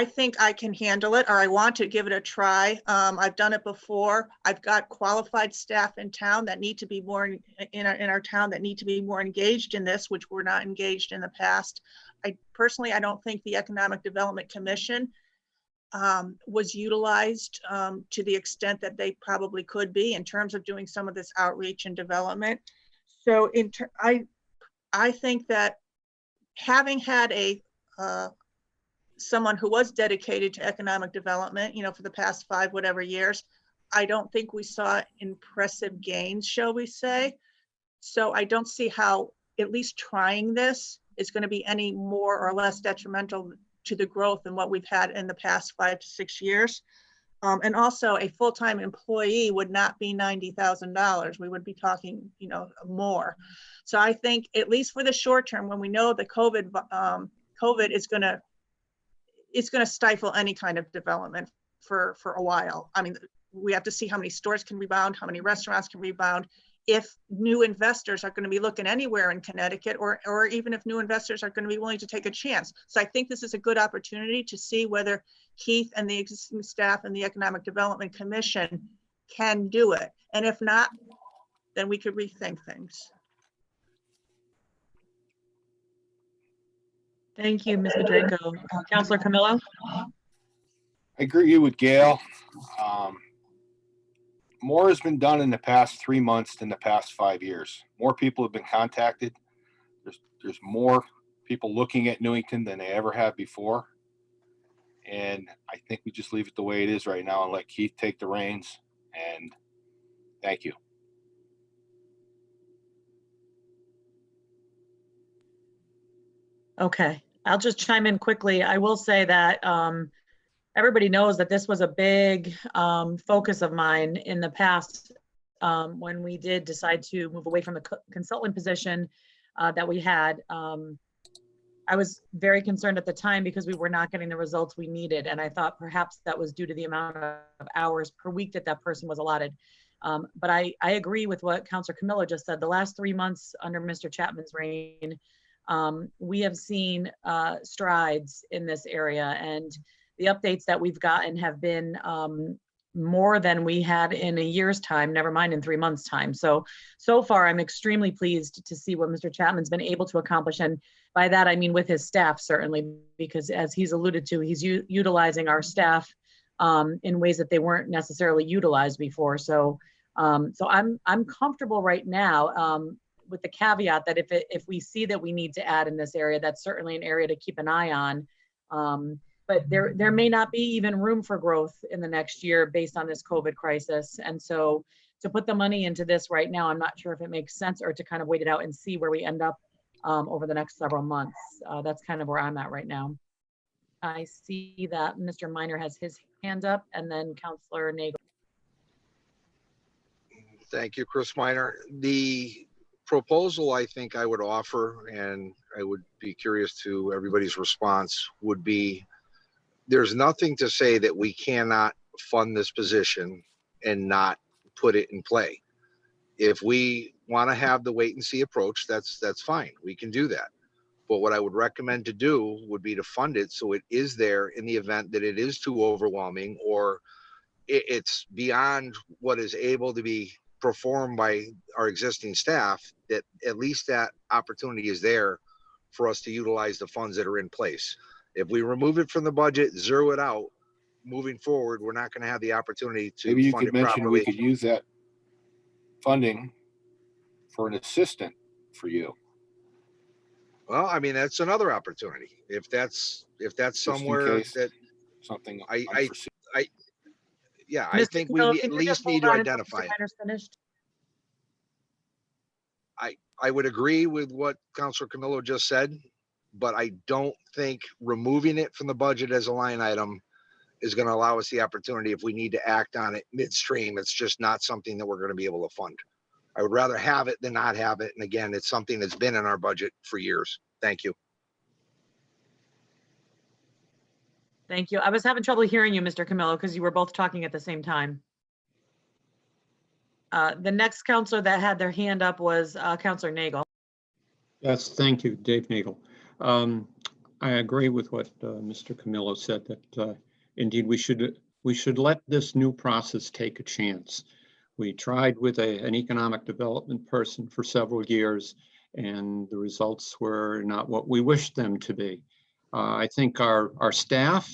think I can handle it, or I want to give it a try. I've done it before. I've got qualified staff in town that need to be more in our town that need to be more engaged in this, which were not engaged in the past. I don't think the Economic Development Commission was utilized to the extent that they probably could be in terms of doing some of this outreach and development. So I think that having had someone who was dedicated to economic development, for the past 5 whatever years, I don't think we saw impressive gains, shall we say. So I don't see how at least trying this is going to be any more or less detrimental to the growth than what we've had in the past 5 to 6 years. And also a full-time employee would not be $90,000. We would be talking, more. So I think at least for the short term, when we know the COVID is going to stifle any kind of development for a while. I mean, we have to see how many stores can rebound, how many restaurants can rebound, if new investors are going to be looking anywhere in Connecticut, or even if new investors are going to be willing to take a chance. So I think this is a good opportunity to see whether Keith and the existing staff and the Economic Development Commission can do it. And if not, then we could rethink things. Thank you, Ms. Bedrejko. Councilor Camillo? I agree with Gail. More has been done in the past 3 months than the past 5 years. More people have been contacted. There's more people looking at Newington than they ever have before. And I think we just leave it the way it is right now and let Keith take the reins. And thank you. Okay. I'll just chime in quickly. I will say that everybody knows that this was a big focus of mine in the past when we did decide to move away from the consultant position that we had. I was very concerned at the time because we were not getting the results we needed. And I thought perhaps that was due to the amount of hours per week that that person was allotted. But I agree with what Councilor Camillo just said. The last 3 months under Mr. Chapman's reign, we have seen strides in this area, and the updates that we've gotten have been more than we had in a year's time, never mind in 3 months' time. So far, I'm extremely pleased to see what Mr. Chapman's been able to accomplish. And by that, I mean with his staff, certainly, because as he's alluded to, he's utilizing our staff in ways that they weren't necessarily utilized before. So I'm comfortable right now with the caveat that if we see that we need to add in this area, that's certainly an area to keep an eye on. But there may not be even room for growth in the next year based on this COVID crisis. And so to put the money into this right now, I'm not sure if it makes sense, or to kind of wait it out and see where we end up over the next several months. That's kind of where I'm at right now. I see that Mr. Minor has his hand up, and then Councilor Nagel. Thank you, Chris Minor. The proposal I think I would offer, and I would be curious to everybody's response, would be there's nothing to say that we cannot fund this position and not put it in play. If we want to have the wait and see approach, that's fine. We can do that. But what I would recommend to do would be to fund it so it is there in the event that it is too overwhelming, or it's beyond what is able to be performed by our existing staff, that at least that opportunity is there for us to utilize the funds that are in place. If we remove it from the budget, zero it out, moving forward, we're not going to have the opportunity to Maybe you fund could it mention we properly. could use that funding for an assistant for you. Well, I mean, that's another opportunity. If that's Just in somewhere case that something I unforeseen. yeah, I Mr. think Camillo, we can at you just least hold need to on until identify Mr. it. Minor's finished? I would agree with what Councilor Camillo just said, but I don't think removing it from the budget as a line item is going to allow us the opportunity if we need to act on it midstream. It's just not something that we're going to be able to fund. I would rather have it than not have it. And again, it's something that's been in our budget for years. Thank you. Thank you. I was having trouble hearing you, Mr. Camillo, because you were both talking at the same time. The next counselor that had their hand up was Counselor Nagel. Yes, thank you, Dave Nagel. I agree with what Mr. Camillo said, that indeed we should let this new process take a chance. We tried with an economic development person for several years, and the results were not what we wished them to be. I think our staff,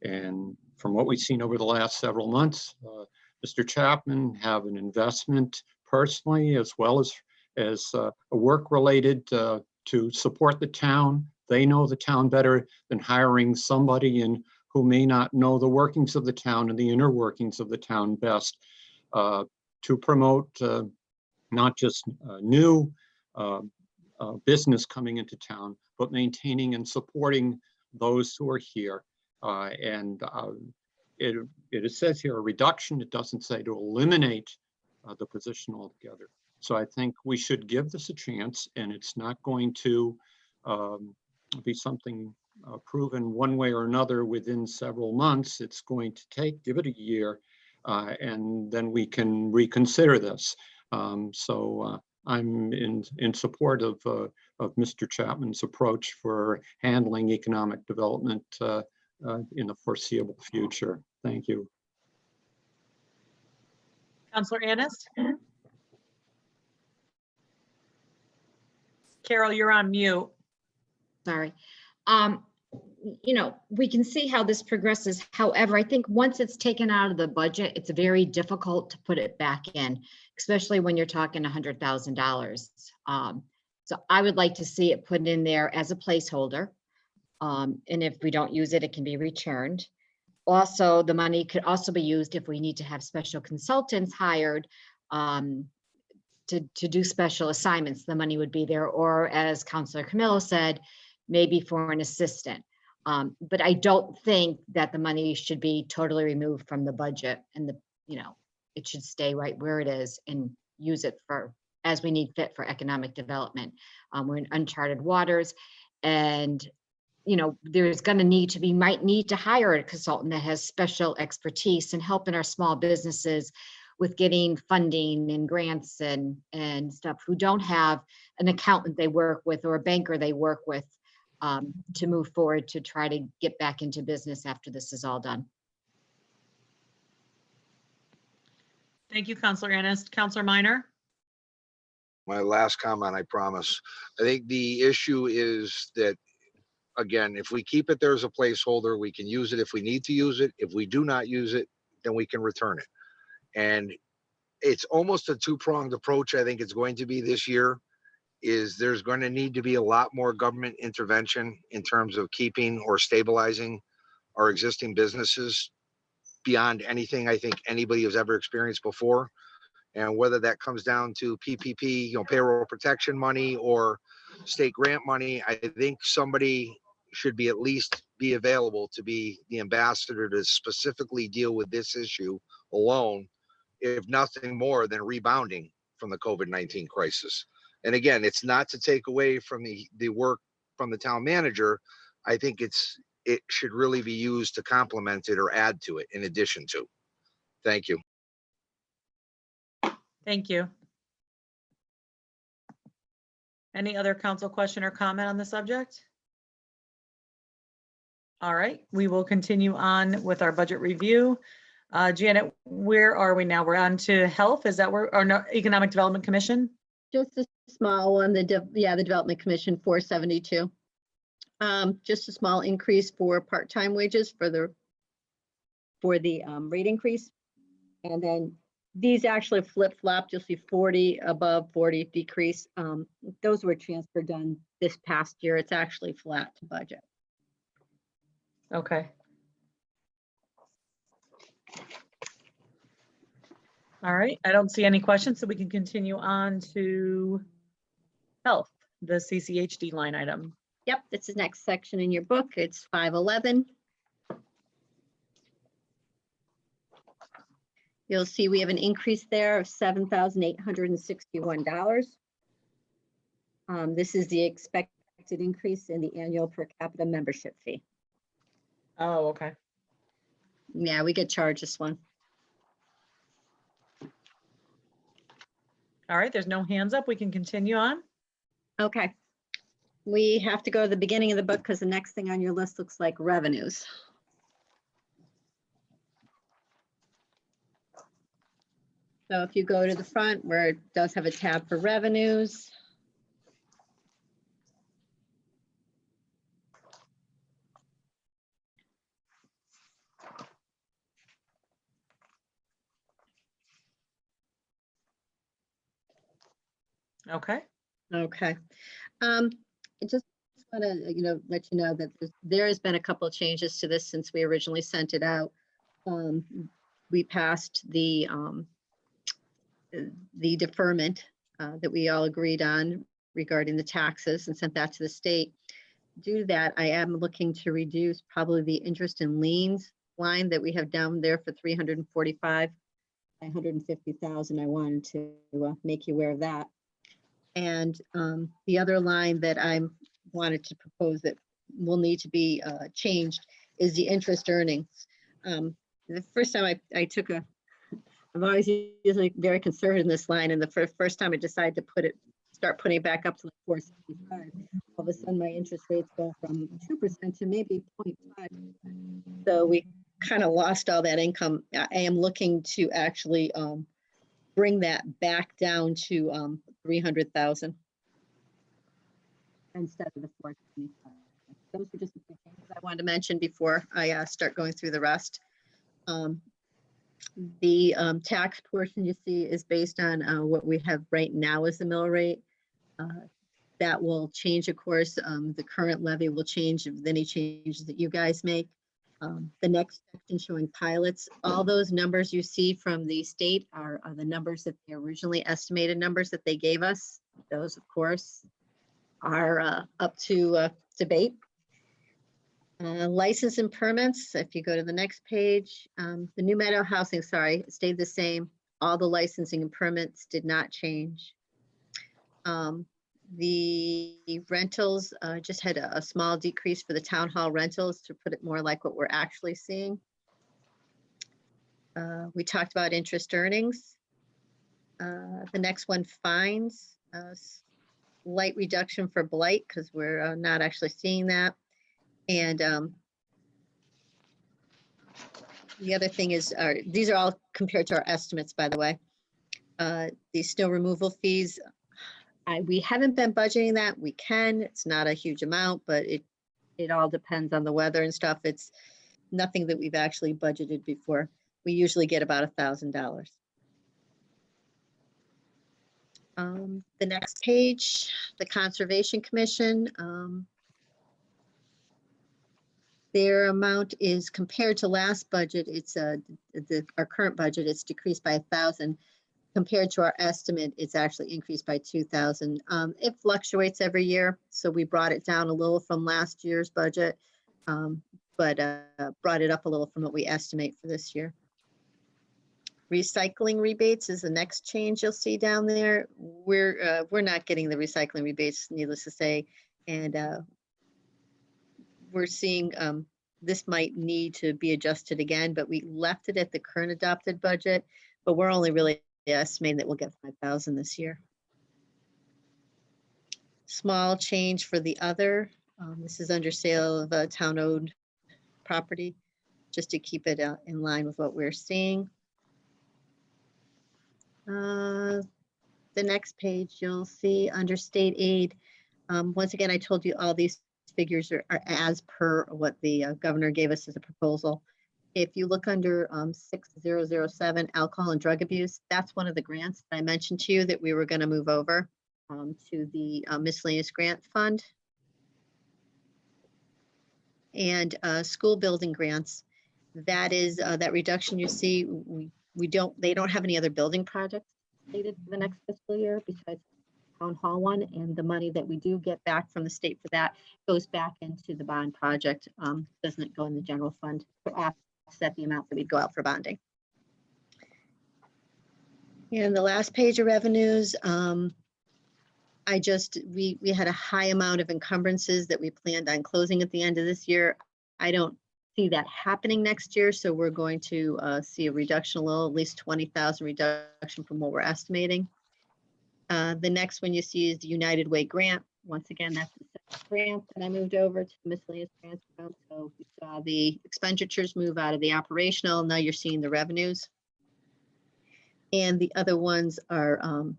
and from what we've seen over the last several months, Mr. Chapman have an investment personally as well as a work related to support the town. They know the town better than hiring somebody in who may not know the workings of the town and the inner workings of the town best, to promote not just new business coming into town, but maintaining and supporting those who are here. It says here a reduction. It doesn't say to eliminate the position altogether. So I think we should give this a chance, and it's not going to be something proven one way or another within several months. It's going to give it a year, and then we can reconsider this. So I'm in support of Mr. Chapman's approach for handling economic development in the foreseeable future. Thank you. Counselor Annis? Carol, you're on mute. Sorry. You know, we can see how this progresses. However, I think once it's taken out of the budget, it's very difficult to put it back in, especially when you're talking $100,000. So I would like to see it put in there as a placeholder. And if we don't use it, it can be returned. Also, the money could also be used if we need to have special consultants hired to do special assignments. The money would be there. Or as Councilor Camillo said, maybe for an assistant. But I don't think that the money should be totally removed from the budget and it should stay right where it is and use it for, as we need fit for economic development. We're in uncharted waters, and there's going to might need to hire a consultant that has special expertise and helping our small businesses with getting funding and grants and stuff, who don't have an accountant they work with or a banker they work with to move forward to try to get back into business after this is all done. Thank you, Counselor Ennis. Counselor Minor? My last comment, I promise. I think the issue is that, again, if we keep it there as a placeholder, we can use it if we need to use it. If we do not use it, then we can return it. And it's almost a two-pronged approach. I think it's going to be this year. Is there's going to need to be a lot more government intervention in terms of keeping or stabilizing our existing businesses beyond anything I think anybody has ever experienced before. And whether that comes down to PPP, payroll protection money, or state grant money, I think somebody should be at least be available to be the ambassador to specifically deal with this issue alone, if nothing more than rebounding from the COVID-19 crisis. And again, it's not to take away from the work from the town manager. I think it should really be used to complement it or add to it in addition to. Thank you. Thank you. Any other council question or comment on the subject? All right, we will continue on with our budget review. Janet, where are we now? We're on to health. Is that where, or no, Economic Development Commission? Just a small one, the Development Commission 472. Just a small increase for part-time wages for the rate increase. And then these actually flip-flopped. You'll see 40 above, 40 decrease. Those were transfer done this past year. It's actually flat to budget. Okay. All right, I don't see any questions, so we can continue on to health, the CCHD line item. Yep, this is next section in your book. It's 511. You'll see we have an increase there of $7,861. This is the expected increase in the annual per capita membership fee. Oh, okay. Yeah, we get charged this one. All right, there's no hands up. We can continue on. Okay. We have to go to the beginning of the book because the next thing on your list looks like revenues. So if you go to the front where it does have a tab for revenues. Okay. Okay. I just want to, let you know that there has been a couple of changes to this since we originally sent it out. We passed the deferment that we all agreed on regarding the taxes and sent that to the state. Due to that, I am looking to reduce probably the interest and liens line that we have down there for 345, 150,000. I wanted to make you aware of that. And the other line that I wanted to propose that will need to be changed is the interest earnings. The first time I took I'm always usually very conservative in this line, and the first time I decided to start putting it back up to 475, all of a sudden my interest rates go from 2% to maybe 0.5%. So we kind of lost all that income. I am looking to actually bring that back down to 300,000 instead of the 425. Those were just a few things I wanted to mention before I start going through the rest. The tax portion you see is based on what we have right now as the mill rate. That will change, of course. The current levy will change with any changes that you guys make. The next section showing pilots, all those numbers you see from the state are the numbers that they originally estimated numbers that they gave us. Those, of course, are up to debate. License and permits, if you go to the next page, the New Meadow Housing, sorry, stayed the same. All the licensing and permits did not change. The rentals just had a small decrease for the town hall rentals to put it more like what we're actually seeing. We talked about interest earnings. The next one, fines, slight reduction for blight because we're not actually seeing that. And the other thing is, these are all compared to our estimates, by the way. These snow removal fees, we haven't been budgeting that. We can, it's not a huge amount, but it all depends on the weather and stuff. It's nothing that we've actually budgeted before. We usually get about $1,000. The next page, the Conservation Commission. Their amount is compared to last budget. It's our current budget. It's decreased by 1,000. Compared to our estimate, it's actually increased by 2,000. It fluctuates every year, so we brought it down a little from last year's budget, but brought it up a little from what we estimate for this year. Recycling rebates is the next change you'll see down there. We're not getting the recycling rebates, needless to say, and we're seeing this might need to be adjusted again, but we left it at the current adopted budget, but we're only really estimating that we'll get 5,000 this year. Small change for the other. This is under sale of town-owned property, just to keep it in line with what we're seeing. The next page you'll see under state aid. Once again, I told you all these figures are as per what the governor gave us as a proposal. If you look under 6007, alcohol and drug abuse, that's one of the grants that I mentioned to you that we were going to move over to the miscellaneous grant fund. And school building grants, that is that reduction you see, they don't have any other building projects slated for the next fiscal year besides town hall one, and the money that we do get back from the state for that goes back into the bond project. Doesn't go in the general fund to offset the amount that we'd go out for bonding. And the last page of revenues, we had a high amount of encumbrances that we planned on closing at the end of this year. I don't see that happening next year, so we're going to see a reduction, a little, at least 20,000 reduction from what we're estimating. The next one you see is the United Way grant. Once again, that's the grant that I moved over to the miscellaneous grants account. So we saw the expenditures move out of the operational. Now you're seeing the revenues. And the other ones are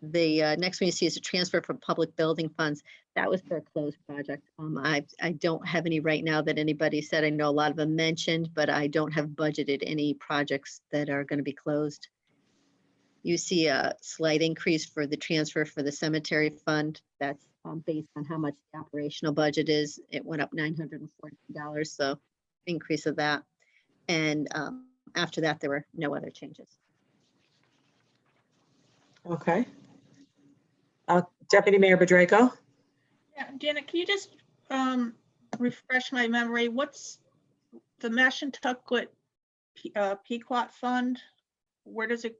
the next one you see is a transfer from public building funds. That was for a closed project. I don't have any right now that anybody said. I know a lot of them mentioned, but I don't have budgeted any projects that are going to be closed. You see a slight increase for the transfer for the cemetery fund. That's based on how much the operational budget is. It went up $940, so increase of that. And after that, there were no other changes. Okay. Deputy Mayor Bedrejko. Yeah, Janet, can you just refresh my memory? What's the Mashantucket Pequot Fund? Where does it,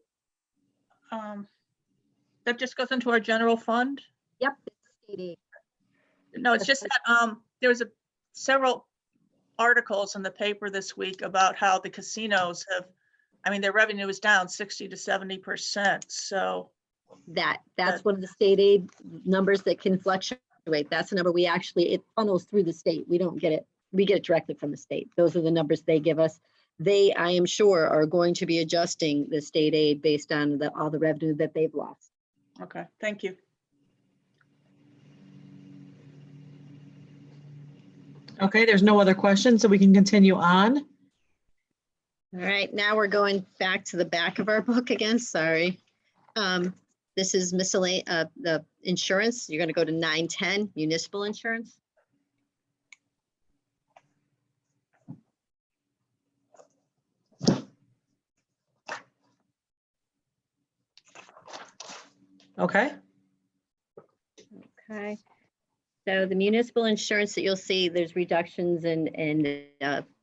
that just goes into our general fund? Yep. State aid. No, it's just that there was several articles in the paper this week about how the casinos have, I mean, their revenue is down 60 to 70%. So that's one of the state aid numbers that can fluctuate. That's the number we actually, it funnels through the state. We don't get it. We get it directly from the state. Those are the numbers they give us. They, I am sure, are going to be adjusting the state aid based on all the revenue that they've lost. Okay, thank you. Okay, there's no other questions, so we can continue on. All right, now we're going back to the back of our book again, sorry. This is miscellaneous, the insurance. You're gonna go to 910, municipal insurance. Okay. Okay. So the municipal insurance that you'll see, there's reductions and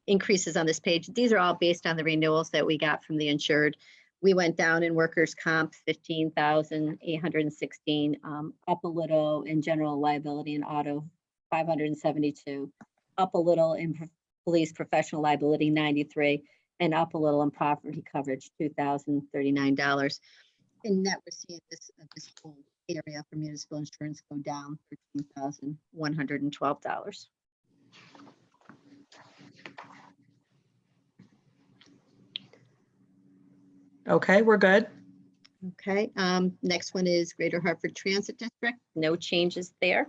increases on this page. These are all based on the renewals that we got from the insured. We went down in workers' comp, 15,816, up a little in general liability and auto, 572, up a little in police professional liability, 93, and up a little in property coverage, $2,039. In net, we're seeing this whole area for municipal insurance go down $13,112. Okay, we're good. Okay, next one is Greater Hartford Transit District. No changes there.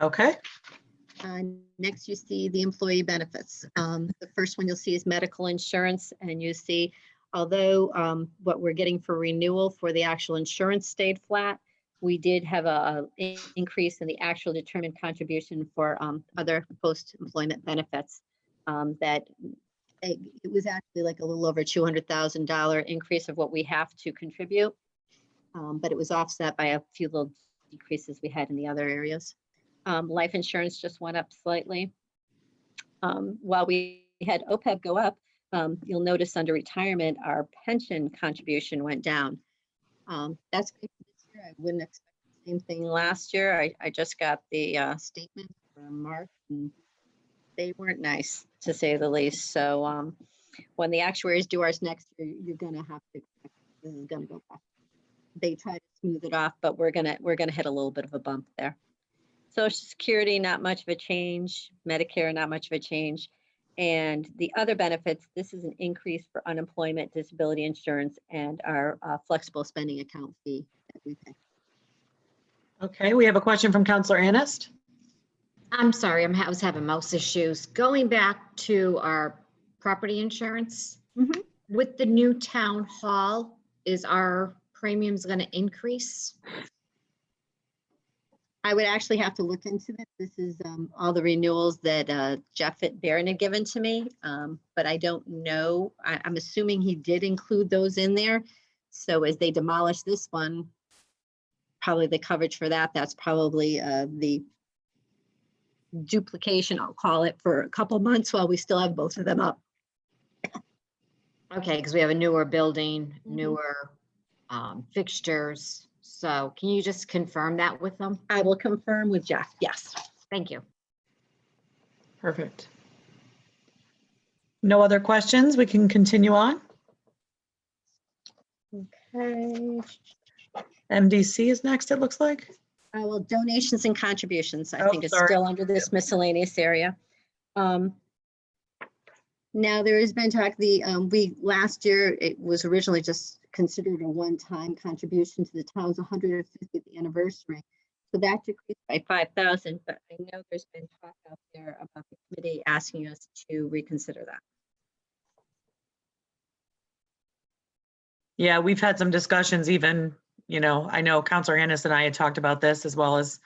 Okay. Next, you see the employee benefits. The first one you'll see is medical insurance, and you see, although what we're getting for renewal for the actual insurance stayed flat, we did have a increase in the actual determined contribution for other post-employment benefits. That it was actually like a little over $200,000 increase of what we have to contribute, but it was offset by a few little decreases we had in the other areas. Life insurance just went up slightly. While we had OPEB go up, you'll notice under retirement, our pension contribution went down. That's great for this year. I wouldn't expect the same thing last year. I just got the statement for March, and they weren't nice, to say the least. So when the actuaries do ours next year, you're gonna have to expect this is gonna go back. They try to smooth it off, but we're gonna hit a little bit of a bump there. Social Security, not much of a change. Medicare, not much of a change. And the other benefits, this is an increase for unemployment, disability insurance, and our flexible spending account fee that we pay. Okay, we have a question from Counselor Anist. I'm sorry, I was having mouse issues. Going back to our property insurance, with the new town hall, is our premiums going to increase? I would actually have to look into this. This is all the renewals that Jeff Barron had given to me, but I don't know. I'm assuming he did include those in there. So as they demolish this one, probably the coverage for that, that's probably the duplication, I'll call it, for a couple months while we still have both of them up. Okay, because we have a newer building, newer fixtures. So can you just confirm that with them? I will confirm with Jeff. Yes. Thank you. Perfect. No other questions? We can continue on. Okay. MDC is next, it looks like. Well, donations and contributions, I Oh, think it's sorry. still under this miscellaneous area. Now there has been talk, last year, it was originally just considered a one-time contribution to the town's 150th anniversary. So that decreased by 5,000, but I know there's been talk out there about the committee asking us to reconsider that. Yeah, we've had some discussions even, I know Counselor Annis and I had talked about this as well as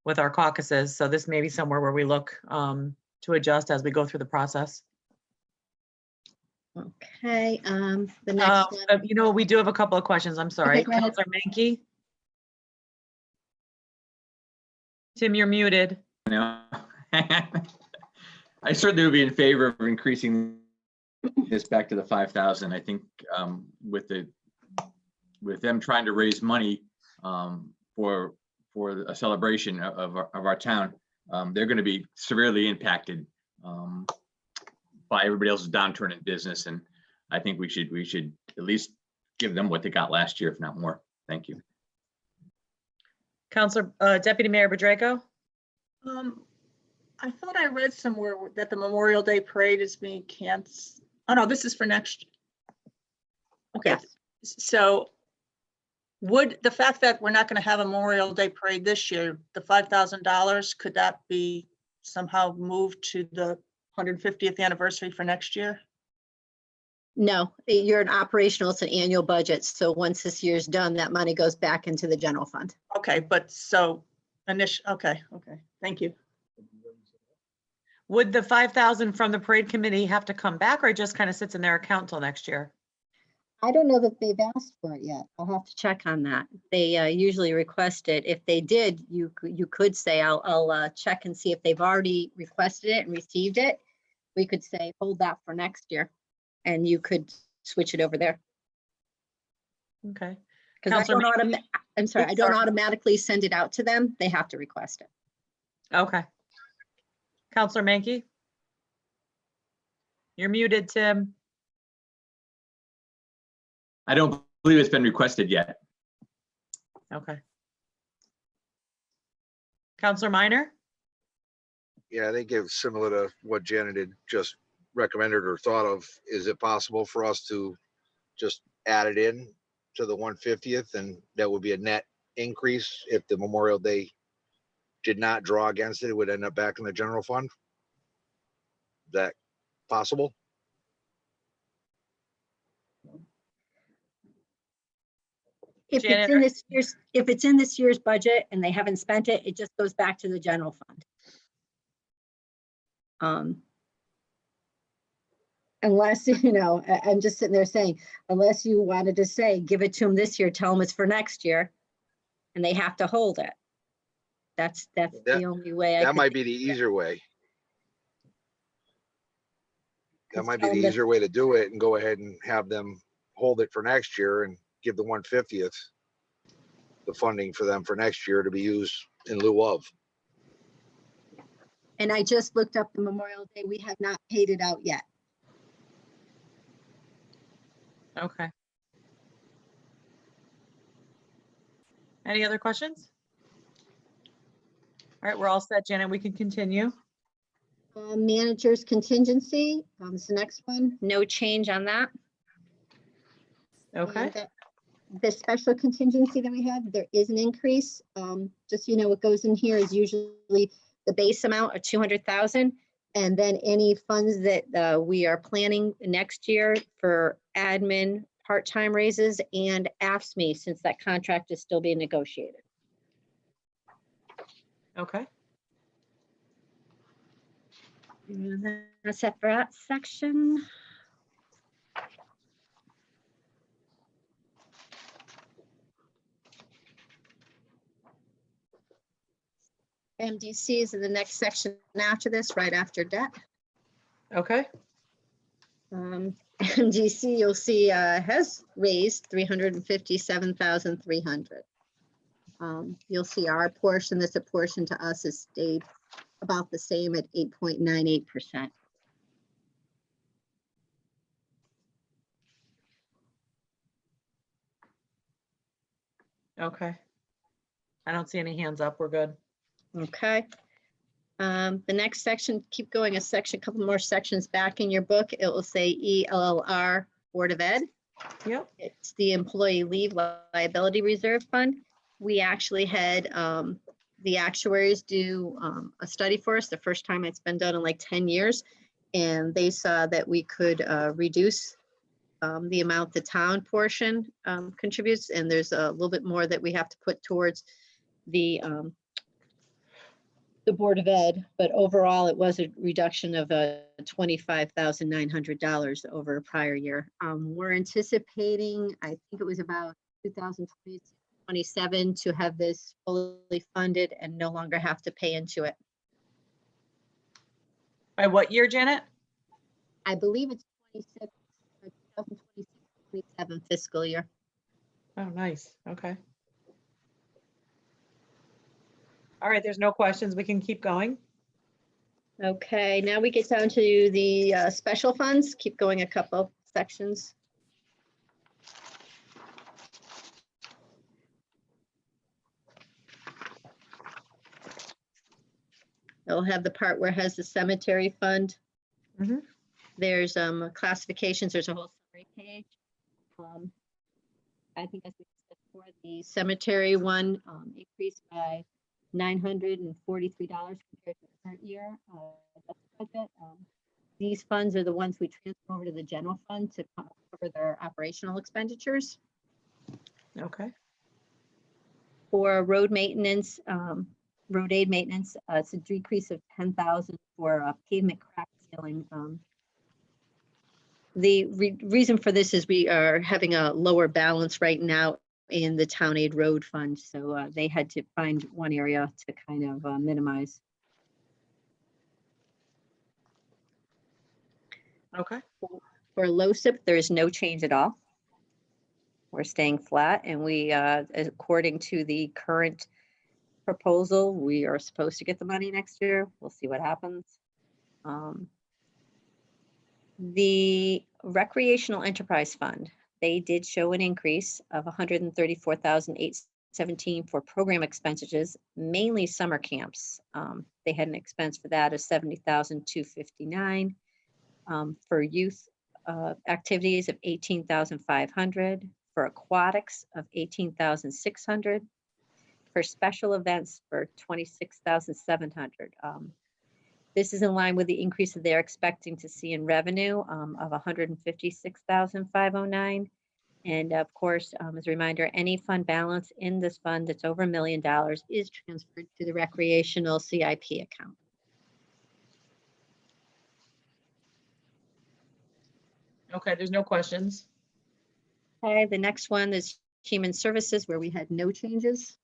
with our caucuses. So this may be somewhere where we look to adjust as we go through the process. Okay, the next one. We do have a couple of questions. I'm sorry. Okay, go ahead. Counselor Menke? Tim, you're muted. No. I certainly would be in favor of increasing this back to the 5,000. I think with them trying to raise money for a celebration of our town, they're going to be severely impacted by everybody else's downturn in business, and I think we should at least give them what they got last year, if not more. Thank you. Counselor Deputy Mayor Bedrejko? I thought I read somewhere that the Memorial Day Parade is being canceled. Oh no, this is for next. Okay, yes. So would the fact that we're not going to have a Memorial Day Parade this year, the $5,000, could that be somehow moved to the 150th anniversary for next year? No, you're an operational, it's an annual budget. So once this year's done, that money goes back into the general fund. Okay, but so okay, thank you. Would the 5,000 from the parade committee have to come back, or it just kind of sits in their account till next year? I don't know that they've asked for it yet. I'll have to check on that. They usually request it. If they did, you could say, I'll check and see if they've already requested it and received it. We could say, hold that for next year, and you could switch it over there. Okay. Because I Counselor don't I'm sorry, Oops, I don't sorry. automatically send it out to them. They have to request it. Okay. Counselor Mankey? You're muted, Tim. I don't believe it's been requested yet. Okay. Counselor Minor? Yeah, I think it's similar to what Janet had just recommended or thought of. Is it possible for us to just add it in to the 150th, and that would be a net increase if the Memorial Day did not draw against it, it would end up back in the general fund? Is that possible? If it's in this year's budget and they haven't spent it, it just goes back to the general fund. Unless, I'm just sitting there saying, unless you wanted to say, give it to them this year, tell them it's for next year, and they have to hold it. That's the only way. That might be the easier way. That might be the them that- easier way to do it, and go ahead and have them hold it for next year and give the 150th the funding for them for next year to be used in lieu of. And I just looked up the Memorial Day. We have not paid it out yet. Okay. Any other questions? All right, we're all set, Janet. We can continue. Manager's contingency, is the next one. No change on that. Okay. And the special contingency that we had, there is an increase. Just, what goes in here is usually the base amount of 200,000. And then any funds that we are planning next year for admin, part-time raises, and AFSCME, since that contract is still being negotiated. Okay. And that's it for that section. MDC is in the next section after this, right after debt. Okay. MDC, you'll see, has raised 357,300. You'll see our portion, this portion to us has stayed about the same at 8.98%. Okay. I don't see any hands up. We're good. Okay. The next section, keep going a couple more sections back in your book. It will say ELLR Board of Ed. Yep. It's the Employee Leave Liability Reserve Fund. We actually had the actuaries do a study for us, the first time it's been done in like 10 years. And they saw that we could reduce the amount the town portion contributes. And there's a little bit more that we have to put towards the Board of Ed, but overall it was a reduction of $25,900 over a prior year. We're anticipating, I think it was about 2027 to have this fully funded and no longer have to pay into it. By what year, Janet? I believe it's 2026-27 fiscal year. Oh, nice. Okay. All right, there's no questions. We can keep going. Okay, now we get down to the special funds. Keep going a couple sections. It'll have the part where it has the cemetery fund. Mhm. There's classifications. There's a whole summary page. I think as we said before, the cemetery one increased by $943 compared to the current year. Budget. These funds are the ones we transfer over to the general fund to cover their operational expenditures. Okay. For road maintenance, road aid maintenance, it's a decrease of 10,000 for pavement crack sealing. The reason for this is we are having a lower balance right now in the town aid road fund. So they had to find one area to kind of minimize. Okay. For LoSiP, there is no change at all. We're staying flat, and we, according to the current proposal, we are supposed to get the money next year. We'll see what happens. The Recreational Enterprise Fund, they did show an increase of 134,817 for program expenses, mainly summer camps. They had an expense for that of 70,259. For youth activities of 18,500, for aquatics of 18,600, for special events for 26,700. This is in line with the increase that they're expecting to see in revenue of 156,509. And of course, as a reminder, any fund balance in this fund that's over $1 million is transferred to the recreational CIP account. Okay, there's no questions. Okay, the next one is Human Services, where we had no changes.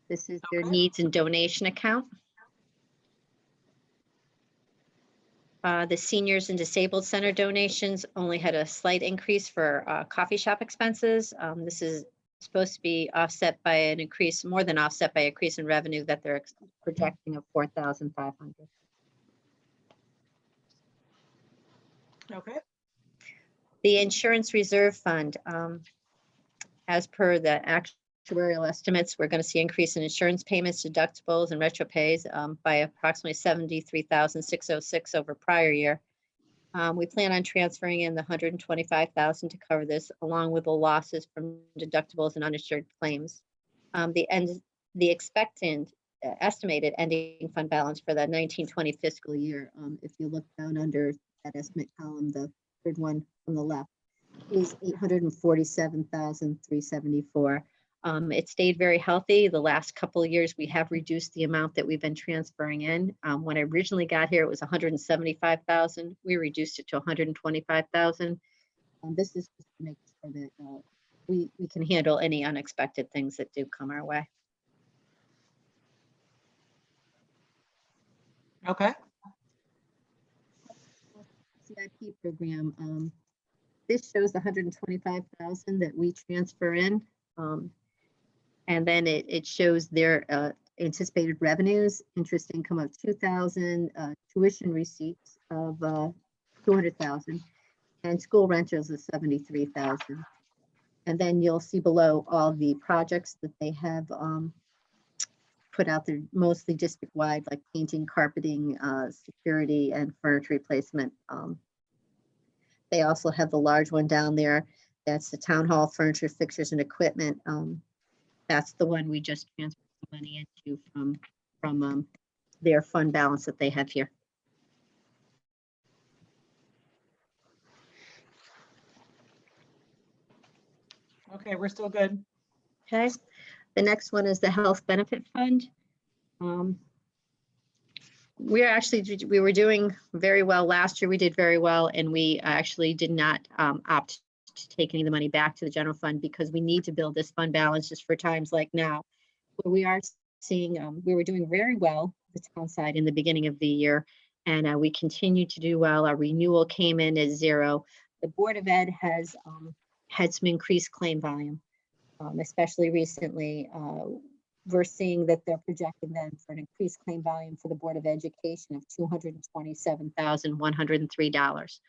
This is their needs and donation account. The Seniors and Disabled Center donations only had a slight increase for coffee shop expenses. This is supposed to be offset by an increase, more than offset by increase in revenue that they're projecting of 4,500. Okay. The Insurance Reserve Fund, as per the actuarial estimates, we're going to see increase in insurance payments, deductibles, and retro pays by approximately 73,606 over prior year. We plan on transferring in the 125,000 to cover this, along with the losses from deductibles and uninsured claims. The estimated ending fund balance for the 1920 fiscal year, if you look down under that estimate column, the third one from the left, is 847,374. It stayed very healthy. The last couple of years, we have reduced the amount that we've been transferring in. When I originally got here, it was 175,000. We reduced it to 125,000. This is just to make sure that we can handle any unexpected things that do come our way. Okay. CIP program. This shows the 125,000 that we transfer in. And then it shows their anticipated revenues, interest income of 2,000, tuition receipts of 200,000, and school rentals of 73,000. And then you'll see below all the projects that they have put out there, mostly district-wide, like painting, carpeting, security, and furniture replacement. They also have the large one down there. That's the town hall furniture, fixtures, and equipment. That's the one we just transferred money into from their fund balance that they have here. Okay, we're still good. Okay. The next one is the health benefit fund. We were doing very well last year. We did very well, and we actually did not opt to take any of the money back to the general fund because we need to build this fund balance just for times like now. But we are seeing, we were doing very well the town side in the beginning of the year, and we continue to do well. Our renewal came in at 0. The Board of Ed has had some increased claim volume, especially recently. We're seeing that they're projecting then for an increased claim volume for the Board of Education of $227,103.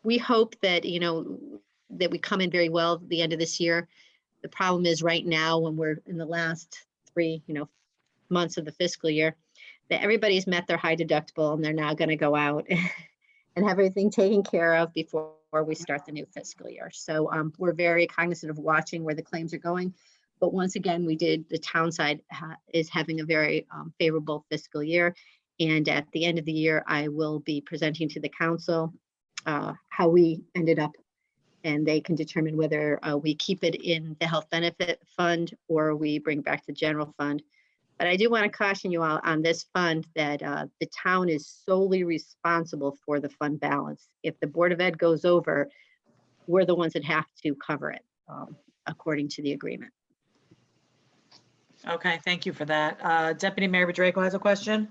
We hope that, that we come in very well at the end of this year. The problem is right now, when we're in the last 3, months of the fiscal year, that everybody's met their high deductible and they're now going to go out and have everything taken care of before we start the new fiscal year. So we're very cognizant of watching where the claims are going. But once again, the town side is having a very favorable fiscal year. And at the end of the year, I will be presenting to the council how we ended up, and they can determine whether we keep it in the health benefit fund or we bring back the general fund. But I do want to caution you all on this fund that the town is solely responsible for the fund balance. If the Board of Ed goes over, we're the ones that have to cover it, according to the agreement. Okay, thank you for that. Deputy Mayor Bedrejko has a question.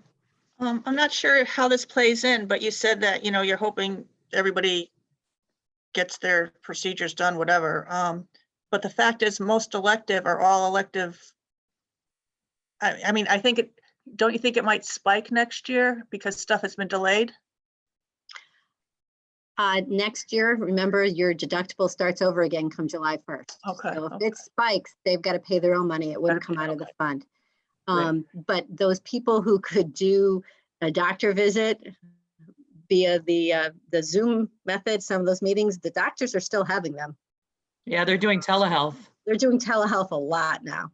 I'm not sure how this plays in, but you said that, you're hoping everybody gets their procedures done, whatever. But the fact is most elective are all elective. I mean, don't you think it might spike next year because stuff has been delayed? Next year, remember your deductible starts over again come July 1st. Okay. So if it spikes, they've got to pay their own money. It wouldn't come out of the fund. But those people who could do a doctor visit via the Zoom method, some of those meetings, the doctors are still having them. Yeah, they're doing telehealth. They're doing telehealth a lot now.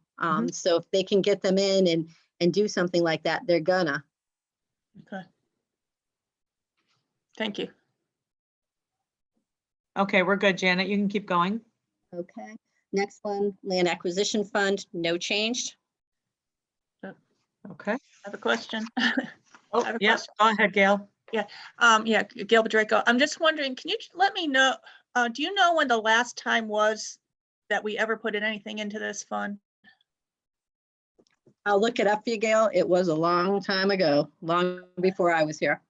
So if they can get them in and do something like that, they're gonna. Okay. Thank you. Okay, we're good, Janet. You can keep going. Okay. Next one, land acquisition fund, no change. Okay. I have a question. Oh, yes, go ahead, Gail. Yeah, Gail Bedrejko. I'm just wondering, can you let me know, do you know when the last time was that we ever put in anything into this fund? I'll look it up for you, Gail. It was a long time ago, long before I was here.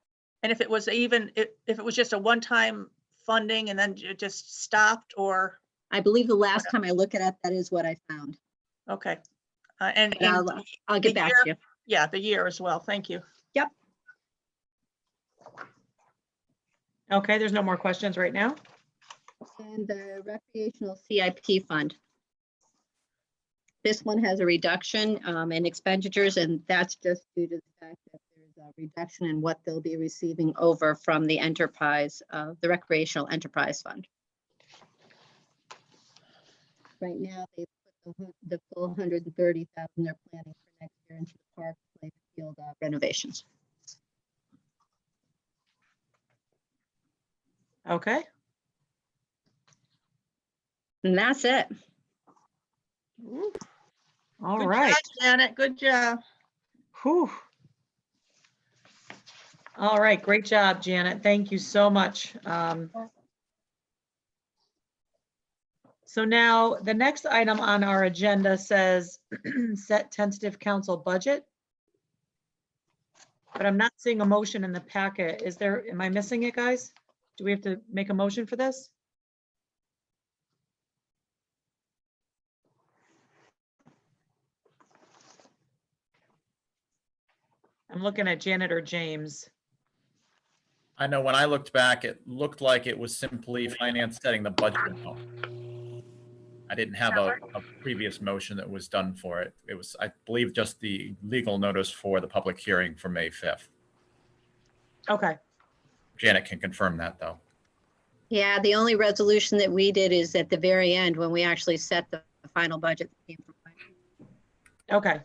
And if it was if it was just a one-time funding and then it just stopped, or? I believe the last time I look it up, that is what I found. Okay. And I'll get back to you. Yeah, the year as well. Thank you. Yep. Okay, there's no more questions right now. And the recreational CIP fund. This one has a reduction in expenditures, and that's just due to the fact that there's a reduction in what they'll be receiving over from the enterprise, the recreational enterprise fund. Right now, they put the full 130,000 they're planning for next year into the park play field renovations. Okay. And that's it. All Good right. job, Janet. Good job. Whew. All right, great job, Janet. Thank you so much. So now the next item on our agenda says set tentative council budget. But I'm not seeing a motion in the packet. Am I missing it, guys? Do we have to make a motion for this? I'm looking at Janet or James. I know when I looked back, it looked like it was simply finance setting the budget amount. I didn't have a previous motion that was done for it. It was, I believe, just the legal notice for the public hearing for May 5th. Okay. Janet can confirm that, though. Yeah, the only resolution that we did is at the very end when we actually set the final budget. Okay.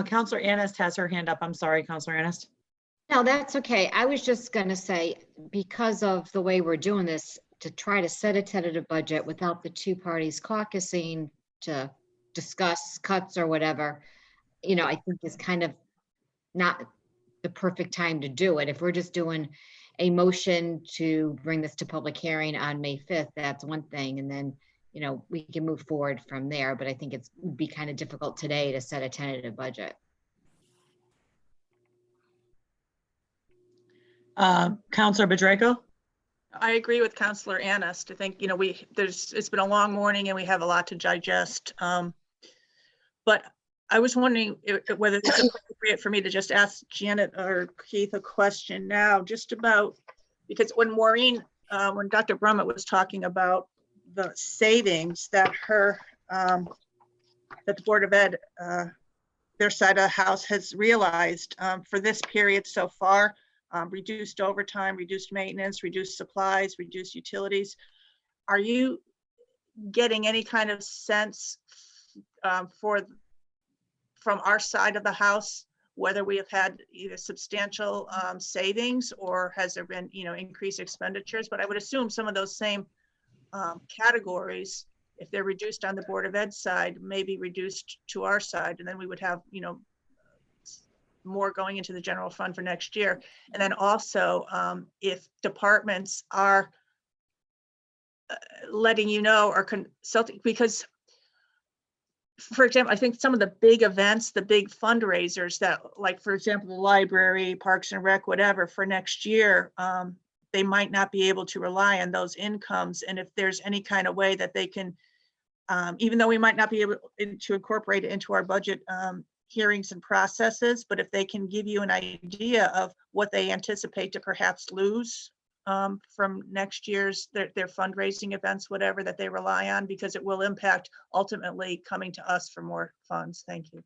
Counselor Anist has her hand up. I'm sorry, Counselor Anist. No, that's okay. I was just going to say, because of the way we're doing this, to try to set a tentative budget without the two parties caucusing to discuss cuts or whatever, I think is kind of not the perfect time to do it. If we're just doing a motion to bring this to public hearing on May 5th, that's one thing. And then, we can move forward from there. But I think it would be kind of difficult today to set a tentative budget. Counselor Bedrejko? I agree with Counselor Anist. I think, it's been a long morning and we have a lot to digest. But I was wondering whether it's appropriate for me to just ask Janet or Keith a question now, just about, because when when Dr. Brummett was talking about the savings that that the Board of Ed, their side of the house has realized for this period so far, reduced overtime, reduced maintenance, reduced supplies, reduced utilities. Are you getting any kind of sense from our side of the house, whether we have had either substantial savings or has there been, increased expenditures? But I would assume some of those same categories if they're reduced on the Board of Ed side, maybe reduced to our side, and then we would have, you know, more going into the general fund for next year. And then also, if departments are letting you know or consulting, because for example, I think some of the big events, the big fundraisers that, like, for example, the library, Parks and Rec, whatever, for next year, they might not be able to rely on those incomes. And if there's any kind of way that they can, even though we might not be able to incorporate it into our budget hearings and processes, but if they can give you an idea of what they anticipate to perhaps lose from next year's, their fundraising events, whatever that they rely on, because it will impact ultimately coming to us for more funds. Thank you.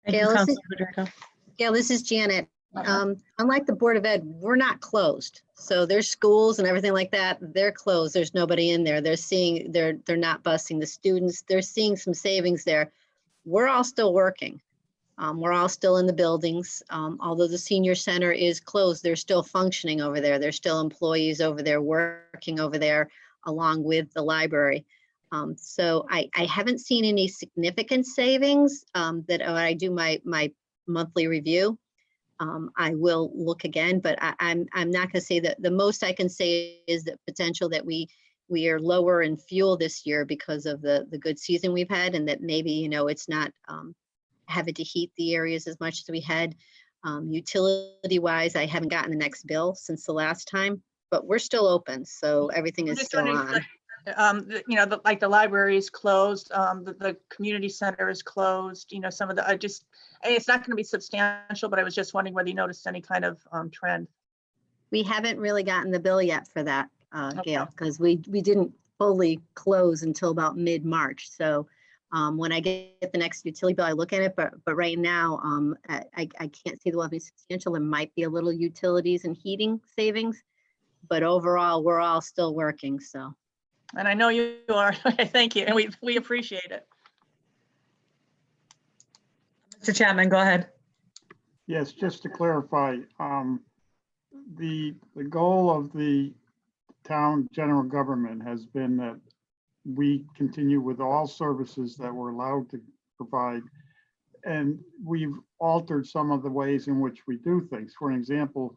Thank you, Gail, this is- Councilor Federico. Gail, this is Janet. Unlike the Board of Ed, we're not closed. So there's schools and everything like that. They're closed. There's nobody in there. They're not busing the students. They're seeing some savings there. We're all still working. We're all still in the buildings. Although the senior center is closed, they're still functioning over there. There's still employees over there working over there along with the library. So I haven't seen any significant savings that when I do my monthly review. I will look again, but I'm not going to say that. The most I can say is the potential that we are lower in fuel this year because of the good season we've had, and that maybe, you know, it's not having to heat the areas as much as we had. Utility wise, I haven't gotten the next bill since the last time, but we're still open, so everything is still on. You know, like the library is closed, the community center is closed, you know, some of the, it's not going to be substantial, but I was just wondering whether you noticed any kind of trend. We haven't really gotten the bill yet for that, Gail, because we didn't fully close until about mid-March. So when I get the next utility bill, I look at it, but right now I can't see the one being substantial. There might be a little utilities and heating savings, but overall we're all still working. So. And I know you are. Thank you, and we appreciate it. Mr. Chapman, go ahead. Yes, just to clarify, the goal of the town general government has been that we continue with all services that we're allowed to provide. And we've altered some of the ways in which we do things. For an example,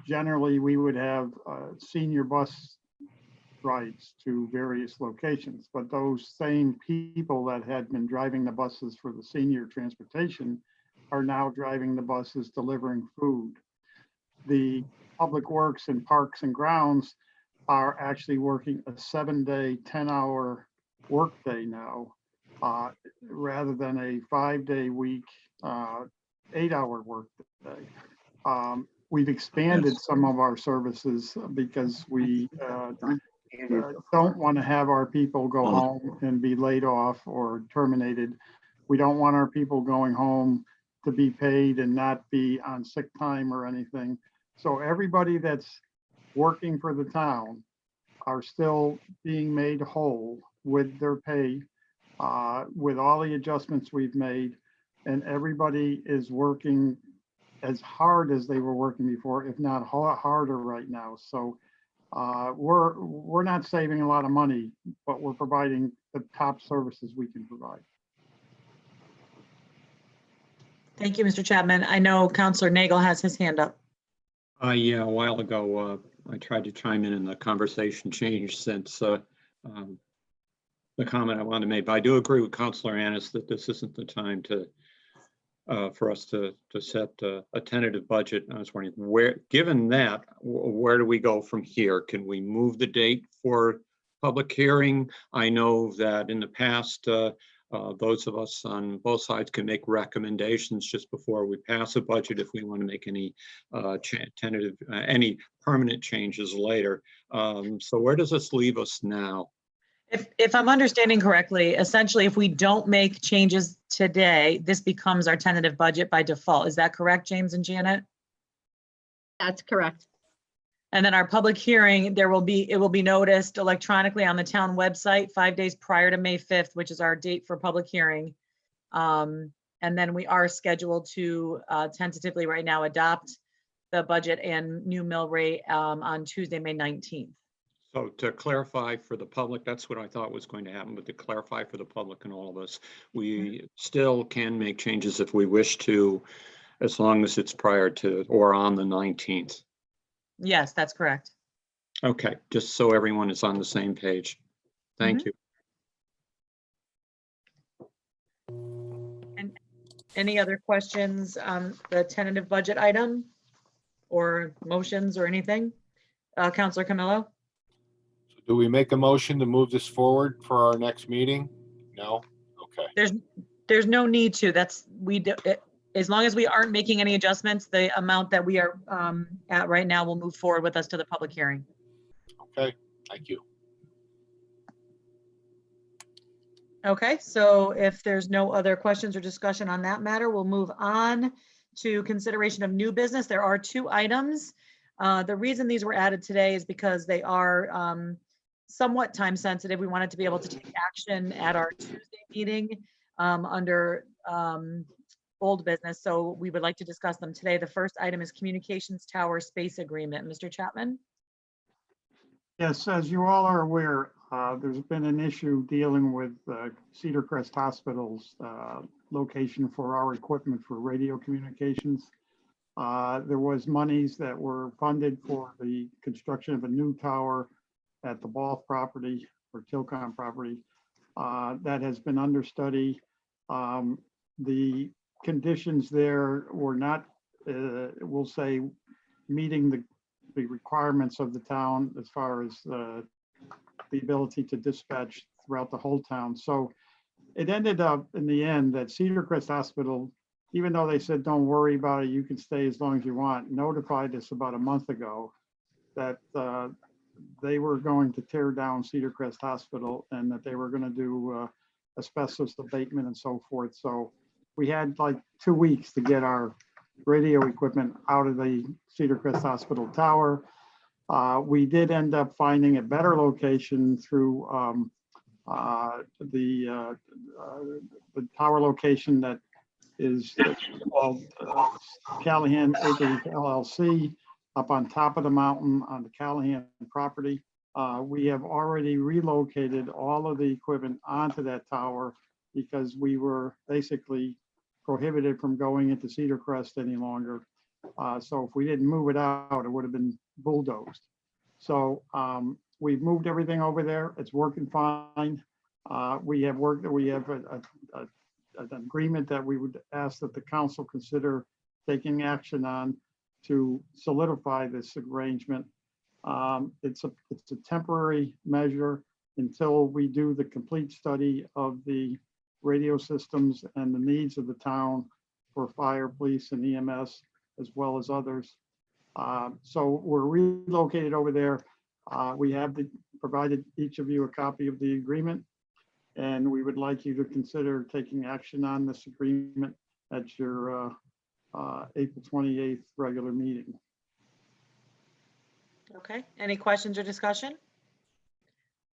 generally we would have senior bus rides to various locations, but those same people that had been driving the buses for the senior transportation are now driving the buses delivering food. The public works and parks and grounds are actually working a 7-day, 10-hour workday now, rather than a 5-day week, 8-hour workday. We've expanded some of our services because we don't want to have our people go home and be laid off or terminated. We don't want our people going home to be paid and not be on sick time or anything. So everybody that's working for the town are still being made whole with their pay, with all the adjustments we've made, and everybody is working as hard as they were working before, if not harder right now. So we're not saving a lot of money, but we're providing the top services we can provide. Thank you, Mr. Chapman. I know Councilor Nagel has his hand up. Yeah, a while ago, I tried to chime in and the conversation changed since the comment I wanted to make. But I do agree with Councilor Annis that this isn't the time to for us to set a tentative budget. I was wondering, given that, where do we go from here? Can we move the date for public hearing? I know that in the past, those of us on both sides can make recommendations just before we pass a budget if we want to make any any permanent changes later. So where does this leave us now? If I'm understanding correctly, essentially, if we don't make changes today, this becomes our tentative budget by default. Is that correct, James and Janet? That's correct. And then our public hearing, it will be noticed electronically on the town website 5 days prior to May 5th, which is our date for public hearing. And then we are scheduled to tentatively right now adopt the budget and new mill rate on Tuesday, May 19th. So to clarify for the public, that's what I thought was going to happen, but to clarify for the public and all of us, we still can make changes if we wish to, as long as it's prior to or on the 19th. Yes, that's correct. Okay, just so everyone is on the same page. Thank you. And any other questions on the tentative budget item or motions or anything? Counselor Camillo? Do we make a motion to move this forward for our next meeting? No? Okay. There's no need to. As long as we aren't making any adjustments, the amount that we are at right now will move forward with us to the public hearing. Okay, thank you. Okay, so if there's no other questions or discussion on that matter, we'll move on to consideration of new business. There are 2 items. The reason these were added today is because they are somewhat time sensitive. We wanted to be able to take action at our Tuesday meeting under old business. So we would like to discuss them today. The first item is communications tower space agreement. Mr. Chapman? Yes, as you all are aware, there's been an issue dealing with Cedar Crest Hospital's location for our equipment for radio communications. There was monies that were funded for the construction of a new tower at the Ball property or Tilcon property. That has been under study. The conditions there were not, we'll say, meeting the requirements of the town as far as the ability to dispatch throughout the whole town. So it ended up in the end that Cedar Crest Hospital, even though they said, don't worry about it, you can stay as long as you want, notified us about a month ago that they were going to tear down Cedar Crest Hospital and that they were going to do asbestos abatement and so forth. So we had like 2 weeks to get our radio equipment out of the Cedar Crest Hospital tower. We did end up finding a better location through the tower location that is called Callahan Acres LLC up on top of the mountain on the Callahan property. We have already relocated all of the equipment onto that tower because we were basically prohibited from going into Cedar Crest any longer. So if we didn't move it out, it would have been bulldozed. So we've moved everything over there. It's working fine. We have an agreement that we would ask that the council consider taking action on to solidify this arrangement. It's a temporary measure until we do the complete study of the radio systems and the needs of the town for fire, police, and EMS, as well as others. So we're relocated over there. We have provided each of you a copy of the agreement, and we would like you to consider taking action on this agreement at your April 28th regular meeting. Okay, any questions or discussion?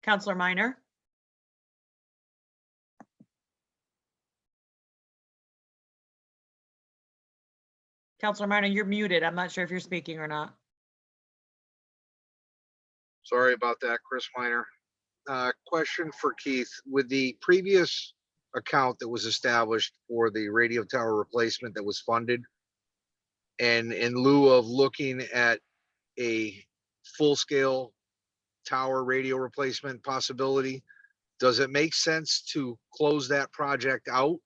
Counselor Minor? Counselor Minor, you're muted. I'm not sure if you're speaking or not. Sorry about that, Chris Minor. Question for Keith. With the previous account that was established for the radio tower replacement that was funded, and in lieu of looking at a full-scale tower radio replacement possibility, does it make sense to close that project out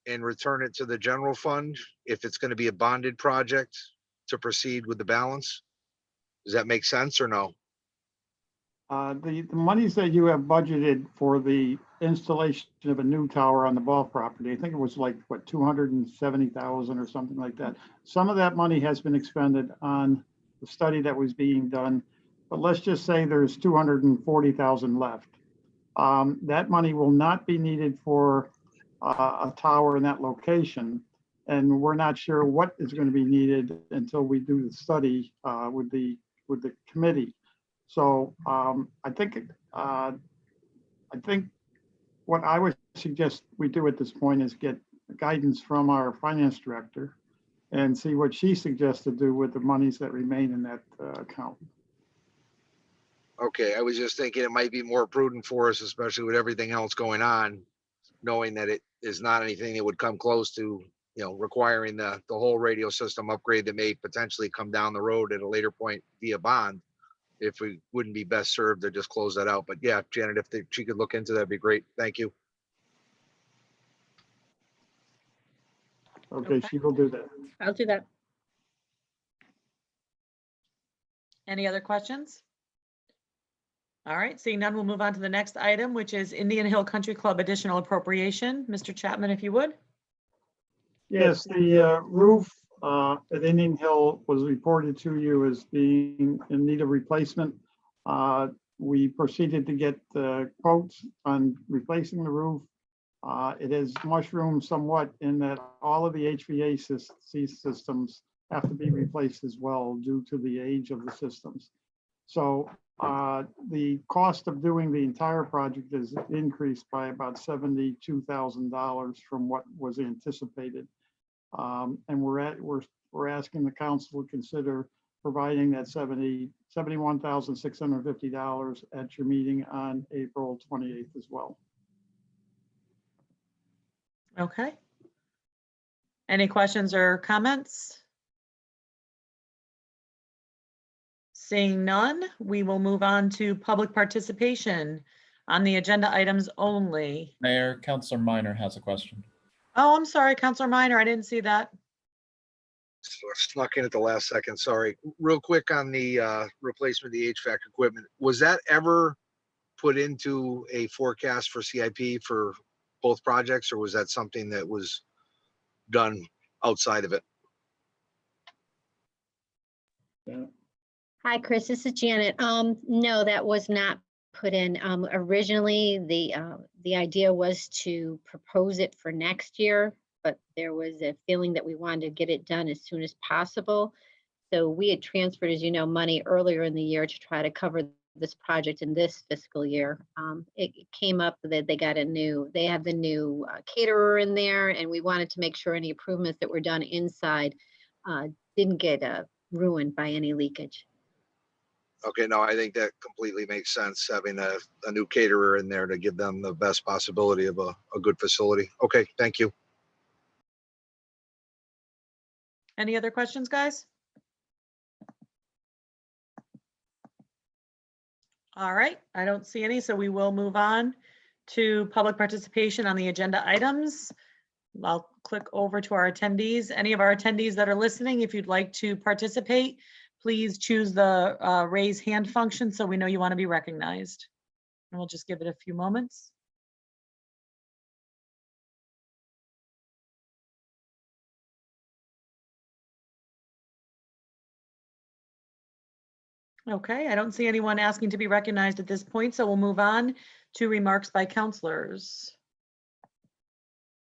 and return it to the general fund if it's going to be a bonded project to proceed with the balance? Does that make sense or no? The monies that you have budgeted for the installation of a new tower on the Ball property, I think it was like, what, 270,000 or something like that. Some of that money has been expended on the study that was being done, but let's just say there's 240,000 left. That money will not be needed for a tower in that location, and we're not sure what is going to be needed until we do the study with the committee. So I think what I would suggest we do at this point is get guidance from our finance director and see what she suggests to do with the monies that remain in that account. Okay, I was just thinking it might be more prudent for us, especially with everything else going on, knowing that it is not anything that would come close to, requiring the whole radio system upgrade that may potentially come down the road at a later point via bond. If we wouldn't be best served to just close that out. But yeah, Janet, if she could look into that, it'd be great. Thank you. Okay, she will do that. I'll do that. Any other questions? All right, seeing none, we'll move on to the next item, which is Indian Hill Country Club additional appropriation. Mr. Chapman, if you would. Yes, the roof at Indian Hill was reported to you as being in need of replacement. We proceeded to get quotes on replacing the roof. It has mushroomed somewhat in that all of the HVAC systems have to be replaced as well due to the age of the systems. So the cost of doing the entire project is increased by about $72,000 from what was anticipated. And we're asking the council to consider providing that $71,650 at your meeting on April 28th as well. Okay. Any questions or comments? Seeing none, we will move on to public participation on the agenda items only. Mayor, Councilor Minor has a question. Oh, I'm sorry, Councilor Minor, I didn't see that. So I snuck in at the last second, sorry. Real quick on the replacement of the HVAC equipment. Was that ever put into a forecast for CIP for both projects, or was that something that was done outside of it? Yeah. Hi, Chris, this is Janet. No, that was not put in. Originally, the idea was to propose it for next year, but there was a feeling that we wanted to get it done as soon as possible. So we had transferred, as you know, money earlier in the year to try to cover this project in this fiscal year. It came up that they have the new caterer in there, and we wanted to make sure any improvements that were done inside didn't get ruined by any leakage. Okay, no, I think that completely makes sense, having a new caterer in there to give them the best possibility of a good facility. Okay, thank you. Any other questions, guys? All right, I don't see any, so we will move on to public participation on the agenda items. I'll click over to our attendees. Any of our attendees that are listening, if you'd like to participate, please choose the raise hand function so we know you want to be recognized. And we'll just give it a few moments. Okay, I don't see anyone asking to be recognized at this point, so we'll move on to remarks by counselors.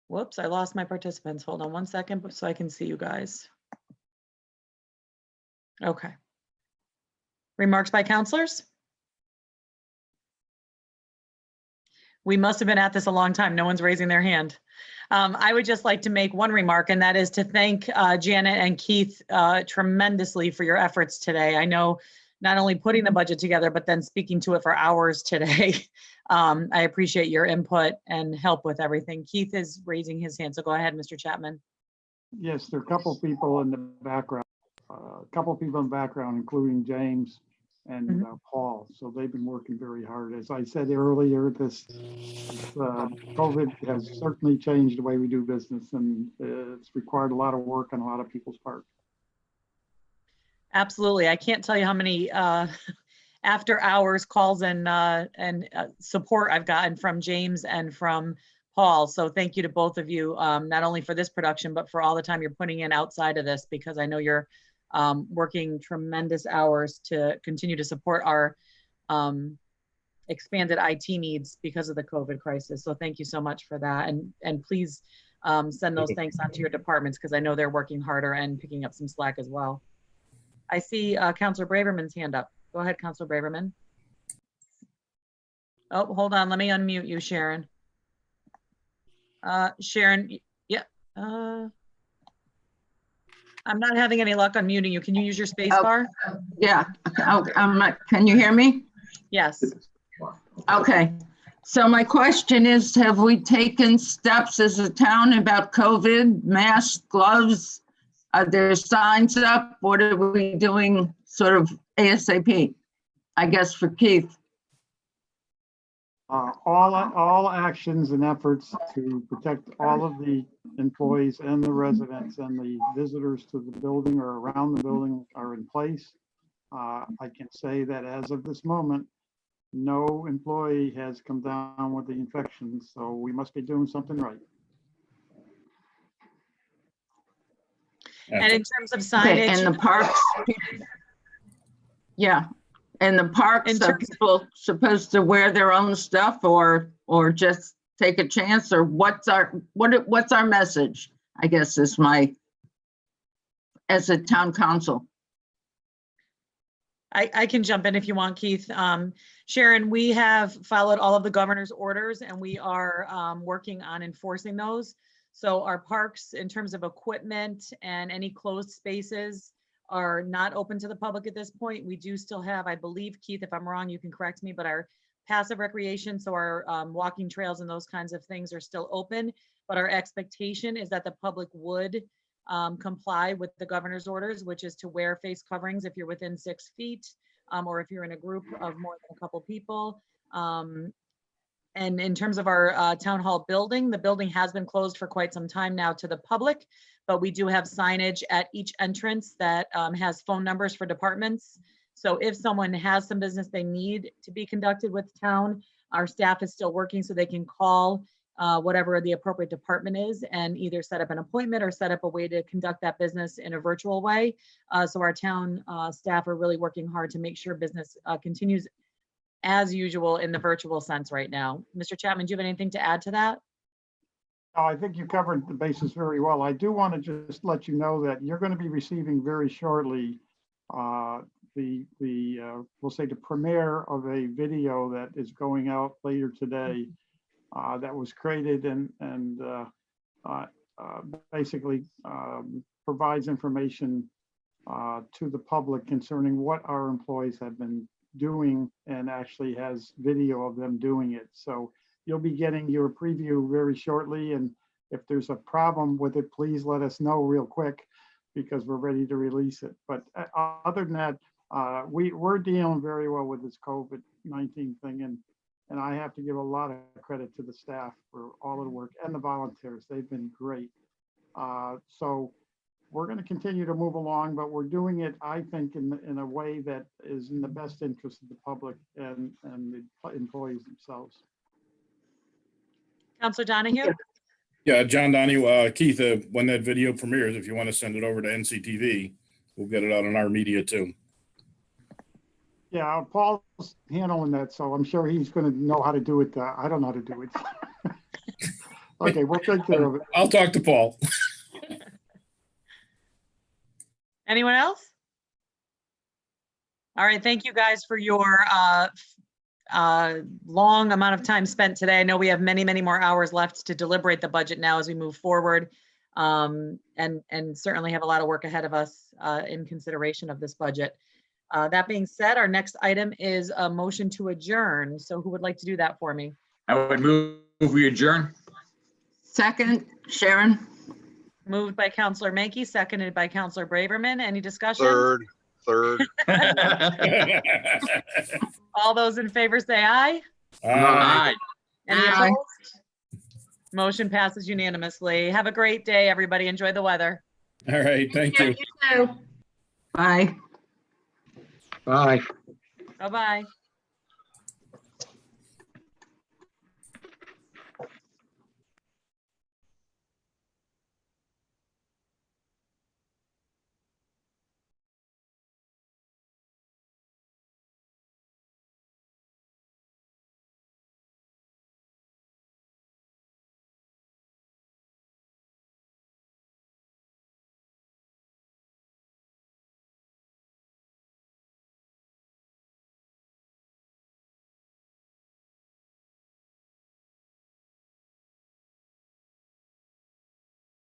Whoops, I lost my participants. Hold on one second so I can see you guys. Okay. Remarks by counselors? We must have been at this a long time. No one's raising their hand. I would just like to make one remark, and that is to thank Janet and Keith tremendously for your efforts today. I know not only putting the budget together, but then speaking to it for hours today. I appreciate your input and help with everything. Keith is raising his hand, so go ahead, Mr. Chapman. Yes, there are a couple people in the background, including James and Paul. So they've been working very hard. As I said earlier, this COVID has certainly changed the way we do business, and it's required a lot of work on a lot of people's part. Absolutely. I can't tell you how many after hours calls and support I've gotten from James and from Paul. So thank you to both of you, not only for this production, but for all the time you're putting in outside of this, because I know you're working tremendous hours to continue to support our expanded IT needs because of the COVID crisis. So thank you so much for that. And please send those thanks on to your departments, because I know they're working harder and picking up some slack as well. I see Councilor Braverman's hand up. Go ahead, Councilor Braverman. Oh, hold on. Let me unmute you, Sharon. Sharon, yeah. I'm not having any luck unmuting you. Can you use your space bar? Yeah, can you hear me? Yes. Okay. So my question is, have we taken steps as a town about COVID, masks, gloves? Are there signs up? What are we doing sort of ASAP? I guess for Keith. All actions and efforts to protect all of the employees and the residents and the visitors to the building or around the building are in place. I can say that as of this moment, no employee has come down with the infection, so we must be doing something right. And in terms of Okay, signage. and the parks. Yeah, and the parks, are people supposed to wear their own stuff or just take a chance, or what's our message? I guess is my, as a town council. I can jump in if you want, Keith. Sharon, we have followed all of the governor's orders and we are working on enforcing those. So our parks, in terms of equipment and any closed spaces, are not open to the public at this point. We do still have, I believe, Keith, if I'm wrong, you can correct me, but our passive recreation, so our walking trails and those kinds of things are still open. But our expectation is that the public would comply with the governor's orders, which is to wear face coverings if you're within 6 feet, or if you're in a group of more than a couple people. And in terms of our town hall building, the building has been closed for quite some time now to the public, but we do have signage at each entrance that has phone numbers for departments. So if someone has some business they need to be conducted with town, our staff is still working so they can call whatever the appropriate department is and either set up an appointment or set up a way to conduct that business in a virtual way. So our town staff are really working hard to make sure business continues as usual in the virtual sense right now. Mr. Chapman, do you have anything to add to that? I think you covered the bases very well. I do want to just let you know that you're going to be receiving very shortly we'll say the premiere of a video that is going out later today that was created and basically provides information to the public concerning what our employees have been doing and actually has video of them doing it. So you'll be getting your preview very shortly. And if there's a problem with it, please let us know real quick because we're ready to release it. But other than that, we're dealing very well with this COVID-19 thing. And I have to give a lot of credit to the staff for all of the work and the volunteers. They've been great. So we're going to continue to move along, but we're doing it, I think, in a way that is in the best interest of the public and the employees themselves. Councilor Donahue? Yeah, John Donahue, Keith, when that video premieres, if you want to send it over to NCTV, we'll get it out on our media too. Yeah, Paul's handling that, so I'm sure he's going to know how to do it. I don't know how to do it. Okay, we'll take care of it. I'll talk to Paul. Anyone else? All right, thank you guys for your long amount of time spent today. I know we have many, many more hours left to deliberate the budget now as we move forward, and certainly have a lot of work ahead of us in consideration of this budget. That being said, our next item is a motion to adjourn. So who would like to do that for me? I would move we adjourn. Second, Sharon. Moved by Councilor Mankey, seconded by Councilor Braverman. Any discussion? Third. All those in favor say aye. Aye. Any Aye. opposed? Motion passes unanimously. Have a great day, everybody. Enjoy the weather. All right, thank you. Bye. Bye. Bye-bye.